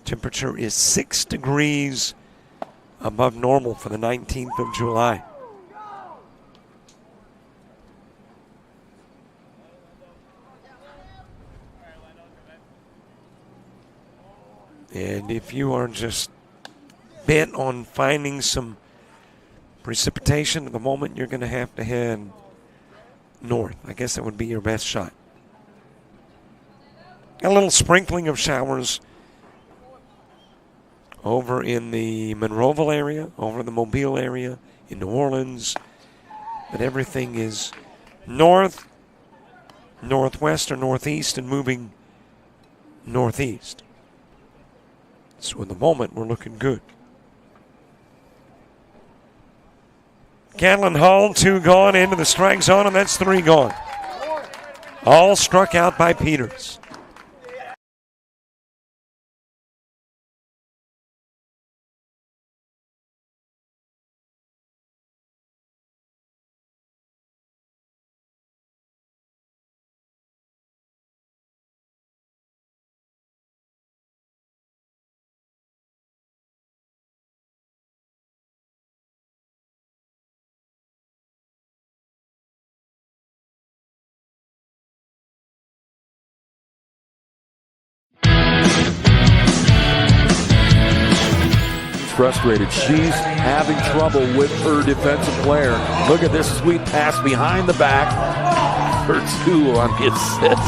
Temperature is 6 degrees above normal for the 19th of July. And if you are just bent on finding some precipitation at the moment, you're going to have to head north. I guess that would be your best shot. A little sprinkling of showers over in the Monroeville area, over the Mobile area, in New Orleans. But everything is north, northwest, or northeast and moving northeast. So in the moment, we're looking good. Gatlin Hall, 2 gone into the strike zone, and that's 3 gone. All struck out by Peters. Frustrated. She's having trouble with her defensive player. Look at this sweet pass behind the back for 2 on the assist.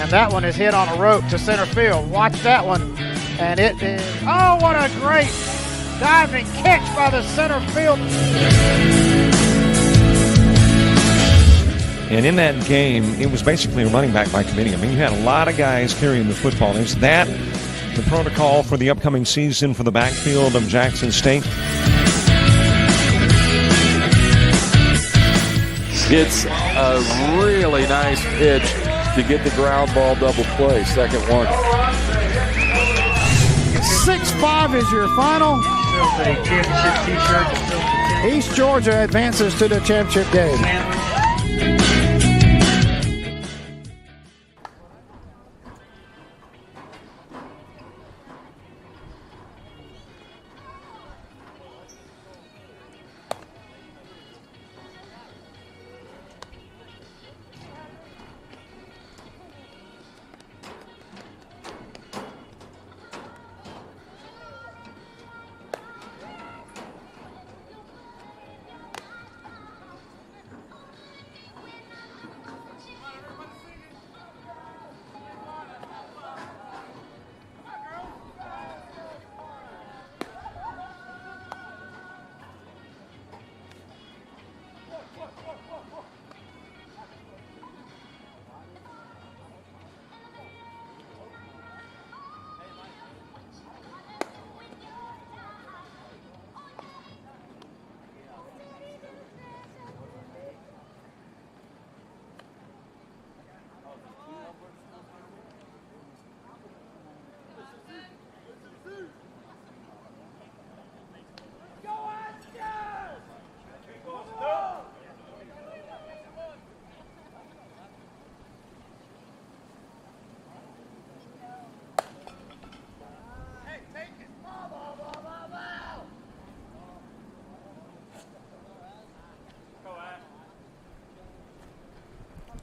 And that one is hit on a rope to center field. Watch that one. And it is, oh, what a great diving catch by the center field. And in that game, it was basically a running back by committee. I mean, you had a lot of guys carrying the football. Is that the protocol for the upcoming season for the backfield of Jackson State? It's a really nice pitch to get the ground ball double play. Second one. 6-5 is your final. East Georgia advances to the championship game.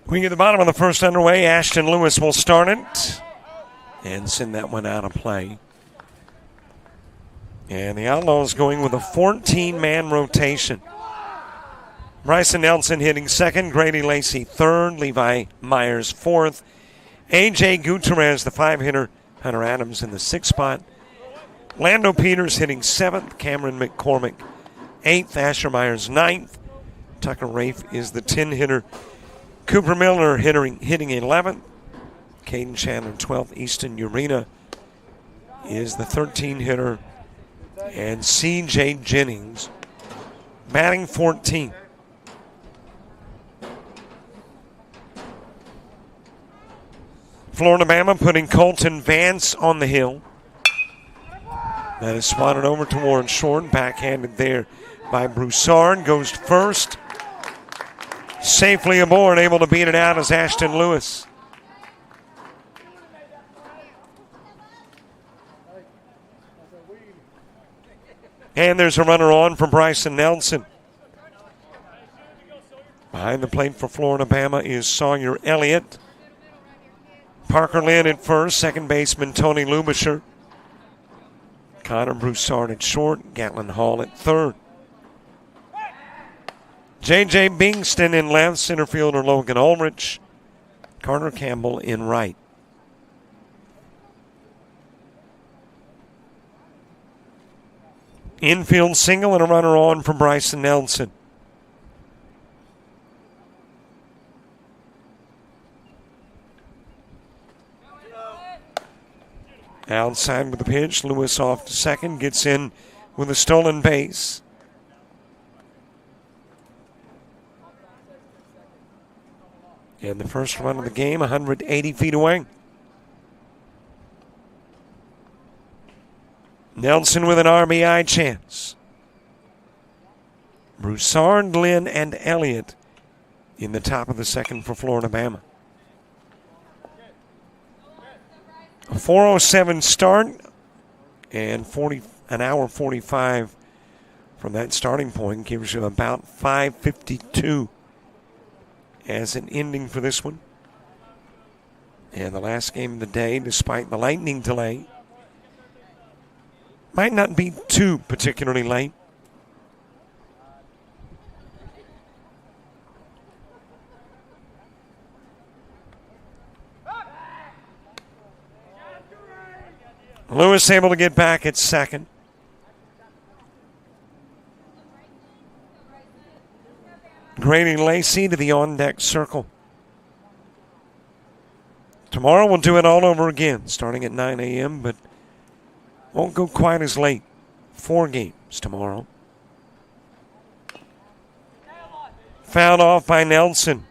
We get the bottom of the first underway. Ashton Lewis will start it and send that one out of play. And the Outlaws going with a 14-man rotation. Bryson Nelson hitting second, Grady Lacey third, Levi Myers fourth, A.J. Gutierrez, the 5-hitter, Hunter Adams in the 6th spot, Lando Peters hitting 7th, Cameron McCormick 8th, Asher Myers 9th, Tucker Rafe is the 10-hitter, Cooper Miller hitting 11th, Caden Chandler 12th, Easton Urena is the 13-hitter, and C.J. Jennings batting 14th. Florida Bama putting Colton Vance on the hill. That is swatted over towards short. Backhanded there by Broussard. Goes first. Safely aboard. Able to beat it out is Ashton Lewis. And there's a runner on for Bryson Nelson. Behind the plate for Florida Bama is Sawyer Elliott. Parker Lynn at first, second baseman Tony Lubisher. Connor Broussard at short, Gatlin Hall at third. J.J. Bingston in left, center fielder Logan Ulrich. Carter Campbell in right. Infield single and a runner on for Bryson Nelson. Outside with the pitch, Lewis off to second, gets in with a stolen base. And the first run of the game, 180 feet away. Nelson with an RBI chance. Broussard, Lynn, and Elliott in the top of the second for Florida Bama. A 4:07 start and an hour 45 from that starting point gives you about 5:52 as an ending for this one. And the last game of the day, despite the lightning delay, might not be too particularly late. Lewis able to get back at second. Grady Lacey to the on-deck circle. Tomorrow we'll do it all over again, starting at 9 a.m., but won't go quite as late. 4 games tomorrow. Fouled off by Nelson.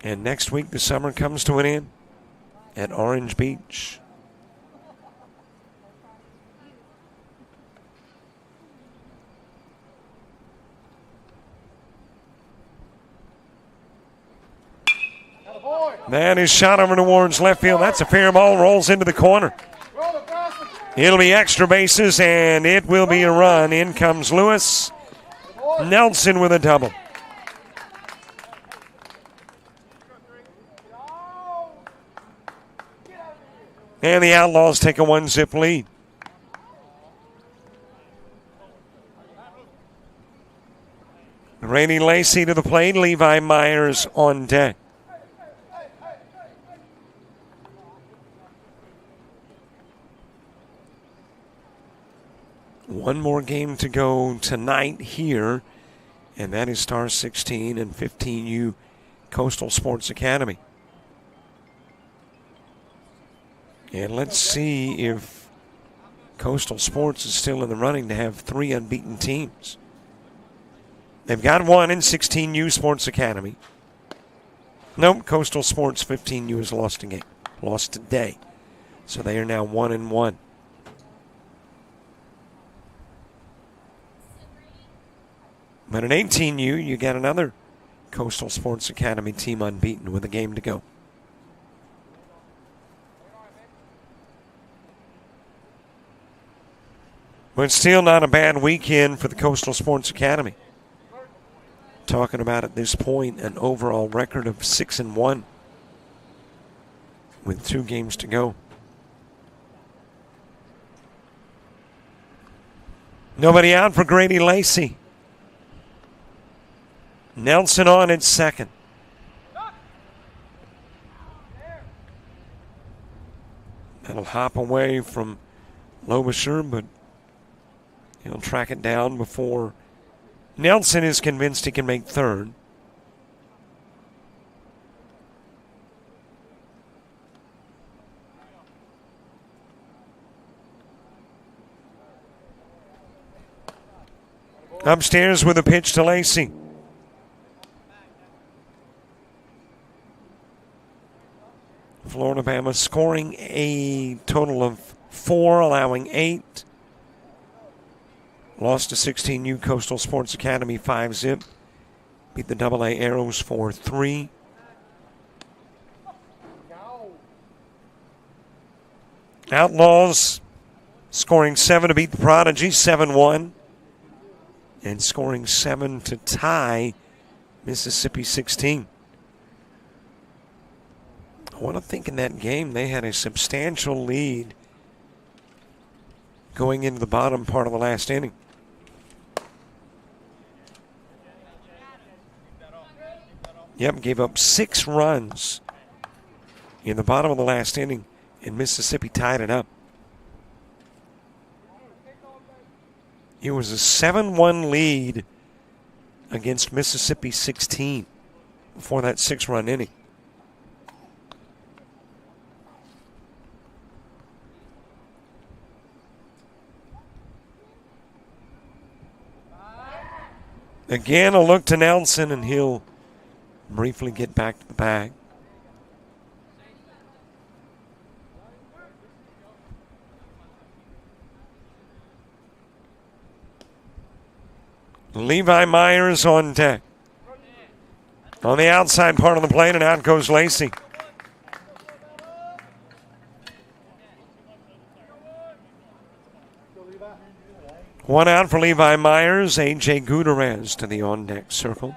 And next week the summer comes to an end at Orange Beach. That is shot over towards left field. That's a fair ball, rolls into the corner. It'll be extra bases, and it will be a run. In comes Lewis. Nelson with a double. And the Outlaws take a 1-zip lead. Grady Lacey to the plate, Levi Myers on deck. One more game to go tonight here, and that is Star 16 and 15U Coastal Sports Academy. And let's see if Coastal Sports is still in the running to have 3 unbeaten teams. They've got 1 in 16U Sports Academy. Nope, Coastal Sports 15U has lost today. So they are now 1-1. But in 18U, you got another Coastal Sports Academy team unbeaten with a game to go. But still not a bad weekend for the Coastal Sports Academy. Talking about at this point an overall record of 6-1 with 2 games to go. Nobody out for Grady Lacey. Nelson on at second. That'll hop away from Lobisher, but he'll track it down before Nelson is convinced he can make third. Upstairs with a pitch to Lacey. Florida Bama scoring a total of 4, allowing 8. Lost to 16U Coastal Sports Academy 5-zip. Beat the AA Arrows 4-3. Outlaws scoring 7 to beat the Prodigy 7-1. And scoring 7 to tie Mississippi 16. I want to think in that game they had a substantial lead going into the bottom part of the last inning. Yep, gave up 6 runs in the bottom of the last inning, and Mississippi tied it up. It was a 7-1 lead against Mississippi 16 before that 6-run inning. Again, a look to Nelson, and he'll briefly get back to the bag. Levi Myers on deck. On the outside part of the plate, and out goes Lacey. One out for Levi Myers. A.J. Gutierrez to the on-deck circle.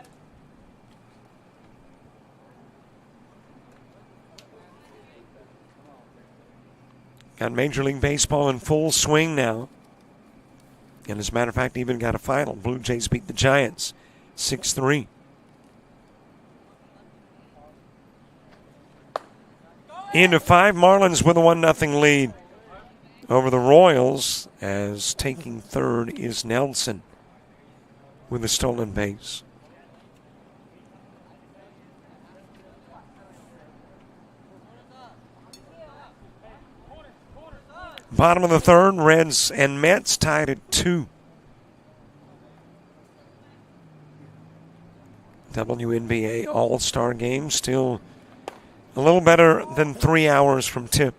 Got Major League Baseball in full swing now. And as a matter of fact, even got a final. Blue Jays beat the Giants 6-3. Into 5, Marlins with a 1-0 lead over the Royals, as taking third is Nelson with a stolen base. Bottom of the third, Reds and Mets tied at 2. WNBA All-Star game still a little better than 3 hours from tip.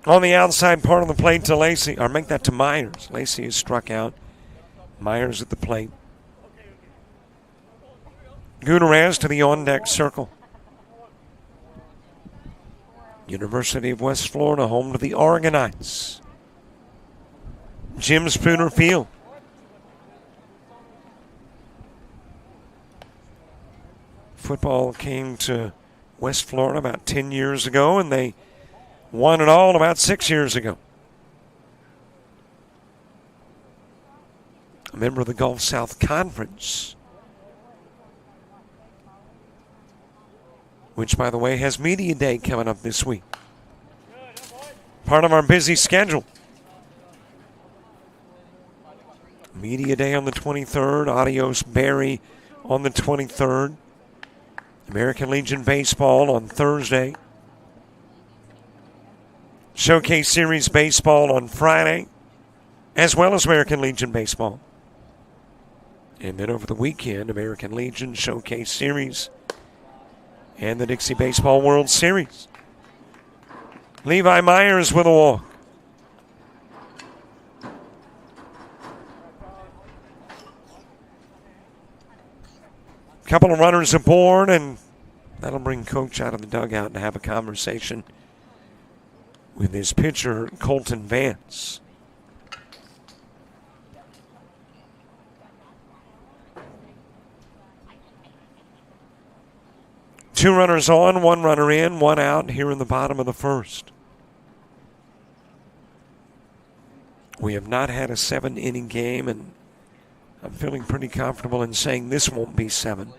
On the outside part of the plate to Lacey, or make that to Myers. Lacey is struck out. Myers at the plate. Gutierrez to the on-deck circle. University of West Florida, home to the Oregonites. Jim Spooner Field. Football came to West Florida about 10 years ago, and they won it all about 6 years ago. A member of the Gulf South Conference, which, by the way, has Media Day coming up this week. Part of our busy schedule. Media Day on the 23rd, Adios Berry on the 23rd, American Legion Baseball on Thursday, Showcase Series Baseball on Friday, as well as American Legion Baseball. And then over the weekend, American Legion Showcase Series and the Dixie Baseball World Series. Levi Myers with a walk. Couple of runners aboard, and that'll bring Coach out of the dugout to have a conversation with his pitcher, Colton Vance. Two runners on, one runner in, one out here in the bottom of the first. We have not had a 7-inning game, and I'm feeling pretty comfortable in saying this won't be 7.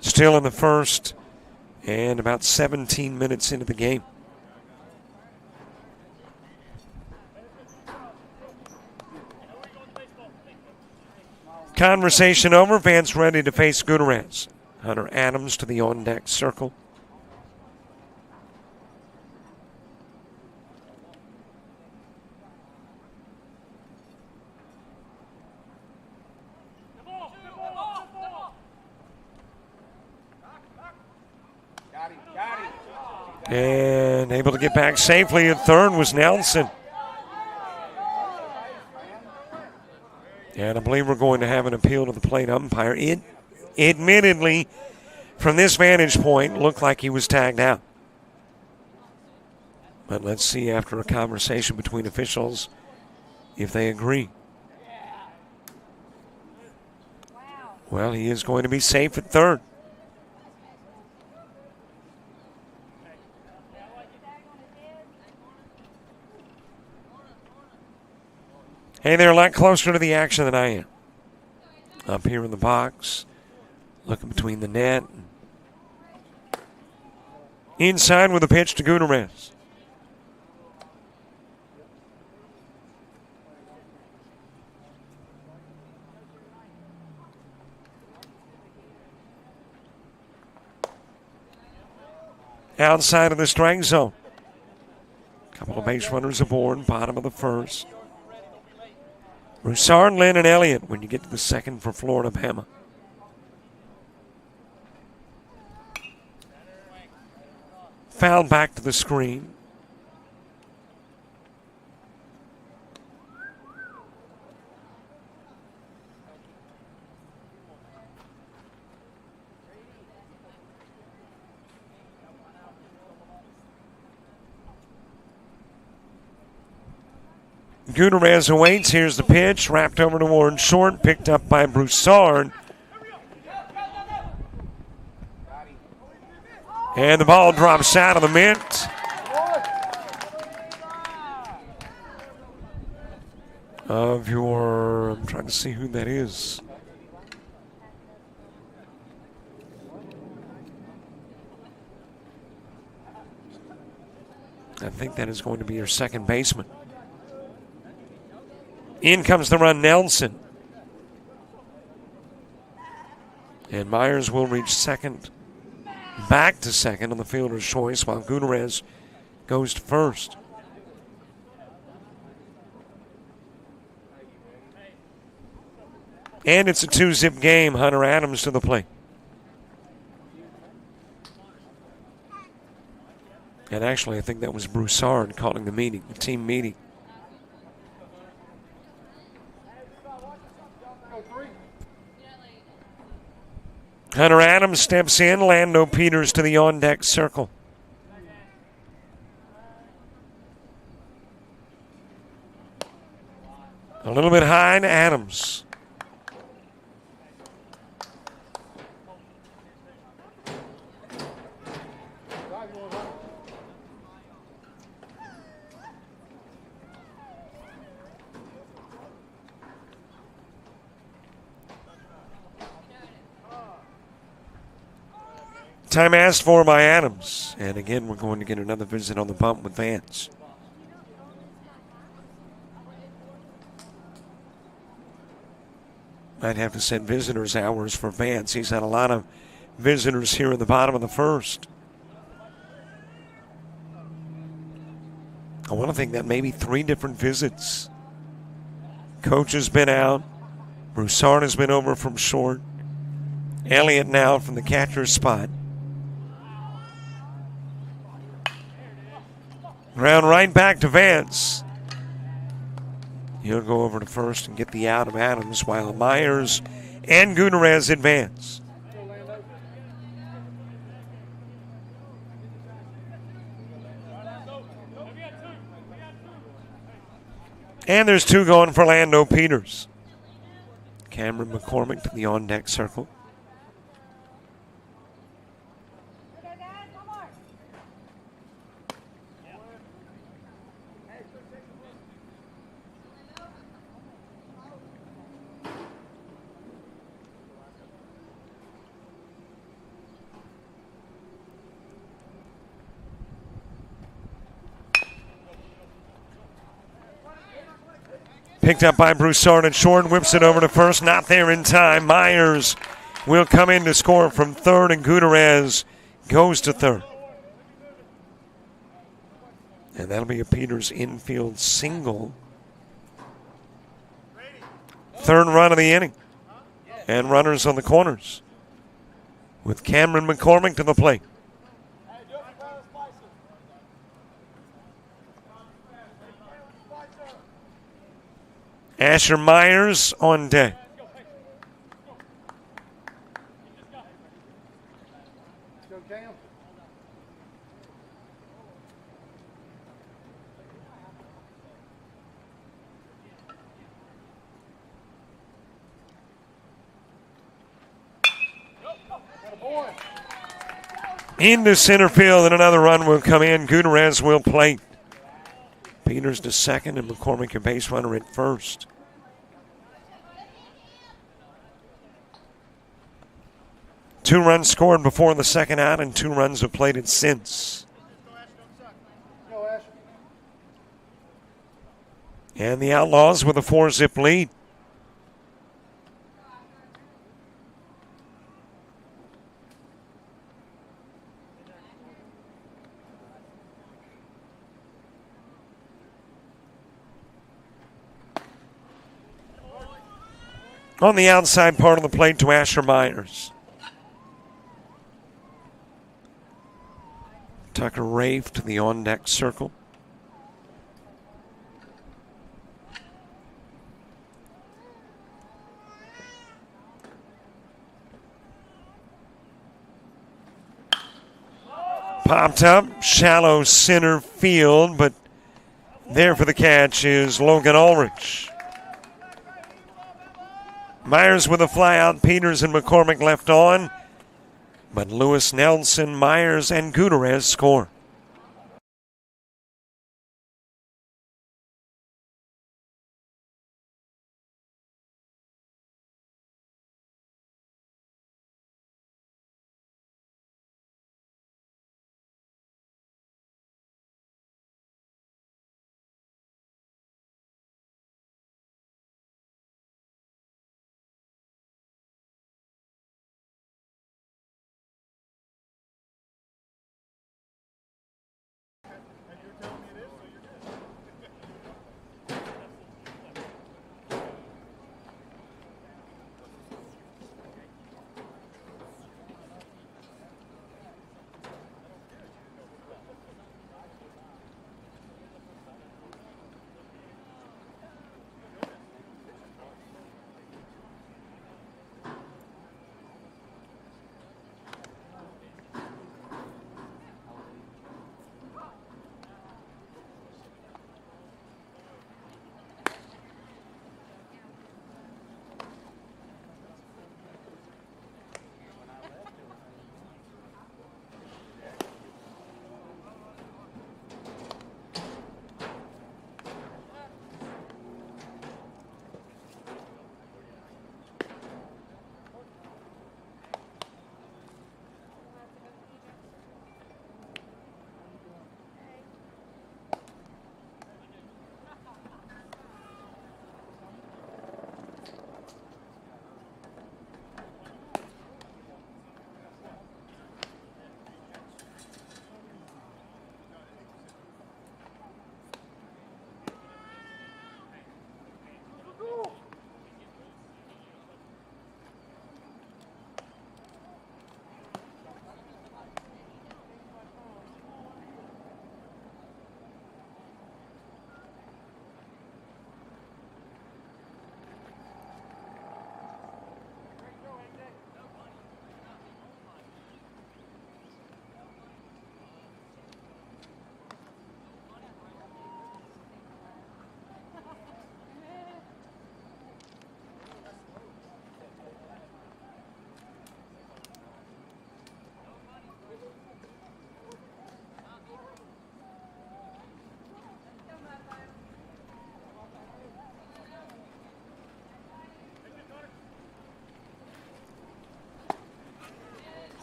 Still in the first, and about 17 minutes into the game. Conversation over. Vance ready to face Gutierrez. Hunter Adams to the on-deck circle. And able to get back safely at third was Nelson. And I believe we're going to have an appeal to the plate umpire. It admittedly, from this vantage point, looked like he was tagged out. But let's see after a conversation between officials if they agree. Well, he is going to be safe at third. Hey, they're a lot closer to the action than I am. Up here in the box, looking between the net. Inside with a pitch to Gutierrez. Outside of the strike zone. Couple of base runners aboard, bottom of the first. Broussard, Lynn, and Elliott when you get to the second for Florida Bama. Foul back to the screen. Gutierrez awaits. Here's the pitch. Wrapped over toward short. Picked up by Broussard. And the ball drops out of the mitt. I'm trying to see who that is. I think that is going to be your second baseman. In comes the run, Nelson. And Myers will reach second. Back to second on the fielder's choice while Gutierrez goes to first. And it's a 2-zip game. Hunter Adams to the plate. And actually, I think that was Broussard calling the team meeting. Hunter Adams steps in. Lando Peters to the on-deck circle. A little bit high to Adams. Time asked for by Adams. And again, we're going to get another visit on the bump with Vance. Might have to set visitors hours for Vance. He's had a lot of visitors here in the bottom of the first. I want to think that maybe 3 different visits. Coach has been out. Broussard has been over from short. Elliott now from the catcher's spot. Ground right back to Vance. He'll go over to first and get the out of Adams while Myers and Gutierrez advance. And there's 2 going for Lando Peters. Cameron McCormick to the on-deck circle. Picked up by Broussard at short, whips it over to first, not there in time. Myers will come in to score from third, and Gutierrez goes to third. And that'll be a Peters infield single. Third run of the inning. And runners on the corners with Cameron McCormick to the plate. Asher Myers on deck. Into center field, and another run will come in. Gutierrez will plate. Peters to second, and McCormick a base runner at first. Two runs scored before the second out, and 2 runs have plated since. And the Outlaws with a 4-zip lead. On the outside part of the plate to Asher Myers. Tucker Rafe to the on-deck circle. Popped up, shallow center field, but there for the catch is Logan Ulrich. Myers with a fly out, Peters and McCormick left on. But Lewis, Nelson, Myers, and Gutierrez score.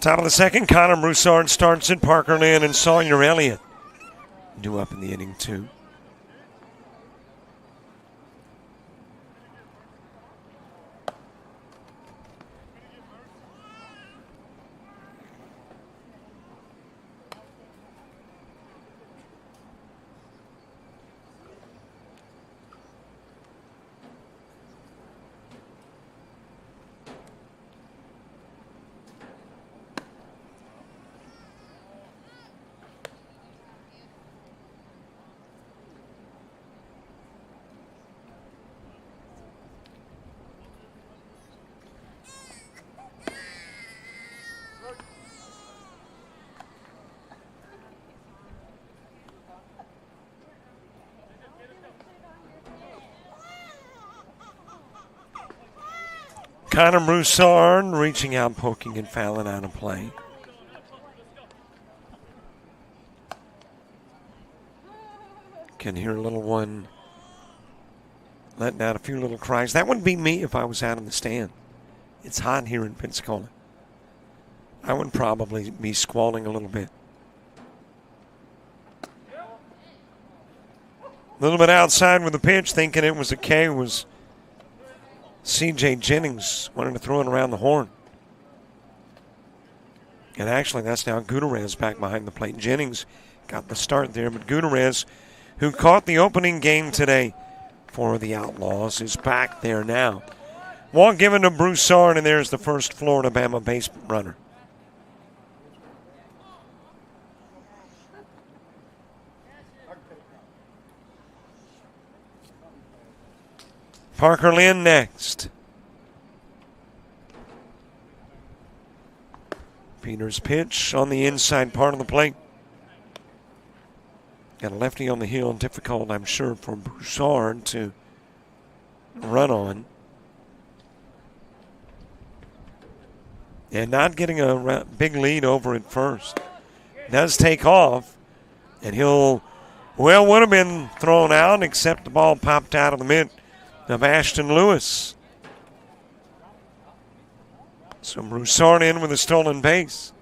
Top of the second, Connor Broussard starts it. Parker Lynn and Sawyer Elliott due up in the inning, too. Connor Broussard reaching out, poking, and fouling out of play. Can hear a little one letting out a few little cries. That would be me if I was out in the stand. It's hot here in Pensacola. I would probably be squalling a little bit. A little bit outside with the pitch, thinking it was a K, was C.J. Jennings, wanting to throw it around the horn. And actually, that's now Gutierrez back behind the plate. Jennings got the start there, but Gutierrez, who caught the opening game today for the Outlaws, is back there now. Walk given to Broussard, and there's the first Florida-Bama base runner. Parker Lynn next. Peters' pitch on the inside part of the plate. Got a lefty on the hill, difficult, I'm sure, for Broussard to run on. And not getting a big lead over at first. Does take off, and he'll, well, would have been thrown out, except the ball popped out of the mitt of Ashton Lewis. So Broussard in with a stolen base.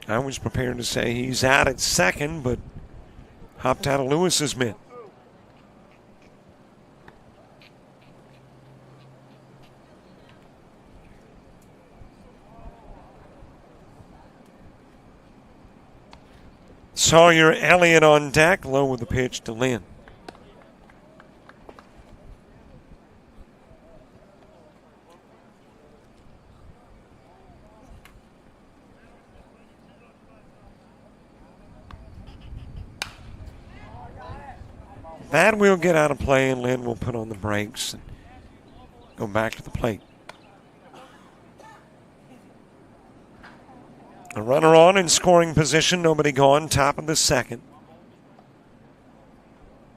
I was prepared to say he's out at second, but hopped out of Lewis's mitt. Sawyer Elliott on deck, low with the pitch to Lynn. That will get out of play, and Lynn will put on the brakes and go back to the plate. A runner on in scoring position, nobody gone, top of the second.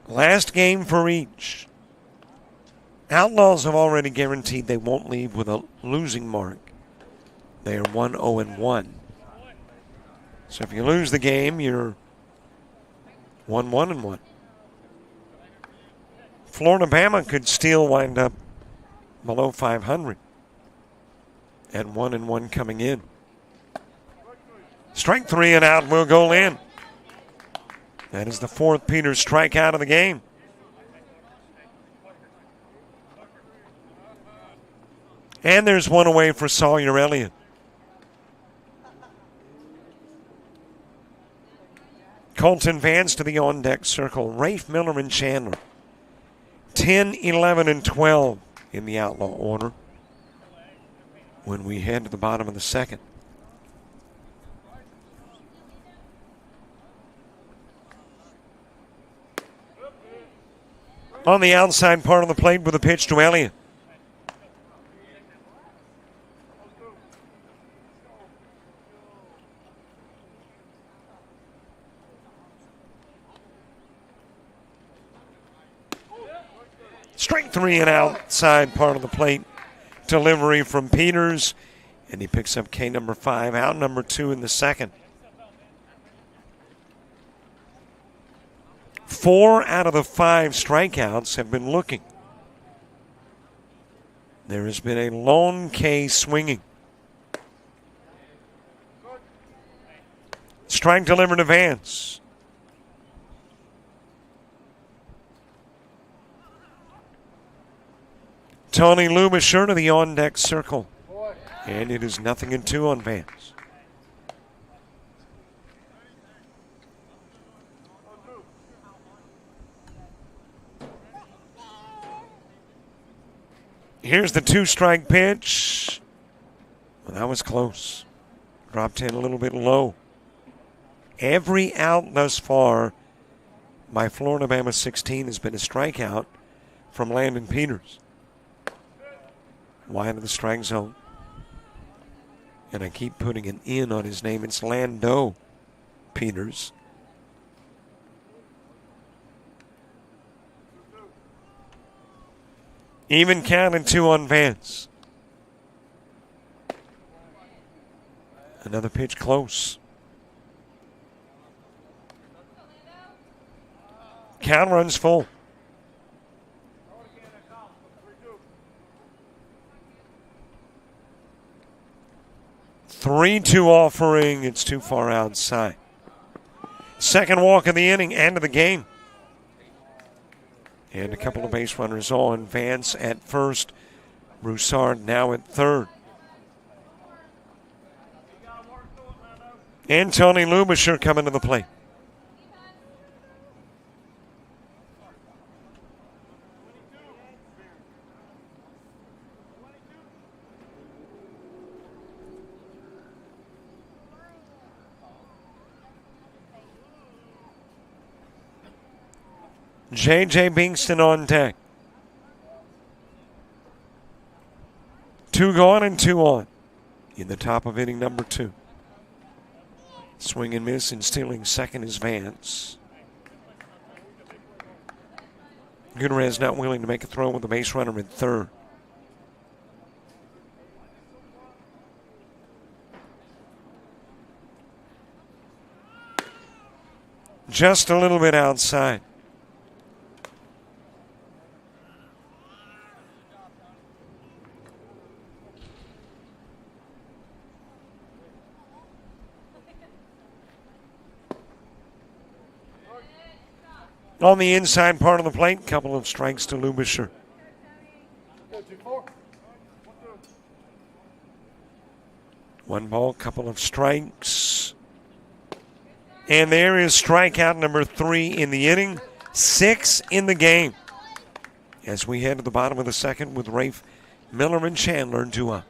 Last game for each. Outlaws have already guaranteed they won't leave with a losing mark. They are 1-0-1. So if you lose the game, you're 1-1-1. Florida-Bama could still wind up below 500 at 1-1 coming in. Strike three and out will go Lynn. That is the fourth Peters strikeout of the game. And there's one away for Sawyer Elliott. Colton Vance to the on-deck circle. Rafe Miller and Chandler. 10, 11, and 12 in the Outlaw order when we head to the bottom of the second. On the outside part of the plate with a pitch to Elliott. Strike three and outside part of the plate. Delivery from Peters. And he picks up K number 5, out number 2 in the second. 4 out of the 5 strikeouts have been looking. There has been a lone K swinging. Strike delivered to Vance. Tony Lubisher to the on-deck circle. And it is 0-2 on Vance. Here's the 2-strike pitch. Well, that was close. Dropped in a little bit low. Every out thus far by Florida Bama 16 has been a strikeout from Landon Peters. Wide of the strike zone. And I keep putting an in on his name. It's Lando Peters. Even count and 2 on Vance. Another pitch close. Count runs full. Three-two offering. It's too far outside. Second walk of the inning, end of the game. And a couple of base runners on. Vance at first. Broussard now at third. And Tony Lubisher coming to the plate. J.J. Bingston on deck. 2 gone and 2 on in the top of inning number 2. Swing and miss, and stealing second is Vance. Gutierrez not willing to make a throw with the base runner at third. Just a little bit outside. On the inside part of the plate, couple of strikes to Lubisher. One ball, couple of strikes. And there is strikeout number 3 in the inning, 6 in the game. As we head to the bottom of the second with Rafe Miller and Chandler 2-up.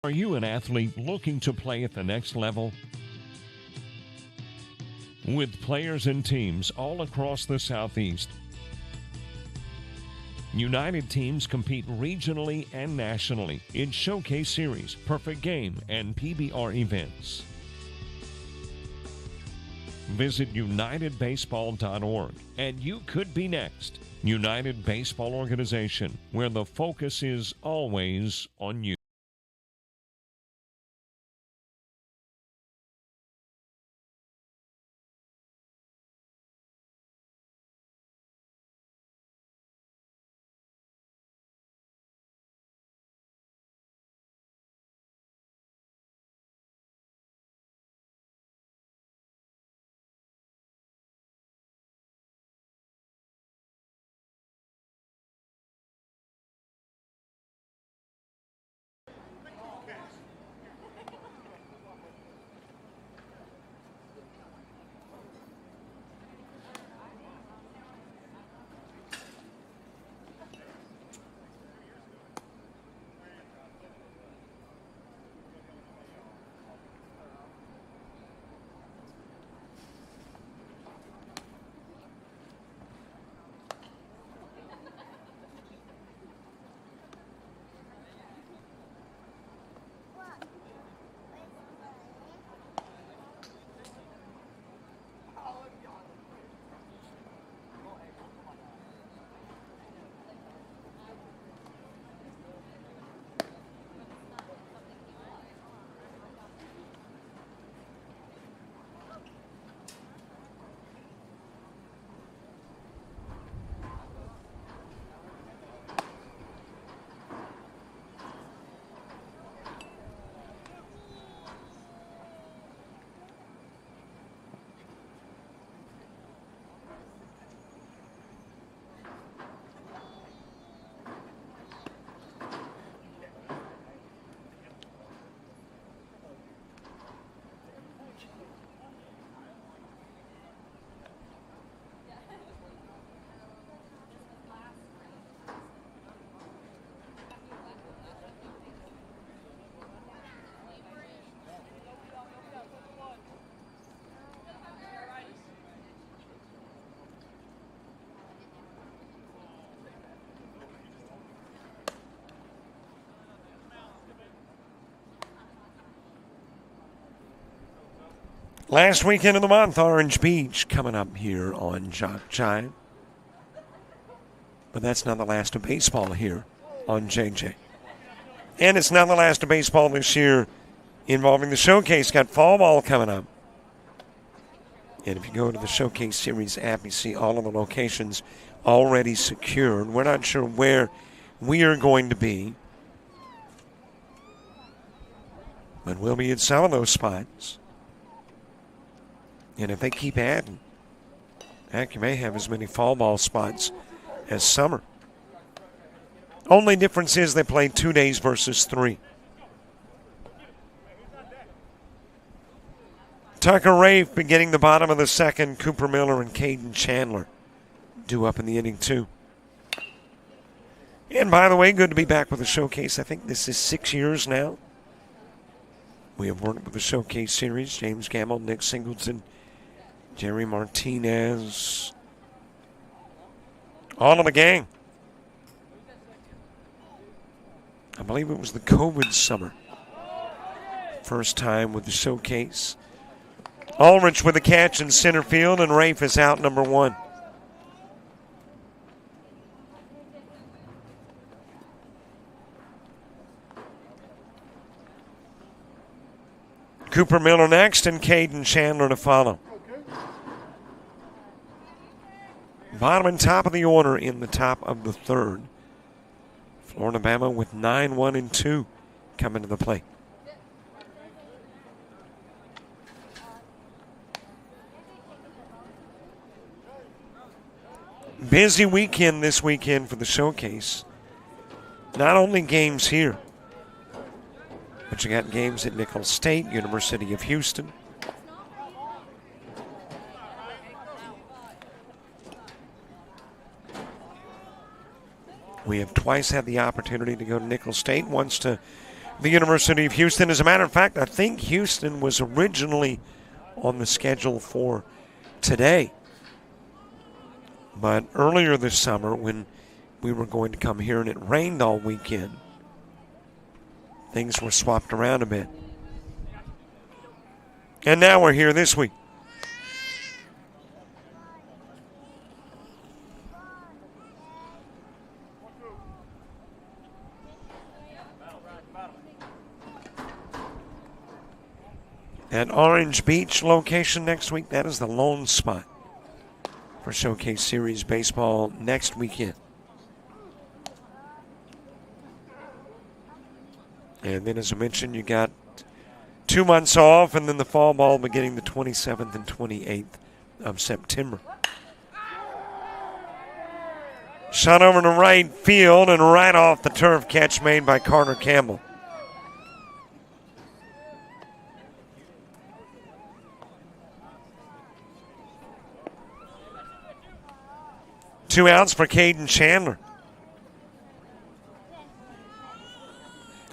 Are you an athlete looking to play at the next level? With players and teams all across the Southeast, United teams compete regionally and nationally in Showcase Series, Perfect Game, and PBR events. Visit UnitedBaseball.org and you could be next. United Baseball Organization, where the focus is always on you. Last weekend of the month, Orange Beach coming up here on JockJive. But that's not the last of baseball here on JJ. And it's not the last of baseball this year involving the Showcase. Got fall ball coming up. And if you go to the Showcase Series app, you see all of the locations already secured. We're not sure where we are going to be, but we'll be at some of those spots. And if they keep adding, heck, you may have as many fall ball spots as summer. Only difference is they play 2 days versus 3. Tucker Rafe beginning the bottom of the second. Cooper Miller and Caden Chandler due up in the inning, too. And by the way, good to be back with the Showcase. I think this is 6 years now. We have worked with the Showcase Series. James Gamble, Nick Singleton, Jerry Martinez. All of the gang. I believe it was the COVID summer. First time with the Showcase. Ulrich with a catch in center field, and Rafe is out number 1. Cooper Miller next, and Caden Chandler to follow. Bottom and top of the order in the top of the third. Florida Bama with 9-1-2 coming to the plate. Busy weekend this weekend for the Showcase. Not only games here, but you got games at Nicholls State, University of Houston. We have twice had the opportunity to go to Nicholls State, once to the University of Houston. As a matter of fact, I think Houston was originally on the schedule for today. But earlier this summer, when we were going to come here and it rained all weekend, things were swapped around a bit. And now we're here this week. At Orange Beach location next week, that is the lone spot for Showcase Series baseball next weekend. And then, as I mentioned, you got 2 months off, and then the fall ball beginning the 27th and 28th of September. Shot over to right field, and right off the turf, catch made by Carter Campbell. Two outs for Caden Chandler.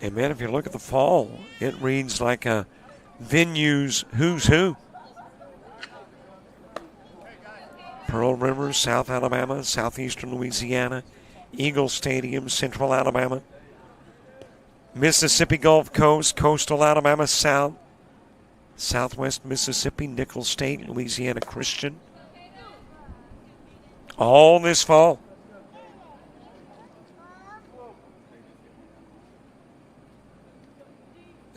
And, man, if you look at the fall, it reads like a venue's who's who. Pearl River, South Alabama, Southeastern Louisiana, Eagle Stadium, Central Alabama, Mississippi Gulf Coast, Coastal Alabama South, Southwest Mississippi, Nicholls State, Louisiana Christian. All this fall.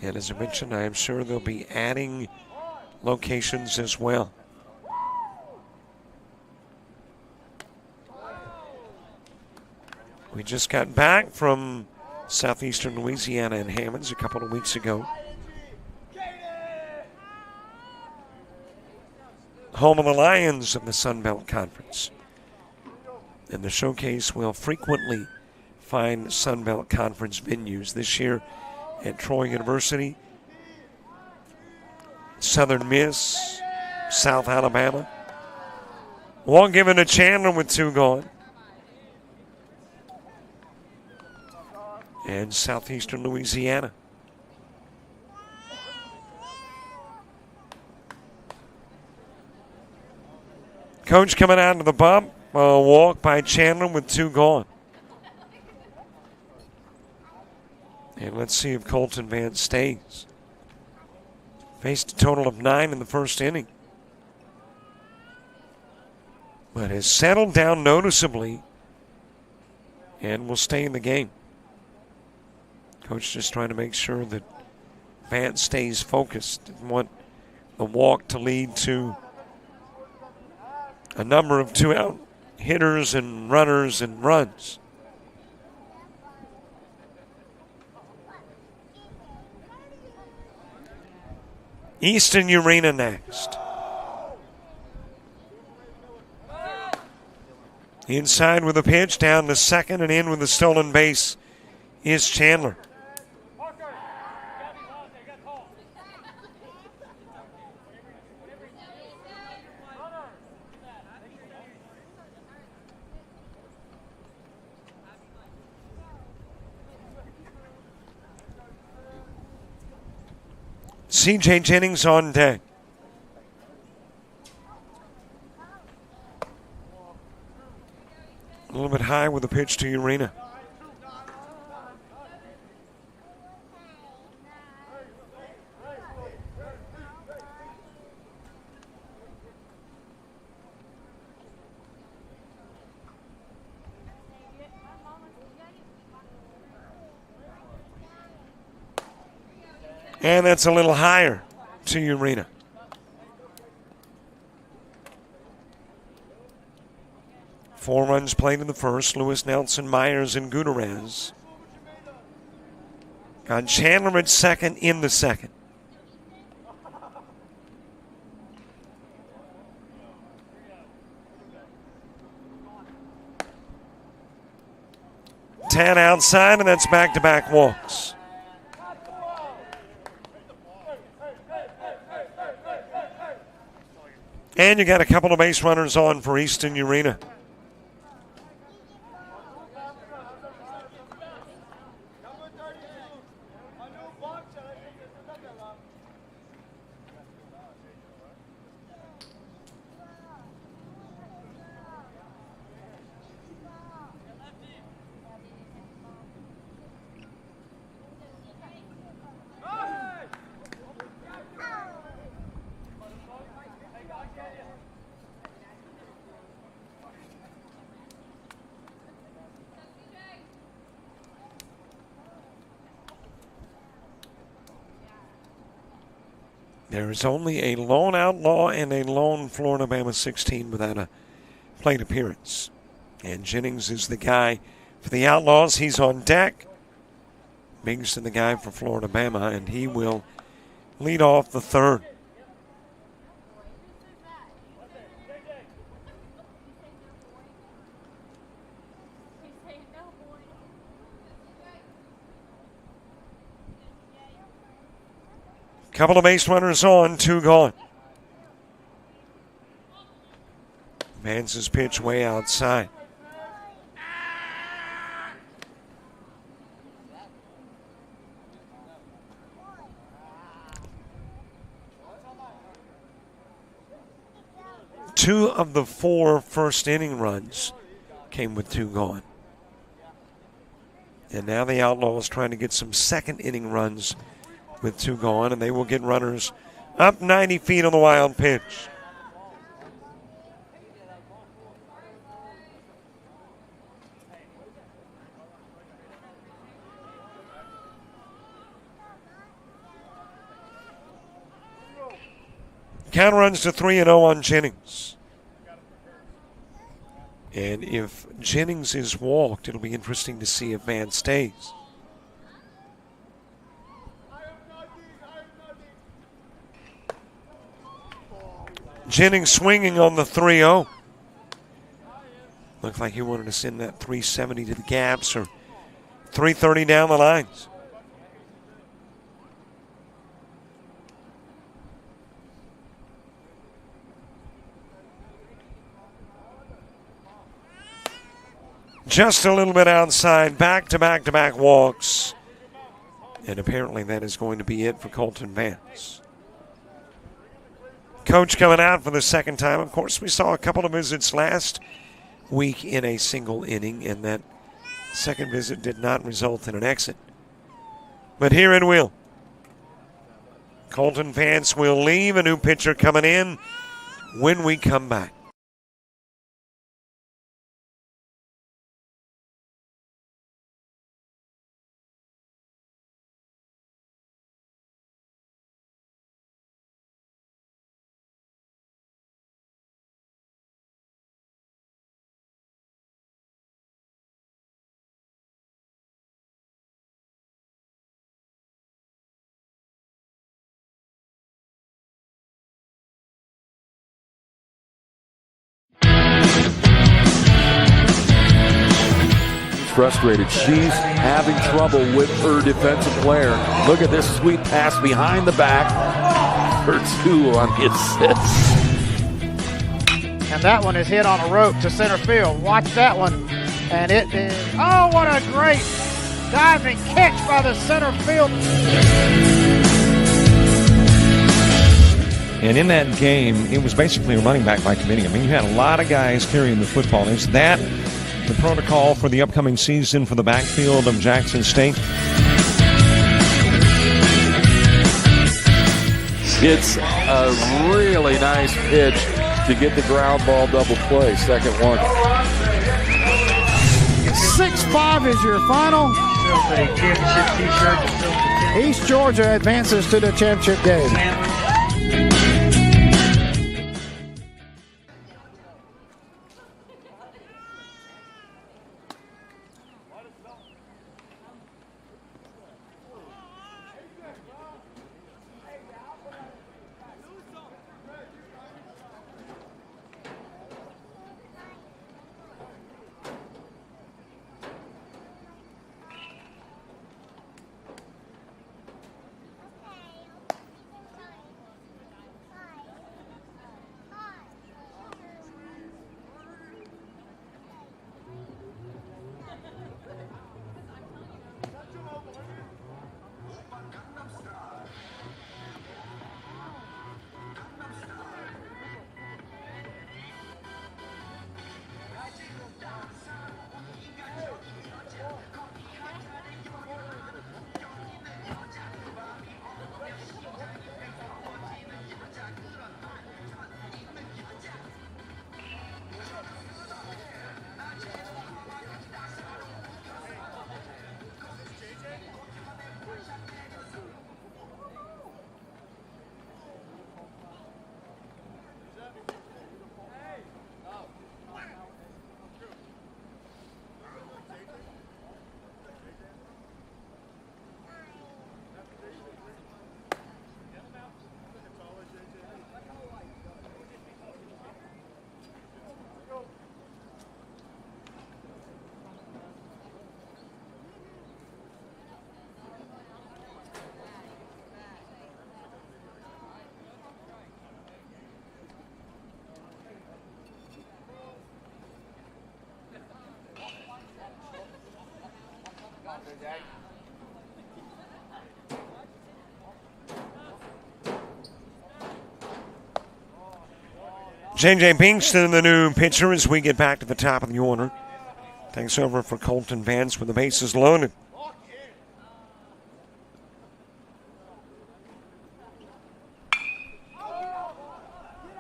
And as I mentioned, I am sure they'll be adding locations as well. We just got back from Southeastern Louisiana and Hammonds a couple of weeks ago. Home of the Lions of the Sun Belt Conference. And the Showcase will frequently find Sun Belt Conference venues. This year at Troy University, Southern Miss, South Alabama. One given to Chandler with 2 gone. And Southeastern Louisiana. Coach coming out to the bump. A walk by Chandler with 2 gone. And let's see if Colton Vance stays. Faced a total of 9 in the first inning. But has settled down noticeably and will stay in the game. Coach just trying to make sure that Vance stays focused. Didn't want the walk to lead to a number of 2-out hitters and runners and runs. Easton Urena next. Inside with a pitch, down to second, and in with the stolen base is Chandler. C.J. Jennings on deck. A little bit high with a pitch to Urena. And that's a little higher to Urena. Four runs played in the first. Lewis, Nelson, Myers, and Gutierrez. Got Chandler at second in the second. Tad outside, and that's back-to-back walks. And you got a couple of base runners on for Easton Urena. There is only a lone outlaw and a lone Florida-Bama 16 without a plate appearance. And Jennings is the guy for the Outlaws. He's on deck. Bigston the guy for Florida-Bama, and he will lead off the third. Couple of base runners on, 2 gone. Vance's pitch way outside. Two of the 4 first inning runs came with 2 gone. And now the Outlaws trying to get some second inning runs with 2 gone, and they will get runners up 90 feet on the wild pitch. Count runs to 3-0 on Jennings. And if Jennings is walked, it'll be interesting to see if Vance stays. Jennings swinging on the 3-0. Looked like he wanted to send that 370 to the gaps or 330 down the lines. Just a little bit outside, back-to-back walks. And apparently that is going to be it for Colton Vance. Coach coming out for the second time. Of course, we saw a couple of visits last week in a single inning, and that second visit did not result in an exit. But here it will. Colton Vance will leave. A new pitcher coming in when we come back. Frustrated. She's having trouble with her defensive player. Look at this sweet pass behind the back for 2 on the assist. And that one is hit on a rope to center field. Watch that one. And it is, oh, what a great diving catch by the center field. And in that game, it was basically a running back by committee. I mean, you had a lot of guys carrying the football. Is that the protocol for the upcoming season for the backfield of Jackson State? It's a really nice pitch to get the ground ball double play. Second one. 6-5 is your final. East Georgia advances to the championship game. J.J. Pinkston, the new pitcher, as we get back to the top of the order. Takes over for Colton Vance with the bases loaded.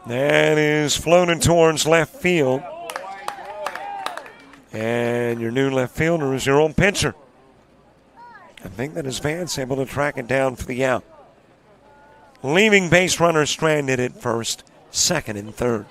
That is floated towards left field. And your new left fielder is your old pitcher. I think that is Vance able to track it down for the out. Leaving base runner stranded at first, second, and third.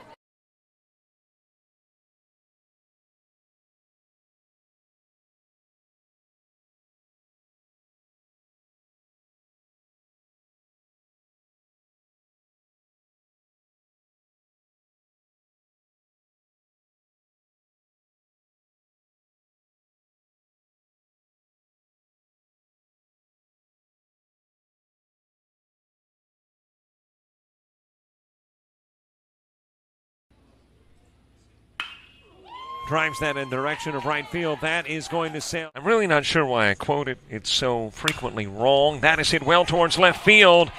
Drives that in the direction of right field. That is going to sail. I'm really not sure why I quote it. It's so frequently wrong. That is hit well towards left field.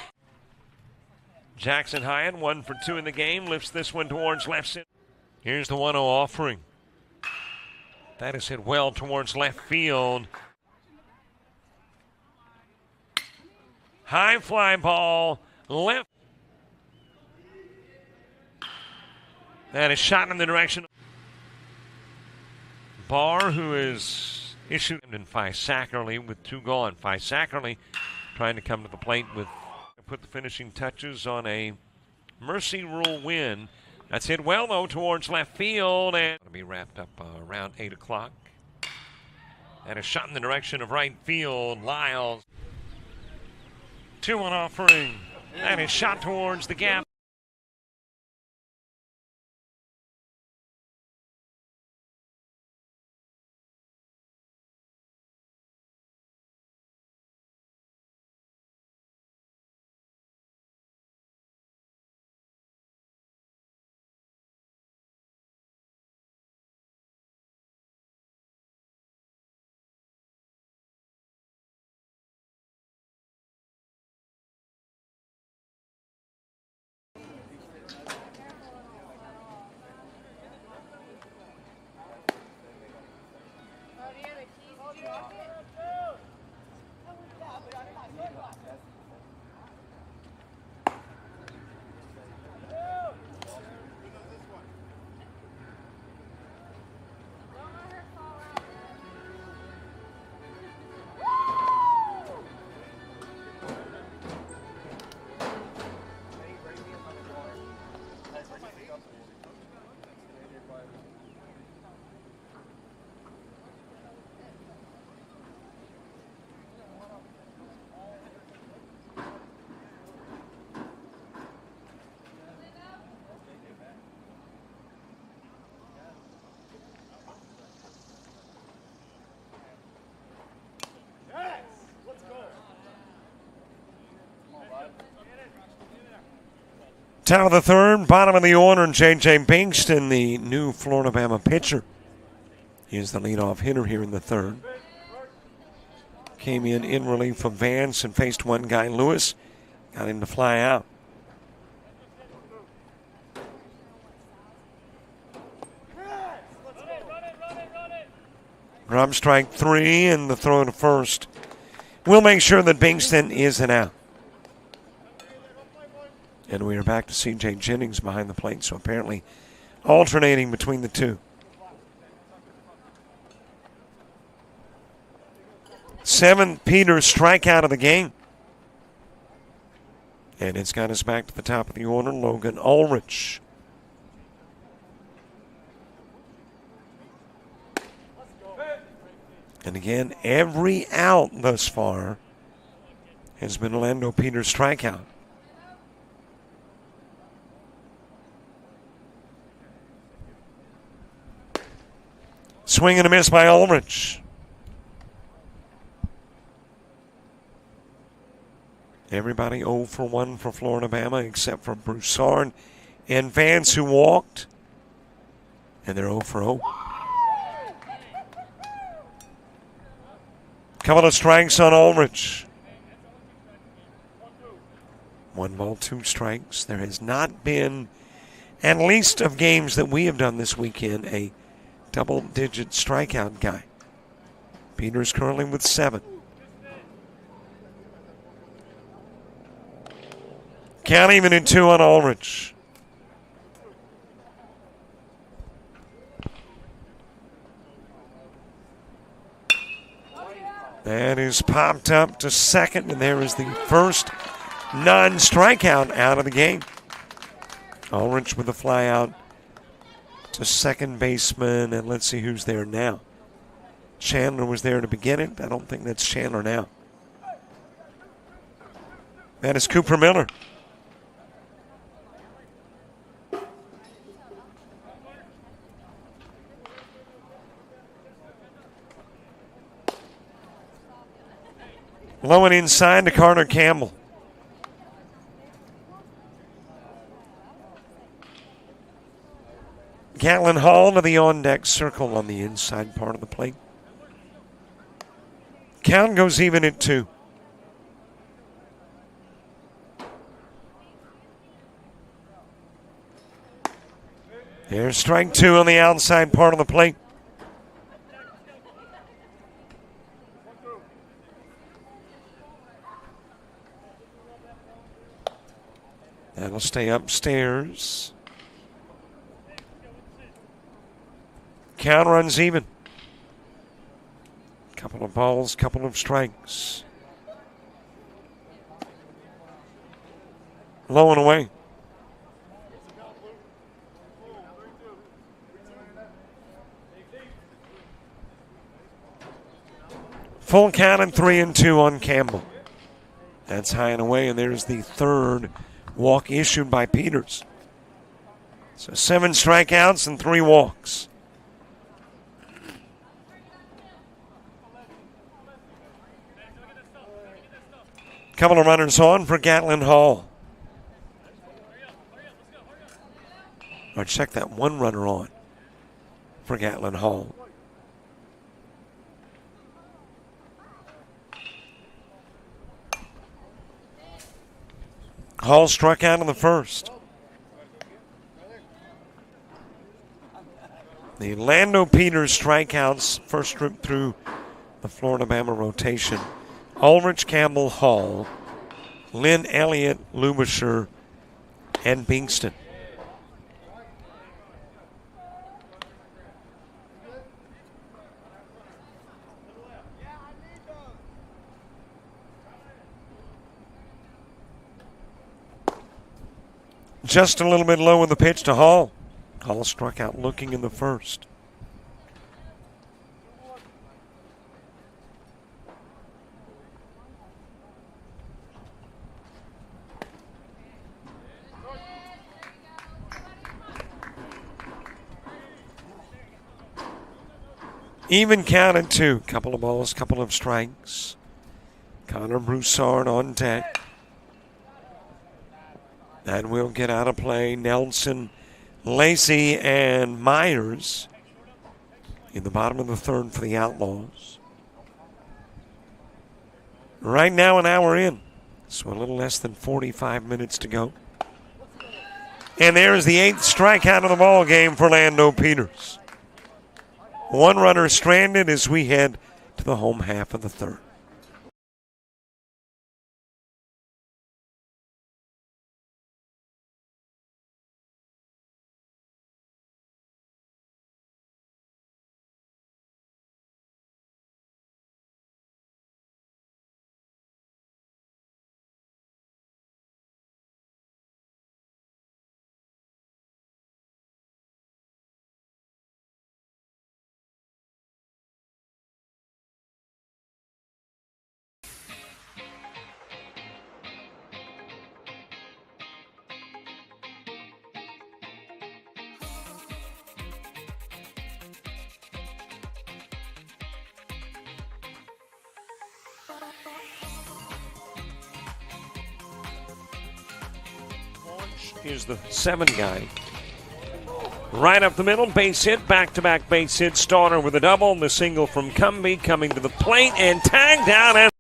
Jackson Hyatt, 1 for 2 in the game, lifts this one towards left center. Here's the 1-0 offering. That is hit well towards left field. High fly ball left. That is shot in the direction. Barr, who is issued in Sackerly with 2 gone. Sackerly trying to come to the plate with put the finishing touches on a Mercy Rule win. That's hit well, though, towards left field, and it'll be wrapped up around 8 o'clock. And a shot in the direction of right field. Lyles. 2-1 offering. And a shot towards the gap. Top of the third, bottom of the order, and J.J. Bingston, the new Florida-Bama pitcher. He is the leadoff hitter here in the third. Came in relief of Vance and faced one guy, Lewis. Got him to fly out. Grub strike 3 and the throw to first. We'll make sure that Bingston is an out. And we are back to C.J. Jennings behind the plate, so apparently alternating between the two. 7th Peters strikeout of the game. And it's got us back to the top of the order, Logan Ulrich. And again, every out thus far has been Orlando Peters' strikeout. Swing and a miss by Ulrich. Everybody 0 for 1 for Florida-Bama except for Broussard and Vance, who walked. And they're 0 for 0. Couple of strikes on Ulrich. 1 ball, 2 strikes. There has not been, at least of games that we have done this weekend, a double-digit strikeout guy. Peters currently with 7. Count even in 2 on Ulrich. That is popped up to second, and there is the first non-strikeout out of the game. Ulrich with a fly out to second baseman, and let's see who's there now. Chandler was there to begin it. I don't think that's Chandler now. That is Cooper Miller. Low and inside to Carter Campbell. Gatlin Hall to the on-deck circle on the inside part of the plate. Count goes even at 2. There's strike 2 on the outside part of the plate. That'll stay upstairs. Count runs even. Couple of balls, couple of strikes. Low and away. Full count and 3-2 on Campbell. That's high and away, and there's the third walk issued by Peters. So 7 strikeouts and 3 walks. Couple of runners on for Gatlin Hall. Or check that, 1 runner on for Gatlin Hall. Hall struck out in the first. The Lando Peters strikeouts first trip through the Florida-Bama rotation. Ulrich, Campbell, Hall, Lynn, Elliott, Lubisher, and Bingston. Just a little bit low in the pitch to Hall. Hall struck out looking in the first. Even count at 2. Couple of balls, couple of strikes. Connor Broussard on deck. That will get out of play. Nelson, Lacey, and Myers in the bottom of the third for the Outlaws. Right now, an hour in. So a little less than 45 minutes to go. And there's the 8th strikeout of the ball game for Lando Peters. 1 runner stranded as we head to the home half of the third. Is the 7 guy. Right up the middle, base hit, back-to-back base hit. Starter with a double, the single from Cumbie coming to the plate and tagged down. And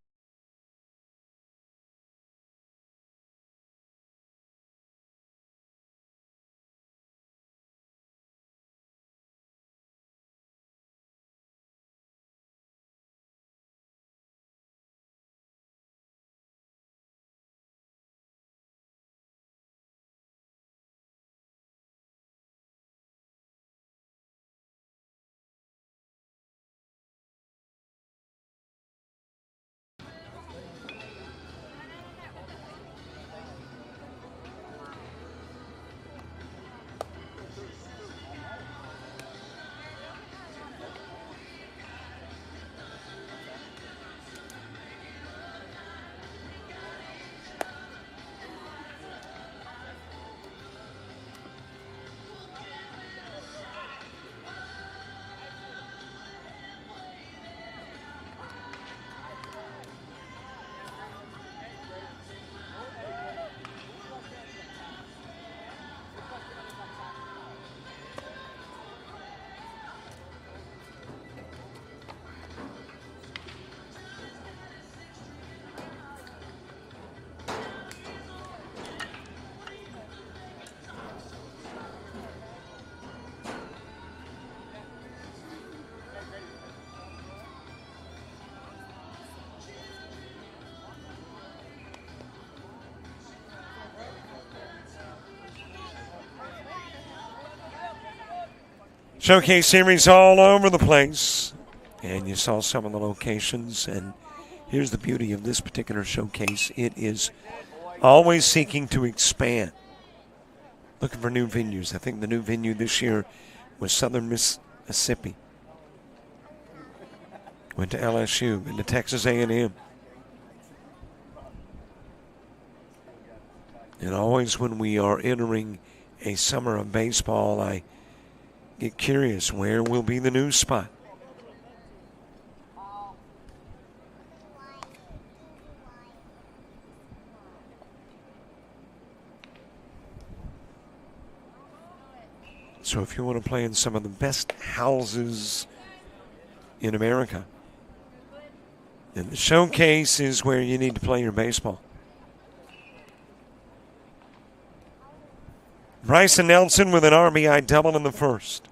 Showcase series all over the place. And you saw some of the locations. And here's the beauty of this particular showcase. It is always seeking to expand. Looking for new venues. I think the new venue this year was Southern Mississippi. Went to LSU, into Texas A&M. And always when we are entering a summer of baseball, I get curious, where will be the new spot? So if you want to play in some of the best houses in America, then the showcase is where you need to play your baseball. Bryson Nelson with an RBI double in the first.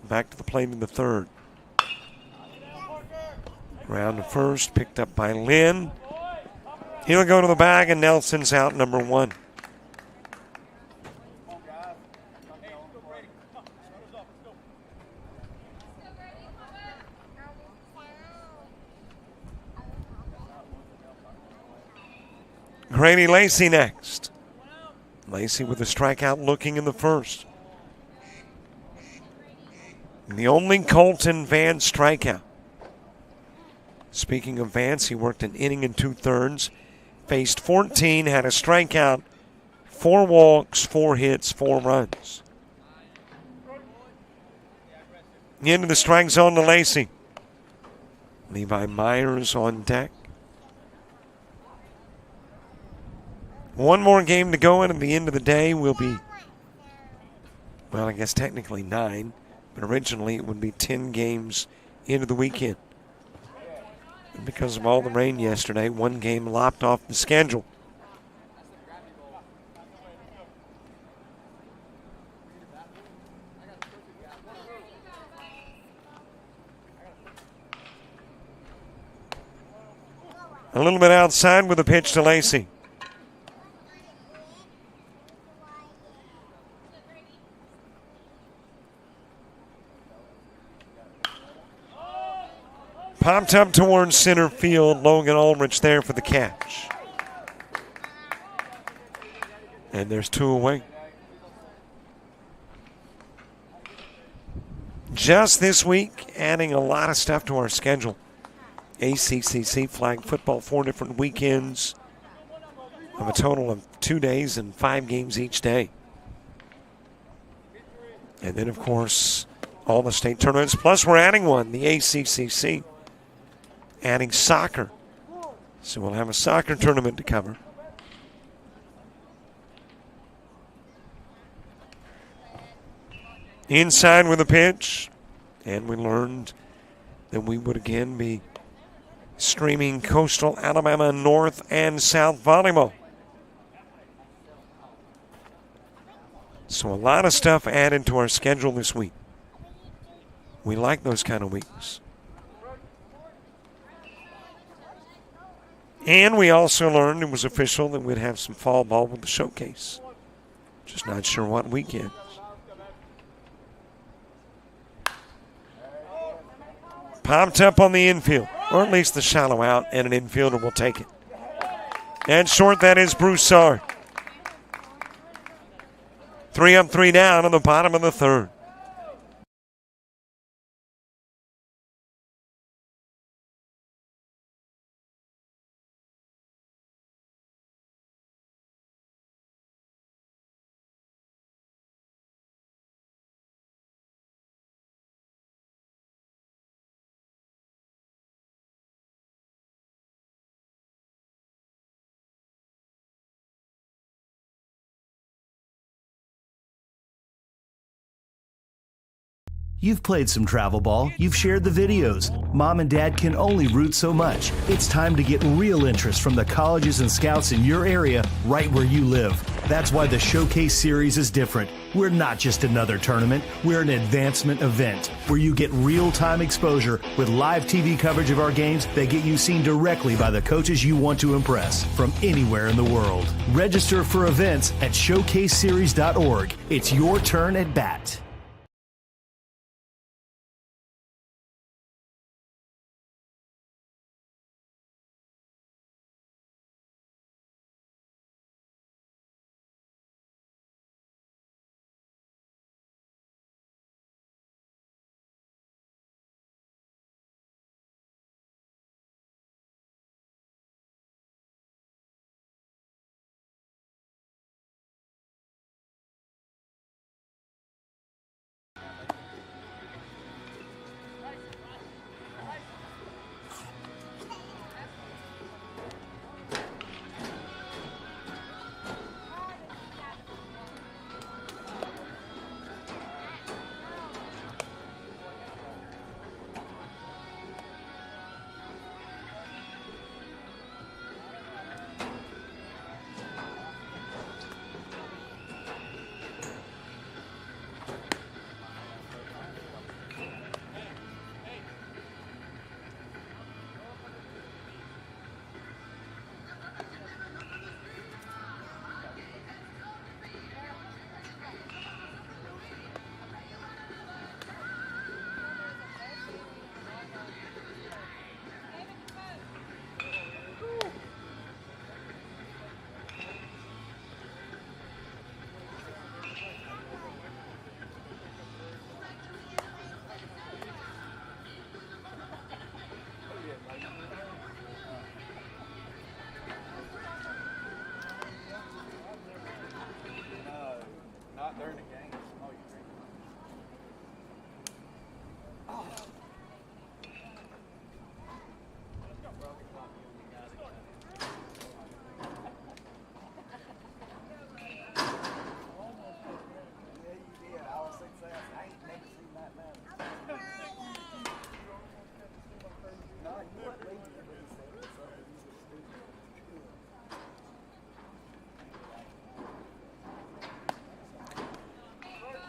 Back to the plate in the third. Round to first, picked up by Lynn. He'll go to the bag, and Nelson's out number one. Grady Lacey next. Lacey with a strikeout looking in the first. And the only Colton Vance strikeout. Speaking of Vance, he worked an inning and 2/3. Faced 14, had a strikeout, 4 walks, 4 hits, 4 runs. The end of the strike zone to Lacey. Levi Myers on deck. One more game to go, and at the end of the day will be, well, I guess technically 9, but originally it would be 10 games into the weekend. And because of all the rain yesterday, one game lopped off the schedule. A little bit outside with a pitch to Lacey. Popped up towards center field. Logan Ulrich there for the catch. And there's 2 away. Just this week, adding a lot of stuff to our schedule. ACCC flag football, 4 different weekends of a total of 2 days and 5 games each day. And then, of course, all the state tournaments. Plus, we're adding one, the ACCC. Adding soccer. So we'll have a soccer tournament to cover. Inside with a pitch. And we learned that we would again be streaming Coastal Alabama North and South volleyball. So a lot of stuff added to our schedule this week. We like those kind of weeks. And we also learned, it was official, that we'd have some fall ball with the showcase. Just not sure what weekends. Popped up on the infield, or at least the shallow out, and an infielder will take it. And short, that is Broussard. 3 up, 3 down on the bottom of the third. You've played some travel ball, you've shared the videos. Mom and Dad can only root so much. It's time to get real interest from the colleges and scouts in your area, right where you live. That's why the Showcase Series is different. We're not just another tournament, we're an advancement event where you get real-time exposure with live TV coverage of our games that get you seen directly by the coaches you want to impress from anywhere in the world. Register for events at showcaseseries.org. It's your turn at bat.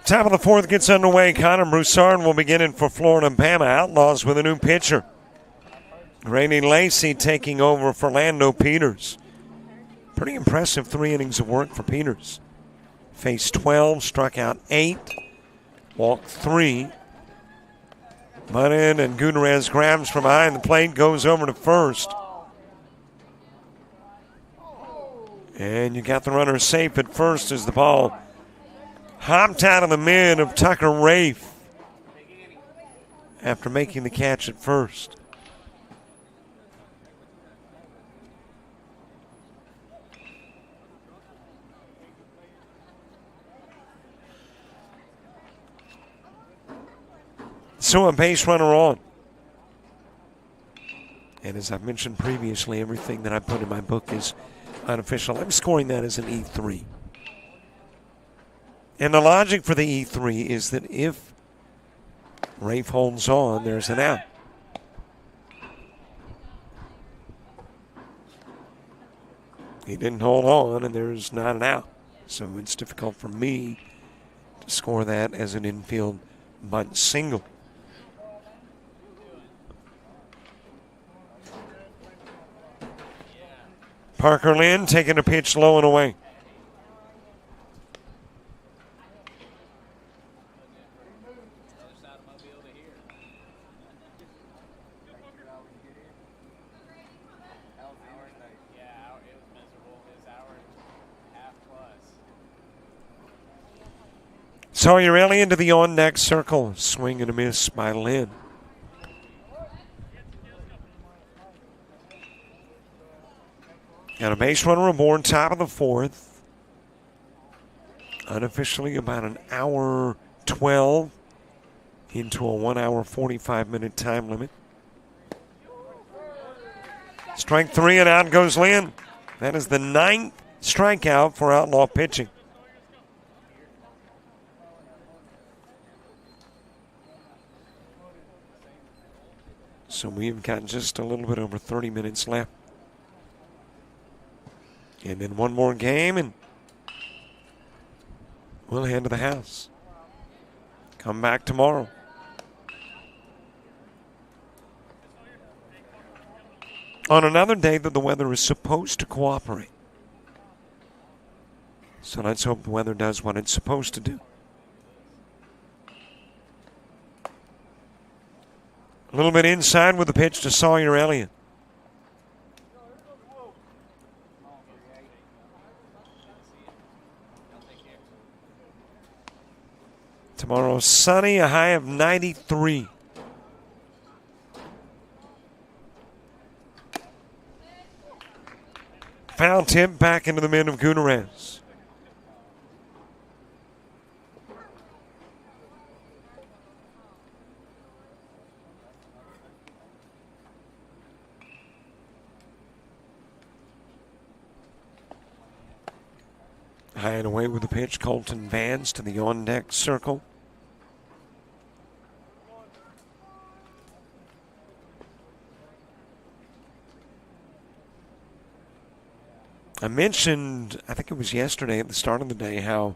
Top of the fourth gets underway. Connor Broussard will begin in for Florida Bama Outlaws with a new pitcher. Grady Lacey taking over for Lando Peters. Pretty impressive 3 innings of work for Peters. Faced 12, struck out 8, walked 3. Butted and Gutierrez grabs from behind the plate, goes over to first. And you got the runner safe at first as the ball hopped out of the mid of Tucker Rafe after making the catch at first. So a base runner on. And as I've mentioned previously, everything that I put in my book is unofficial. I'm scoring that as an E3. And the logic for the E3 is that if Rafe holds on, there's an out. He didn't hold on, and there's not an out. So it's difficult for me to score that as an infield bunt single. Parker Lynn taking a pitch low and away. Sawyer Ellie into the on-deck circle. Swing and a miss by Lynn. Got a base runner aboard, top of the fourth. Unofficially about an hour 12 into a 1 hour 45 minute time limit. Strike 3 and out goes Lynn. That is the 9th strikeout for Outlaw pitching. So we've got just a little bit over 30 minutes left. And then one more game, and we'll head to the house. Come back tomorrow. On another day that the weather is supposed to cooperate. So let's hope the weather does what it's supposed to do. A little bit inside with the pitch to Sawyer Elliott. Tomorrow sunny, a high of 93. Foul tip back into the mid of Gutierrez. High and away with the pitch, Colton Vance to the on-deck circle. I mentioned, I think it was yesterday at the start of the day, how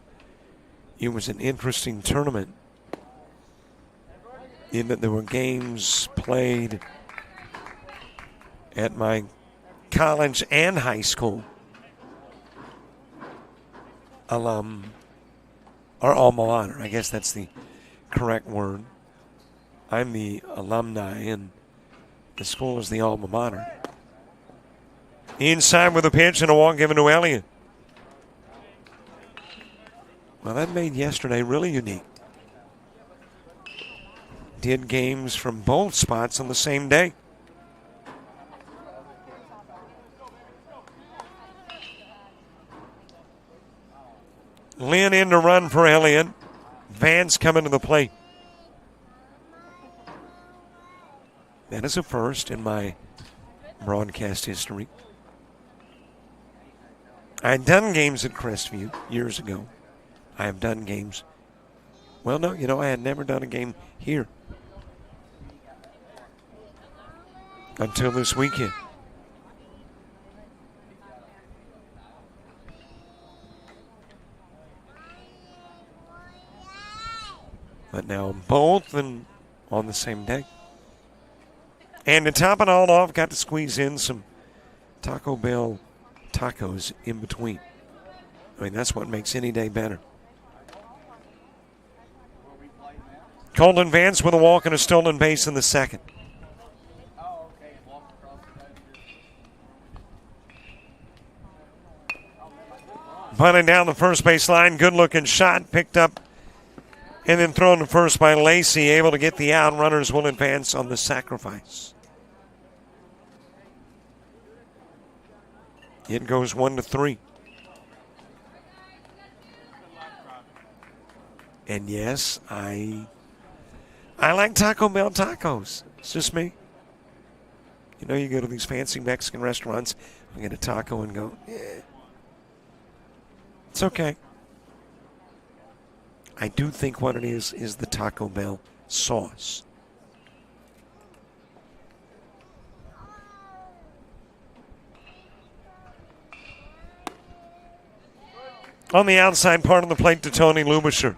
it was an interesting tournament in that there were games played at my college and high school alum, or alma mater. I guess that's the correct word. I'm the alumni, and the school is the alma mater. Inside with a pitch and a walk given to Elliott. Well, that made yesterday really unique. Did games from both spots on the same day. Lynn in to run for Elliott. Vance coming to the plate. That is a first in my broadcast history. I had done games at Crestview years ago. I have done games. Well, no, I had never done a game here until this weekend. But now both and on the same day. And to top it all off, got to squeeze in some Taco Bell tacos in between. I mean, that's what makes any day better. Colton Vance with a walk and a stolen base in the second. Bunting down the first base line. Good looking shot. Picked up and then thrown to first by Lacey. Able to get the out. Runners will advance on the sacrifice. It goes 1-3. And yes, I like Taco Bell tacos. It's just me. You know, you go to these fancy Mexican restaurants, I get a taco and go, eh. It's okay. I do think what it is the Taco Bell sauce. On the outside part of the plate to Tony Lubisher.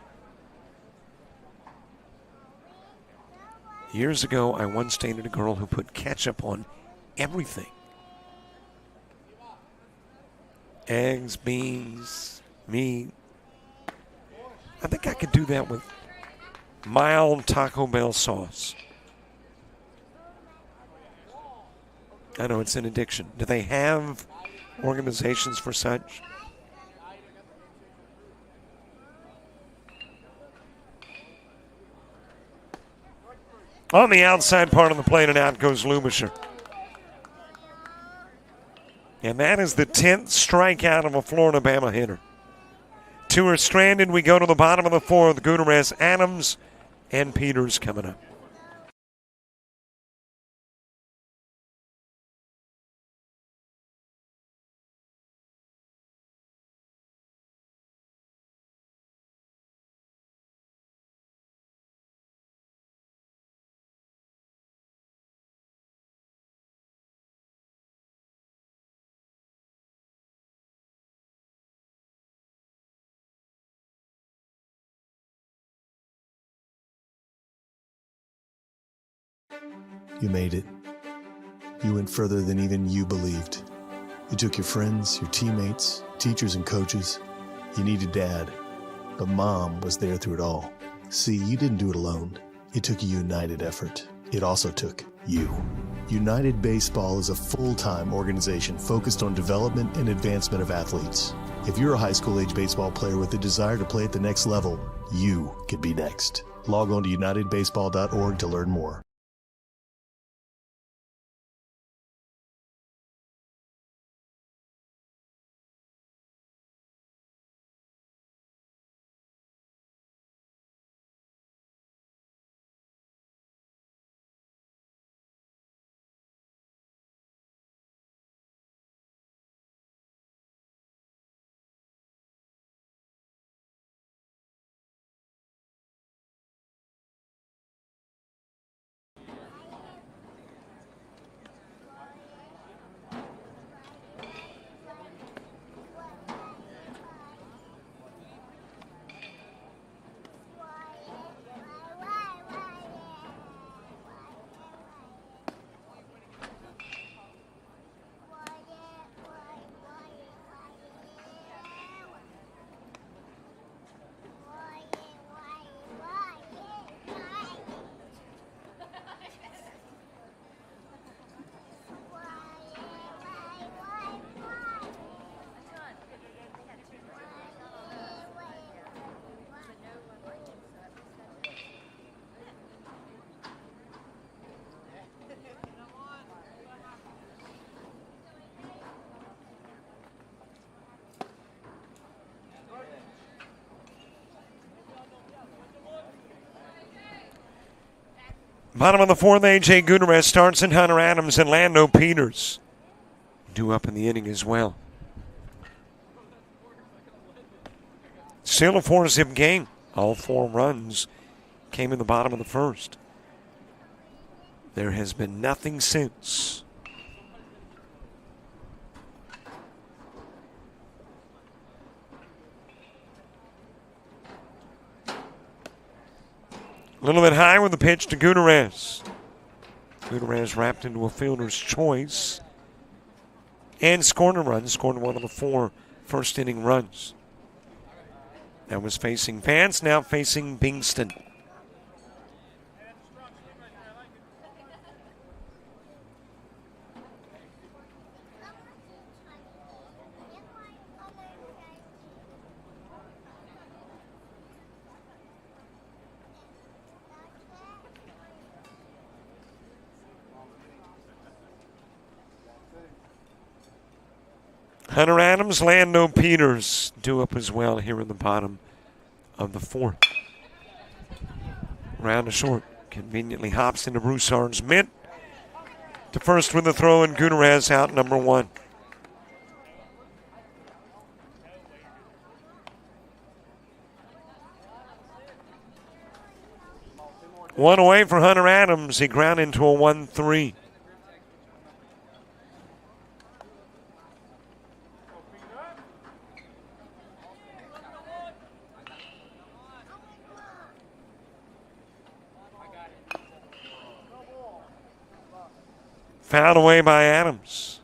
Years ago, I once dated a girl who put ketchup on everything. Eggs, beans, meat. I think I could do that with mild Taco Bell sauce. I know it's an addiction. Do they have organizations for such? On the outside part of the plate and out goes Lubisher. And that is the 10th strikeout of a Florida-Bama hitter. 2 are stranded. We go to the bottom of the 4th. Gutierrez, Adams, and Peters coming up. You made it. You went further than even you believed. You took your friends, your teammates, teachers, and coaches. You needed Dad, but Mom was there through it all. See, you didn't do it alone. It took a united effort. It also took you. United Baseball is a full-time organization focused on development and advancement of athletes. If you're a high school-age baseball player with a desire to play at the next level, you could be next. Log on to unitedbaseball.org to learn more. Bottom of the 4th, A.J. Gutierrez starts, and Hunter Adams and Lando Peters due up in the inning as well. Still a 4-zip game. All 4 runs came in the bottom of the 1st. There has been nothing since. A little bit high with the pitch to Gutierrez. Gutierrez wrapped into a fielder's choice and scored a run. Scored one of the 4 first inning runs. That was facing Vance, now facing Bingston. Hunter Adams, Lando Peters due up as well here in the bottom of the 4th. Round to short. Conveniently hops into Broussard's mitt. To first with the throw, and Gutierrez out number 1. One away for Hunter Adams. He ground into a 1-3. Fouled away by Adams.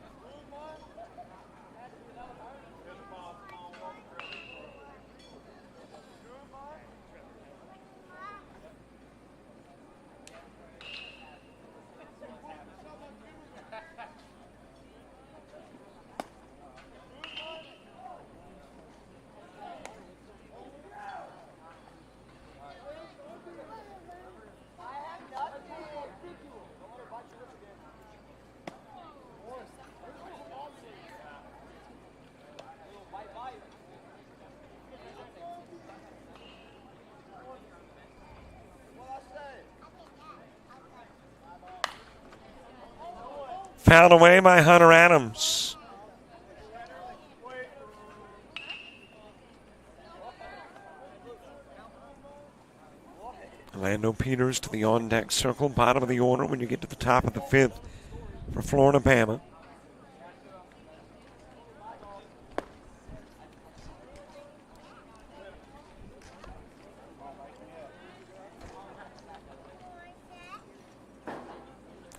Fouled away by Hunter Adams. Lando Peters to the on-deck circle, bottom of the order when you get to the top of the 5th for Florida Bama.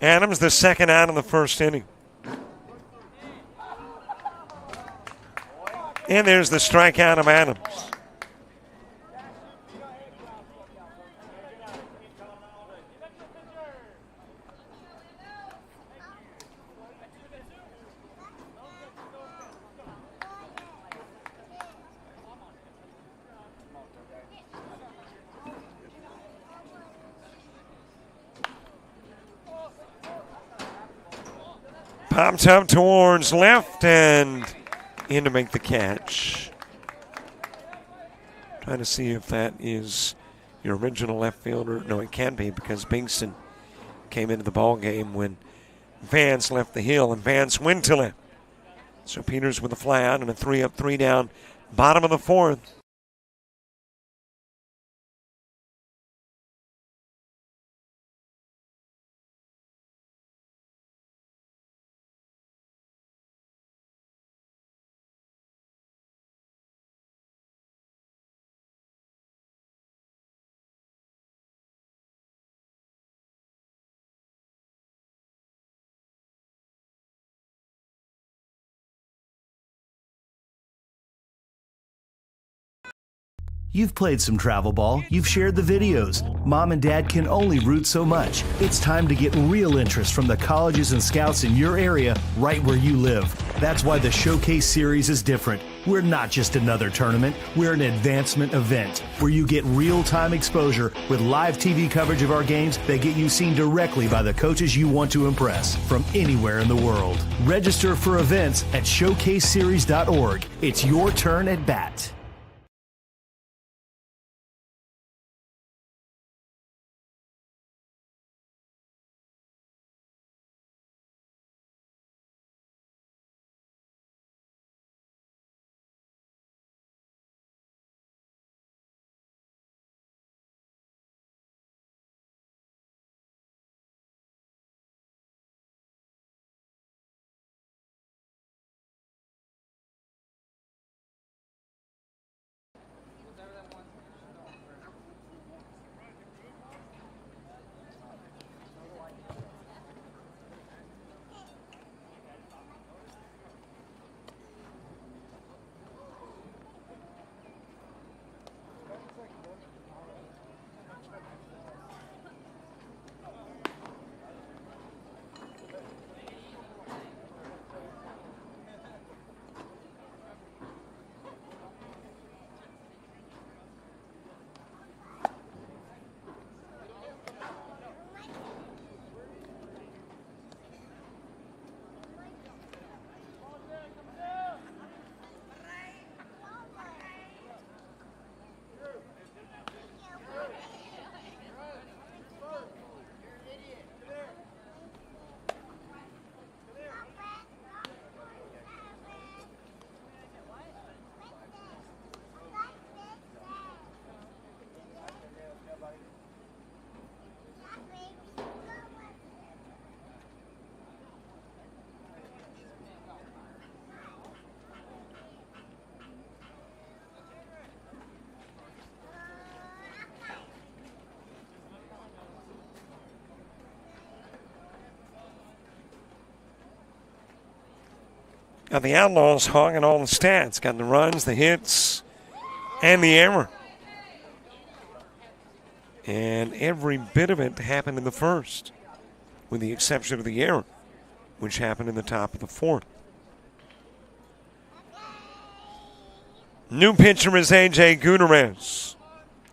Adams, the second out of the first inning. And there's the strikeout of Adams. Popped up towards left and in to make the catch. Trying to see if that is your original left fielder. No, it can't be because Bingston came into the ball game when Vance left the hill, and Vance went to left. So Peters with a fly out and a 3-up, 3-down, bottom of the 4th. You've played some travel ball, you've shared the videos. Mom and Dad can only root so much. It's time to get real interest from the colleges and scouts in your area, right where you live. That's why the Showcase Series is different. We're not just another tournament, we're an advancement event where you get real-time exposure with live TV coverage of our games that get you seen directly by the coaches you want to impress from anywhere in the world. Register for events at showcaseseries.org. It's your turn at bat. Got the Outlaws hogging all the stats. Got the runs, the hits, and the error. And every bit of it happened in the first, with the exception of the error, which happened in the top of the fourth. New pitcher is A.J. Gutierrez.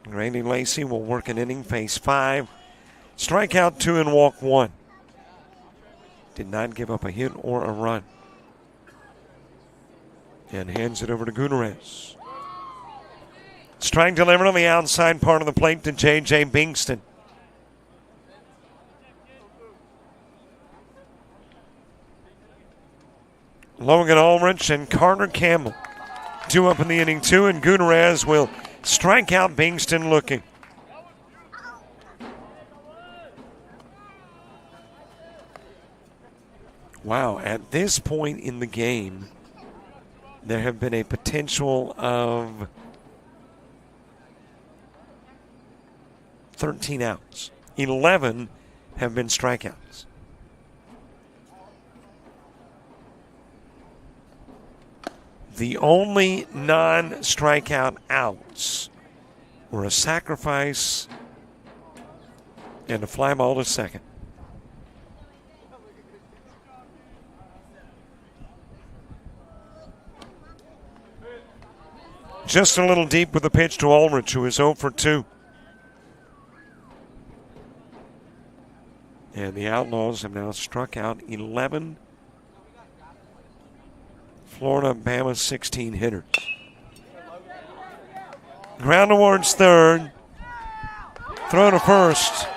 Randy Lacey will work an inning, face 5. Strikeout 2 and walk 1. Did not give up a hit or a run. And hands it over to Gutierrez. Strike delivered on the outside part of the plate to J.J. Bingston. Logan Ulrich and Carter Campbell. 2 up in the inning, 2, and Gutierrez will strike out Bingston looking. Wow, at this point in the game, there have been a potential of 13 outs. 11 have been strikeouts. The only non-strikeout outs were a sacrifice and a fly ball to second. Just a little deep with the pitch to Ulrich, who is 0 for 2. And the Outlaws have now struck out 11 Florida Bama 16 hitters. Ground towards third. Throw to first.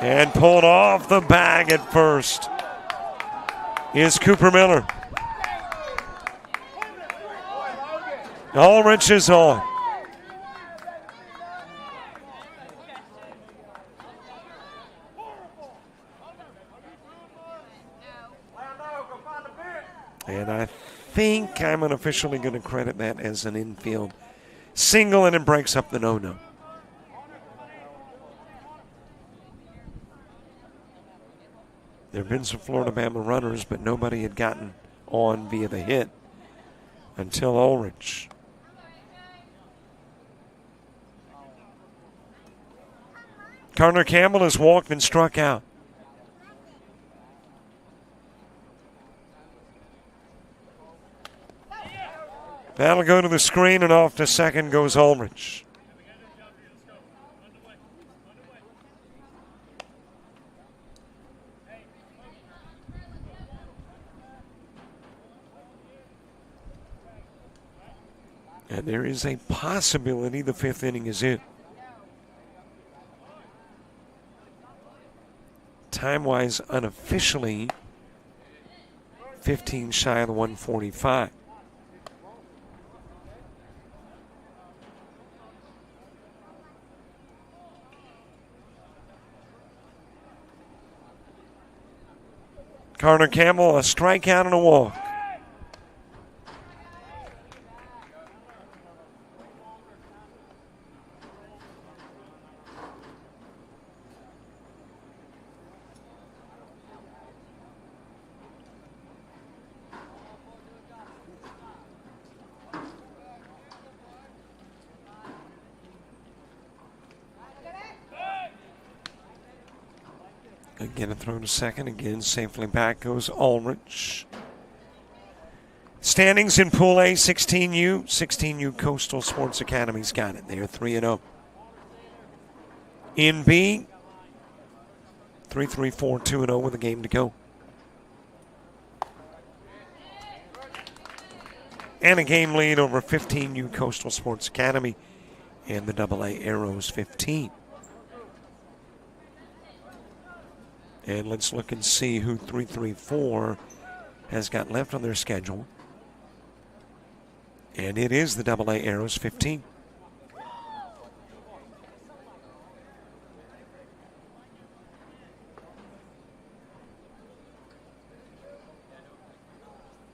And pulled off the bag at first is Cooper Miller. Ulrich is on. And I think I'm unofficially going to credit that as an infield single, and it breaks up the no-no. There have been some Florida Bama runners, but nobody had gotten on via the hit until Ulrich. Carter Campbell has walked and struck out. That'll go to the screen, and off to second goes Ulrich. And there is a possibility the fifth inning is in. Time-wise, unofficially, 15 shy of the 145. Carter Campbell, a strikeout and a walk. Again, a throw to second. Again, safely back goes Ulrich. Standings in Pool A, 16U. 16U Coastal Sports Academy's got it. They are 3-0. In B, 3-3-4, 2-0 with a game to go. And a game lead over 15U Coastal Sports Academy and the AA Arrows 15. And let's look and see who 3-3-4 has got left on their schedule. And it is the AA Arrows 15.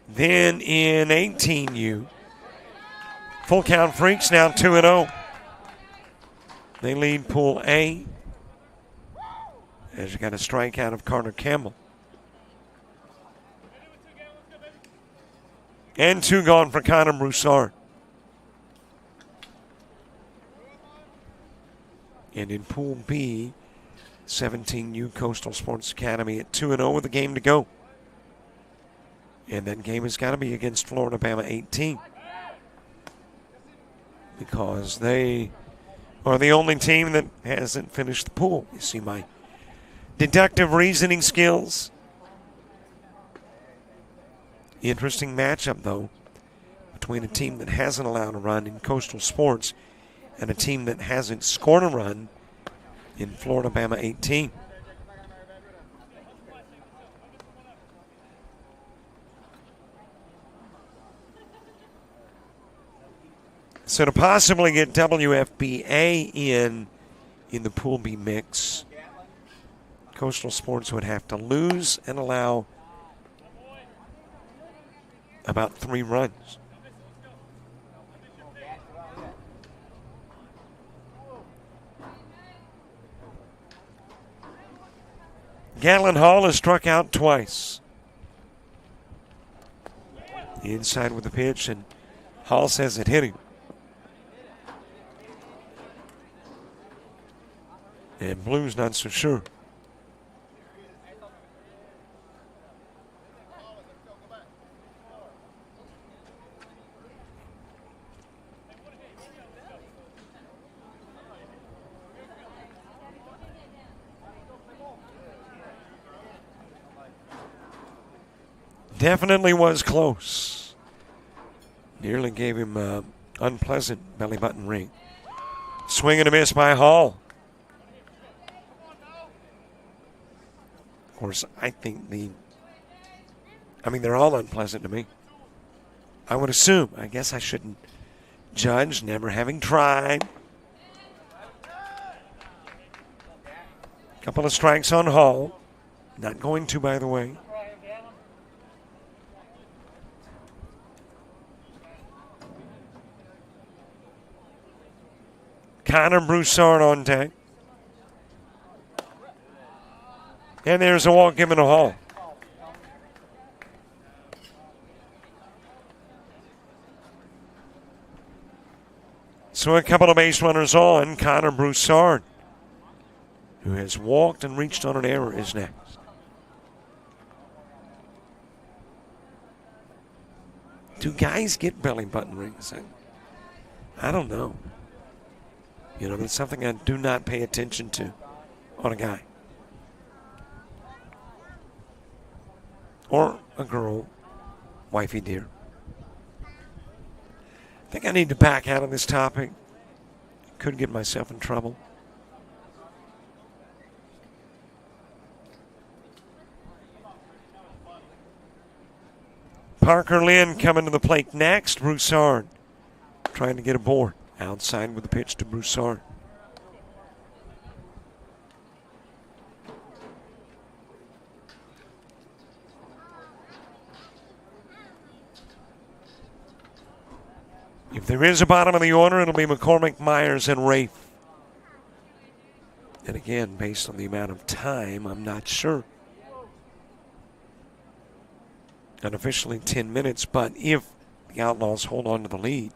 Then in 18U, Full Count Freaks now 2-0. They lead Pool A. As you got a strikeout of Carter Campbell. And 2 gone for Connor Broussard. And in Pool B, 17U Coastal Sports Academy at 2-0 with a game to go. And that game has got to be against Florida Bama 18. Because they are the only team that hasn't finished the pool. You see my deductive reasoning skills. Interesting matchup, though, between a team that hasn't allowed a run in Coastal Sports and a team that hasn't scored a run in Florida Bama 18. So to possibly get WFBA in the Pool B mix, Coastal Sports would have to lose and allow about 3 runs. Gatlin Hall has struck out twice. Inside with the pitch, and Hall says it hit him. And Blue's not so sure. Definitely was close. Nearly gave him an unpleasant belly button ring. Swing and a miss by Hall. Of course, I think they're all unpleasant to me. I would assume. I guess I shouldn't judge, never having tried. Couple of strikes on Hall. Not going to, by the way. Connor Broussard on deck. And there's a walk given to Hall. So a couple of base runners on. Connor Broussard, who has walked and reached on an error, is next. Do guys get belly button rings? I don't know. You know, that's something I do not pay attention to on a guy. Or a girl, wifey dear. I think I need to back out of this topic. Could get myself in trouble. Parker Lynn coming to the plate next. Broussard trying to get aboard. Outside with the pitch to Broussard. If there is a bottom of the order, it'll be McCormick, Myers, and Rafe. And again, based on the amount of time, I'm not sure. Unofficially 10 minutes, but if the Outlaws hold on to the lead,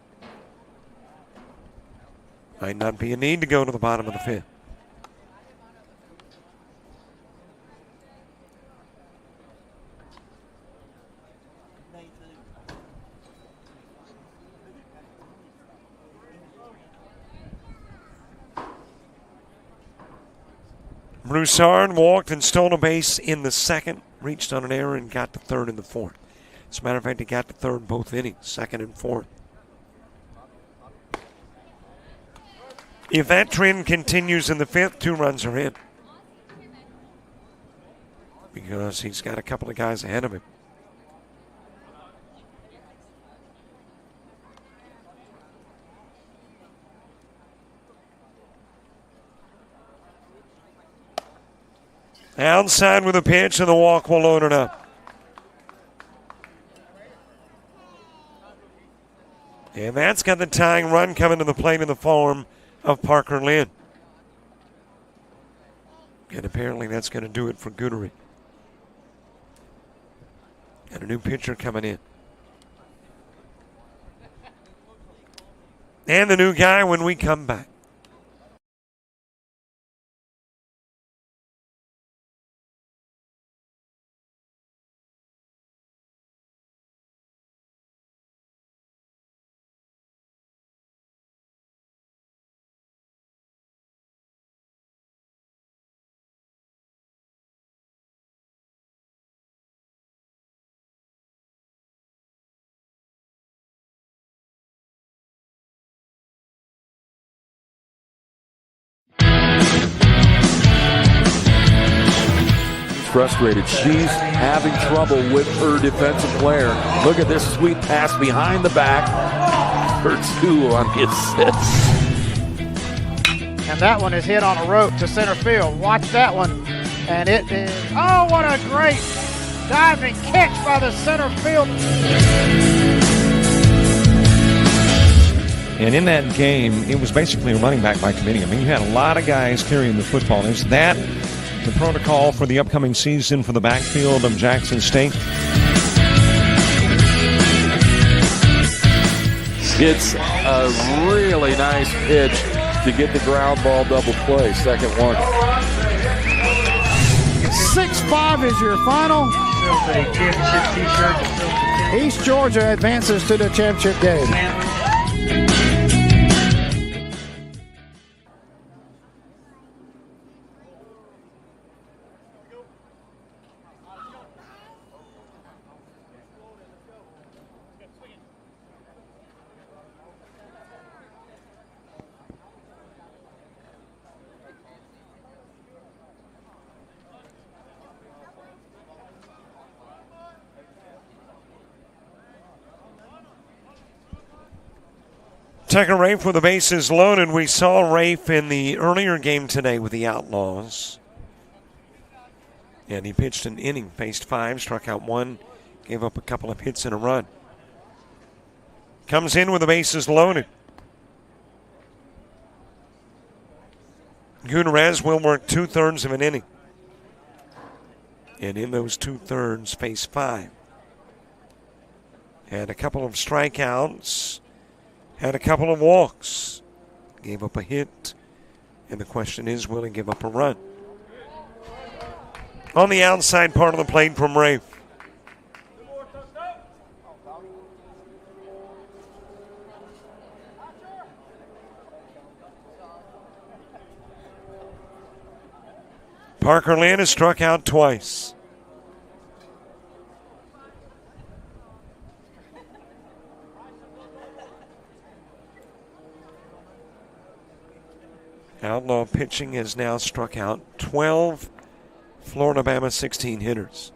might not be a need to go to the bottom of the 5th. Broussard walked and stole a base in the 2nd, reached on an error and got to 3rd in the 4th. As a matter of fact, he got to 3rd both innings, 2nd and 4th. If that trend continues in the 5th, 2 runs are in. Because he's got a couple of guys ahead of him. Outside with a pitch, and the walk will load it up. And that's got the tying run coming to the plate in the form of Parker Lynn. And apparently that's going to do it for Goodery. And a new pitcher coming in. and the new guy when we come back. Frustrated. She's having trouble with her defensive player. Look at this sweet pass behind the back for 2 on the assist. And that one is hit on a rope to center field. Watch that one. And it is, oh, what a great diving catch by the center field. And in that game, it was basically a running back by committee. I mean, you had a lot of guys carrying the football. Is that the protocol for the upcoming season for the backfield of Jackson State? It's a really nice pitch to get the ground ball double play. Second one. 6-5 is your final. East Georgia advances to the championship game. Tucker Rafe with the bases loaded. We saw Rafe in the earlier game today with the Outlaws. And he pitched an inning, faced 5, struck out 1, gave up a couple of hits and a run. Comes in with the bases loaded. Gutierrez will work 2/3 of an inning. And in those 2/3, faced 5. Had a couple of strikeouts. Had a couple of walks, gave up a hit, and the question is, will he give up a run? On the outside part of the plate from Rafe. Parker Lynn has struck out twice. Outlaw pitching has now struck out 12 Florida Bama 16 hitters.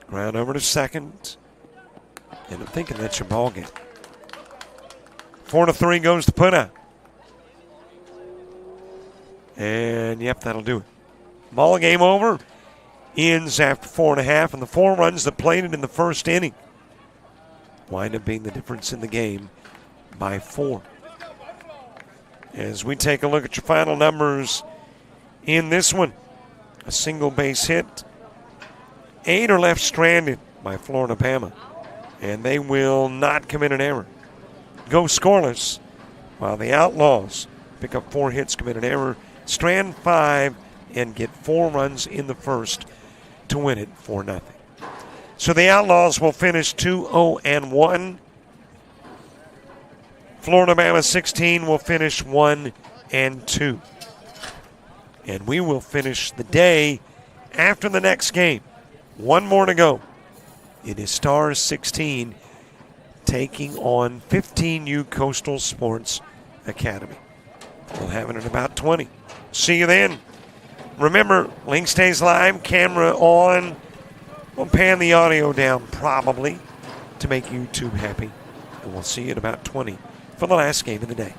Ground over to second. And I'm thinking that's your ball game. 4-3 goes to put out. And yep, that'll do it. Ball game over. Ends after 4.5. And the 4 runs that played it in the first inning wind up being the difference in the game by 4. As we take a look at your final numbers in this one, a single base hit, 8 are left stranded by Florida Bama, and they will not commit an error. Go scoreless, while the Outlaws pick up 4 hits, commit an error, strand 5, and get 4 runs in the first to win it 4-0. So the Outlaws will finish 2-0-1. Florida Bama 16 will finish 1-2. And we will finish the day after the next game. 1 more to go. It is Stars 16 taking on 15U Coastal Sports Academy. We'll have it in about 20. See you then. Remember, link stays live, camera on. We'll pan the audio down probably to make YouTube happy. And we'll see you in about 20 for the last game of the day.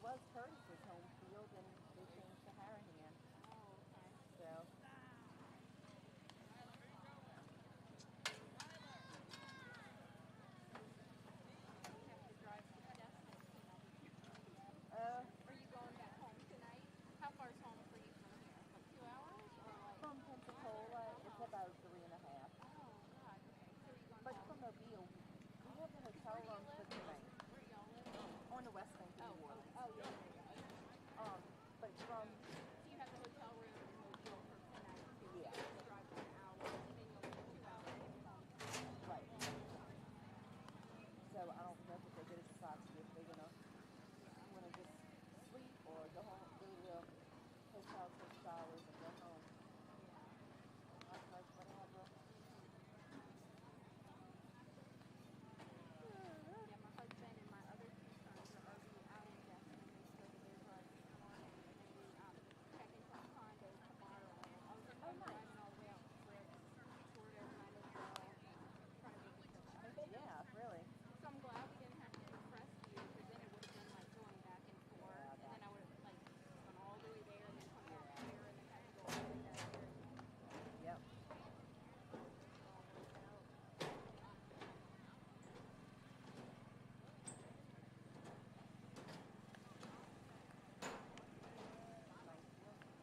was Curtis's home field, and they changed to Harahan. Oh, okay. So. Are you going back home tonight? How far is home for you from here? Like 2 hours? Or like From Pensacola, it's about 3.5. Oh, God. Okay. So are you going But home? from Mobile, we have the hotel room for tonight. Where do y'all live? On the west bank of New Orleans. Oh, yeah. But from... So you have the hotel room in Mobile for tonight, too. Yeah. So you drive 1 hour, and then you'll get 2 hours to get home. Right. So I don't know if they get a spot to if they're gonna just sleep or go home, go to the hotel, take showers, and go home. I'm like, whatever. Yeah, my husband and my other two sons are already out in Jackson. They still their drugs this morning, and then we check into our condo tomorrow. I was driving all the way out to toured overnight as well, trying to make it to Yeah, really. So I'm glad we didn't have to do Crestview, because then it would have been like going back and forth, and then I would have like gone all the way there and then come back here and then had to go all the way back here. Yep. Yeah, I love it. I love it.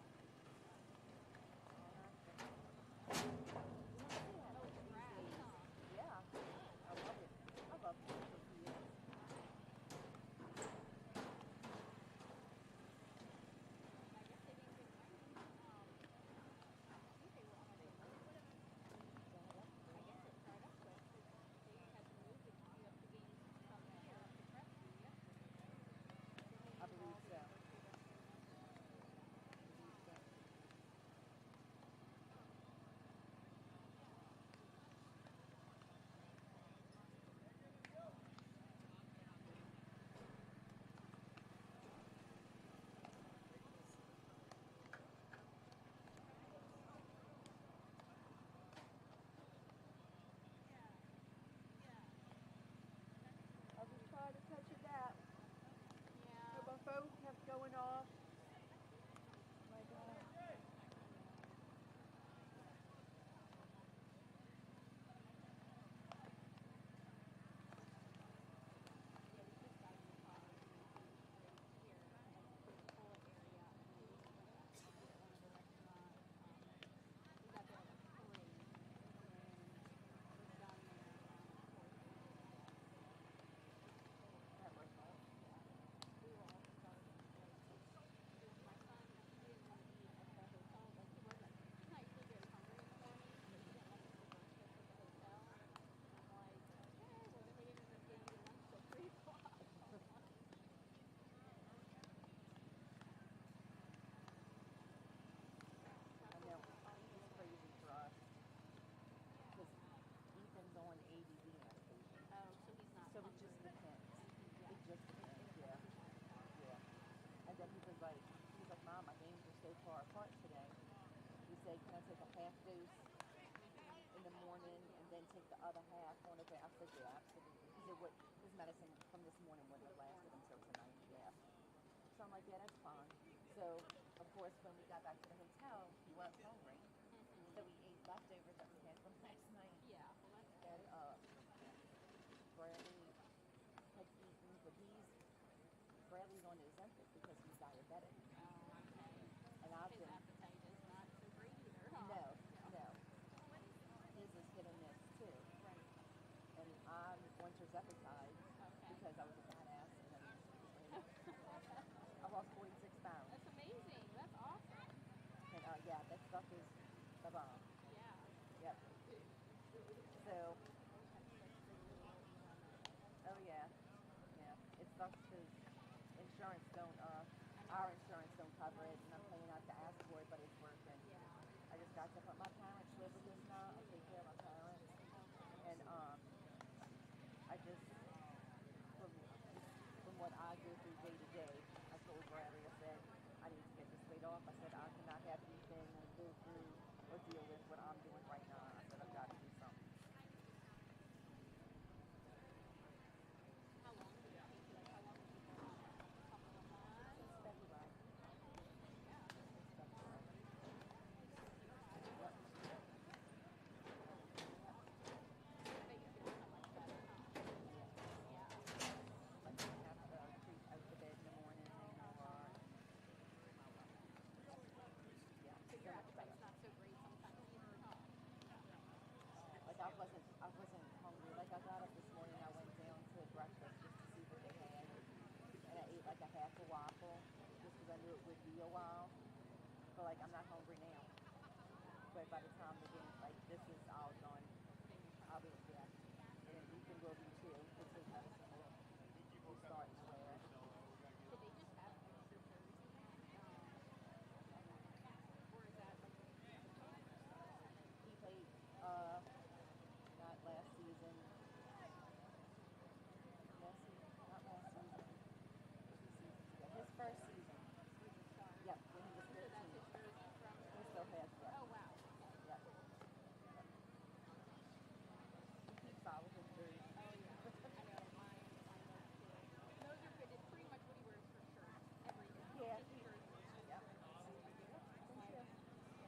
I believe so. I was trying to catch a nap. Yeah. But my phone kept going off. My God. I know, it's crazy for us. Because Ethan's on ADD medication. Oh, so he's not So it just depends. It just depends, yeah. Yeah. And then he's like, Mom, my games are so far apart today. He said, can I take a half dose in the morning and then take the other half on the day? I said, yeah, absolutely. He said, what, his medicine from this morning wouldn't have lasted until tonight, yeah. So I'm like, yeah, that's fine. So, of course, when we got back to the hotel, he was hungry. So we ate leftovers that we had from last night. Yeah, well, that's good. And Bradley had eaten, but Bradley's on Ozempic because he's diabetic. Oh, okay. And I've His been... appetite is not so great either, huh? No. His is hit and miss, too. Right. And I'm on tirzepatide because I was a badass and I lost 46 pounds. That's amazing. That's awesome. And yeah, that stuff is the bomb. Yeah. Yep. So, oh yeah. It sucks because our insurance don't cover it, and I'm paying out to ask for it, but it's working. Yeah. I just got to put my parents live with us now. I take care of my parents. And I just, from what I go through day to day, I told Bradley, I said, I need to get this weight off. I said, I cannot have anything go through or deal with what I'm doing right now. I said, I've got to do something. be a while. But like, I'm not hungry now. But by the time the game, like, this is all done, I'll be back. And Ethan will be too, because his medicine will start to wear. Did they just have extra jerseys? Or is that like He played, not last season. Not last season. His first season. Yep, when he was 15. He still has that. Oh, wow. Yep. He keeps all of his jersey. Oh, yeah. I know. Mine too. Those are good. It's pretty much what he wears for sure every day. Yeah. His jerseys. Yep.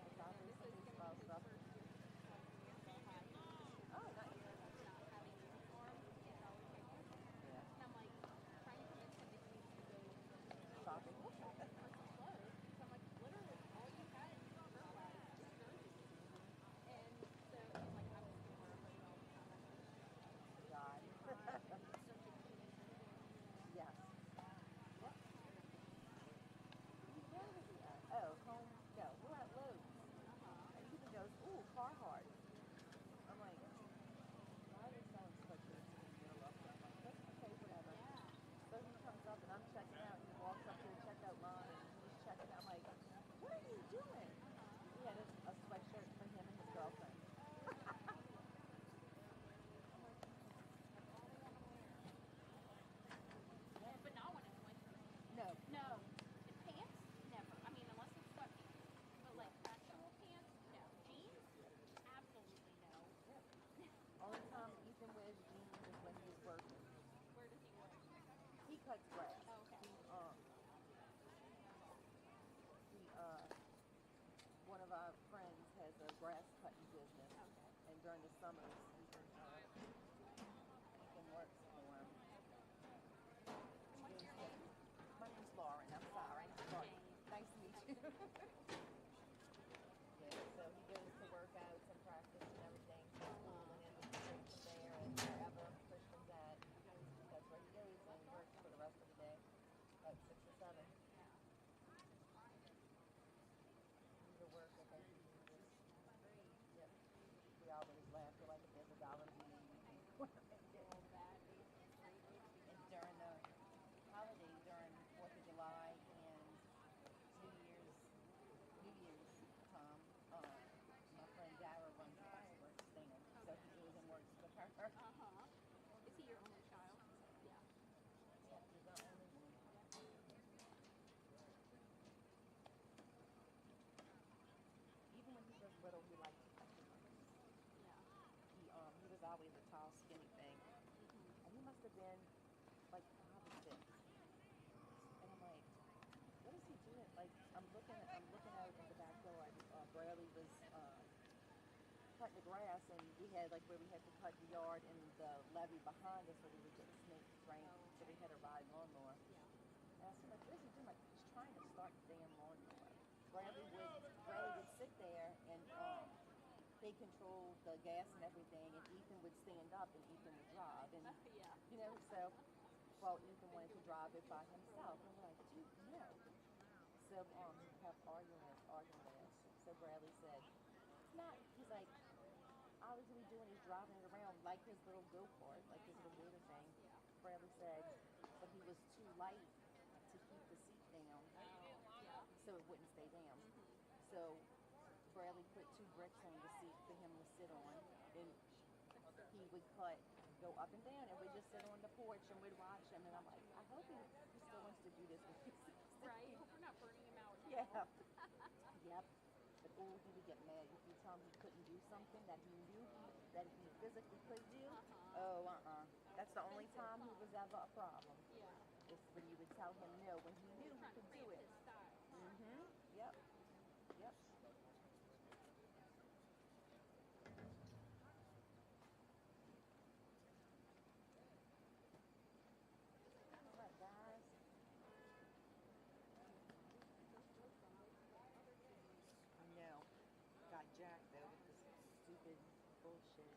It's obviously baseball stuff. Oh, nice. Not having a uniform. Yeah. And I'm like, trying to convince him that he needs to go Shopping. for some clothes. So I'm like, literally, all you had shirt-wise is jerseys. And so he's like, I was going to wear a hoodie all the time. God. Such a teenager. Yes. Yep. Where was he at? Oh, home. No, we're at Lowe's. And Ethan goes, ooh, Carhartt. I'm like, why are they selling sweatshirts in the middle of them? I'm like, that's okay, whatever. So he comes up and I'm checking out. He walks up to the checkout line and he's checking out. I'm like, what are you doing? He had a sweatshirt for him and his girlfriend. But not when it's winter. No. No. The pants, never. I mean, unless it's sweatpants. But like actual pants, no. Jeans, absolutely no. Only time Ethan wears jeans is when he's working. Where does he work? He cuts grass. Oh, okay. One of our friends has a grass cutting business. Okay. And during the summers, Ethan works for him. My name's Lauren. I'm sorry. Nice to meet you. Yeah, so he goes to workouts and practice and everything for school and then the Christian there and wherever Christian's at. That's where he goes and he works for the rest of the day, about 6 or 7. He's a worker, thank you. Yep. We always laugh. We're like, if there's $1 to be made, we can And during the holiday, during 4th of July and New Year's time, my friend Dara runs the fireworks stand, so he goes and works with her. Is he your only child? Yeah. Yeah, he's our only one. Even when he was little, he liked to touch him. He was always a tall, skinny thing, and he must have been like 5 or 6. And I'm like, what is he doing? Like, I'm looking out in the backyard. Bradley was cutting the grass, and we had like where we had to cut the yard and the levee behind us where we were getting snakes, right? So we had a ride lawnmower. And I said, like, what is he doing? Like, he's trying to start the damn lawnmower. Bradley would sit there and they controlled the gas and everything, and Ethan would stand up and Ethan would drive. And you know, so Ethan wanted to drive it by himself. And we're like, dude, no. So we kept arguing this. So Bradley said, it's not. He's like, all he's gonna be doing is driving it around like his little go-kart, like his little motor thing. Bradley said, but he was too light to keep the seat down, so it wouldn't stay down. So Bradley put 2 bricks on the seat for him to sit on, and he would go up and down, and we'd just sit on the porch and we'd watch him. And I'm like, I hope he still wants to do this with his Right? Hope we're not burning him out. Yeah. Yep. But he would get mad if you tell him he couldn't do something that he knew that he physically could do. That's the only time he was ever a problem. Yeah. Is when you would tell him no when he knew he could do it. Yep. Yep. All right, guys. I know. Got jacked though with this stupid bullshit.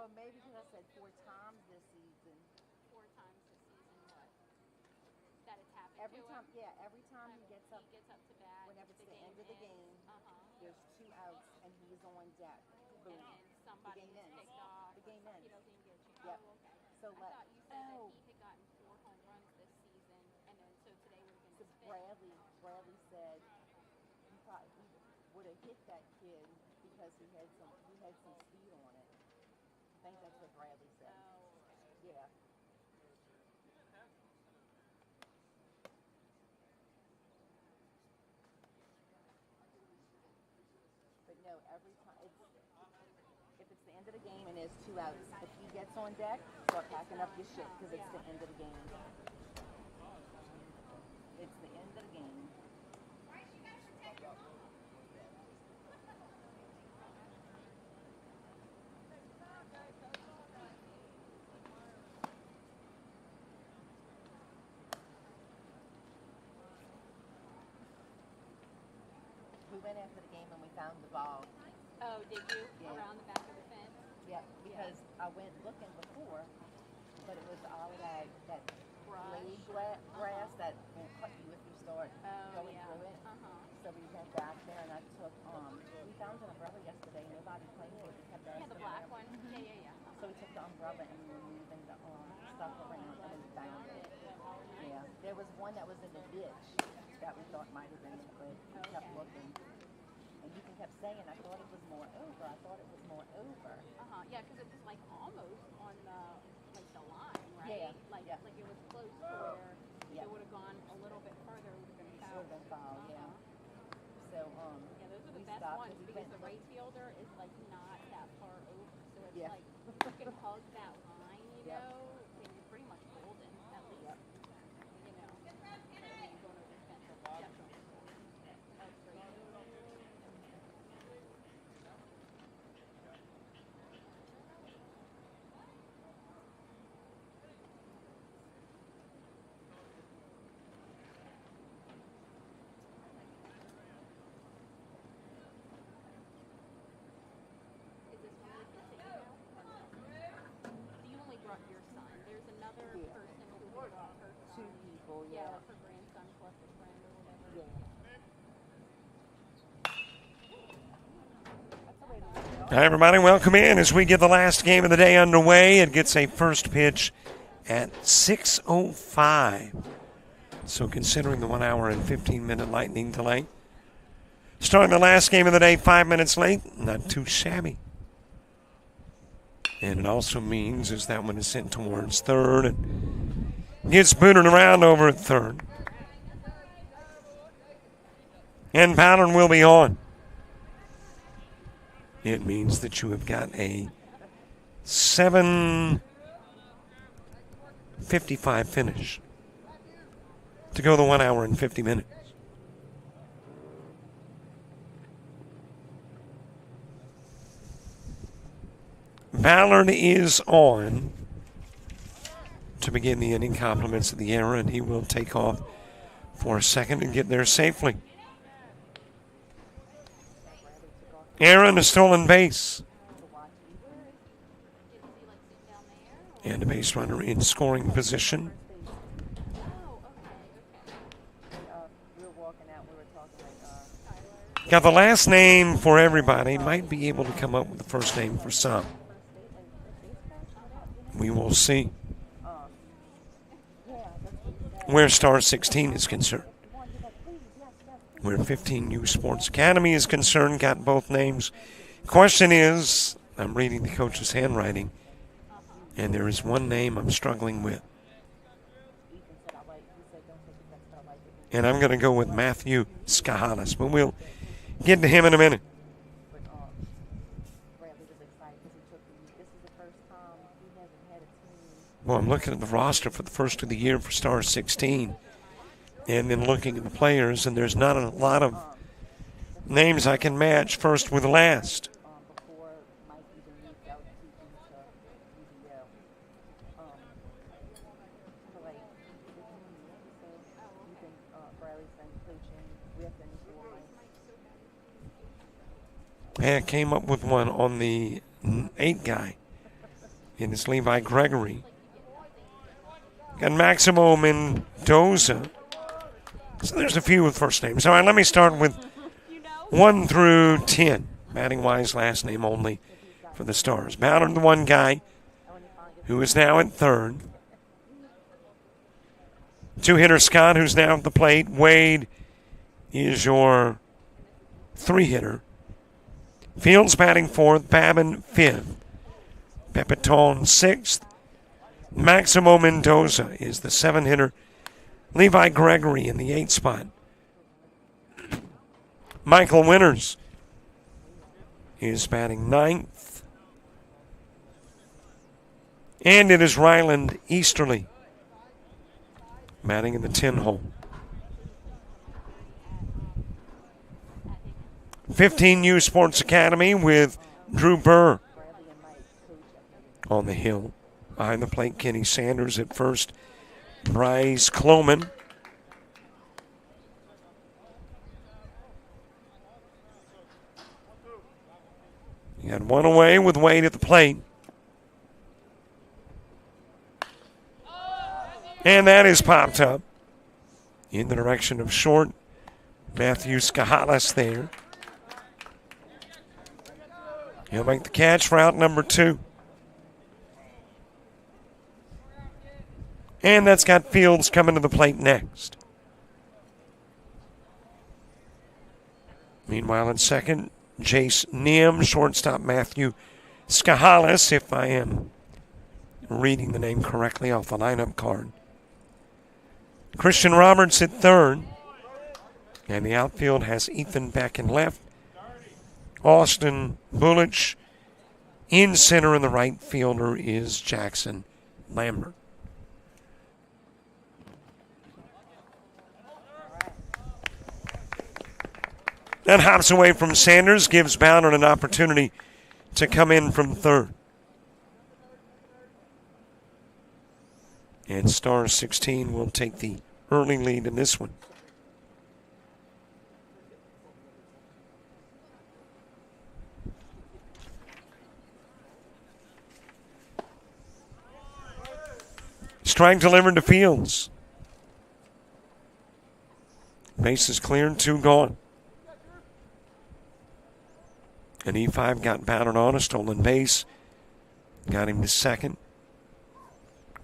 Oh, maybe because I said 4 times this season. 4 times this season, what? That it's happened Every to time, him? yeah, every time he gets up to bat. whenever it's the end of the game, there's 2 outs and he's on deck. Boom. And then somebody the game is ends. picked off. The game ends. He doesn't even get a chance. Yep. Oh, okay. So I thought you said that he had gotten 4 home runs this season, and then so today would have been So his 5th. Bradley said he would have hit that kid because he had some speed on it. I think that's what Bradley said. Oh, okay. Yeah. But no, every time if it's the end of the game and there's 2 outs, if he gets on deck, start packing up your shit because it's the end of the game. It's the end of the game. We went after the game and we found the ball. Oh, did you? Yeah. Around the back of the fence? Yeah, because I went looking before, but it was all that blade grass that will cut you if you start going through it. So we went back there and I took, we found an umbrella yesterday, nobody claimed it, we kept asking. Yeah, the black around. one. Yeah. So we took the umbrella and we were moving the stuff around and we found it. Yeah, there was one that was in the ditch that we thought might have been it, but we kept looking. And you kept saying, I thought it was more over. Yeah, because it was like almost on the line, Yeah. right? Like it was close to where if it would have gone a little bit further, it would have been foul. Would have been foul, yeah. So yeah, those are the best ones because the right fielder is like not that far over, so it's like you can hug that line, you know, and you're pretty much golden at least. You know, going over the fence, definitely. That's great. Yeah. Her grandson plus a friend or whatever. Hi, everybody. Welcome in as we get the last game of the day underway. It gets a first pitch at 6:05. So considering the 1 hour and 15-minute lightning delay. Starting the last game of the day 5 minutes late, not too shabby. And it also means as that one is sent towards third and gets booted around over at third. And pattern will be on. It means that you have got a 7:55 finish to go the 1 hour and 50 minutes. Ballard is on to begin the inning. Compliments of the error, and he will take off for a second and get there safely. Aaron, a stolen base. And a base runner in scoring position. Got the last name for everybody. Might be able to come up with the first name for some. We will see where Star 16 is concerned. Where 15U Sports Academy is concerned, got both names. Question is, I'm reading the coach's handwriting, and there is one name I'm struggling with. And I'm going to go with Matthew Skahalis, but we'll get to him in a minute. Well, I'm looking at the roster for the first of the year for Star 16, and then looking at the players, and there's not a lot of names I can match first with last. I came up with one on the 8 guy. And it's Levi Gregory. Got Maximo Mendoza. So there's a few with first names. All right, let me start with 1 through 10. Batting-wise, last name only for the Stars. Ballard, the one guy who is now at third. Two-hitter Scott, who's now at the plate. Wade is your three-hitter. Fields batting fourth. Babin fifth. Pepitone sixth. Maximo Mendoza is the seven-hitter. Levi Gregory in the eighth spot. Michael Winters is batting ninth. And it is Ryland Easterly batting in the 10 hole. 15U Sports Academy with Drew Burr on the hill. Behind the plate, Kenny Sanders at first. Bryce Cloman. You got one away with Wade at the plate. And that is popped up in the direction of short. Matthew Skahalas there. He'll make the catch for out number 2. And that's got Fields coming to the plate next. Meanwhile, in second, Jace Nim, shortstop Matthew Skahalas, if I am reading the name correctly off the lineup card. Christian Roberts at third. And the outfield has Ethan Beck in left. Austin Bullich in center, and the right fielder is Jackson Lambert. That hops away from Sanders, gives Ballard an opportunity to come in from third. And Star 16 will take the early lead in this one. Strike delivered to Fields. Base is cleared, 2 gone. An E5 got Ballard on a stolen base. Got him to second.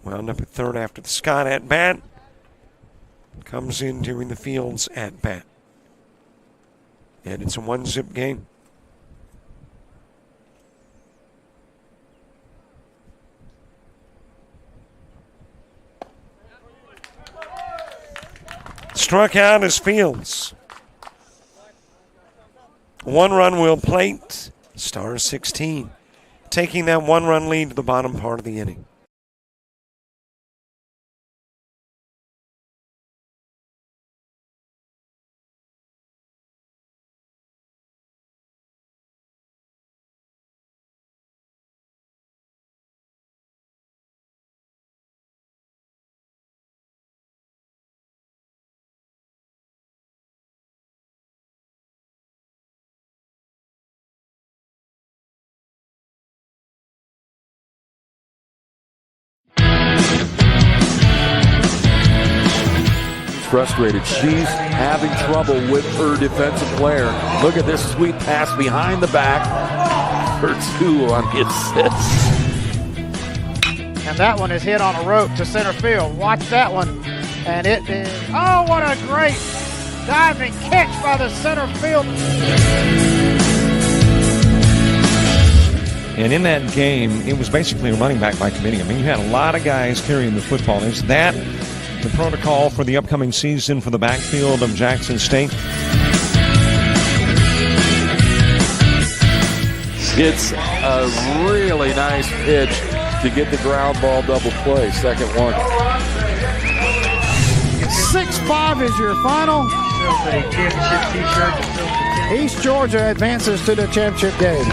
Wound up at third after the Scott at bat. Comes in during the Fields at bat. And it's a 1-zip game. Struck out is Fields. 1 run will plate. Star 16 taking that 1-run lead to the bottom part of the inning. Frustrated. She's having trouble with her defensive player. Look at this sweet pass behind the back for 2 on the assist. And that one is hit on a rope to center field. Watch that one. And it is, oh, what a great diving catch by the center field. And in that game, it was basically a running back by committee. I mean, you had a lot of guys carrying the football. Is that the protocol for the upcoming season for the backfield of Jackson State? It's a really nice pitch to get the ground ball double play. Second one. 6-5 is your final. East Georgia advances to the championship game.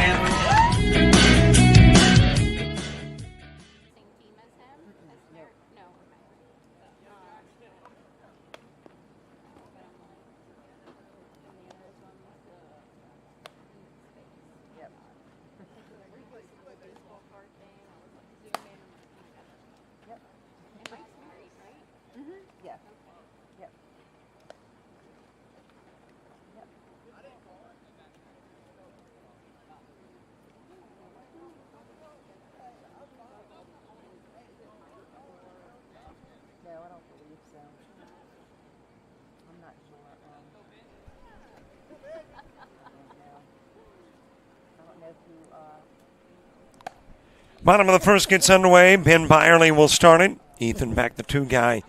Bottom of the first gets underway. Ben Byerly will start it. Ethan Beck, the 2 guy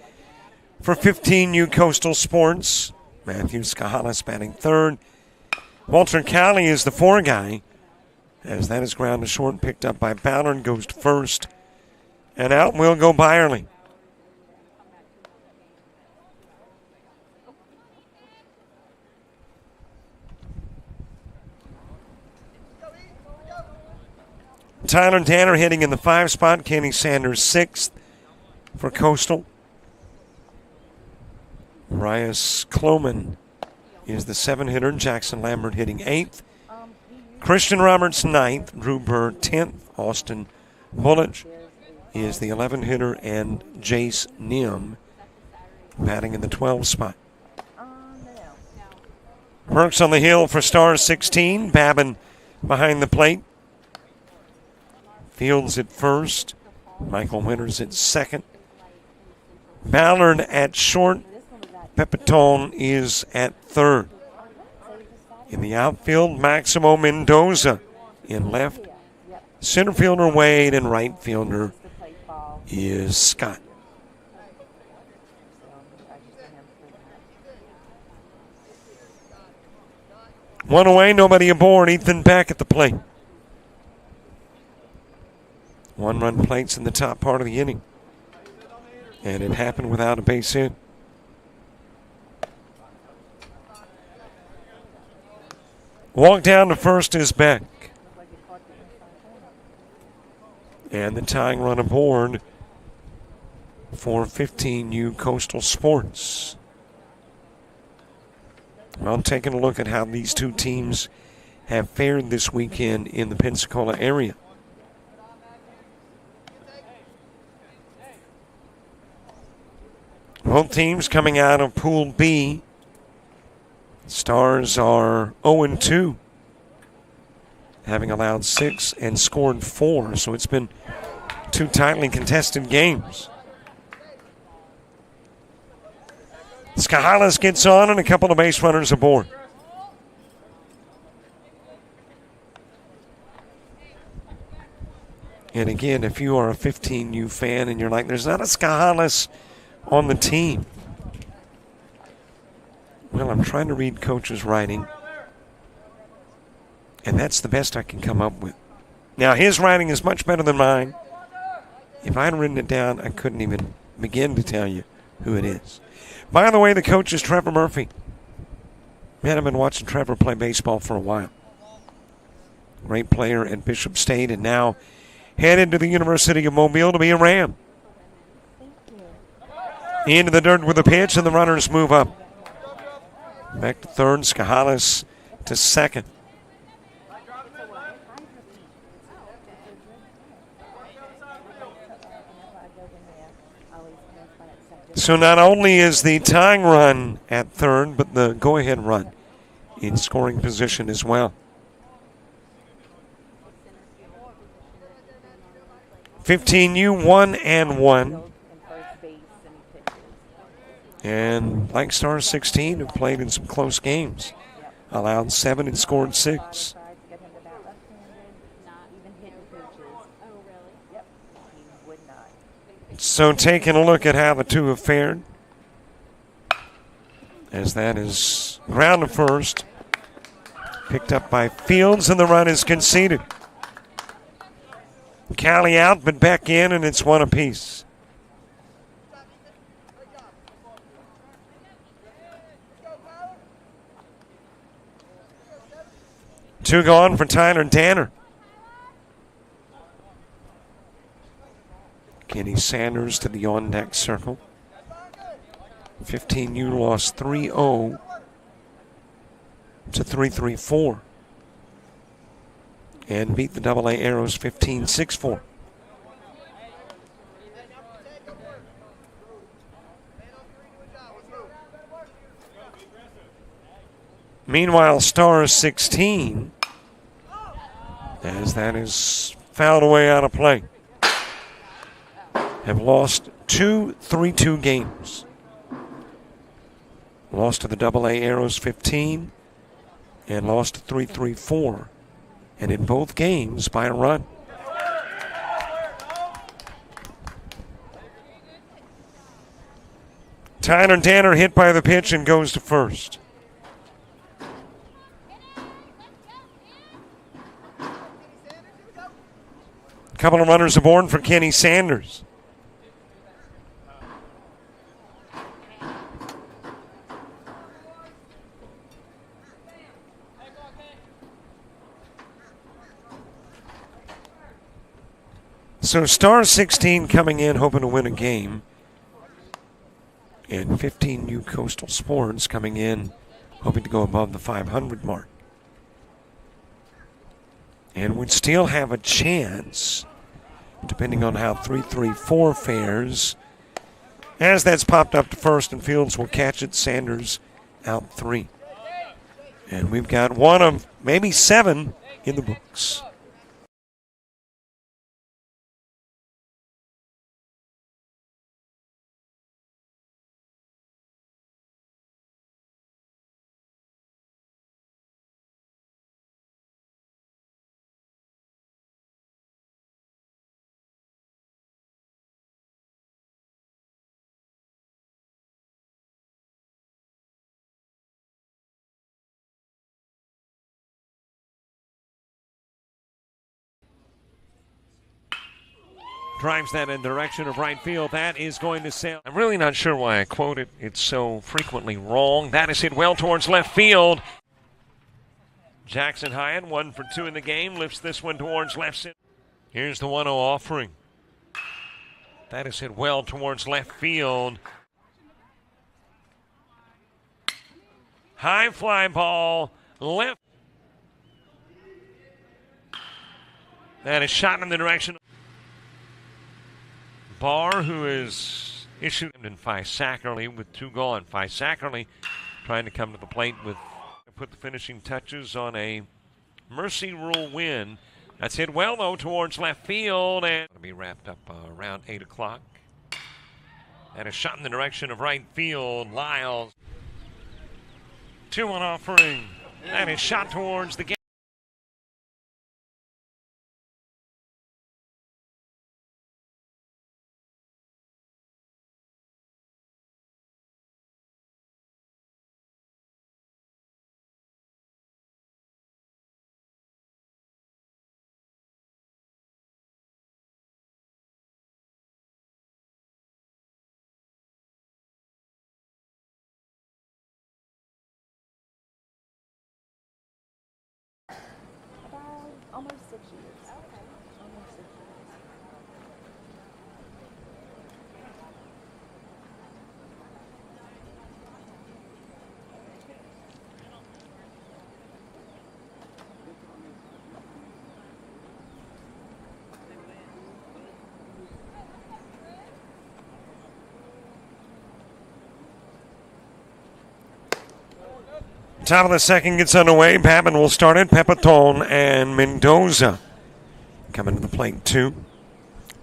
for 15U Coastal Sports. Matthew Skahalis batting third. Walter Cowley is the 4 guy, as that is ground to short, picked up by Ballard, goes to first. And out will go Byerly. Tyler Danner hitting in the 5 spot. Kenny Sanders 6th for Coastal. Rias Kloman is the 7 hitter. Jackson Lambert hitting 8th. Christian Roberts 9th. Drew Burr 10th. Austin Bullich is the 11 hitter. And Jace Nim batting in the 12 spot. Burks on the hill for Stars 16. Babin behind the plate. Fields at first. Michael Winters at second. Ballard at short. Pepitone is at third. In the outfield, Maximo Mendoza in left. Center fielder Wade and right fielder is Scott. One away, nobody aboard. Ethan Beck at the plate. 1-run plates in the top part of the inning. And it happened without a base hit. Walk down to first is Beck. And the tying run aboard for 15U Coastal Sports. Well, taking a look at how these 2 teams have fared this weekend in the Pensacola area. Both teams coming out of Pool B. Stars are 0-2, having allowed 6 and scored 4. So it's been 2 tightly contested games. Skahalis gets on and a couple of base runners aboard. And again, if you are a 15U fan and you're like, there's not a Skahalis on the team. Well, I'm trying to read Coach's writing, and that's the best I can come up with. Now, his writing is much better than mine. If I had written it down, I couldn't even begin to tell you who it is. By the way, the coach is Trevor Murphy. Man, I've been watching Trevor play baseball for a while. Great player at Bishop State, and now headed to the University of Mobile to be a Ram. Into the dirt with a pitch, and the runners move up. Back to third, Skahalis to second. So not only is the tying run at third, but the go-ahead run in scoring position as well. 15U 1-1. And like Star 16 have played in some close games. Allowed 7 and scored 6. So taking a look at how the 2 have fared. As that is ground to first. Picked up by Fields, and the run is conceded. Cali out, but back in, and it's 1 apiece. Two gone for Tyler Danner. Kenny Sanders to the on-deck circle. 15U lost 3-0 to 3-3-4. And beat the AA Arrows 15-6-4. Meanwhile, Stars 16, as that is fouled away out of play, have lost 2 3-2 games. Lost to the AA Arrows 15 and lost to 3-3-4 and in both games by a run. Tyler Danner hit by the pitch and goes to first. Couple of runners aboard for Kenny Sanders. So Star 16 coming in hoping to win a game. And 15 New Coastal Sports coming in hoping to go above the 500 mark. And would still have a chance, depending on how 3-3-4 fares. As that's popped up to first and Fields will catch it. Sanders out 3. And we've got one of maybe 7 in the books. Drives that in the direction of right field. That is going to sail. I'm really not sure why I quote it. It's so frequently wrong. That is hit well towards left field. Jackson Hyatt, 1 for 2 in the game, lifts this one towards left center. Here's the 1-0 offering. That is hit well towards left field. High fly ball, left. That is shot in the direction. Barr, who is issued in Sackerly with 2 gone. Sackerly trying to come to the plate with put the finishing touches on a mercy rule win. That's hit well, though, towards left field, and it'll be wrapped up around 8 o'clock. And a shot in the direction of right field. Lyles. 2-1 offering. That is shot towards the gate. Almost 6 years. Okay. Almost 6 years. Top of the second gets underway. Babin will start it. Pepitone and Mendoza coming to the plate, too.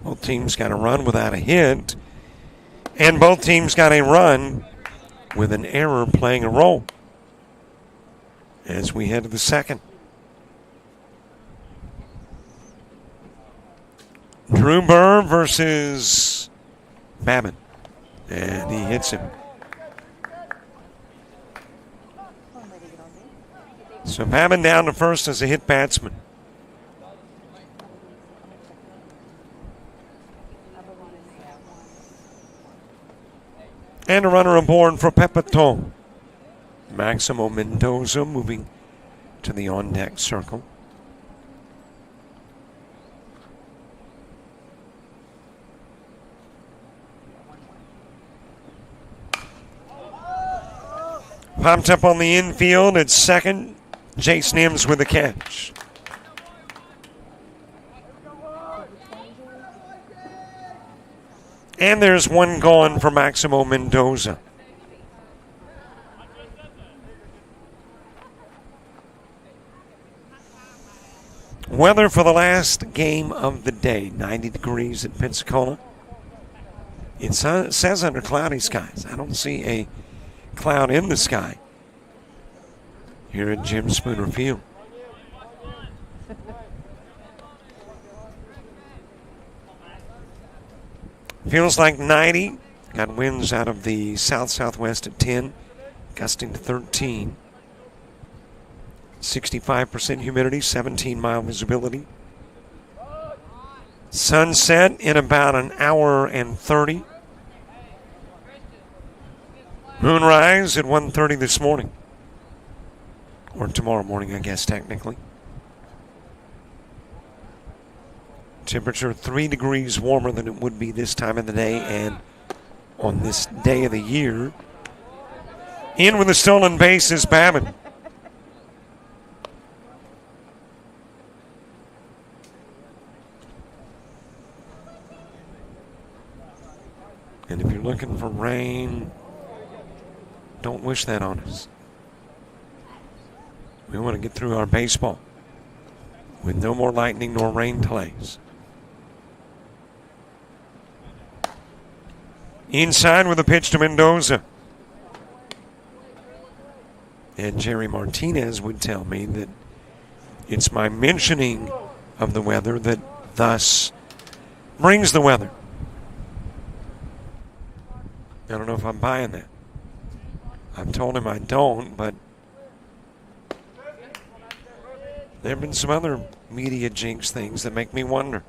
Both teams got a run without a hit. And both teams got a run with an error playing a role as we head to the second. Drew Burr versus Babin. And he hits him. So Babin down to first as a hit batsman. And a runner aboard for Pepitone. Maximo Mendoza moving to the on-deck circle. Popped up on the infield at second. Jace Nims with the catch. And there's one gone for Maximo Mendoza. Weather for the last game of the day. 90 degrees at Pensacola. It says under cloudy skies. I don't see a cloud in the sky here at Jim Spooner Field. Feels like 90. Got winds out of the south-southwest at 10, gusting to 13. 65% humidity, 17-mile visibility. Sunset in about an hour and 30. Moonrise at 1:30 this morning. Or tomorrow morning, I guess, technically. Temperature 3 degrees warmer than it would be this time of the day and on this day of the year. In with the stolen base is Babbitt. And if you're looking for rain, don't wish that on us. We want to get through our baseball with no more lightning nor rain delays. Inside with a pitch to Mendoza. And Jerry Martinez would tell me that it's my mentioning of the weather that thus brings the weather. I don't know if I'm buying that. I've told him I don't, but there have been some other media jinx things that make me wonder.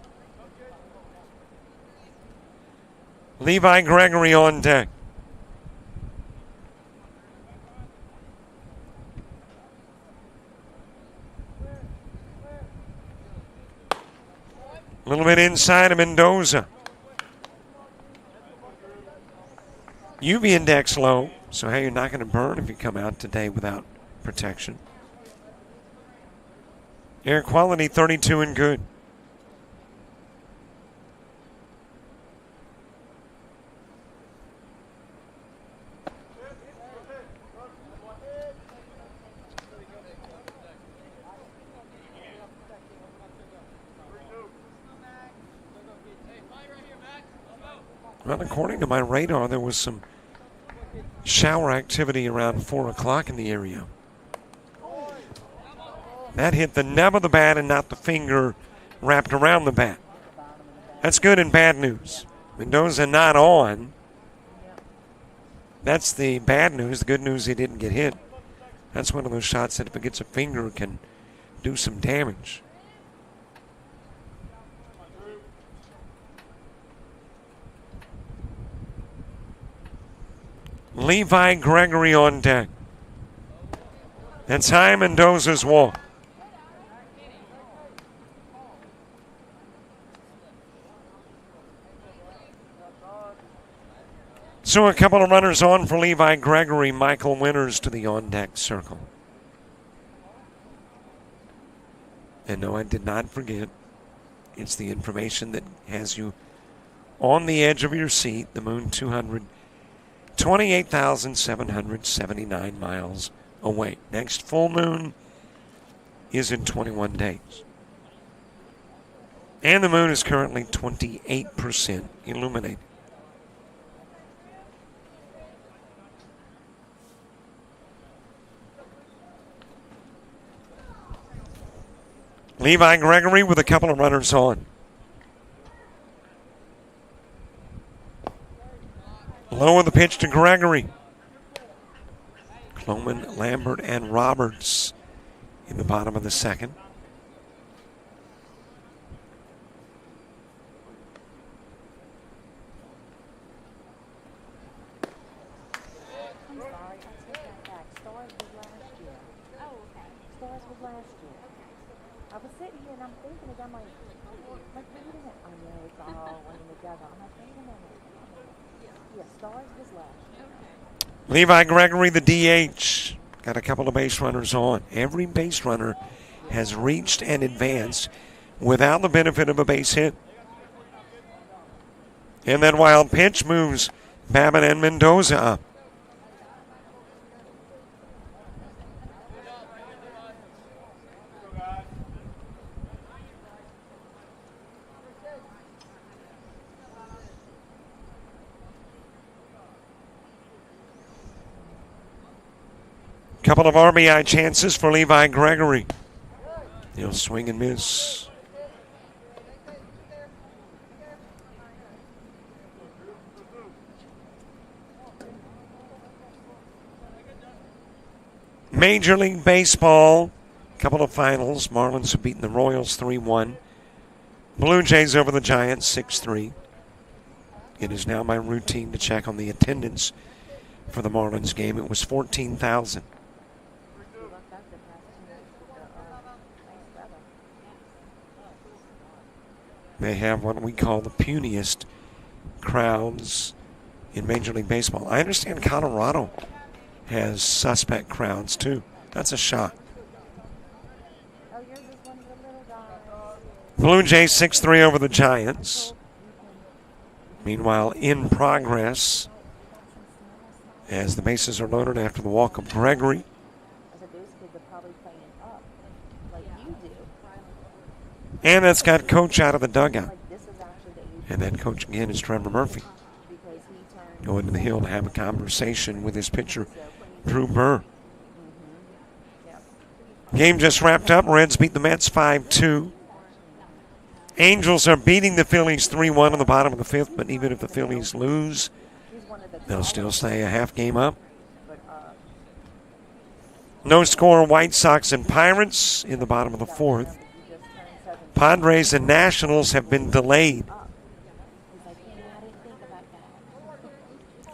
Levi Gregory on deck. A little bit inside of Mendoza. UV index low, so hey, you're not going to burn if you come out today without protection. Air quality 32 and good. Well, according to my radar, there was some shower activity around 4 o'clock in the area. That hit the nub of the bat and not the finger wrapped around the bat. That's good and bad news. Mendoza not on. That's the bad news. The good news, he didn't get hit. That's one of those shots that if it gets a finger can do some damage. Levi Gregory on deck. That's high. Mendoza's walk. So a couple of runners on for Levi Gregory. Michael Winters to the on-deck circle. And no, I did not forget. It's the information that has you on the edge of your seat. The moon 28,779 miles away. Next full moon is in 21 days. And the moon is currently 28% illuminated. Levi Gregory with a couple of runners on. Low of the pitch to Gregory. Cloman, Lambert, and Roberts in the bottom of the second. I'm sorry, I take that back. Stars was last year. Oh, okay. Stars was last year. I was sitting here and I'm thinking, I'm like, wait a minute. I know it's all running together. I'm like, wait a minute. Yeah, Stars was last year. Levi Gregory, the DH. Got a couple of base runners on. Every base runner has reached and advanced without the benefit of a base hit. And that wild pitch moves Babbitt and Mendoza up. Couple of RBI chances for Levi Gregory. He'll swing and miss. Major League Baseball, couple of finals. Marlins have beaten the Royals 3-1. Blue Jays over the Giants 6-3. It is now my routine to check on the attendance for the Marlins game. It was 14,000. They have what we call the puniest crowds in Major League Baseball. I understand Colorado has suspect crowds too. That's a shock. Blue Jays 6-3 over the Giants. Meanwhile, in progress, as the bases are loaded after the walk of Gregory. And that's got Coach out of the dugout. And that coach again is Trevor Murphy. Going to the hill to have a conversation with his pitcher, Drew Burr. Game just wrapped up. Reds beat the Mets 5-2. Angels are beating the Phillies 3-1 in the bottom of the fifth, but even if the Phillies lose, they'll still stay a half game up. No score, White Sox and Pirates in the bottom of the fourth. Padres and Nationals have been delayed.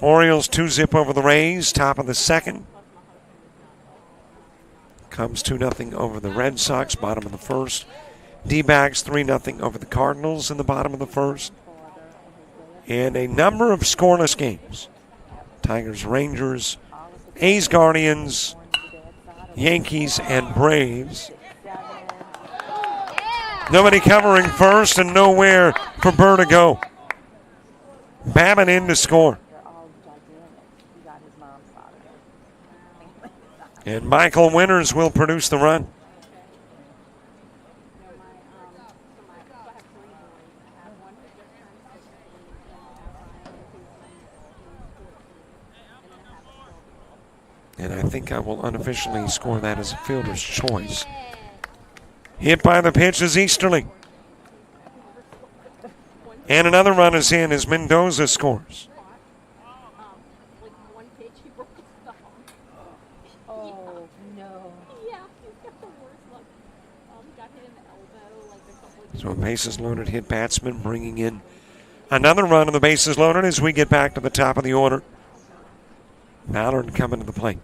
Orioles 2-0 over the Rays, top of the second. Cubs 2-0 over the Red Sox, bottom of the first. D-backs 3-0 over the Cardinals in the bottom of the first. And a number of scoreless games. Tigers, Rangers, A's, Guardians, Yankees, and Braves. Nobody covering first and nowhere for Burr to go. Babbitt in to score. And Michael Winters will produce the run. And I think I will unofficially score that as a fielder's choice. Hit by the pitch is Easterly. And another run is in as Mendoza scores. So a bases loaded hit batsman bringing in another run of the bases loaded as we get back to the top of the order. Ballard coming to the plate.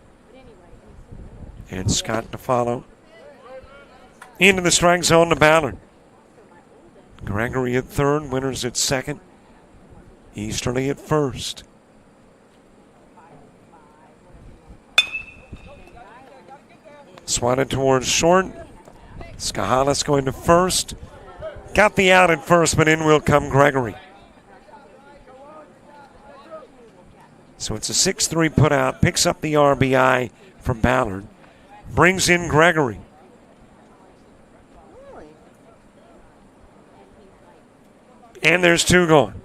And Scott to follow. Into the strike zone to Ballard. Gregory at third, Winters at second. Easterly at first. Swatted towards short. Skahalis going to first. Got the out at first, but in will come Gregory. So it's a 6-3 put out. Picks up the RBI from Ballard. Brings in Gregory. And there's two gone.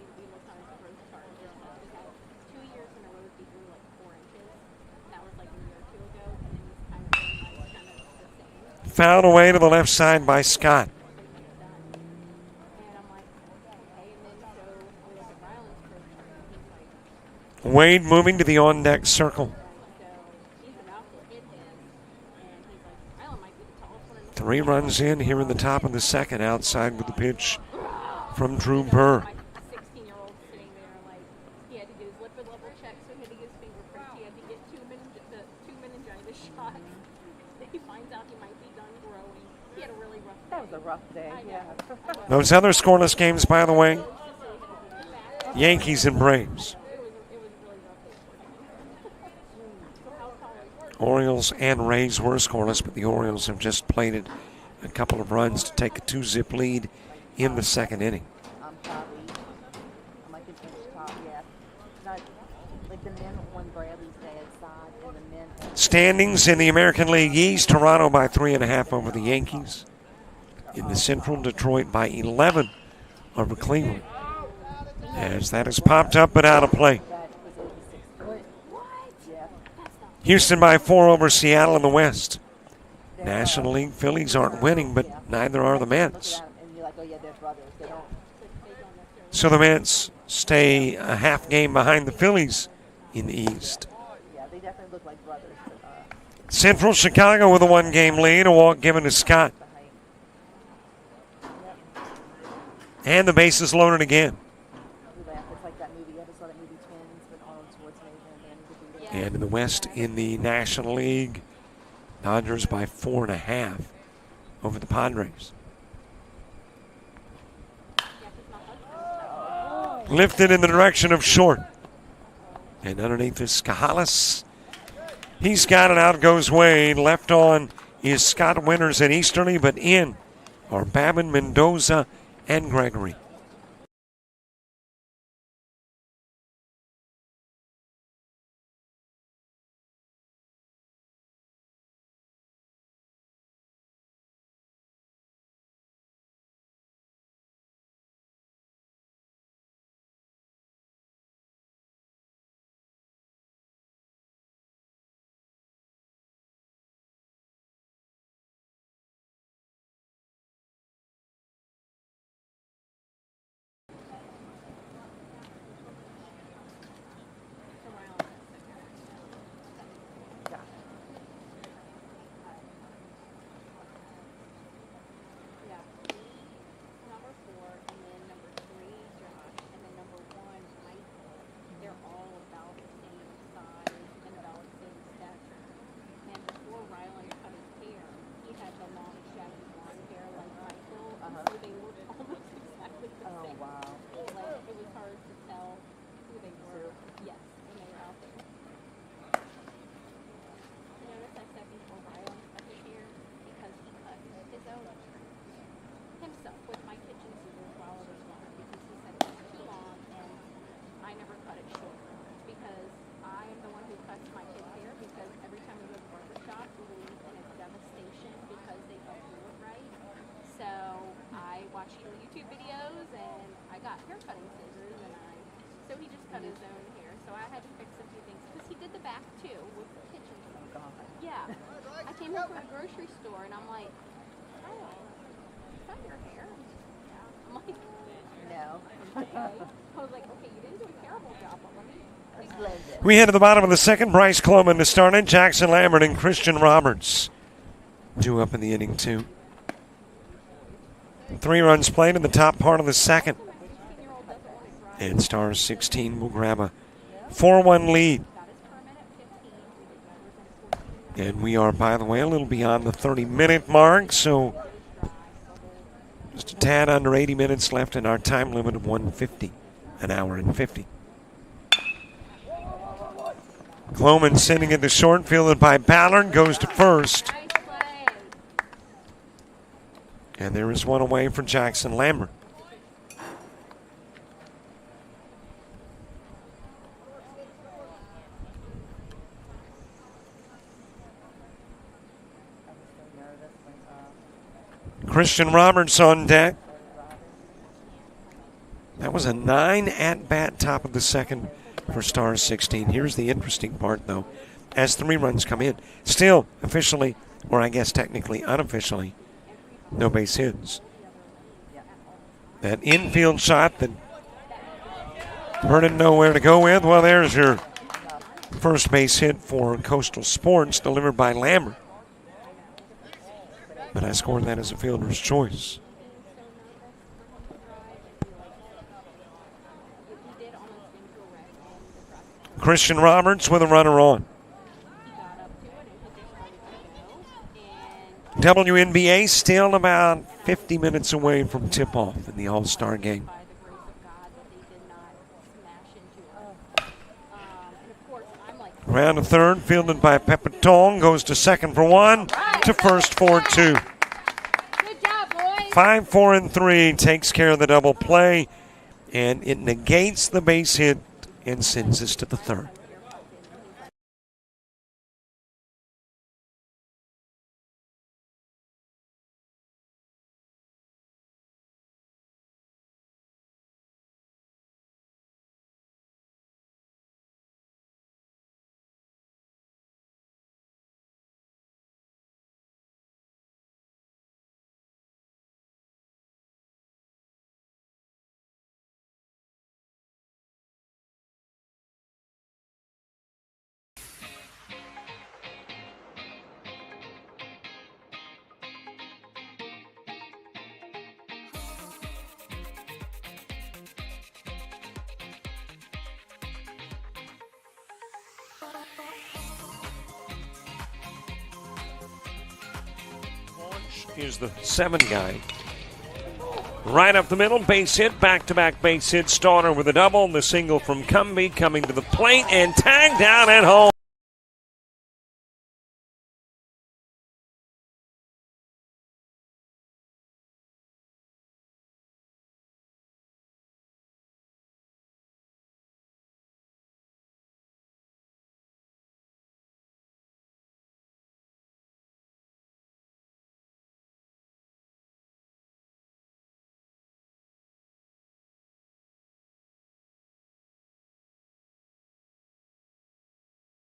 Fouled away to the left side by Scott. Wade moving to the on-deck circle. 3 runs in here in the top of the second, outside with the pitch from Drew Burr. That was a rough day, yeah. Those other scoreless games, by the way, Yankees and Braves. Orioles and Rays were scoreless, but the Orioles have just plated a couple of runs to take a 2-zip lead in the second inning. Standings in the American League East, Toronto by 3.5 over the Yankees. In the Central, Detroit by 11 over Cleveland. As that has popped up but out of play. Houston by 4 over Seattle in the West. National League Phillies aren't winning, but neither are the Mets. So the Mets stay a half game behind the Phillies in the East. Central Chicago with a 1-game lead. A walk given to Scott. And the bases loaded again. It's like that movie. You ever saw that movie Twins with Arnold Schwarzenegger and Danny DeVito? And in the West, in the National League, Dodgers by 4.5 over the Padres. Lifted in the direction of short. And underneath is Scahalis. He's got it. Out goes Wade. Left on is Scott Winters and Easterly, but in are Babin, Mendoza, and Gregory. Grocery store and I'm like, oh, is that your hair? Yeah. I'm like, no. Okay. I was like, okay, you didn't do a terrible job, but let me. We head to the bottom of the second. Bryce Cloman to start it. Jackson Lambert and Christian Roberts. 2 up in the inning, 2. 3 runs played in the top part of the second. And Star 16 will grab a 4-1 lead. And we are, by the way, a little beyond the 30-minute mark, so just a tad under 80 minutes left in our time limit of 150, an hour and 50. Cloman sending it to short, fielded by Ballard, goes to first. And there is one away for Jackson Lambert. Christian Roberts on deck. That was a 9 at-bat top of the second for Star 16. Here's the interesting part, though. As 3 runs come in, still officially, or I guess technically unofficially, no base hits. That infield shot that Burt didn't know where to go with. Well, there's your first base hit for Coastal Sports, delivered by Lambert. But I scored that as a fielder's choice. Christian Roberts with a runner on. WNBA still about 50 minutes away from tip-off in the All-Star game. Round to third, fielded by Pepitone, goes to second for 1, to first for 2. 5, 4, and 3 takes care of the double play, and it negates the base hit and sends us to the third. Walsh is the 7 guy. Right up the middle, base hit, back-to-back base hit. Starter with a double. The single from Cumbie coming to the plate and tagged down at home.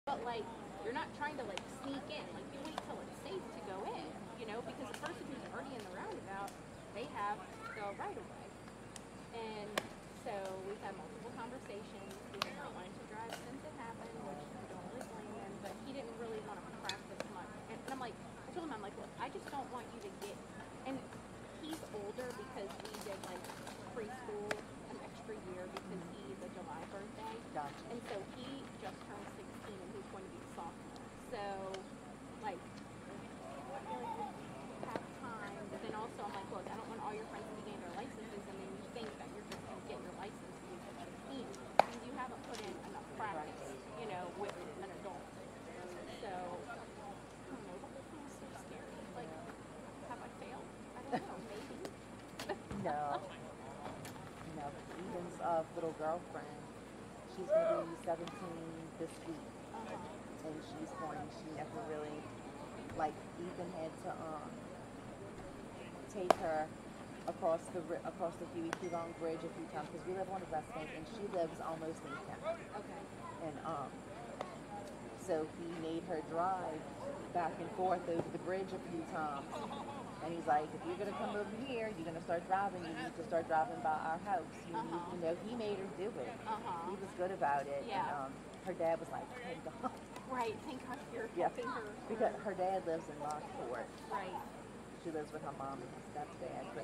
But like, you're not trying to like sneak in. Like, you wait till it's safe to go in, you know, because the person who's already in the roundabout, they have the right of way. And so we've had multiple conversations. He has not wanted to drive since it happened, which I don't really blame him, but he didn't really want to practice much. And I'm like, I told him, I'm like, look, I just don't want you to get, and he's older because we did like preschool an extra year because he's a July birthday. Gotcha. And so he just turned 16 and he's going to be a sophomore. So, like, I feel like we have time, but then also I'm like, look, I don't want all your friends to gain their licenses and then you think that you're just going to get your license when you're 16 because you haven't put in enough practice, you know, with an adult. So, I don't know, but this is so scary. Like, have I failed? I don't know, maybe. No. No, but Eden's little girlfriend, she's going to be 17 this week. And she's 20. She never really, like, Ethan had to take her across the Huey P. Long Bridge a few times because we live on the West Bank and she lives almost in town. Okay. And so he made her drive back and forth over the bridge a few times. And he's like, if you're gonna come over here, you're gonna start driving. You need to start driving by our house. You know, he made her do it. He was good about it. Yeah. And her dad was like, thank God. Right, thank God you're Yeah. helping her. Because her dad lives in Lockport. Right. She lives with her mom and her stepdad. But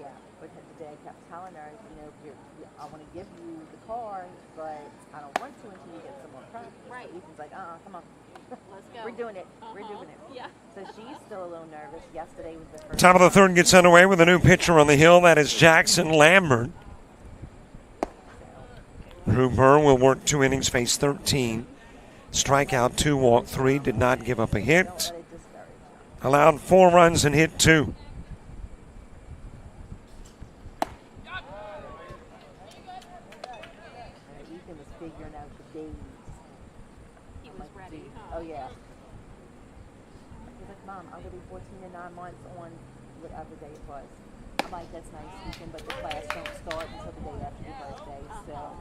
yeah, but her dad kept telling her, you know, I want to give you the car, but I don't want to until you get some more practice. Right. So Ethan's like, come on. Let's go. We're doing it. We're doing it. Yeah. So she's still a little nervous. Yesterday was the first Top of the third gets underway with a new pitcher on the hill. That is Jackson Lambert. Drew Burr will work 2 innings, face 13. Strikeout 2, walk 3, did not give up a hit. Allowed 4 runs and hit 2. Ethan was figuring out the days. He was ready, huh? Oh, yeah. He's like, Mom, I'm going to be 14 and 9 months on whatever day it was. I'm like, that's nice, Ethan, but the class don't start until the day after your birthday. So,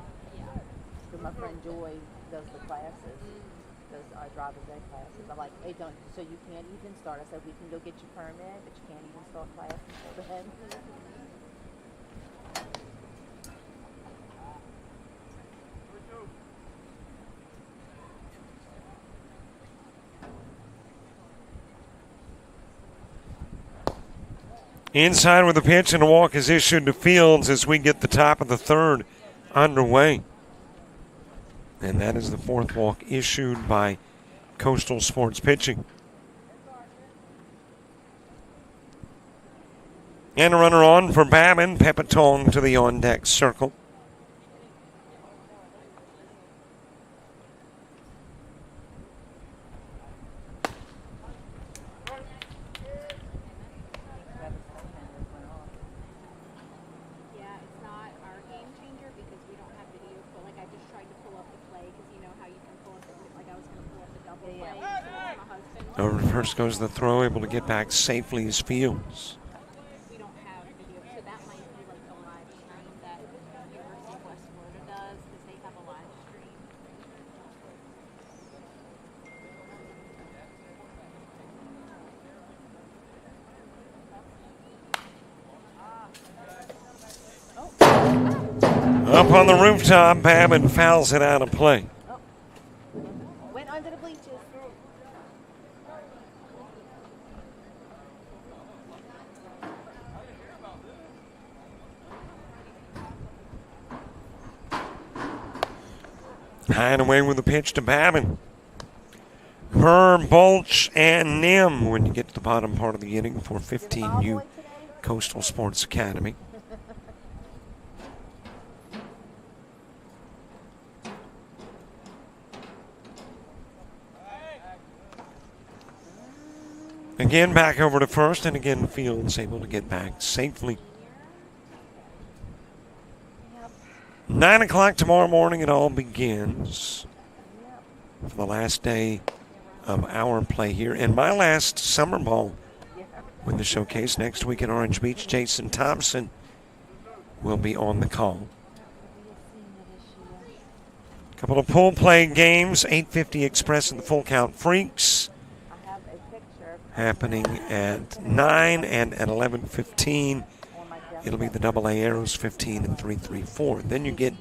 because my friend Joy does the classes, does our driver's ed classes. I'm like, hey, don't, so you can't even start. I said, we can go get your permit, but you can't even start class until then. Inside with a pitch and a walk is issued to Fields as we get the top of the third underway. And that is the 4th walk issued by Coastal Sports Pitching. And a runner on for Babin. Pepitone to the on-deck circle. Over first goes the throw, able to get back safely as Fields. We don't have video, so that might be like a live stream that University of West Florida does because they have a live stream. Up on the rooftop, Babin fouls it out of play. Went under the bleachers. High and away with the pitch to Babin. Burr, Bulch, and Nim when you get to the bottom part of the inning for 15U Coastal Sports Academy. Again, back over to first, and again, Fields able to get back safely. 9 o'clock tomorrow morning, it all begins for the last day of our play here. And my last summer ball with the showcase next week in Orange Beach. Jason Thompson will be on the call. A couple of pool play games, 850 Express and the Full Count Freaks, happening at 9 and at 11:15. It'll be the AA Arrows 15 and 334. Then you get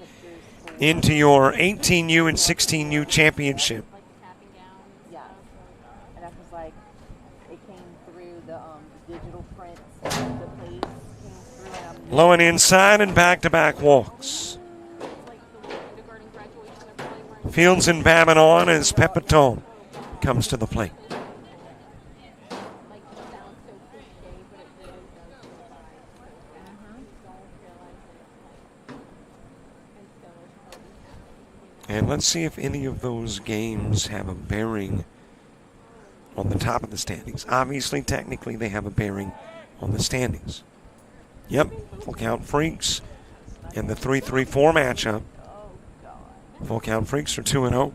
into your 18U and 16U championship. Yeah, and that was like it came through the digital prints. The plays came through. Low and inside and back-to-back walks. Fields and Babin on as Pepitone comes to the plate. And let's see if any of those games have a bearing on the top of the standings. Obviously, technically, they have a bearing on the standings. Yep, Full Count Freaks in the 3-3-4 matchup. Full Count Freaks are 2-0.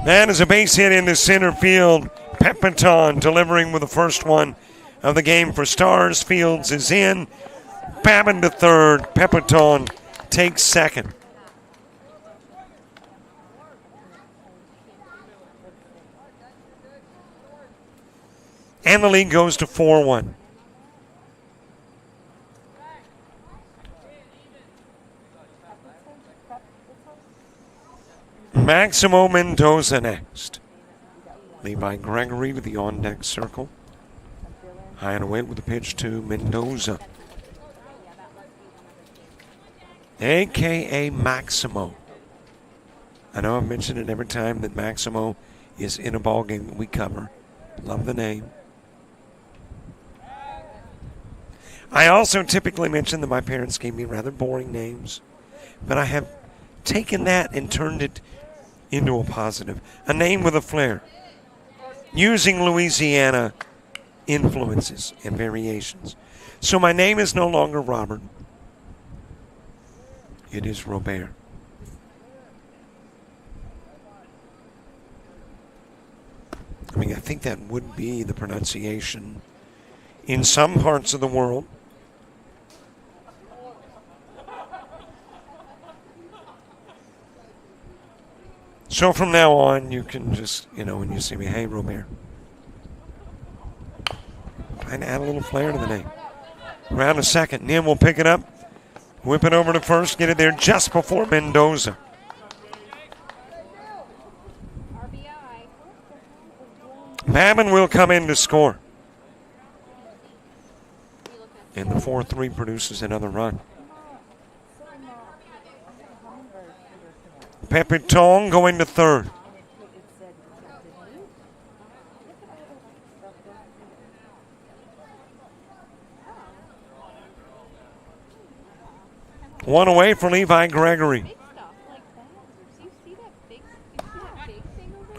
That is a base hit into center field. Pepitone delivering with the first one of the game for Stars. Fields is in. Babin to third. Pepitone takes second. And the lead goes to 4-1. Maximo Mendoza next. Levi Gregory to the on-deck circle. High and away with the pitch to Mendoza, a.k.a. Maximo. I know I've mentioned it every time that Maximo is in a ball game that we cover. Love the name. I also typically mention that my parents gave me rather boring names, but I have taken that and turned it into a positive. A name with a flair, using Louisiana influences and variations. So my name is no longer Robert. It is Robert. I mean, I think that would be the pronunciation in some parts of the world. So from now on, you can just, when you see me, hey, Robert. Trying to add a little flair to the name. Round a second. Nim will pick it up. Whip it over to first. Get it there just before Mendoza. Babin will come in to score. And the 4-3 produces another run. Pepitone going to third. One away for Levi Gregory.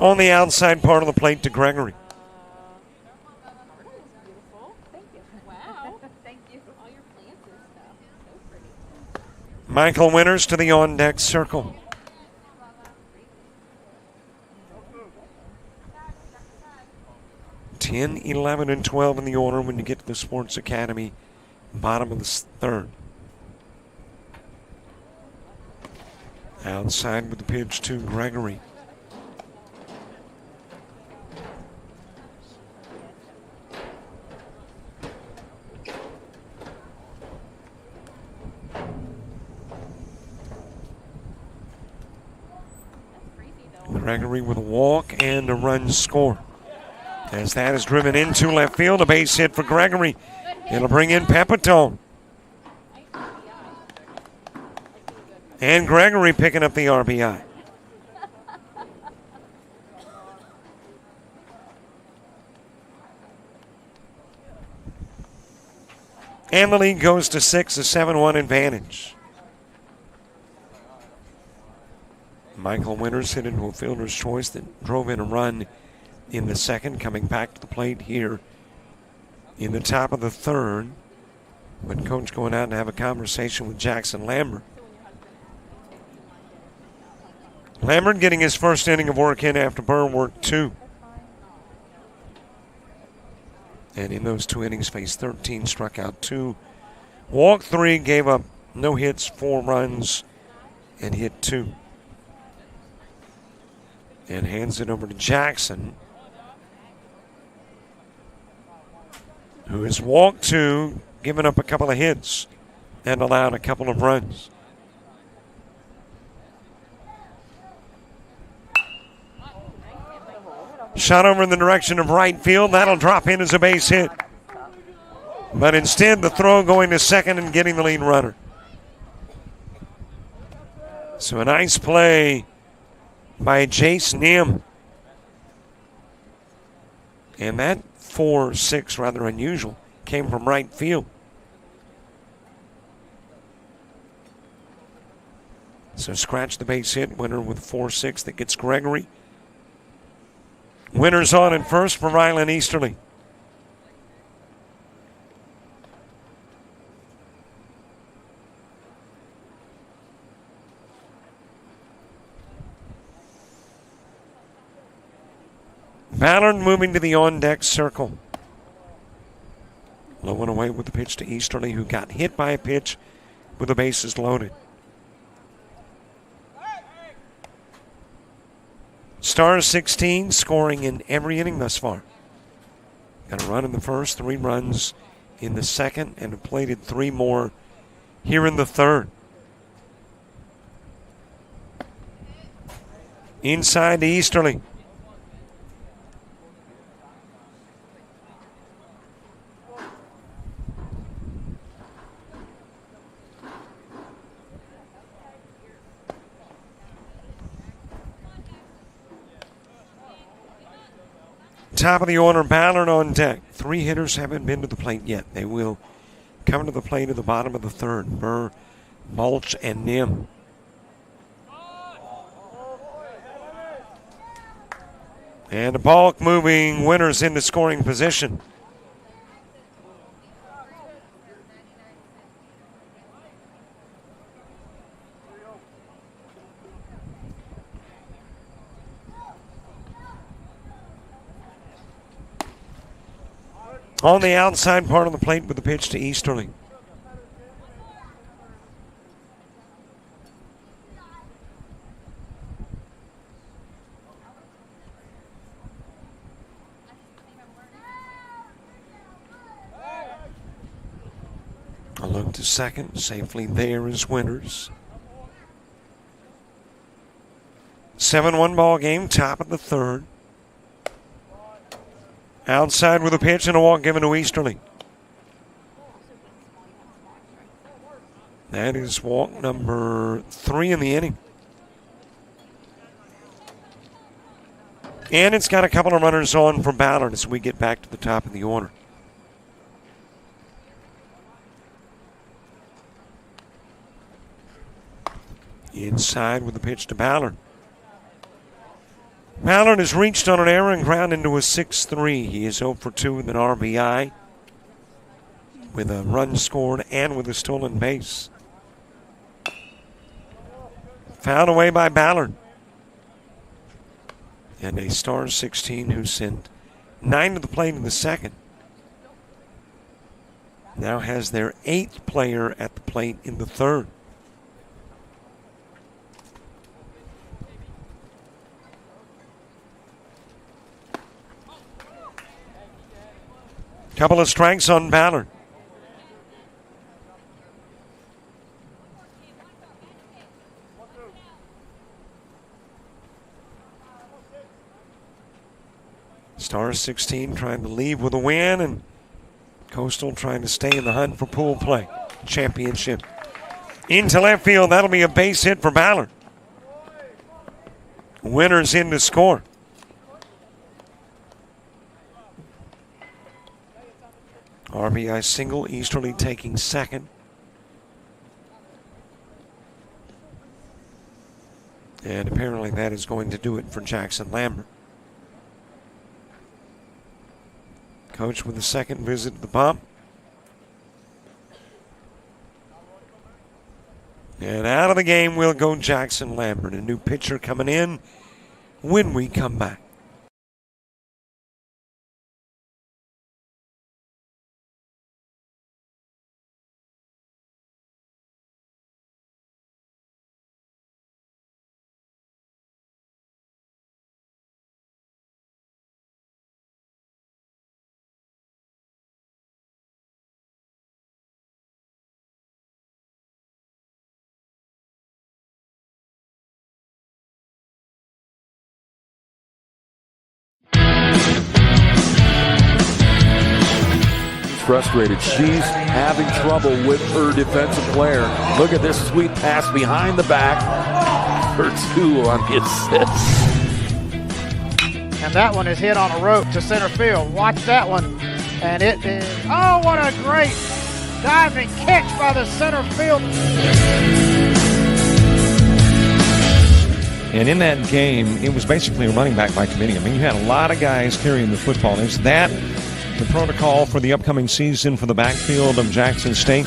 On the outside part of the plate to Gregory. Michael Winters to the on-deck circle. Ten, 11, and 12 in the order when you get to the Sports Academy, bottom of the third. Outside with the pitch to Gregory. Gregory with a walk and a run score. As that is driven into left field, a base hit for Gregory. It'll bring in Pepitone. And Gregory picking up the RBI. And the lead goes to 6, a 7-1 advantage. Michael Winters hit into a fielder's choice that drove in a run in the second, coming back to the plate here in the top of the third. But coach going out to have a conversation with Jackson Lambert. Lambert getting his first inning of work in after Burr worked 2. And in those 2 innings faced 13, struck out 2, walked 3, gave up no hits, 4 runs, and hit 2. And hands it over to Jackson, who has walked 2, given up a couple of hits, and allowed a couple of runs. Shot over in the direction of right field. That'll drop in as a base hit. But instead, the throw going to second and getting the lead runner. So a nice play by Jace Nim. And that 4-6, rather unusual, came from right field. So scratch the base hit. Winner with 4-6 that gets Gregory. Winters on at first for Rylan Easterly. Ballard moving to the on-deck circle. Low and away with the pitch to Easterly, who got hit by a pitch with the bases loaded. Stars 16, scoring in every inning thus far. Got a run in the first, 3 runs in the second, and have plated 3 more here in the third. Inside to Easterly. Top of the order, Ballard on deck. 3 hitters haven't been to the plate yet. They will come to the plate at the bottom of the third. Burr, Mulch, and Nim. And a balk moving Winters into scoring position. On the outside part of the plate with the pitch to Easterly. A look to second, safely there is Winters. 7-1 ball game, top of the third. Outside with a pitch and a walk given to Easterly. That is walk number 3 in the inning. And it's got a couple of runners on for Ballard as we get back to the top of the order. Inside with the pitch to Ballard. Ballard has reached on an error and ground into a 6-3. He is 0 for 2 with an RBI, with a run scored and with a stolen base. Fouled away by Ballard. And a star 16 who sent 9 to the plate in the second now has their 8th player at the plate in the third. Couple of strikes on Ballard. Star 16 trying to leave with a win, and Coastal trying to stay in the hunt for pool play championship. Into left field. That'll be a base hit for Ballard. Winters in to score. RBI single. Easterly taking second. And apparently that is going to do it for Jackson Lambert. Coach with the second visit to the bump. And out of the game will go Jackson Lambert. A new pitcher coming in when we come back. Frustrated. She's having trouble with her defensive player. Look at this sweet pass behind the back for 2 on the assist. And that one is hit on a rope to center field. Watch that one. And it is, oh, what a great diving catch by the center field. And in that game, it was basically a running back by committee. I mean, you had a lot of guys carrying the football. Is that the protocol for the upcoming season for the backfield of Jackson State?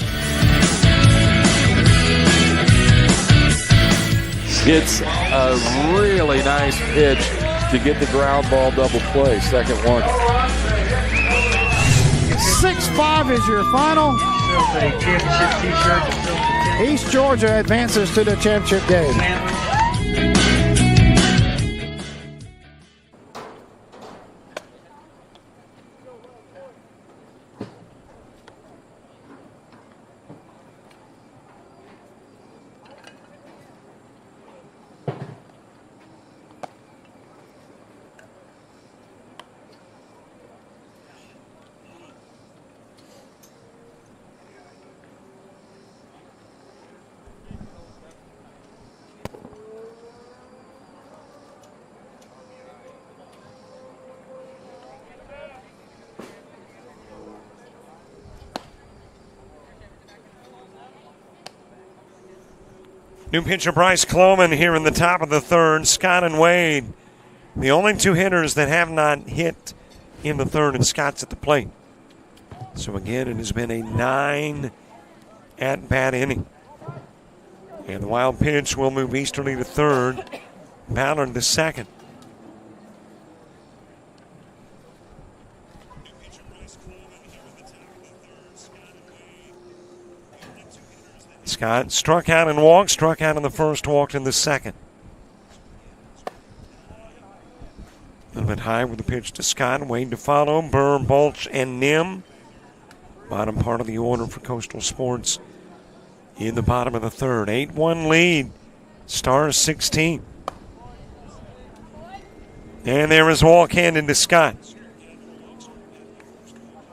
It's a really nice pitch to get the ground ball double play. Second one. 6-5 is your final. East Georgia advances to the championship game. New pitcher Bryce Cloman here in the top of the third. Scott and Wade, the only 2 hitters that have not hit in the third, and Scott's at the plate. So again, it has been a 9 at-bat inning. And the wild pitch will move Easterly to third, Ballard to second. Scott struck out and walked, struck out in the first, walked in the second. A little bit high with the pitch to Scott. Wade to follow. Burr, Bulch, and Nim. Bottom part of the order for Coastal Sports in the bottom of the third. 8-1 lead. Stars 16. And there is walk handed to Scott.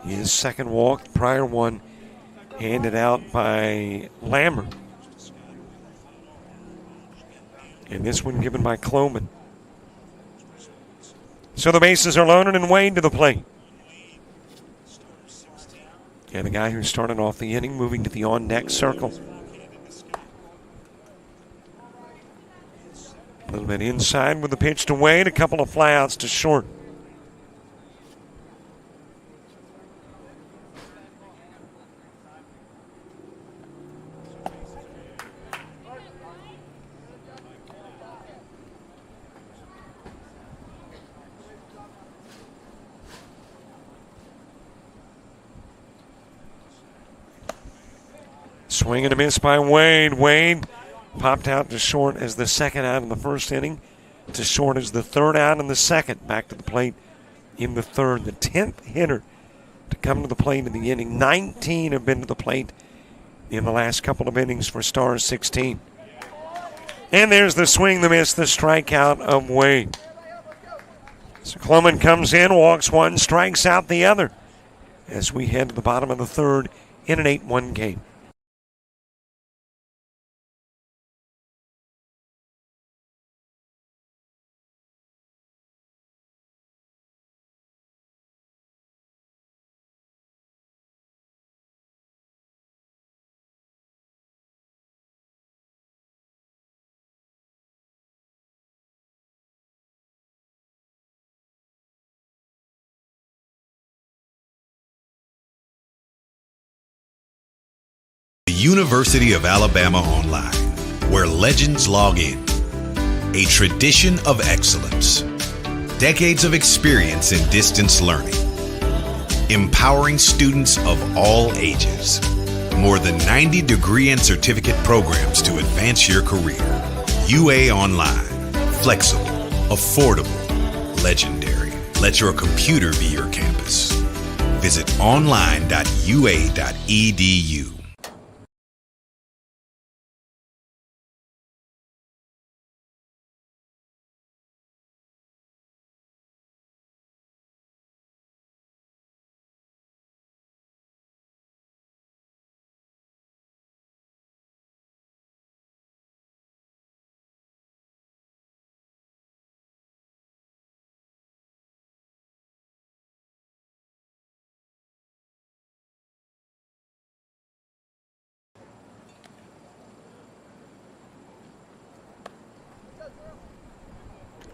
His second walk, prior one handed out by Lambert. And this one given by Cloman. So the bases are loaded and Wade to the plate. And the guy who started off the inning moving to the on-deck circle. A little bit inside with the pitch to Wade. A couple of flyouts to short. Swing and a miss by Wade. Wade popped out to short as the second out in the first inning. To short as the third out in the second. Back to the plate in the third. The 10th hitter to come to the plate in the inning. 19 have been to the plate in the last couple of innings for Stars 16. And there's the swing, the miss, the strikeout of Wade. So Cloman comes in, walks one, strikes out the other as we head to the bottom of the third in an 8-1 game. University of Alabama Online, where legends log in. A tradition of excellence. Decades of experience in distance learning. Empowering students of all ages. More than 90 degree and certificate programs to advance your career. UA Online. Flexible, affordable, legendary. Let your computer be your campus. Visit online.ua.edu.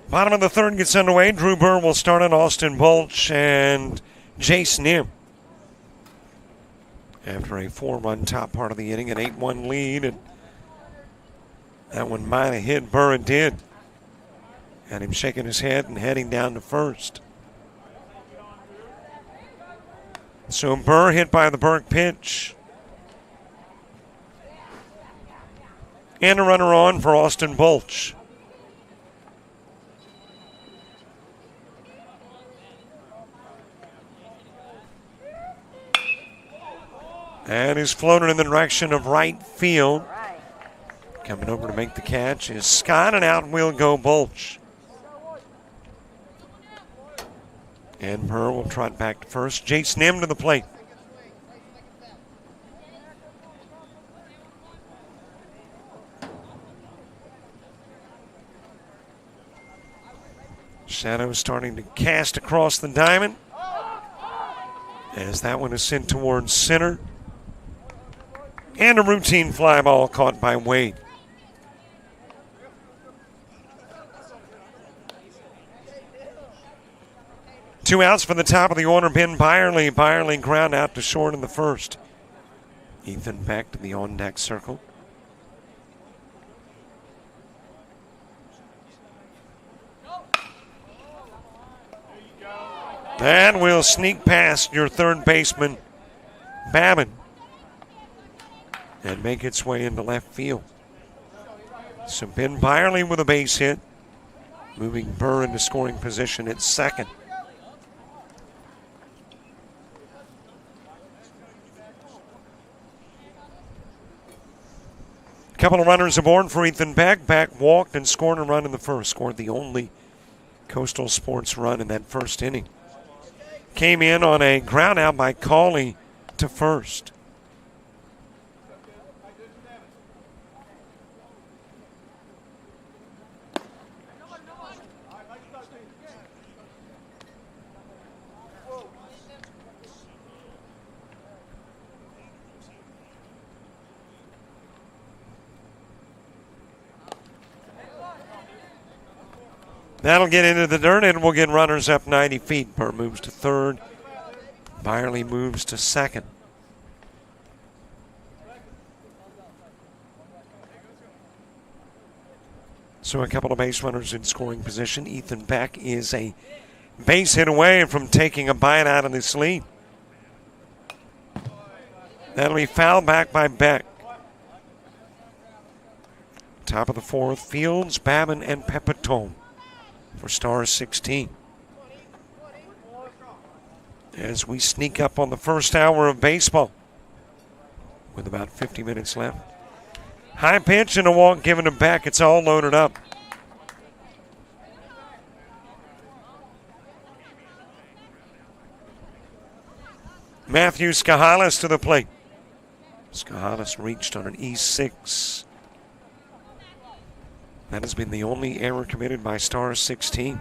Bottom of the third gets underway. Drew Burr will start on Austin Bulch and Jace Nim. After a 4-run top part of the inning, an 8-1 lead. And that one might have hit Burr, and did. Had him shaking his head and heading down to first. So Burr hit by the Burke pitch. And a runner on for Austin Bulch. And he's floated in the direction of right field. Coming over to make the catch is Scott, and out will go Bulch. And Burr will trot back to first. Jace Nim to the plate. Shadow starting to cast across the diamond. As that one is sent towards center. And a routine fly ball caught by Wade. Two outs for the top of the order. Ben Byerly. Byerly ground out to short in the first. Ethan back to the on-deck circle. And will sneak past your third baseman, Babin, and make its way into left field. So Ben Byerly with a base hit, moving Burr into scoring position at second. A couple of runners aboard for Ethan Beck. Beck walked and scored a run in the first. Scored the only Coastal Sports run in that first inning. Came in on a ground out by Cauley to first. That'll get into the dirt, and we'll get runners up 90 feet. Burr moves to third. Byerly moves to second. So a couple of base runners in scoring position. Ethan Beck is a base hit away from taking a bite out of this lead. That'll be fouled back by Beck. Top of the fourth, Fields, Babin, and Pepitone for Stars 16. As we sneak up on the first hour of baseball with about 50 minutes left. High pitch and a walk given to Beck. It's all loaded up. Matthew Skahalis to the plate. Skahalis reached on an E6. That has been the only error committed by Stars 16.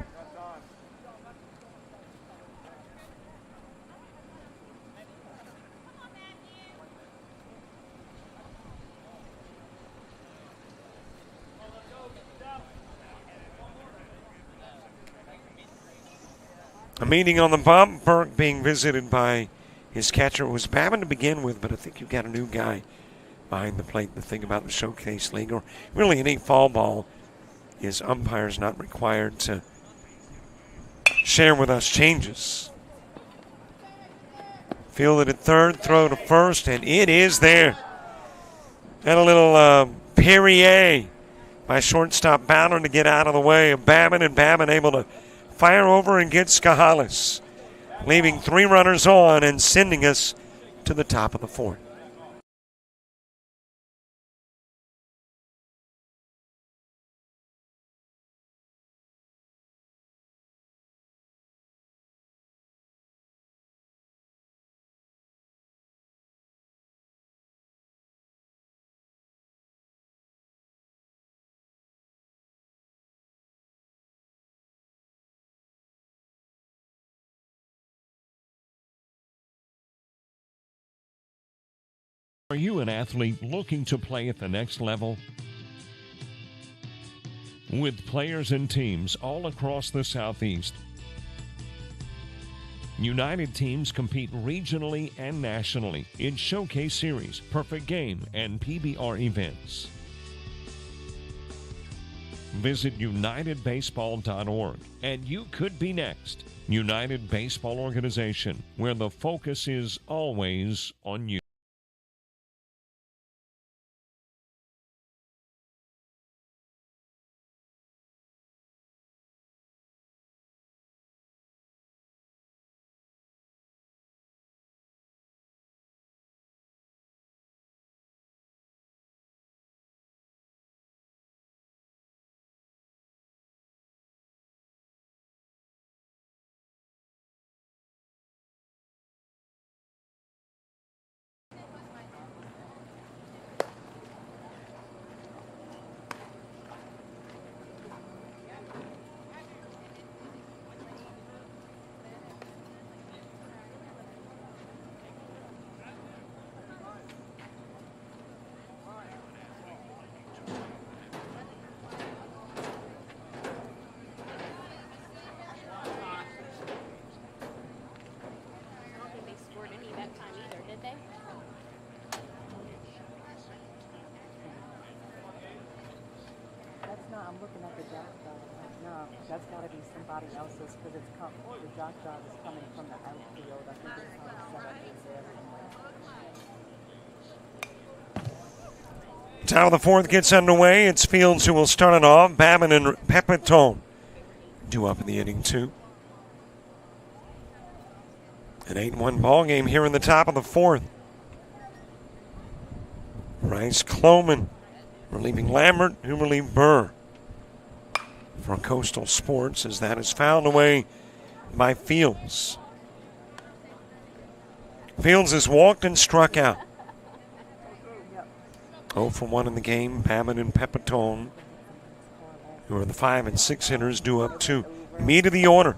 A meeting on the bump. Burke being visited by his catcher. It was Babin to begin with, but I think you've got a new guy behind the plate. The thing about the Showcase League, or really any fall ball, is umpires not required to share with us changes. Fielded at third, throw to first, and it is there. And a little Perrier by shortstop Ballard to get out of the way of Babin, and Babin able to fire over and get Skahalis, leaving 3 runners on and sending us to the top of the 4th. Are you an athlete looking to play at the next level? With players and teams all across the Southeast, United teams compete regionally and nationally in Showcase Series, Perfect Game, and PBR events. Visit UnitedBaseball.org and you could be next. United Baseball Organization, where the focus is always on you. I'm looking at the JockJive. No, that's got to be somebody else's because it's the JockJive is coming from the outfield. I think it's how the setup is there somewhere. Top of the 4th gets underway. It's Fields who will start it off. Babin and Pepitone due up in the inning, too. An 8-1 ball game here in the top of the 4th. Rice Cloman relieving Lambert, who relieved Burr for Coastal Sports, as that is fouled away by Fields. Fields has walked and struck out. 0 for 1 in the game. Babin and Pepitone, who are the 5 and 6 hitters, due up to meat of the order.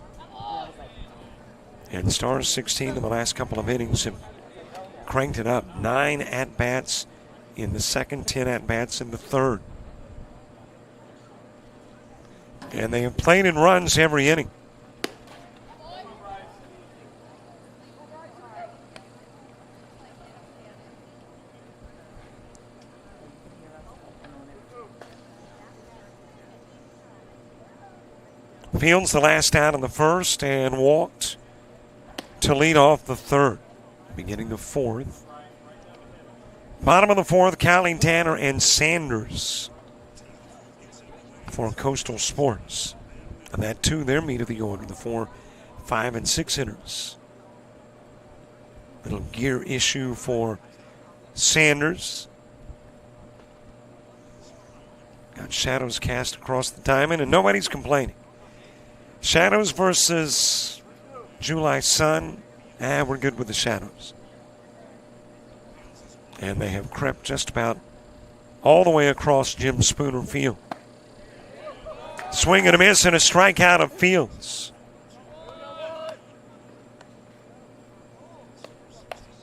And Stars 16 in the last couple of innings have cranked it up. 9 at-bats in the second, 10 at-bats in the third. And they have played in runs every inning. Fields the last out in the first and walked to lead off the third. Beginning the 4th. Bottom of the 4th, Callie Tanner and Sanders for Coastal Sports. And that, too, their meat of the order, the 4, 5, and 6 hitters. Little gear issue for Sanders. Got shadows cast across the diamond, and nobody's complaining. Shadows versus July Sun. We're good with the shadows. And they have crept just about all the way across Jim Spooner Field. Swing and a miss and a strikeout of Fields.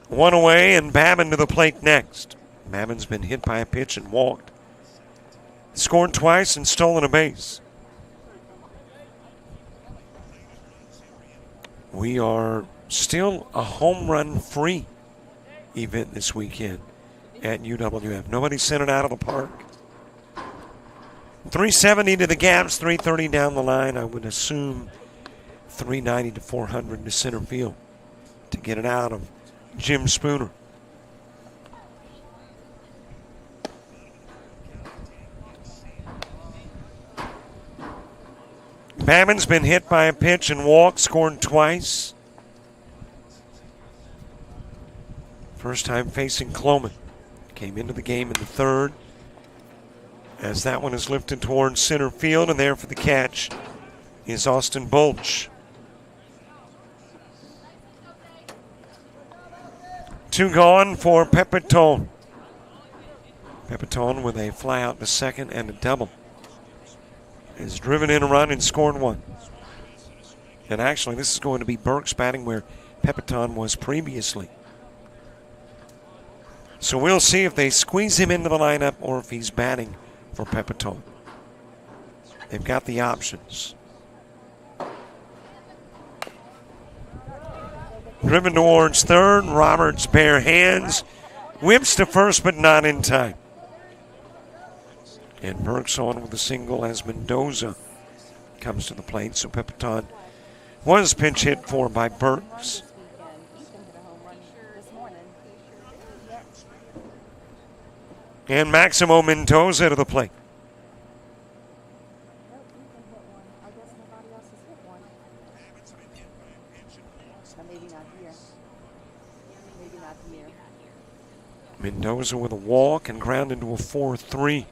1 away, and Babin to the plate next. Babin's been hit by a pitch and walked. Scored twice and stolen a base. We are still a home run free event this weekend at UWF. Nobody sent it out of the park. 370 to the gaps, 330 down the line. I would assume 390 to 400 to center field to get it out of Jim Spooner. Babbitt's been hit by a pitch and walked, scored twice. First time facing Cloman. Came into the game in the third. As that one is lifted towards center field, and there for the catch is Austin Bulch. 2 gone for Pepitone. Pepitone with a fly out to second and a double. Has driven in a run and scored one. And actually, this is going to be Burks batting where Pepitone was previously. So we'll see if they squeeze him into the lineup or if he's batting for Pepitone. They've got the options. Driven towards third. Roberts bare hands. Whips to first, but not in time. And Burks on with a single as Mendoza comes to the plate. So Pepitone was pinch hit for by Burks. And Maximo Mendoza to the plate. Mendoza with a walk and ground into a 4-3.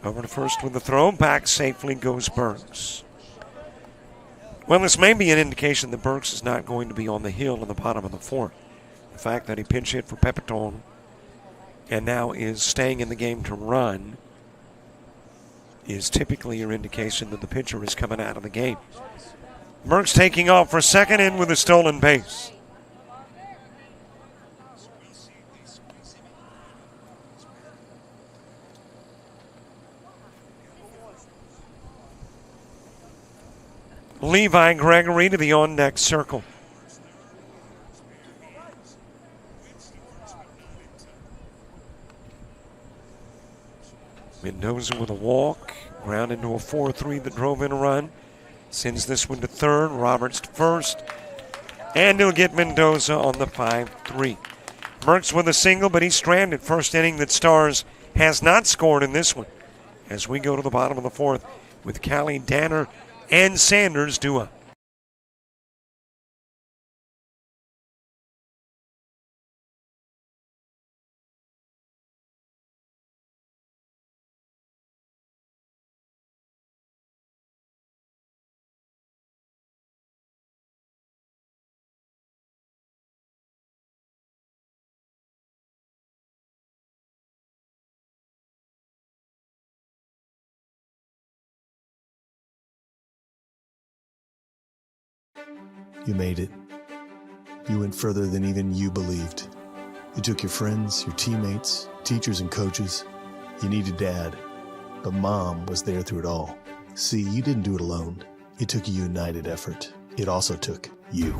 Over to first with the throw. Back safely goes Burks. Well, this may be an indication that Burks is not going to be on the hill in the bottom of the fourth. The fact that he pinch hit for Pepitone and now is staying in the game to run is typically your indication that the pitcher is coming out of the game. Burks taking off for second in with a stolen base. Levi Gregory to the on-deck circle. Mendoza with a walk, ground into a 4-3 that drove in a run. Sends this one to third, Roberts to first, and he'll get Mendoza on the 5-3. Burks with a single, but he's stranded. First inning that Stars has not scored in this one. As we go to the bottom of the fourth with Callie, Danner, and Sanders due up. You made it. You went further than even you believed. You took your friends, your teammates, teachers, and coaches. You needed Dad, but Mom was there through it all. See, you didn't do it alone. It took a united effort. It also took you.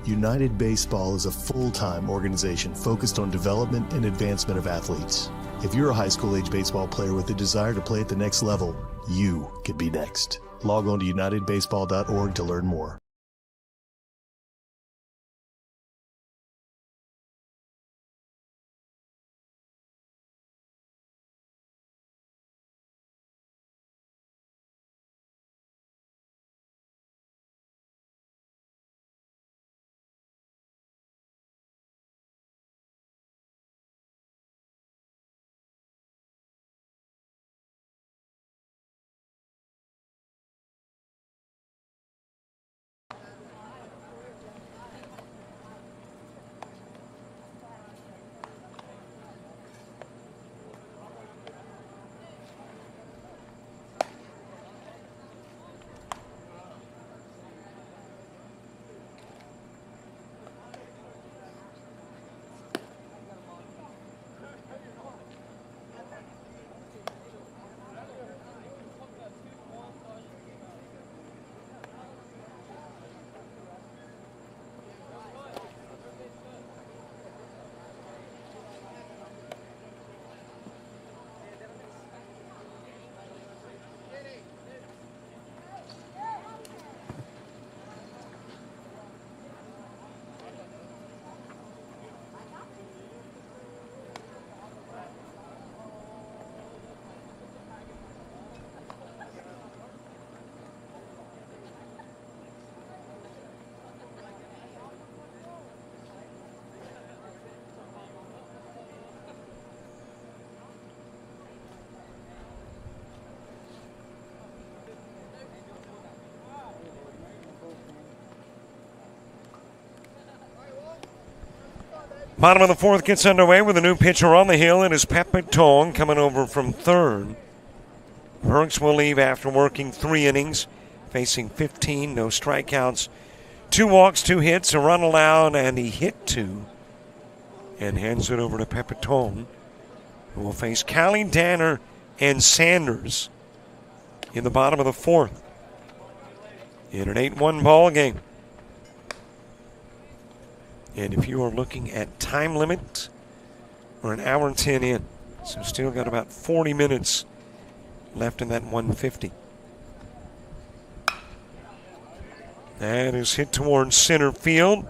United Baseball is a full-time organization focused on development and advancement of athletes. If you're a high school-age baseball player with a desire to play at the next level, you could be next. Log on to unitedbaseball.org to learn more. Bottom of the fourth gets underway with a new pitcher on the hill. It is Pepitone coming over from third. Burks will leave after working 3 innings, facing 15, no strikeouts, 2 walks, 2 hits, a run allowed, and he hit 2. And hands it over to Pepitone, who will face Callie, Danner, and Sanders in the bottom of the fourth in an 8-1 ball game. And if you are looking at time limit, we're an hour and 10 in. So still got about 40 minutes left in that 150. That is hit towards center field.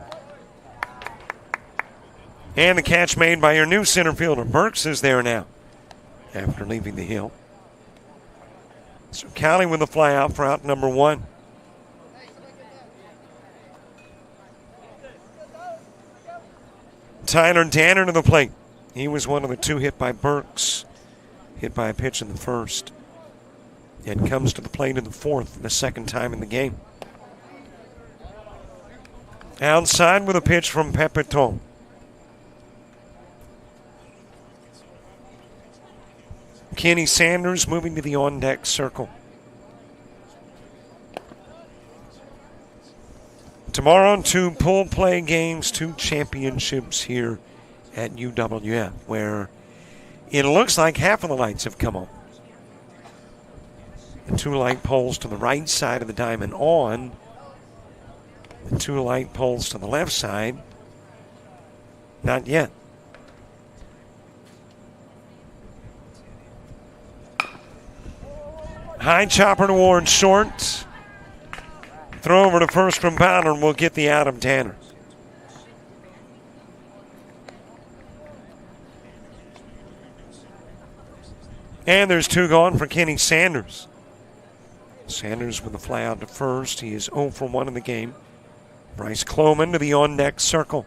And the catch made by your new center fielder. Burks is there now after leaving the hill. So Callie with the fly out for out number 1. Tyler Danner to the plate. He was one of the 2 hit by Burks. Hit by a pitch in the first. And comes to the plate in the fourth, the second time in the game. Outside with a pitch from Pepitone. Kenny Sanders moving to the on-deck circle. Tomorrow, 2 pool play games, 2 championships here at UWF, where it looks like half of the lights have come on. The 2 light poles to the right side of the diamond on. The 2 light poles to the left side, not yet. High chopper towards short. Throw over to first from Bowder and we'll get the out of Danner. And there's 2 gone for Kenny Sanders. Sanders with a fly out to first. He is 0 for 1 in the game. Bryce Cloman to the on-deck circle.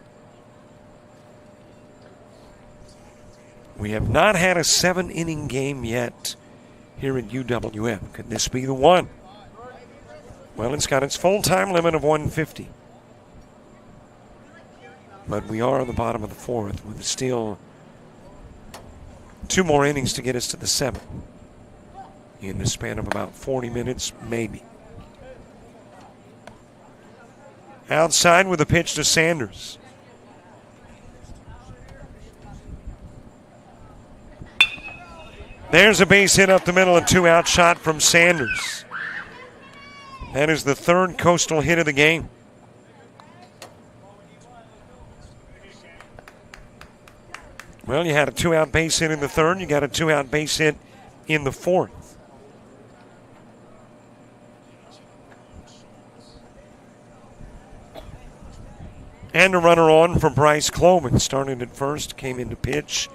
We have not had a 7-inning game yet here at UWF. Could this be the one? Well, it's got its full time limit of 150. But we are on the bottom of the fourth with still 2 more innings to get us to the 7th. In the span of about 40 minutes, maybe. Outside with a pitch to Sanders. There's a base hit up the middle, a 2-out shot from Sanders. That is the 3rd Coastal hit of the game. Well, you had a 2-out base hit in the 3rd. You got a 2-out base hit in the 4th. And a runner on for Bryce Cloman. Started at first, came into pitch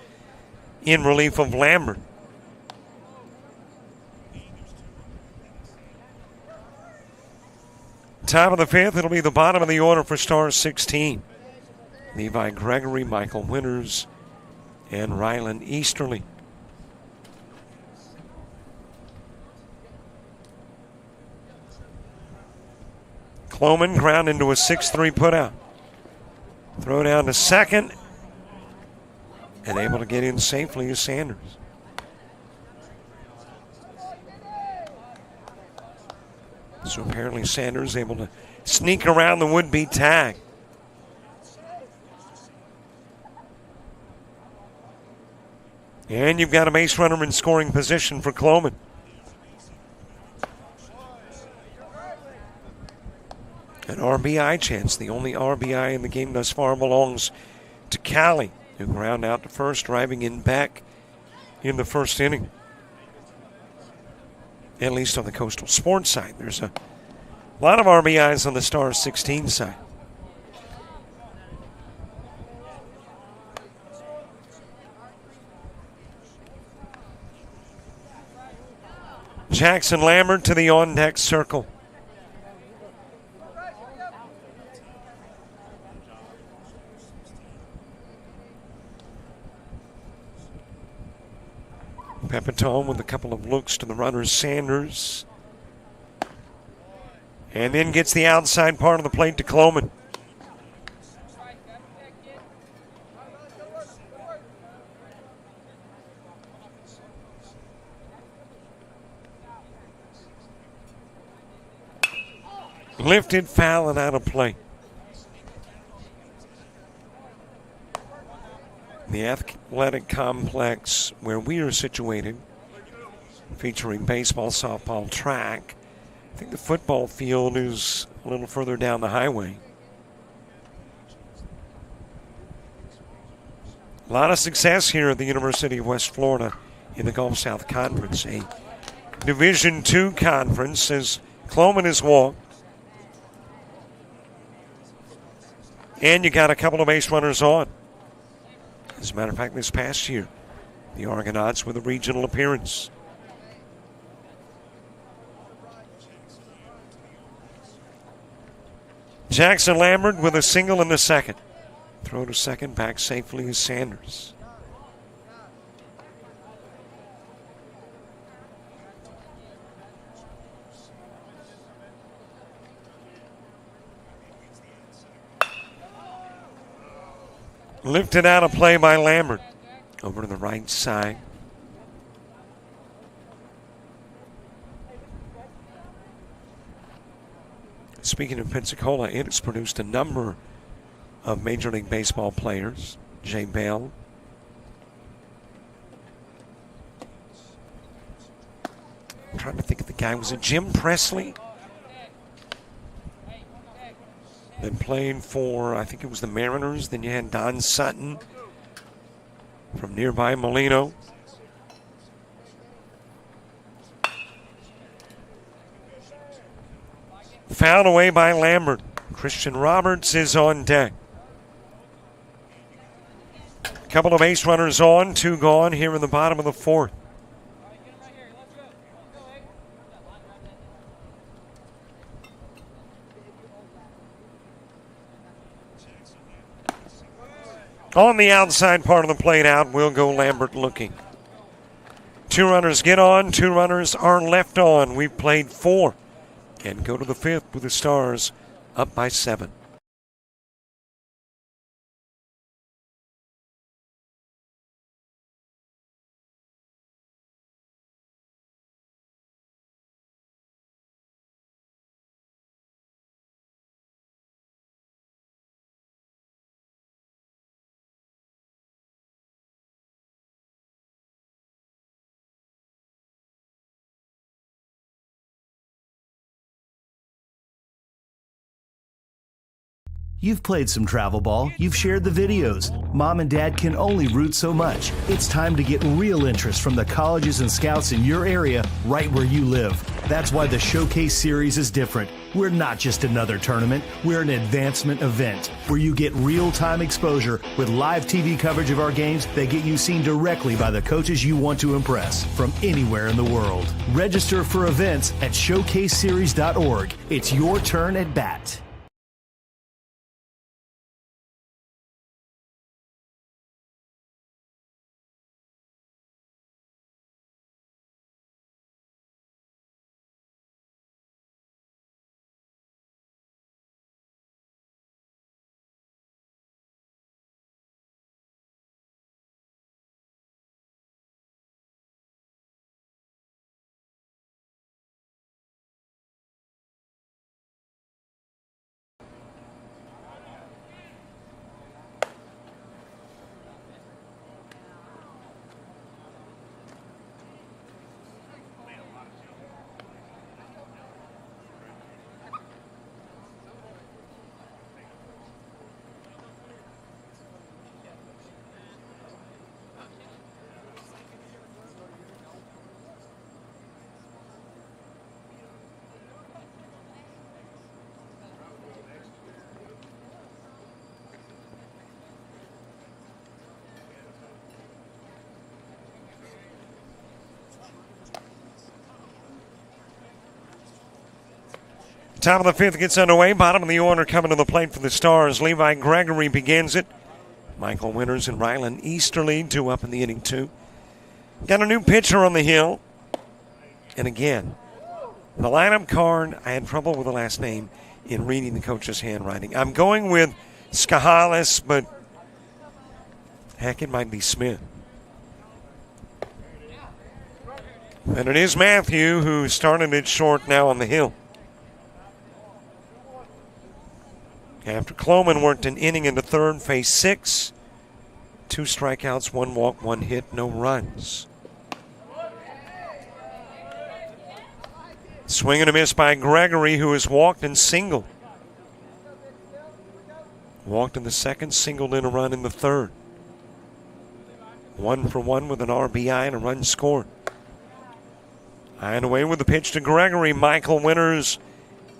in relief of Lambert. Top of the 5th, it'll be the bottom of the order for Stars 16. Levi Gregory, Michael Winters, and Ryland Easterly. Cloman ground into a 6-3 putout. Throw down to second. And able to get in safely is Sanders. So apparently Sanders able to sneak around the would-be tag. And you've got a base runner in scoring position for Cloman. An RBI chance. The only RBI in the game thus far belongs to Callie, who ground out to first, driving in back in the first inning. At least on the Coastal Sports side. There's a lot of RBIs on the Stars 16 side. Jackson Lambert to the on-deck circle. Pepitone with a couple of looks to the runner, Sanders. And then gets the outside part of the plate to Cloman. Lifted, foul, and out of play. The athletic complex where we are situated, featuring baseball, softball, track. I think the football field is a little further down the highway. A lot of success here at the University of West Florida in the Gulf South Conference, a Division II conference, as Cloman has walked. And you got a couple of base runners on. As a matter of fact, this past year, the Argonauts with a regional appearance. Jackson Lambert with a single in the second. Throw to second, back safely is Sanders. Lifted out of play by Lambert. Over to the right side. Speaking of Pensacola, it has produced a number of Major League Baseball players. Jay Bell. I'm trying to think of the guy. Was it Jim Presley? Been playing for, I think it was the Mariners. Then you had Don Sutton from nearby Molino. Fouled away by Lambert. Christian Roberts is on deck. A couple of base runners on, 2 gone here in the bottom of the 4th. On the outside part of the plate out will go Lambert looking. 2 runners get on, 2 runners are left on. We've played 4 and go to the 5th with the Stars up by 7. You've played some travel ball, you've shared the videos. Mom and Dad can only root so much. It's time to get real interest from the colleges and scouts in your area, right where you live. That's why the Showcase Series is different. We're not just another tournament, we're an advancement event where you get real-time exposure with live TV coverage of our games that get you seen directly by the coaches you want to impress from anywhere in the world. Register for events at showcaseseries.org. It's your turn at bat. Top of the 5th gets underway. Bottom of the order coming to the plate for the Stars. Levi Gregory begins it. Michael Winters and Rylan Easterly, 2 up in the inning, 2. Got a new pitcher on the hill. And again, the lineup card, I had trouble with the last name in reading the coach's handwriting. I'm going with Skahales, but heck, it might be Smith. And it is Matthew who started it short now on the hill. After Cloman worked an inning in the third, faced 6. 2 strikeouts, 1 walk, 1 hit, no runs. Swing and a miss by Gregory, who has walked and singled. Walked in the second, singled in a run in the third. 1 for 1 with an RBI and a run scored. High and away with the pitch to Gregory. Michael Winters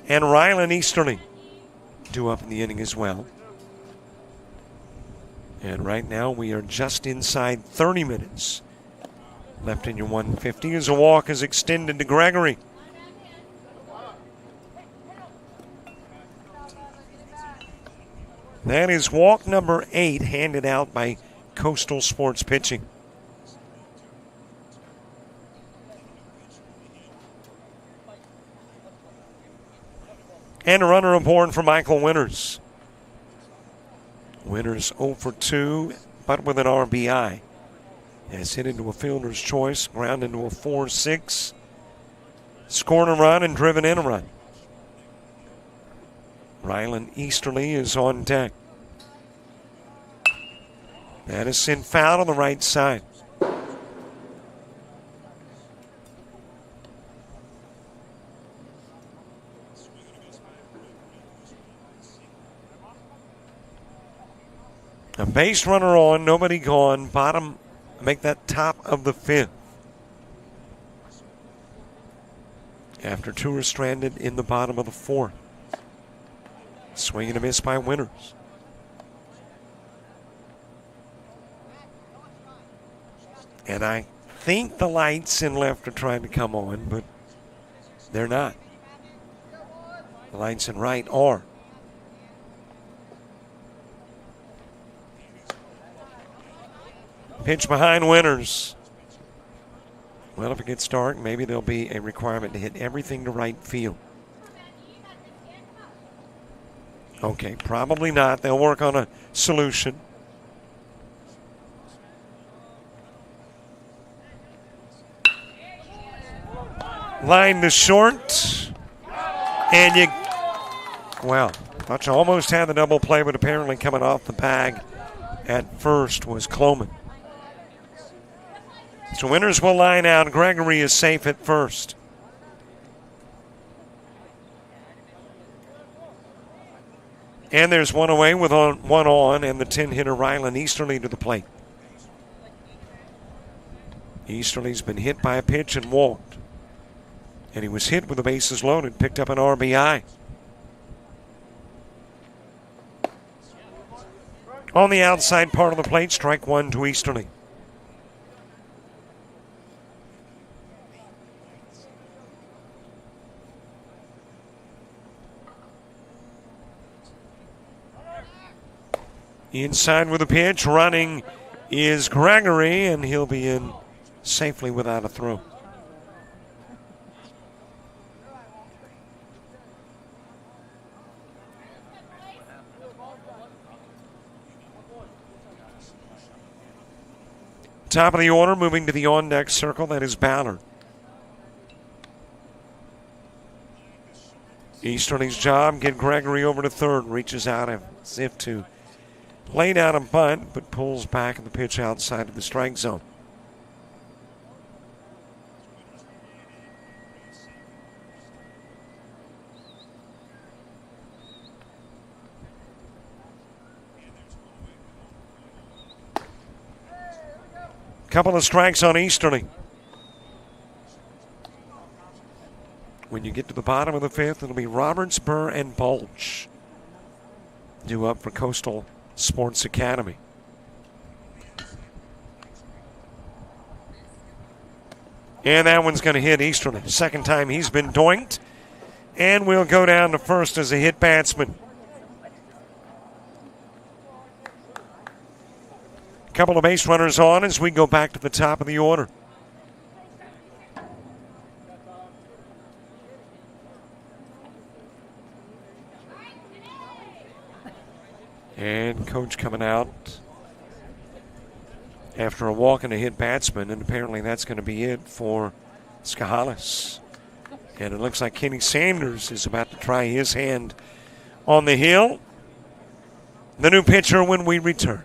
and Rylan Easterly due up in the inning as well. And right now we are just inside 30 minutes left in your 150 as a walk is extended to Gregory. That is walk number 8 handed out by Coastal Sports Pitching. And a runner aboard for Michael Winters. Winters 0 for 2, but with an RBI. Has hit into a fielder's choice, ground into a 4-6. Scored a run and driven in a run. Rylan Easterly is on deck. That is sent foul on the right side. A base runner on, nobody gone. Bottom, make that top of the 5th. After 2 are stranded in the bottom of the 4th. Swing and a miss by Winters. And I think the lights in left are trying to come on, but they're not. The lights in right are. Pitch behind Winters. Well, if it gets dark, maybe there'll be a requirement to hit everything to right field. Okay, probably not. They'll work on a solution. Line to short. And you, well, thought you almost had the double play, but apparently coming off the bag at first was Cloman. So Winters will line out. Gregory is safe at first. And there's one away with one on, and the 10-hitter Rylan Easterly to the plate. Easterly's been hit by a pitch and walked. And he was hit with the bases loaded, picked up an RBI. On the outside part of the plate, strike 1 to Easterly. Inside with a pitch, running is Gregory, and he'll be in safely without a throw. Top of the order, moving to the on-deck circle, that is Ballard. Easterly's job, get Gregory over to third, reaches out as if to lay down a bunt, but pulls back in the pitch outside of the strike zone. Couple of strikes on Easterly. When you get to the bottom of the 5th, it'll be Roberts, Burr, and Bulch due up for Coastal Sports Academy. And that one's going to hit Easterly. Second time he's been doinked. And we'll go down to first as a hit batsman. Couple of base runners on as we go back to the top of the order. And coach coming out after a walk and a hit batsman, and apparently that's going to be it for Skahalis. And it looks like Kenny Sanders is about to try his hand on the hill. the new pitcher when we return.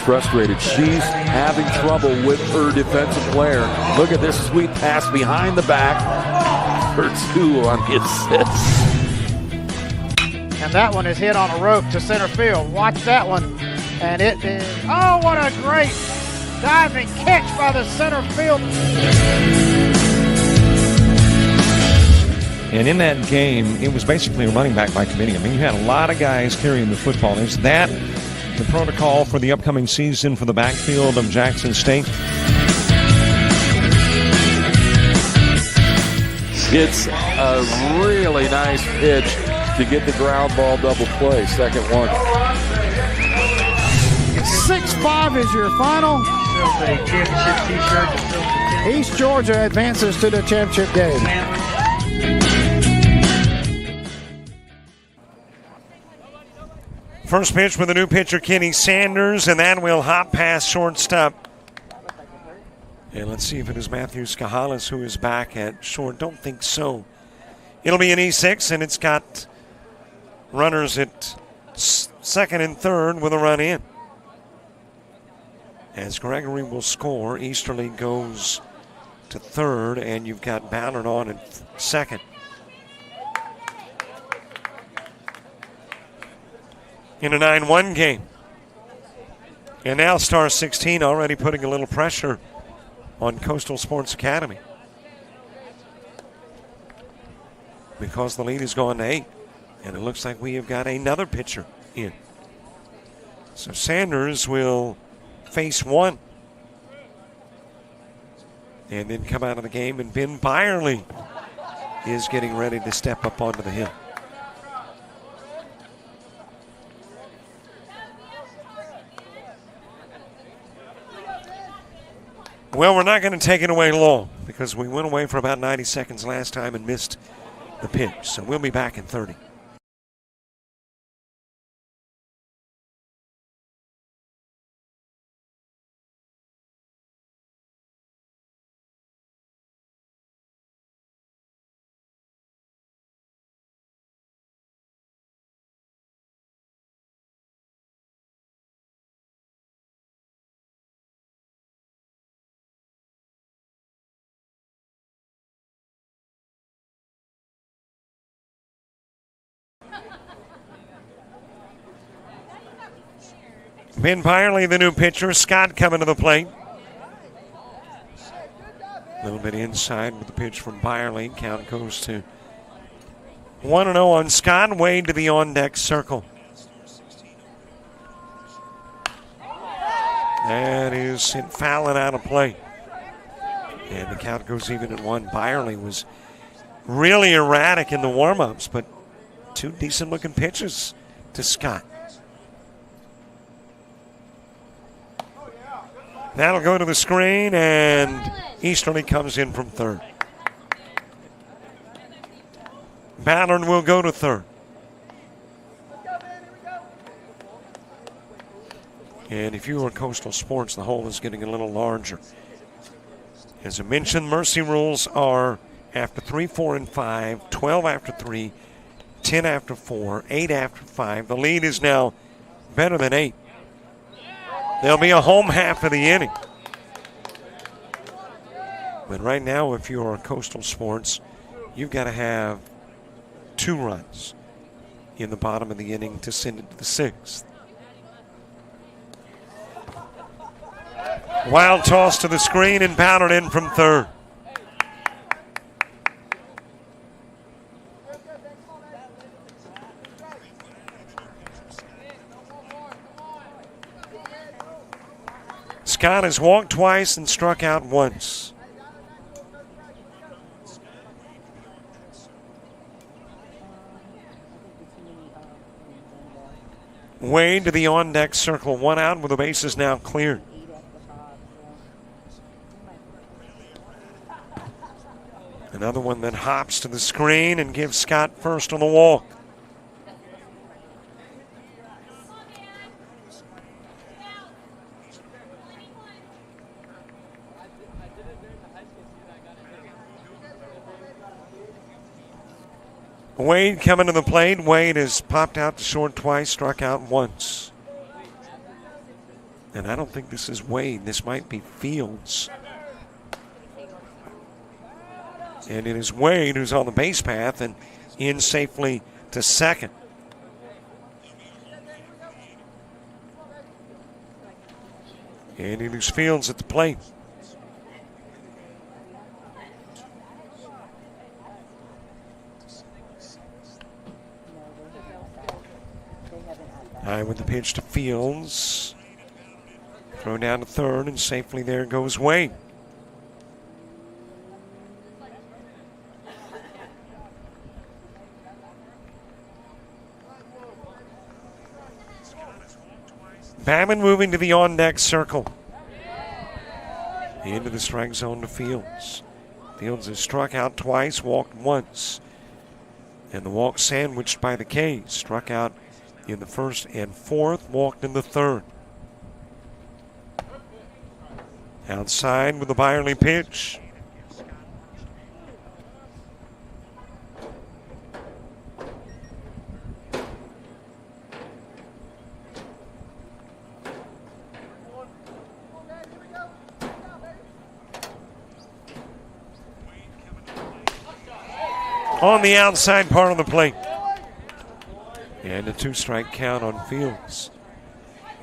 Frustrated. She's having trouble with her defensive player. Look at this sweet pass behind the back for 2 on the assist. And that one is hit on a rope to center field. Watch that one. And it is, oh, what a great diving catch by the center field. And in that game, it was basically a running back by committee. I mean, you had a lot of guys carrying the football. Is that the protocol for the upcoming season for the backfield of Jackson State? It's a really nice pitch to get the ground ball double play. Second one. 6-5 is your final. East Georgia advances to the championship game. First pitch with the new pitcher, Kenny Sanders, and that will hop past shortstop. And let's see if it is Matthew Skahalis who is back at short. Don't think so. It'll be an E6, and it's got runners at second and third with a run in. As Gregory will score, Easterly goes to third, and you've got Ballard on at second. In a 9-1 game. And now Star 16 already putting a little pressure on Coastal Sports Academy, because the lead has gone to 8. And it looks like we have got another pitcher in. So Sanders will face one. And then come out of the game, and Ben Byerly is getting ready to step up onto the hill. Well, we're not going to take it away long, because we went away for about 90 seconds last time and missed the pitch. So we'll be back in 30. Ben Byerly, the new pitcher. Scott coming to the plate. A little bit inside with the pitch from Byerly. Count goes to 1-0 on Scott. Wade to the on-deck circle. That is sent fouling out of play. And the count goes even at 1. Byerly was really erratic in the warm-ups, but 2 decent-looking pitches to Scott. That'll go to the screen, and Easterly comes in from third. Ballard will go to third. And if you are Coastal Sports, the hole is getting a little larger. As I mentioned, mercy rules are after 3, 4, and 5, 12 after 3, 10 after 4, 8 after 5. The lead is now better than 8. There'll be a home half of the inning. But right now, if you're Coastal Sports, you've got to have 2 runs in the bottom of the inning to send it to the 6th. Wild toss to the screen, and Ballard in from third. Scott has walked twice and struck out once. Wade to the on-deck circle. One out with the bases now cleared. Another one that hops to the screen and gives Scott first on the walk. Wade coming to the plate. Wade has popped out to short twice, struck out once. And I don't think this is Wade. This might be Fields. And it is Wade who's on the base path and in safely to second. And it is Fields at the plate. High with the pitch to Fields. Throw down to third, and safely there goes Wade. Babin moving to the on-deck circle. Into the strike zone to Fields. Fields has struck out twice, walked once. And the walk sandwiched by the K's. Struck out in the first and fourth, walked in the third. Outside with the Byerly pitch. On the outside part of the plate. And a two-strike count on Fields.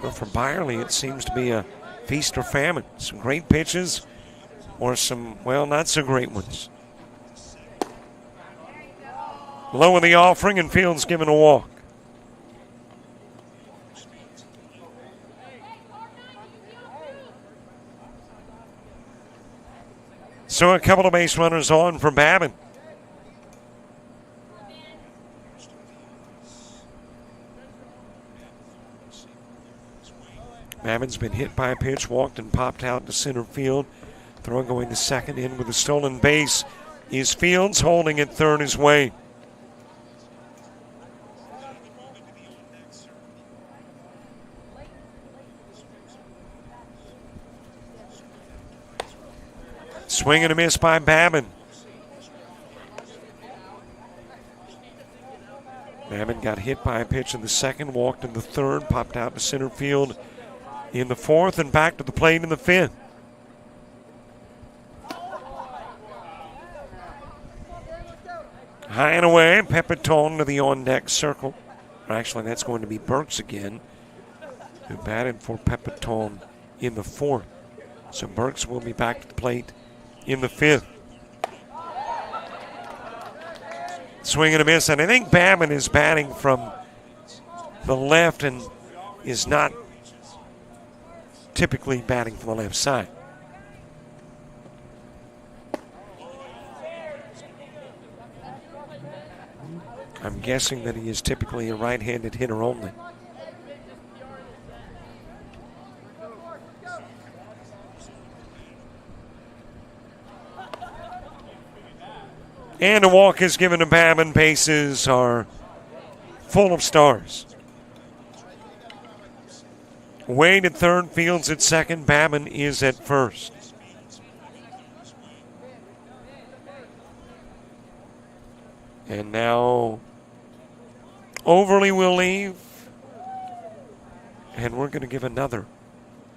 Well, for Byerly, it seems to be a feast or famine. Some great pitches or some, well, not so great ones. Low in the offering, and Fields given a walk. So a couple of base runners on for Babin. Babin's been hit by a pitch, walked and popped out to center field. Throw going to second. In with a stolen base is Fields. Holding at third is Wade. Swing and a miss by Babin. Babin got hit by a pitch in the second, walked in the third, popped out to center field in the fourth, and back to the plate in the fifth. High and away, Pepitone to the on-deck circle. Actually, that's going to be Burks again, who batted for Pepitone in the fourth. So Burks will be back to the plate in the fifth. Swing and a miss, and I think Babin is batting from the left and is not typically batting from the left side. I'm guessing that he is typically a right-handed hitter only. And a walk is given to Babin. Bases are full of stars. Wade at third, Fields at second, Babin is at first. And now Overly will leave. And we're going to give another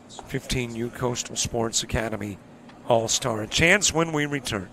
15U Coastal Sports Academy All-Star a chance when we return.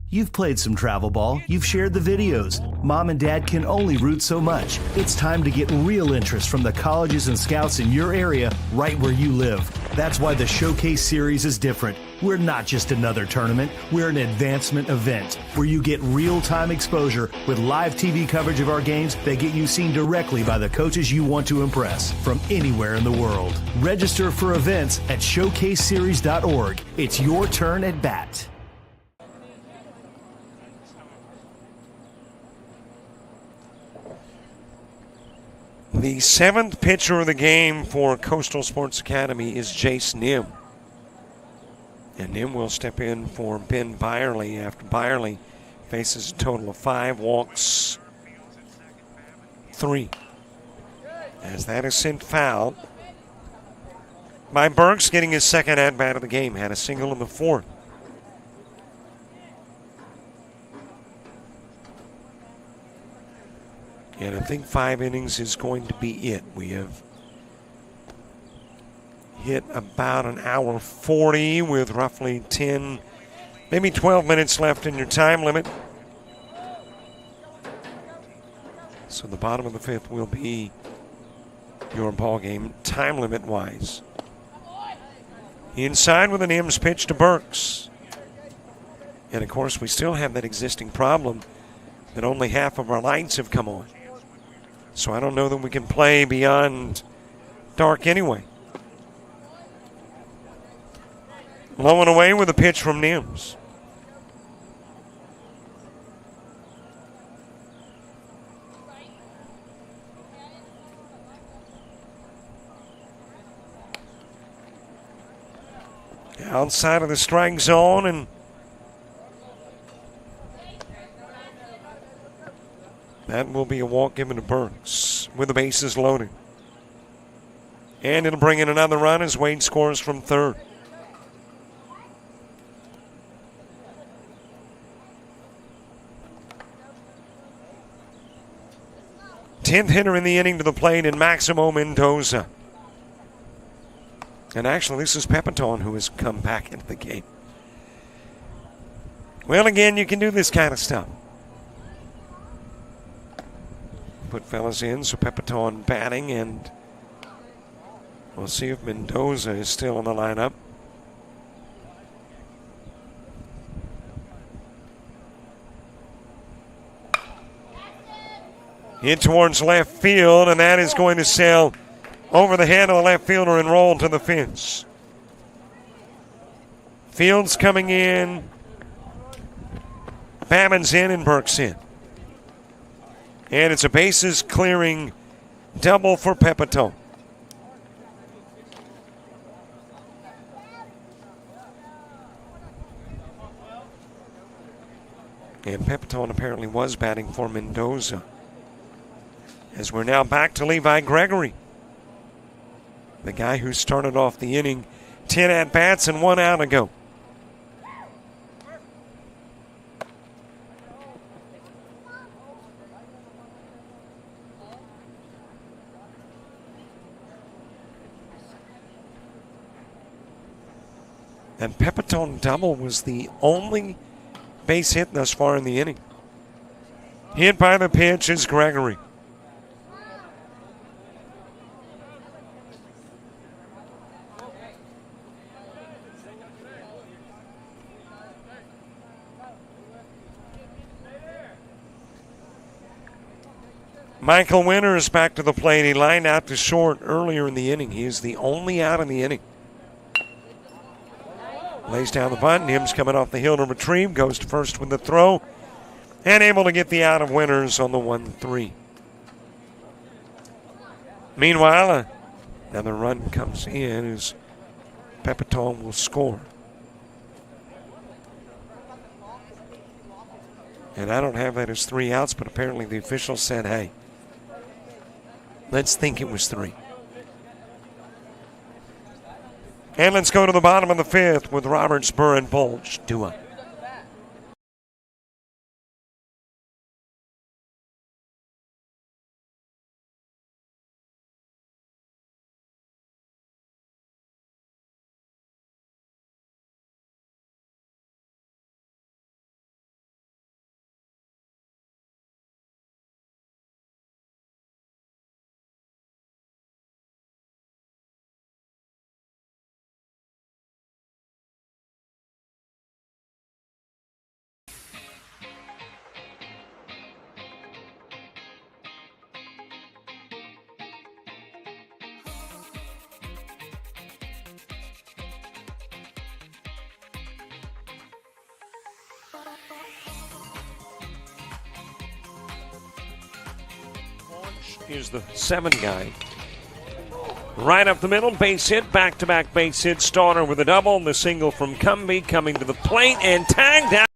You've played some travel ball. You've shared the videos. Mom and Dad can only root so much. It's time to get real interest from the colleges and scouts in your area right where you live. That's why the Showcase Series is different. We're not just another tournament. We're an advancement event where you get real-time exposure with live TV coverage of our games that get you seen directly by the coaches you want to impress from anywhere in the world. Register for events at showcaseseries.org. It's your turn at bat. The 7th pitcher of the game for Coastal Sports Academy is Jace Nim. And Nim will step in for Ben Byerly after Byerly faces a total of 5 walks, 3. As that is sent foul by Burks, getting his second at-bat of the game. Had a single in the 4th. And I think 5 innings is going to be it. We have hit about an hour 40 with roughly 10, maybe 12 minutes left in your time limit. So the bottom of the 5th will be your ball game time limit wise. Inside with an M's pitch to Burks. And of course we still have that existing problem that only half of our lights have come on. So I don't know that we can play beyond dark anyway. Low and away with a pitch from Nims. Outside of the strike zone, and that will be a walk given to Burks with the bases loaded. And it'll bring in another run as Wade scores from 3rd. Tenth hitter in the inning to the plate in Maximo Mendoza. And actually, this is Pepitone who has come back into the game. Well, again, you can do this kind of stuff. Put fellas in, so Pepitone batting, and we'll see if Mendoza is still in the lineup. Hit towards left field, and that is going to sail over the head of the left fielder and roll to the fence. Fields coming in. Babbitt's in and Burke's in. And it's a bases clearing double for Pepitone. And Pepitone apparently was batting for Mendoza. As we're now back to Levi Gregory, the guy who started off the inning 10 at-bats and 1 out ago. And Pepitone double was the only base hit thus far in the inning. Hit by the pitch is Gregory. Michael Winters back to the plate. He lined out to short earlier in the inning. He is the only out in the inning. Lays down the bunt. Nims coming off the hill to retrieve. Goes to first with the throw. And able to get the out of Winters on the 1-3. Meanwhile, another run comes in as Pepitone will score. And I don't have that as 3 outs, but apparently the official said, hey, let's think it was 3. And let's go to the bottom of the 5th with Roberts, Burr, and Bulge. Dua. Bulge is the 7 guy. Right up the middle, base hit, back-to-back base hit. Starter with a double. The single from Cumbie coming to the plate and tagged out.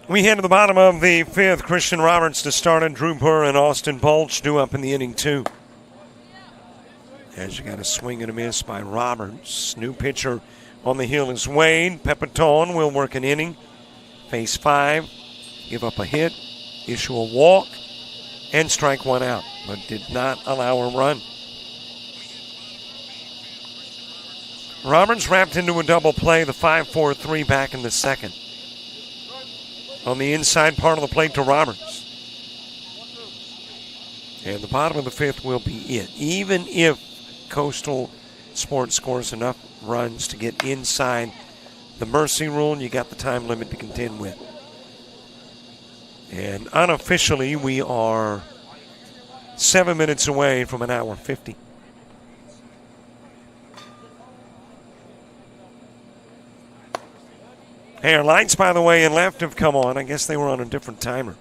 We head to the bottom of the 5th. Christian Roberts to start it. Drew Burr and Austin Bulge due up in the inning, too. As you got a swing and a miss by Roberts. New pitcher on the hill is Wade. Pepitone will work an inning. Face 5. Give up a hit. Issue a walk. And strike 1 out. But did not allow a run. Roberts wrapped into a double play. The 5-4-3 back in the 2nd. On the inside part of the plate to Roberts. And the bottom of the 5th will be it. Even if Coastal Sports scores enough runs to get inside the mercy rule, you got the time limit to contend with. And unofficially, we are 7 minutes away from an hour 50. Hey, our lights, by the way, in left have come on. I guess they were on a different timer.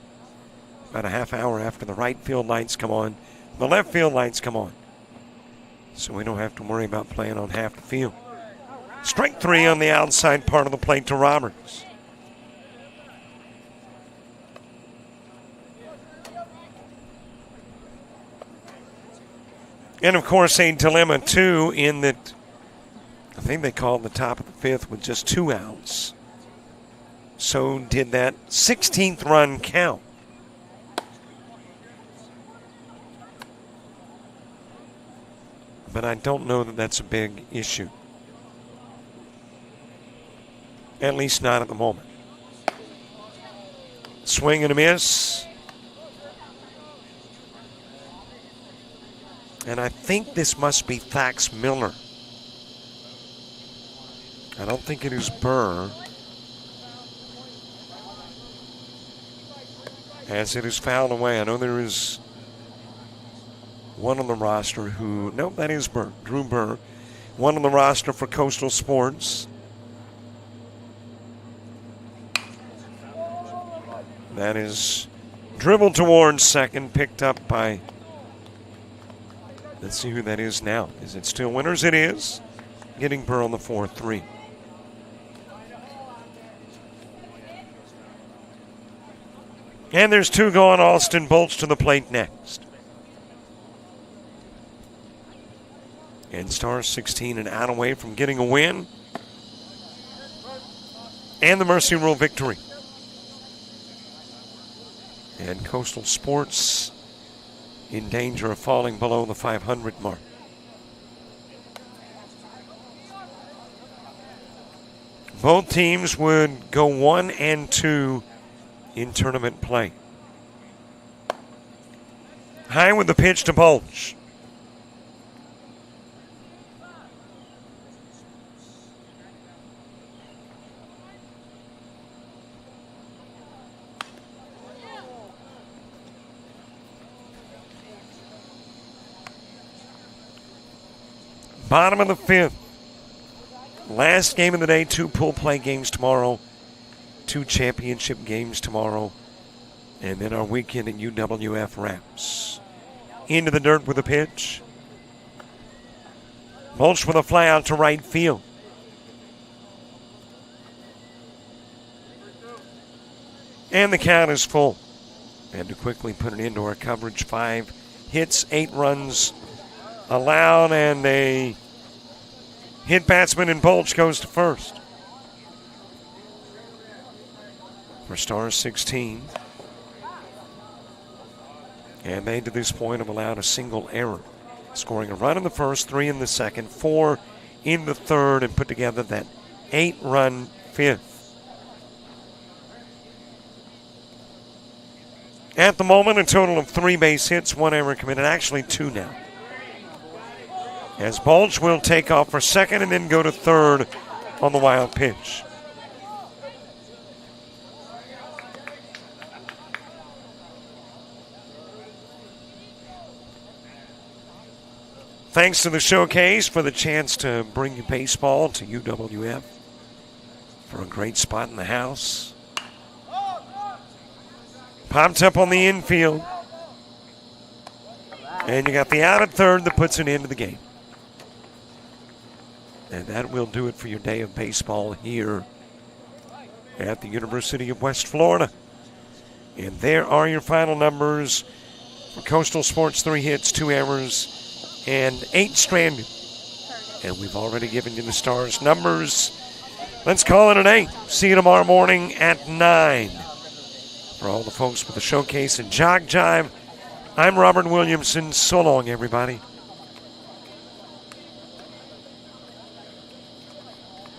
About a half hour after the right field lights come on, the left field lights come on. So we don't have to worry about playing on half the field. Strike 3 on the outside part of the plate to Roberts. And, of course, a dilemma, too, in that I think they called the top of the 5th with just 2 outs. So did that 16th run count? But I don't know that that's a big issue. At least not at the moment. Swing and a miss. And I think this must be Thax Miller. I don't think it is Burr. As it is fouled away. I know there is one on the roster who... No, that is Burr. Drew Burr. One on the roster for Coastal Sports. That is dribbled towards second. Picked up by... Let's see who that is now. Is it still Winters? It is. Getting Burr on the 4-3. And there's 2 going. Austin Bulge to the plate next. And Stars 16 and out away from getting a win. And the Mercy Rule victory. And Coastal Sports in danger of falling below the 500 mark. Both teams would go 1-2 in tournament play. High with the pitch to Bulge. Bottom of the 5th. Last game of the day, 2 pool play games tomorrow, 2 championship games tomorrow, and then our weekend at UWF wraps. Into the dirt with a pitch. Mulch with a fly out to right field. And the count is full. And to quickly put it into our coverage, 5 hits, 8 runs allowed, and a hit batsman in Bulch goes to first. For Stars 16. And they, to this point, have allowed a single error, scoring a run in the first, 3 in the second, 4 in the third, and put together that 8-run 5th. At the moment, a total of 3 base hits, 1 error committed, actually 2 now. As Bulch will take off for second and then go to third on the wild pitch. Thanks to the Showcase for the chance to bring you baseball to UWF for a great spot in the house. Popped up on the infield. And you got the out at third that puts an end to the game. And that will do it for your day of baseball here at the University of West Florida. And there are your final numbers for Coastal Sports: 3 hits, 2 errors, and 8 stranded. And we've already given you the Stars numbers. Let's call it a day. See you tomorrow morning at 9. For all the folks with the Showcase and JockJive, I'm Robert Williamson. So long, everybody.